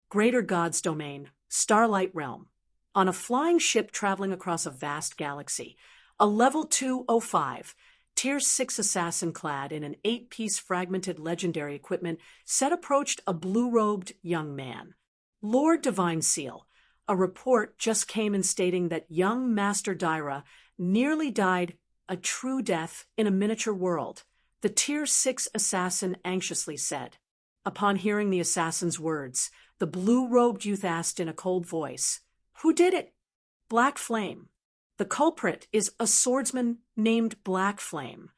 Greater God's Domain, Starlight Realm. On a flying ship traveling across a vast galaxy, a level 205, Tier 6 assassin clad in an 8-piece fragmented legendary equipment set approached a blue-robed young man. Lord Divine Seal, a report just came in stating that young Master Daira nearly died a true death in a miniature world, the Tier 6 assassin anxiously said. Upon hearing the assassin's words, the blue-robed youth asked in a cold voice, "Who did it?" "Black Flame. The culprit is a swordsman named Black Flame.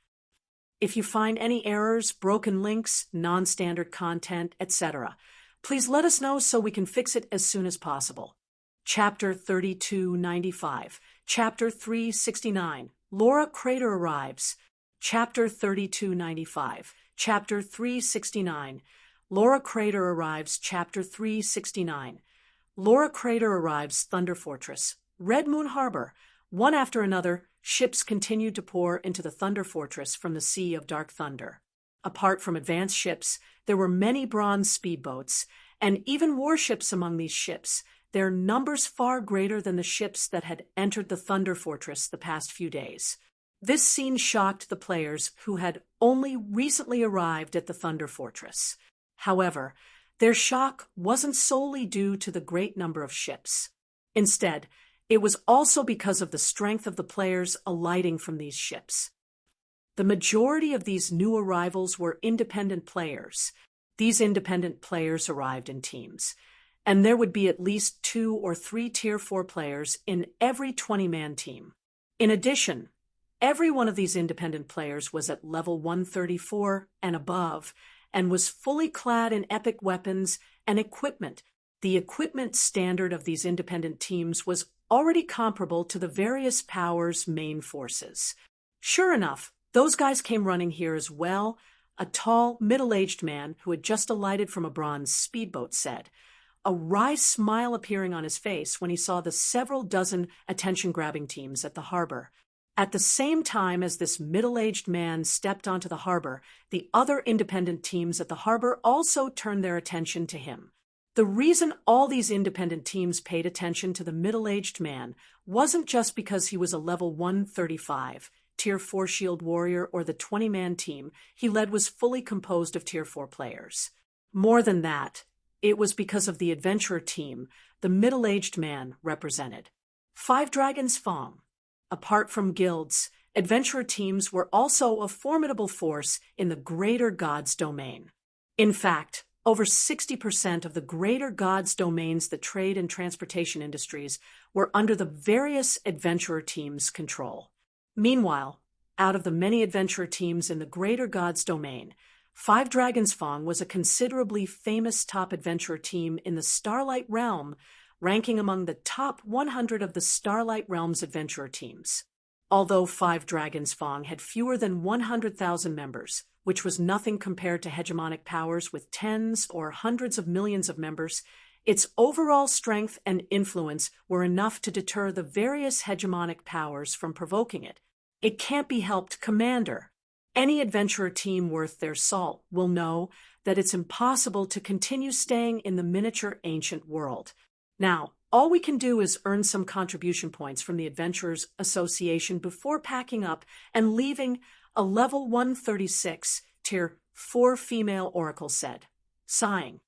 If you find any errors, broken links, non-standard content, etc., please let us know so we can fix it as soon as possible." Chapter 3295, Chapter 369, Laura Crater arrives. Chapter 3295, Chapter 369. Laura Crater arrives, Chapter 369. Laura Crater arrives, Thunder Fortress, Red Moon Harbor. One after another, ships continued to pour into the Thunder Fortress from the Sea of Dark Thunder. Apart from advanced ships, there were many bronze speedboats, and even warships among these ships, their numbers far greater than the ships that had entered the Thunder Fortress the past few days. This scene shocked the players who had only recently arrived at the Thunder Fortress. However, their shock wasn't solely due to the great number of ships. Instead, it was also because of the strength of the players alighting from these ships. The majority of these new arrivals were independent players. These independent players arrived in teams, and there would be at least 2 or 3 Tier 4 players in every 20-man team. In addition, every one of these independent players was at level 134 and above, and was fully clad in epic weapons and equipment. The equipment standard of these independent teams was already comparable to the various powers' main forces. Sure enough, those guys came running here as well, a tall, middle-aged man who had just alighted from a bronze speedboat said, a wry smile appearing on his face when he saw the several dozen attention-grabbing teams at the harbor. At the same time as this middle-aged man stepped onto the harbor, the other independent teams at the harbor also turned their attention to him. The reason all these independent teams paid attention to the middle-aged man wasn't just because he was a level 135, Tier 4 Shield Warrior, or the 20-man team he led was fully composed of Tier 4 players. More than that, it was because of the adventurer team the middle-aged man represented. 5 Dragons Fong. Apart from guilds, adventurer teams were also a formidable force in the Greater Gods domain. In fact, over 60% of the Greater Gods domains that trade and transportation industries were under the various adventurer teams' control. Meanwhile, out of the many adventurer teams in the Greater Gods domain, 5 Dragons Fong was a considerably famous top adventurer team in the Starlight Realm, ranking among the top 100 of the Starlight Realm's adventurer teams. Although 5 Dragons Fong had fewer than 100,000 members, which was nothing compared to hegemonic powers with tens or hundreds of millions of members, its overall strength and influence were enough to deter the various hegemonic powers from provoking it. It can't be helped, Commander. Any adventurer team worth their salt will know that it's impossible to continue staying in the miniature ancient world. Now, all we can do is earn some contribution points from the Adventurers Association before packing up and leaving, a level 136, Tier 4 female oracle said, sighing.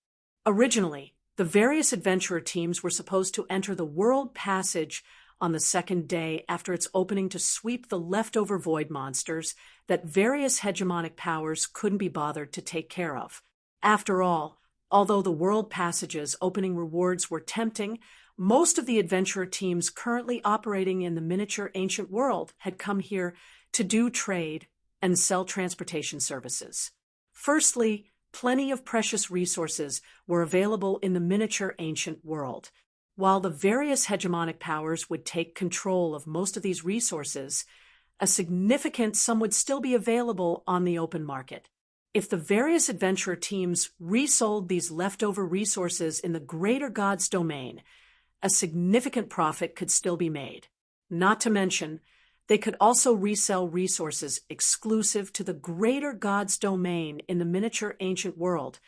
Originally, the various adventurer teams were supposed to enter the World Passage on the second day after its opening to sweep the leftover void monsters that various hegemonic powers couldn't be bothered to take care of. After all, although the World Passage's opening rewards were tempting, most of the adventurer teams currently operating in the miniature ancient world had come here to do trade and sell transportation services. Firstly, plenty of precious resources were available in the miniature ancient world. While the various hegemonic powers would take control of most of these resources, a significant sum would still be available on the open market. If the various adventurer teams resold these leftover resources in the Greater Gods domain, a significant profit could still be made. Not to mention, they could also resell resources exclusive to the Greater Gods domain in the miniature ancient world,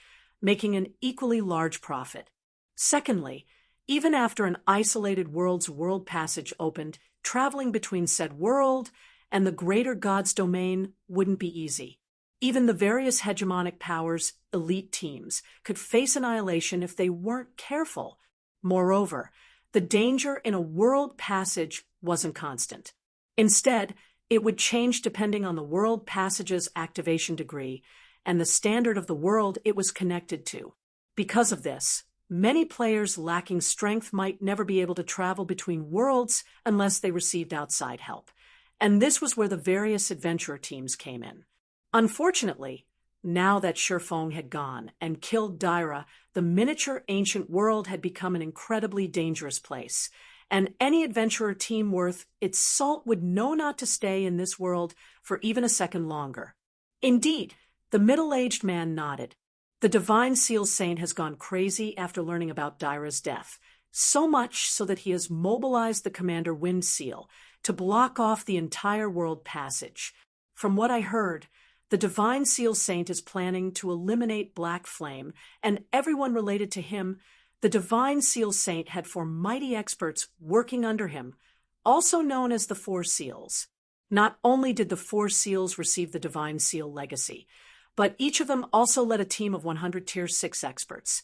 making an equally large profit. Secondly, even after an isolated world's world passage opened, traveling between said world and the Greater Gods domain wouldn't be easy. Even the various hegemonic powers' elite teams could face annihilation if they weren't careful. Moreover, the danger in a world passage wasn't constant. Instead, it would change depending on the world passage's activation degree and the standard of the world it was connected to. Because of this, many players lacking strength might never be able to travel between worlds unless they received outside help. And this was where the various adventurer teams came in. Unfortunately, now that Shifeng had gone and killed Daira, the miniature ancient world had become an incredibly dangerous place, and any adventurer team worth its salt would know not to stay in this world for even a second longer. Indeed, the middle-aged man nodded. The Divine Seal Saint has gone crazy after learning about Dyra's death, so much so that he has mobilized the Commander Wind Seal to block off the entire world passage. From what I heard, the Divine Seal Saint is planning to eliminate Black Flame and everyone related to him. The Divine Seal Saint had 4 mighty experts working under him, also known as the 4 Seals. Not only did the 4 Seals receive the Divine Seal legacy, but each of them also led a team of 100 Tier 6 experts.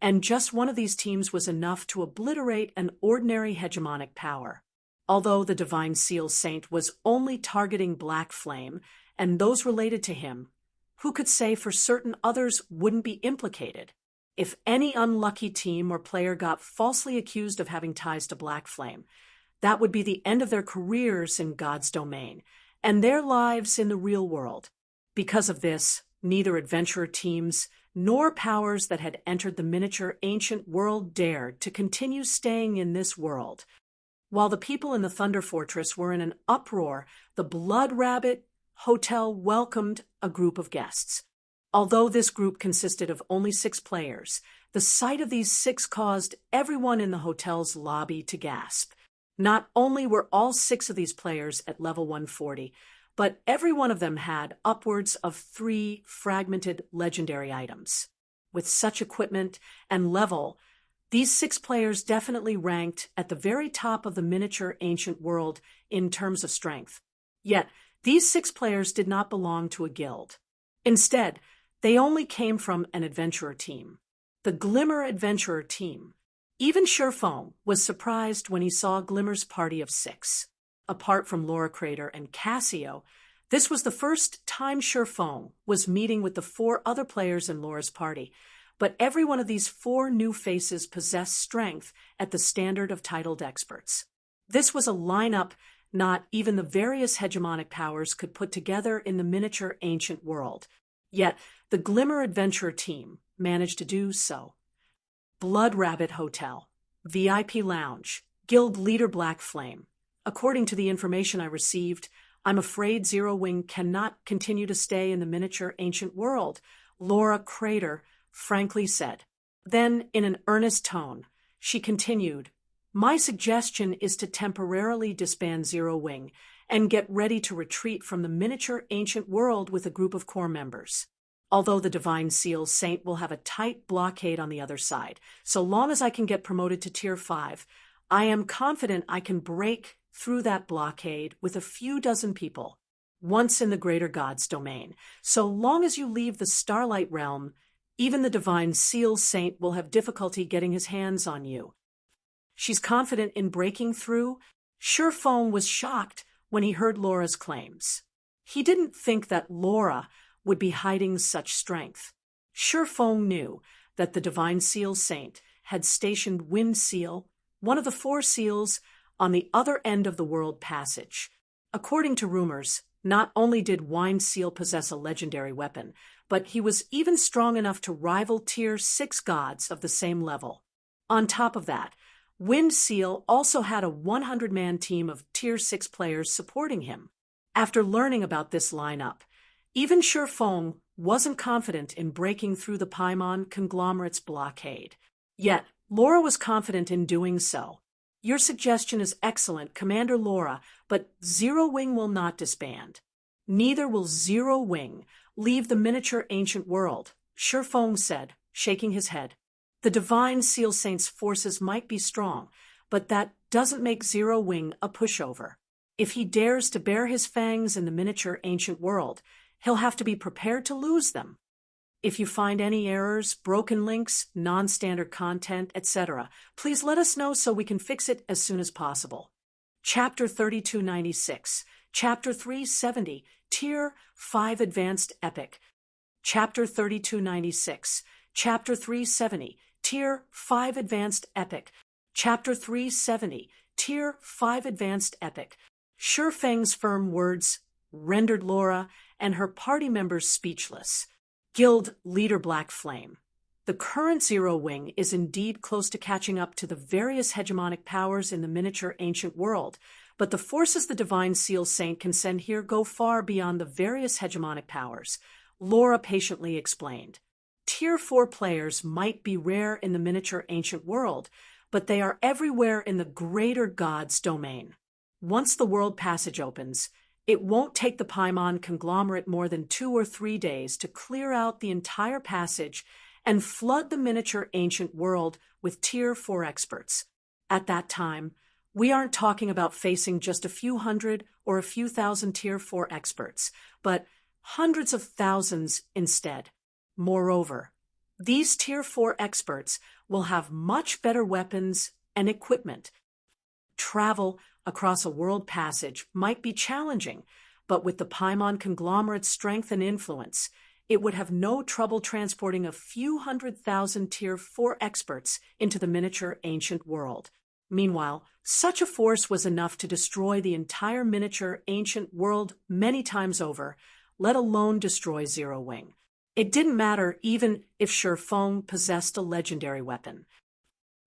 And just one of these teams was enough to obliterate an ordinary hegemonic power. Although the Divine Seal Saint was only targeting Black Flame and those related to him, who could say for certain others wouldn't be implicated? If any unlucky team or player got falsely accused of having ties to Black Flame, that would be the end of their careers in God's domain and their lives in the real world. Because of this, neither adventurer teams nor powers that had entered the miniature ancient world dared to continue staying in this world. While the people in the Thunder Fortress were in an uproar, the Blood Rabbit Hotel welcomed a group of guests. Although this group consisted of only 6 players, the sight of these 6 caused everyone in the hotel's lobby to gasp. Not only were all 6 of these players at level 140, but every one of them had upwards of 3 fragmented legendary items. With such equipment and level, these 6 players definitely ranked at the very top of the miniature ancient world in terms of strength. Yet, these 6 players did not belong to a guild. Instead, they only came from an adventurer team, the Glimmer Adventurer Team. Even Sherfone was surprised when he saw Glimmer's party of 6. Apart from Laura Crater and Cassio, this was the first time Sherfone was meeting with the 4 other players in Laura's party, but every one of these 4 new faces possessed strength at the standard of titled experts. This was a lineup not even the various hegemonic powers could put together in the miniature ancient world. Yet, the Glimmer Adventurer Team managed to do so. Blood Rabbit Hotel, VIP Lounge, Guild Leader Black Flame. According to the information I received, I'm afraid Zero Wing cannot continue to stay in the miniature ancient world, Laura Crater frankly said. Then, in an earnest tone, she continued, "My suggestion is to temporarily disband Zero Wing and get ready to retreat from the miniature ancient world with a group of core members. Although the Divine Seal Saint will have a tight blockade on the other side, so long as I can get promoted to Tier 5, I am confident I can break through that blockade with a few dozen people. Once in the greater God's domain, so long as you leave the Starlight Realm, even the Divine Seal Saint will have difficulty getting his hands on you." She's confident in breaking through? Sherfone was shocked when he heard Laura's claims. He didn't think that Laura would be hiding such strength. Sherfone knew that the Divine Seal Saint had stationed Wind Seal, one of the 4 seals, on the other end of the world passage. According to rumors, not only did Wind Seal possess a legendary weapon, but he was even strong enough to rival Tier 6 gods of the same level. On top of that, Wind Seal also had a 100-man team of Tier 6 players supporting him. After learning about this lineup, even Sherfone wasn't confident in breaking through the Paimon conglomerate's blockade. Yet, Laura was confident in doing so. "Your suggestion is excellent, Commander Laura, but Zero Wing will not disband. Neither will Zero Wing leave the miniature ancient world," Sherfone said, shaking his head. "The Divine Seal Saint's forces might be strong, but that doesn't make Zero Wing a pushover. If he dares to bare his fangs in the miniature ancient world, he'll have to be prepared to lose them. If you find any errors, broken links, non-standard content, etc., please let us know so we can fix it as soon as possible." Chapter 3296, Chapter 370, Tier 5 Advanced Epic. Chapter 3296, Chapter 370, Tier 5 Advanced Epic. Chapter 370, Tier 5 Advanced Epic. Sherfang's firm words rendered Laura and her party members speechless. Guild Leader Black Flame. The current Zero Wing is indeed close to catching up to the various hegemonic powers in the miniature ancient world, but the forces the Divine Seal Saint can send here go far beyond the various hegemonic powers, Laura patiently explained. Tier 4 players might be rare in the miniature ancient world, but they are everywhere in the greater God's domain. Once the world passage opens, it won't take the Paimon conglomerate more than 2 or 3 days to clear out the entire passage and flood the miniature ancient world with Tier 4 experts. At that time, we aren't talking about facing just a few hundred or a few thousand Tier 4 experts, but hundreds of thousands instead. Moreover, these Tier 4 experts will have much better weapons and equipment. Travel across a world passage might be challenging, but with the Paimon conglomerate's strength and influence, it would have no trouble transporting a few 100,000 Tier 4 experts into the miniature ancient world. Meanwhile, such a force was enough to destroy the entire miniature ancient world many times over, let alone destroy Zero Wing. It didn't matter even if Shifeng possessed a legendary weapon.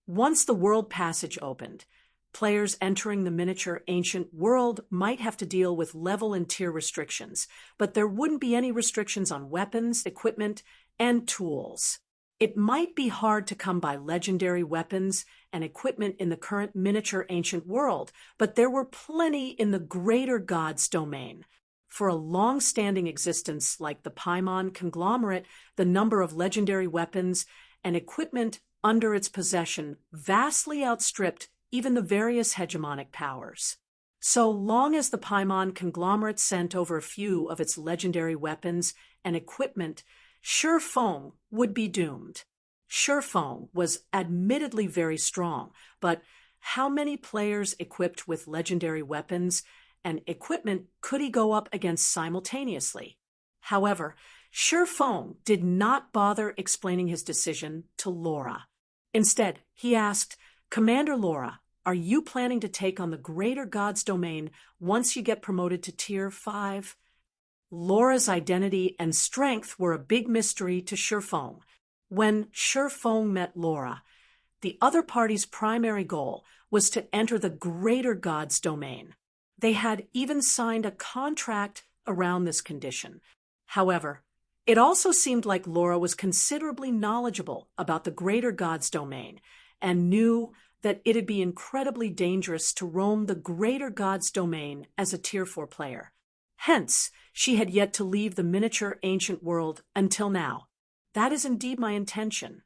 Once the world passage opened, players entering the miniature ancient world might have to deal with level and tier restrictions, but there wouldn't be any restrictions on weapons, equipment, and tools. It might be hard to come by legendary weapons and equipment in the current miniature ancient world, but there were plenty in the greater God's domain. For a long-standing existence like the Paimon conglomerate, the number of legendary weapons and equipment under its possession vastly outstripped even the various hegemonic powers. So long as the Paimon conglomerate sent over a few of its legendary weapons and equipment, Shifeng would be doomed. Shifeng was admittedly very strong, but how many players equipped with legendary weapons and equipment could he go up against simultaneously? However, Shifeng did not bother explaining his decision to Laura. Instead, he asked, "Commander Laura, are you planning to take on the greater God's domain once you get promoted to Tier 5? Laura's identity and strength were a big mystery to Shifeng. When Shifeng met Laura, the other party's primary goal was to enter the greater God's domain. They had even signed a contract around this condition. However, it also seemed like Laura was considerably knowledgeable about the greater God's domain and knew that it'd be incredibly dangerous to roam the greater God's domain as a Tier 4 player. Hence, she had yet to leave the miniature ancient world until now. That is indeed my intention."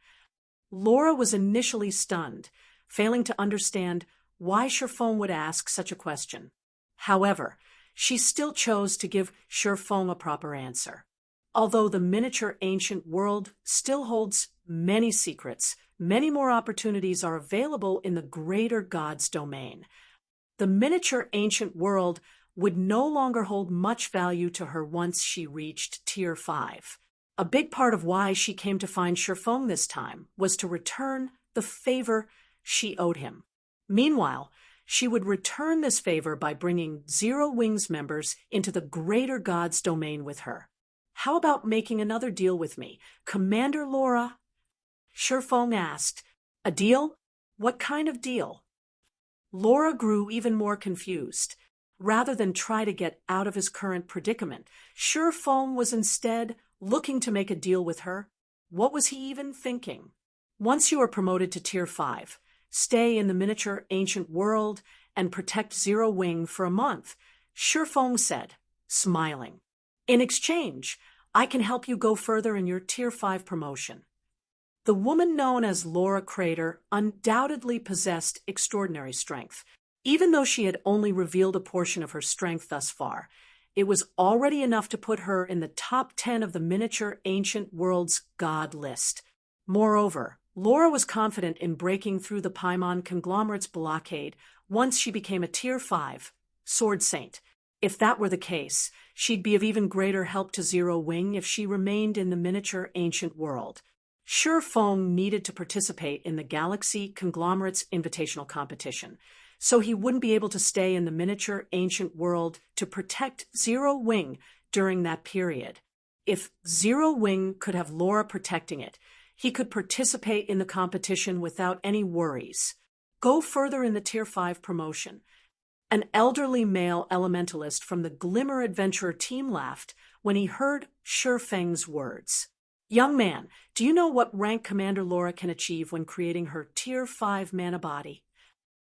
Laura was initially stunned, failing to understand why Shifeng would ask such a question. However, she still chose to give Shifeng a proper answer. Although the miniature ancient world still holds many secrets, many more opportunities are available in the greater God's domain. The miniature ancient world would no longer hold much value to her once she reached Tier 5. A big part of why she came to find Shifeng this time was to return the favor she owed him. Meanwhile, she would return this favor by bringing Zero Wing's members into the greater God's domain with her. "How about making another deal with me, Commander Laura?" Shifeng asked. "A deal? What kind of deal?" Laura grew even more confused. Rather than try to get out of his current predicament, Shifeng was instead looking to make a deal with her. What was he even thinking? "Once you are promoted to Tier 5, stay in the miniature ancient world and protect Zero Wing for a month," Shifeng said, smiling. "In exchange, I can help you go further in your Tier 5 promotion." The woman known as Laura Crater undoubtedly possessed extraordinary strength. Even though she had only revealed a portion of her strength thus far, it was already enough to put her in the top 10 of the miniature ancient world's God list. Moreover, Laura was confident in breaking through the Paimon conglomerate's blockade once she became a Tier 5 Sword Saint. If that were the case, she'd be of even greater help to Zero Wing if she remained in the miniature ancient world. Shifeng needed to participate in the Galaxy Conglomerate's invitational competition, so he wouldn't be able to stay in the miniature ancient world to protect Zero Wing during that period. If Zero Wing could have Laura protecting it, He could participate in the competition without any worries. Go further in the Tier 5 promotion. An elderly male elementalist from the Glimmer Adventurer team laughed when he heard Shi Feng's words. Young man, do you know what rank Commander Laura can achieve when creating her Tier 5 mana body?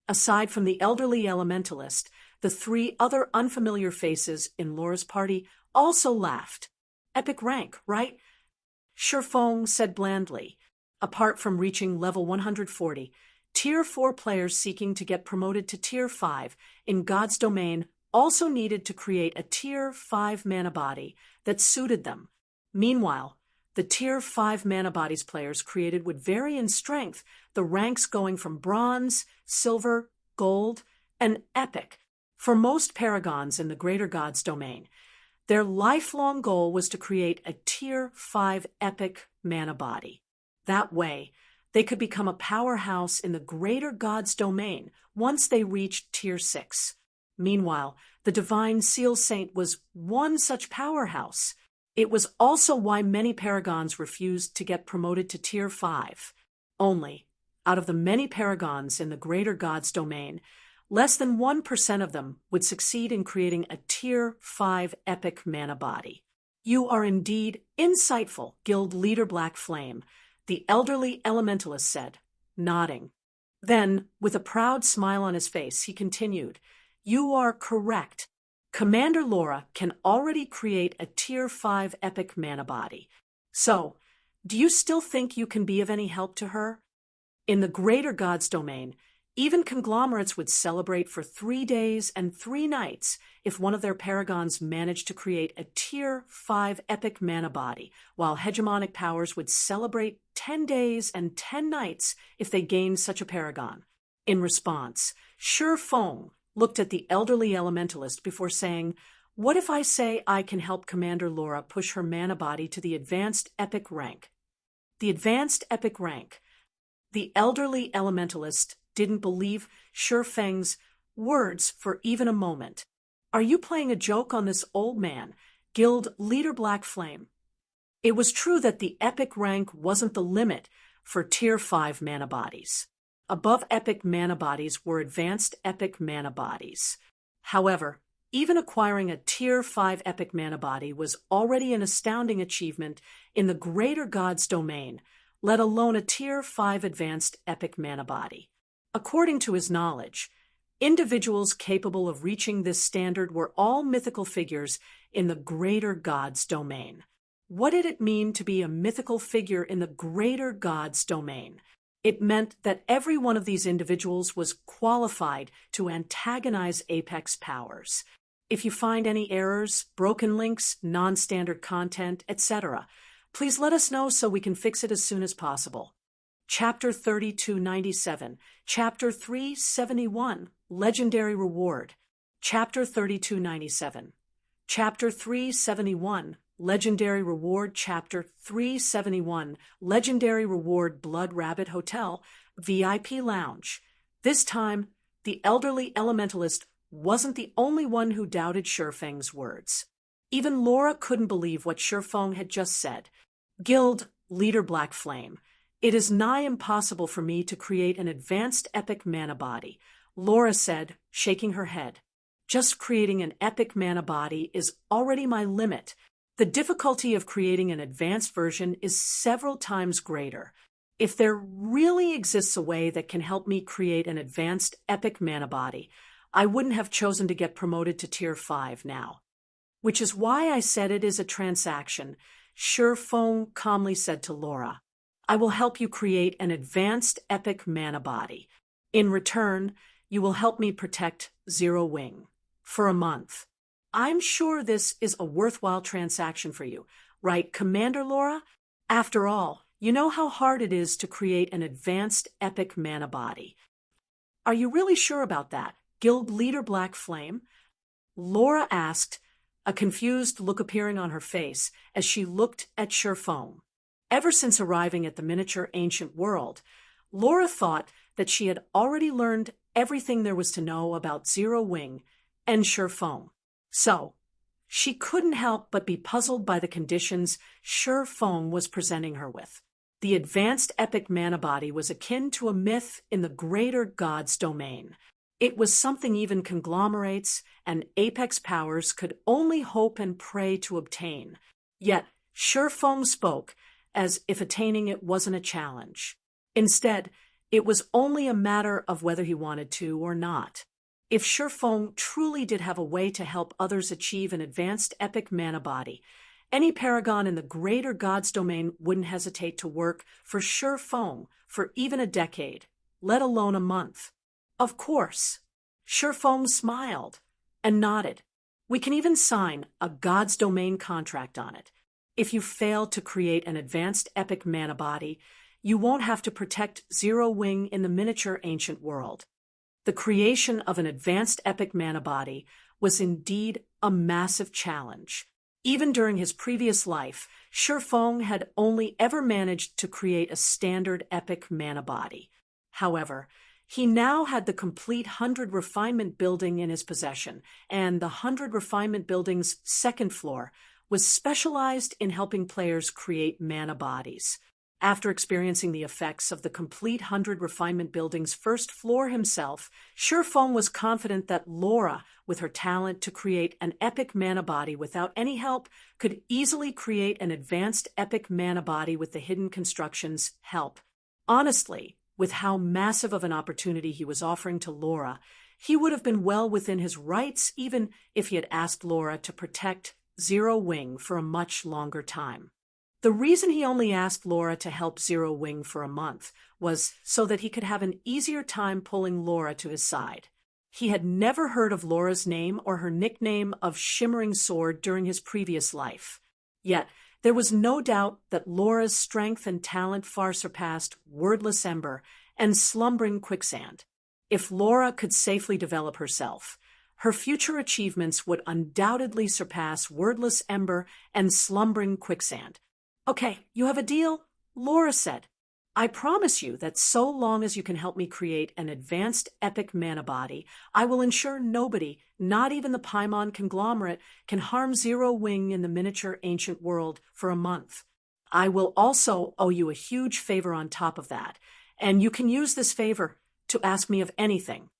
Aside from the elderly elementalist, the three other unfamiliar faces in Laura's party also laughed. Epic rank, right? Shi Feng said blandly. Apart from reaching level 140, Tier 4 players seeking to get promoted to Tier 5 in God's domain also needed to create a Tier 5 mana body that suited them. Meanwhile, the Tier 5 mana bodies players created would vary in strength, the ranks going from bronze, silver, gold, and epic. For most paragons in the Greater God's domain, their lifelong goal was to create a Tier 5 epic mana body. That way, they could become a powerhouse in the Greater God's domain once they reached Tier 6. Meanwhile, the Divine Seal Saint was one such powerhouse. It was also why many paragons refused to get promoted to Tier 5. Only, out of the many paragons in the Greater God's domain, less than 1% of them would succeed in creating a Tier 5 epic mana body. You are indeed insightful, Guild Leader Black Flame, the elderly elementalist said, nodding. Then, with a proud smile on his face, he continued, You are correct. Commander Laura can already create a Tier 5 epic mana body. So, do you still think you can be of any help to her? In the Greater God's domain, even conglomerates would celebrate for 3 days and 3 nights if one of their paragons managed to create a Tier 5 epic mana body, while hegemonic powers would celebrate 10 days and 10 nights if they gained such a paragon. In response, Shi Feng looked at the elderly elementalist before saying, What if I say I can help Commander Laura push her mana body to the advanced epic rank? The advanced epic rank. The elderly elementalist didn't believe Shi Feng's words for even a moment. Are you playing a joke on this old man, Guild Leader Black Flame? It was true that the epic rank wasn't the limit for Tier 5 mana bodies. Above epic mana bodies were advanced epic mana bodies. However, even acquiring a Tier 5 epic mana body was already an astounding achievement in the Greater God's domain, let alone a Tier 5 advanced epic mana body. According to his knowledge, individuals capable of reaching this standard were all mythical figures in the Greater God's domain. What did it mean to be a mythical figure in the Greater God's domain? It meant that every one of these individuals was qualified to antagonize Apex powers. If you find any errors, broken links, non-standard content, etc., please let us know so we can fix it as soon as possible. Chapter 3297, Chapter 371, Legendary Reward. Chapter 3297. Chapter 371, Legendary Reward. Chapter 371, Legendary Reward. Blood Rabbit Hotel, VIP Lounge. This time, the elderly elementalist wasn't the only one who doubted Shi Feng's words. Even Laura couldn't believe what Shi Feng had just said. Guild Leader Black Flame. It is nigh impossible for me to create an advanced epic mana body, Laura said, shaking her head. Just creating an epic mana body is already my limit. The difficulty of creating an advanced version is several times greater. If there really exists a way that can help me create an advanced epic mana body, I wouldn't have chosen to get promoted to Tier 5 now. Which is why I said it is a transaction, Shi Feng calmly said to Laura. I will help you create an advanced epic mana body. In return, you will help me protect Zero Wing for a month. I'm sure this is a worthwhile transaction for you, right, Commander Laura? After all, you know how hard it is to create an advanced epic mana body. Are you really sure about that, Guild Leader Black Flame? Laura asked, a confused look appearing on her face as she looked at Shi Feng. Ever since arriving at the miniature ancient world, Laura thought that she had already learned everything there was to know about Zero Wing and Shi Feng. So, she couldn't help but be puzzled by the conditions Shi Feng was presenting her with. The advanced epic mana body was akin to a myth in the greater god's domain. It was something even conglomerates and apex powers could only hope and pray to obtain. Yet, Shifeng spoke as if attaining it wasn't a challenge. Instead, it was only a matter of whether he wanted to or not. If Shifeng truly did have a way to help others achieve an advanced epic mana body, any paragon in the greater god's domain wouldn't hesitate to work for Shifeng for even a decade, let alone a month. Of course. Shifeng smiled and nodded. We can even sign a god's domain contract on it. If you fail to create an advanced epic mana body, you won't have to protect Zero Wing in the miniature ancient world. The creation of an advanced epic mana body was indeed a massive challenge. Even during his previous life, Shifeng had only ever managed to create a standard epic mana body. However, he now had the complete 100 Refinement Building in his possession, and the 100 Refinement Building's second floor was specialized in helping players create mana bodies. After experiencing the effects of the complete 100 Refinement Building's first floor himself, Shifeng was confident that Laura, with her talent to create an epic mana body without any help, could easily create an advanced epic mana body with the hidden construction's help. Honestly, with how massive of an opportunity he was offering to Laura, he would have been well within his rights even if he had asked Laura to protect Zero Wing for a much longer time. The reason he only asked Laura to help Zero Wing for a month was so that he could have an easier time pulling Laura to his side. He had never heard of Laura's name or her nickname of Shimmering Sword during his previous life. Yet, there was no doubt that Laura's strength and talent far surpassed Wordless Ember and Slumbering Quicksand. If Laura could safely develop herself, her future achievements would undoubtedly surpass Wordless Ember and Slumbering Quicksand. Okay, you have a deal? Laura said. I promise you that so long as you can help me create an advanced epic mana body, I will ensure nobody, not even the Paimon conglomerate, can harm Zero Wing in the miniature ancient world for a month. I will also owe you a huge favor on top of that, and you can use this favor to ask me of anything.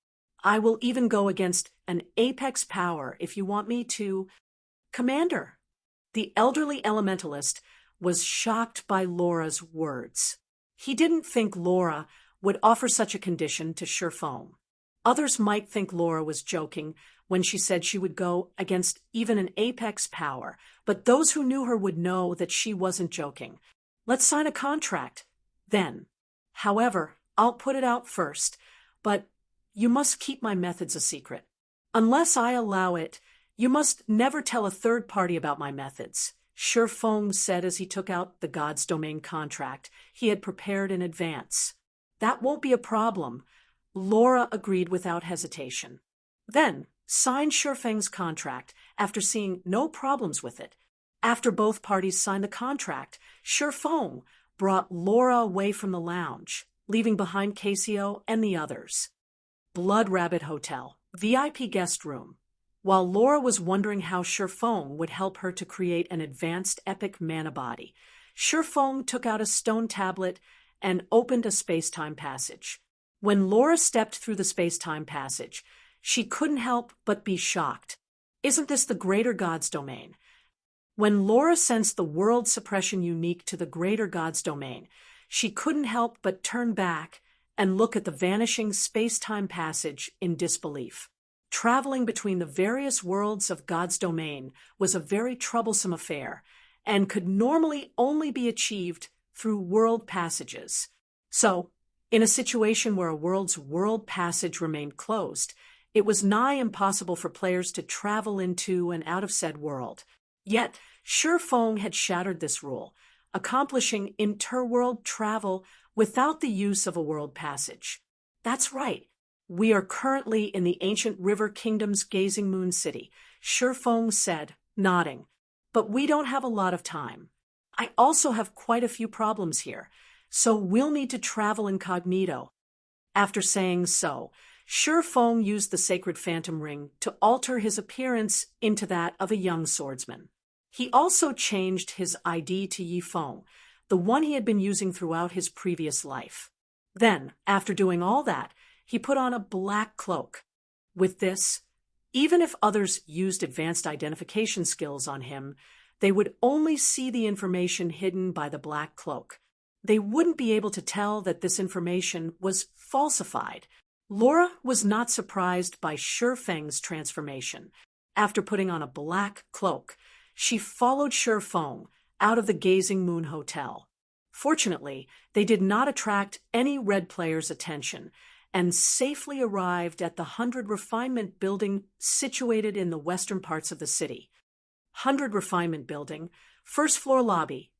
I will even go against an apex power if you want me to. Commander. The elderly elementalist was shocked by Laura's words. He didn't think Laura would offer such a condition to Shifeng. Others might think Laura was joking when she said she would go against even an apex power, but those who knew her would know that she wasn't joking. Let's sign a contract, then. However, I'll put it out first, but you must keep my methods a secret. Unless I allow it, you must never tell a third party about my methods. Shifeng said as he took out the God's Domain contract he had prepared in advance. That won't be a problem. Laura agreed without hesitation. Then, signed Shifeng's contract after seeing no problems with it. After both parties signed the contract, Shifeng brought Laura away from the lounge, leaving behind Casio and the others. Blood Rabbit Hotel, VIP guest room. While Laura was wondering how Shifeng would help her to create an advanced epic mana body, Shifeng took out a stone tablet and opened a space-time passage. When Laura stepped through the space-time passage, she couldn't help but be shocked. Isn't this the greater god's domain? When Laura sensed the world suppression unique to the greater god's domain, she couldn't help but turn back and look at the vanishing space-time passage in disbelief. Traveling between the various worlds of God's domain was a very troublesome affair and could normally only be achieved through world passages. So, in a situation where a world's world passage remained closed, it was nigh impossible for players to travel into and out of said world. Yet, Shifeng had shattered this rule, accomplishing interworld travel without the use of a world passage. That's right. We are currently in the ancient River Kingdom's Gazing Moon City, Shifeng said, nodding. But we don't have a lot of time. I also have quite a few problems here, so we'll need to travel incognito. After saying so, Shifeng used the sacred phantom ring to alter his appearance into that of a young swordsman. He also changed his ID to Yifeng, the one he had been using throughout his previous life. Then, after doing all that, he put on a black cloak. With this, even if others used advanced identification skills on him, they would only see the information hidden by the black cloak. They wouldn't be able to tell that this information was falsified. Laura was not surprised by Shifeng's transformation. After putting on a black cloak, she followed Shifeng out of the Gazing Moon Hotel. Fortunately, they did not attract any red players' attention and safely arrived at the 100 Refinement Building situated in the western parts of the city. 100 Refinement Building, first floor lobby.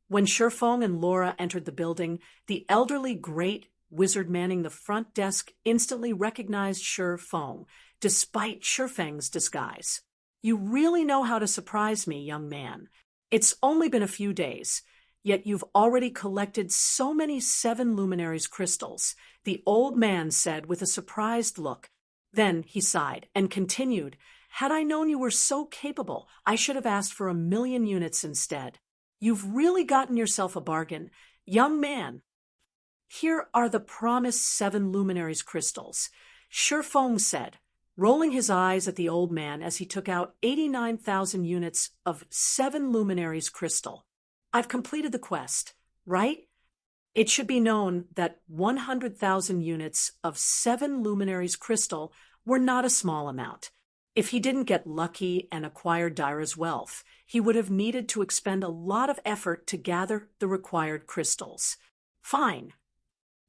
When Shifeng and Laura entered the building, the elderly great wizard manning the front desk instantly recognized Shifeng, despite Shifeng's disguise. "You really know how to surprise me, young man. It's only been a few days, yet you've already collected so many 7 luminaries crystals," the old man said with a surprised look. Then he sighed and continued, "Had I known you were so capable, I should have asked for 1,000,000 units instead. You've really gotten yourself a bargain, young man. Here are the promised 7 luminaries crystals," Shifeng said, rolling his eyes at the old man as he took out 89,000 units of 7 luminaries crystal. "I've completed the quest, right? It should be known that 100,000 units of 7 luminaries crystal were not a small amount. If he didn't get lucky and acquire Daira's wealth, he would have needed to expend a lot of effort to gather the required crystals. Fine."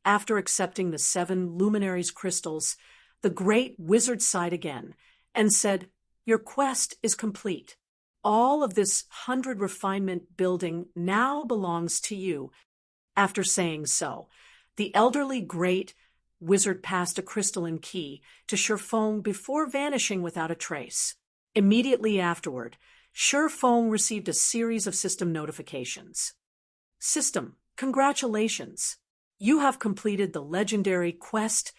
After accepting the 7 luminaries crystals, the great wizard sighed again and said, "Your quest is complete. All of this 100 Refinement Building now belongs to you." After saying so, the elderly great wizard passed a crystalline key to Shifeng before vanishing without a trace. Immediately afterward, Shifeng received a series of system notifications. "System, congratulations. You have completed the legendary quest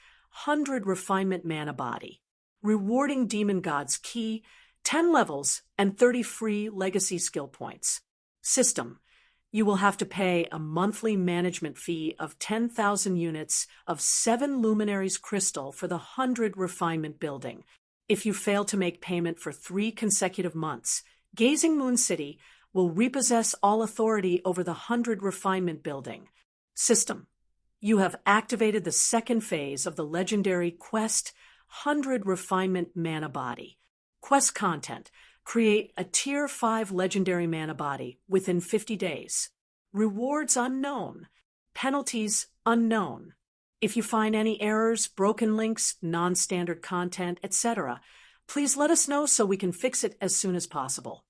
100 Refinement Mana Body, rewarding Demon God's Key, 10 levels, and 30 free legacy skill points. System, you will have to pay a monthly management fee of 10,000 units of 7 luminaries crystal for the 100 Refinement Building. If you fail to make payment for 3 consecutive months, Gazing Moon City will repossess all authority over the 100 Refinement Building. System, you have activated the second phase of the legendary Quest 100 Refinement Mana Body. Quest content: create a Tier 5 legendary mana body within 50 days. Rewards unknown. Penalties unknown. If you find any errors, broken links, non-standard content, etc., please let us know so we can fix it as soon as possible.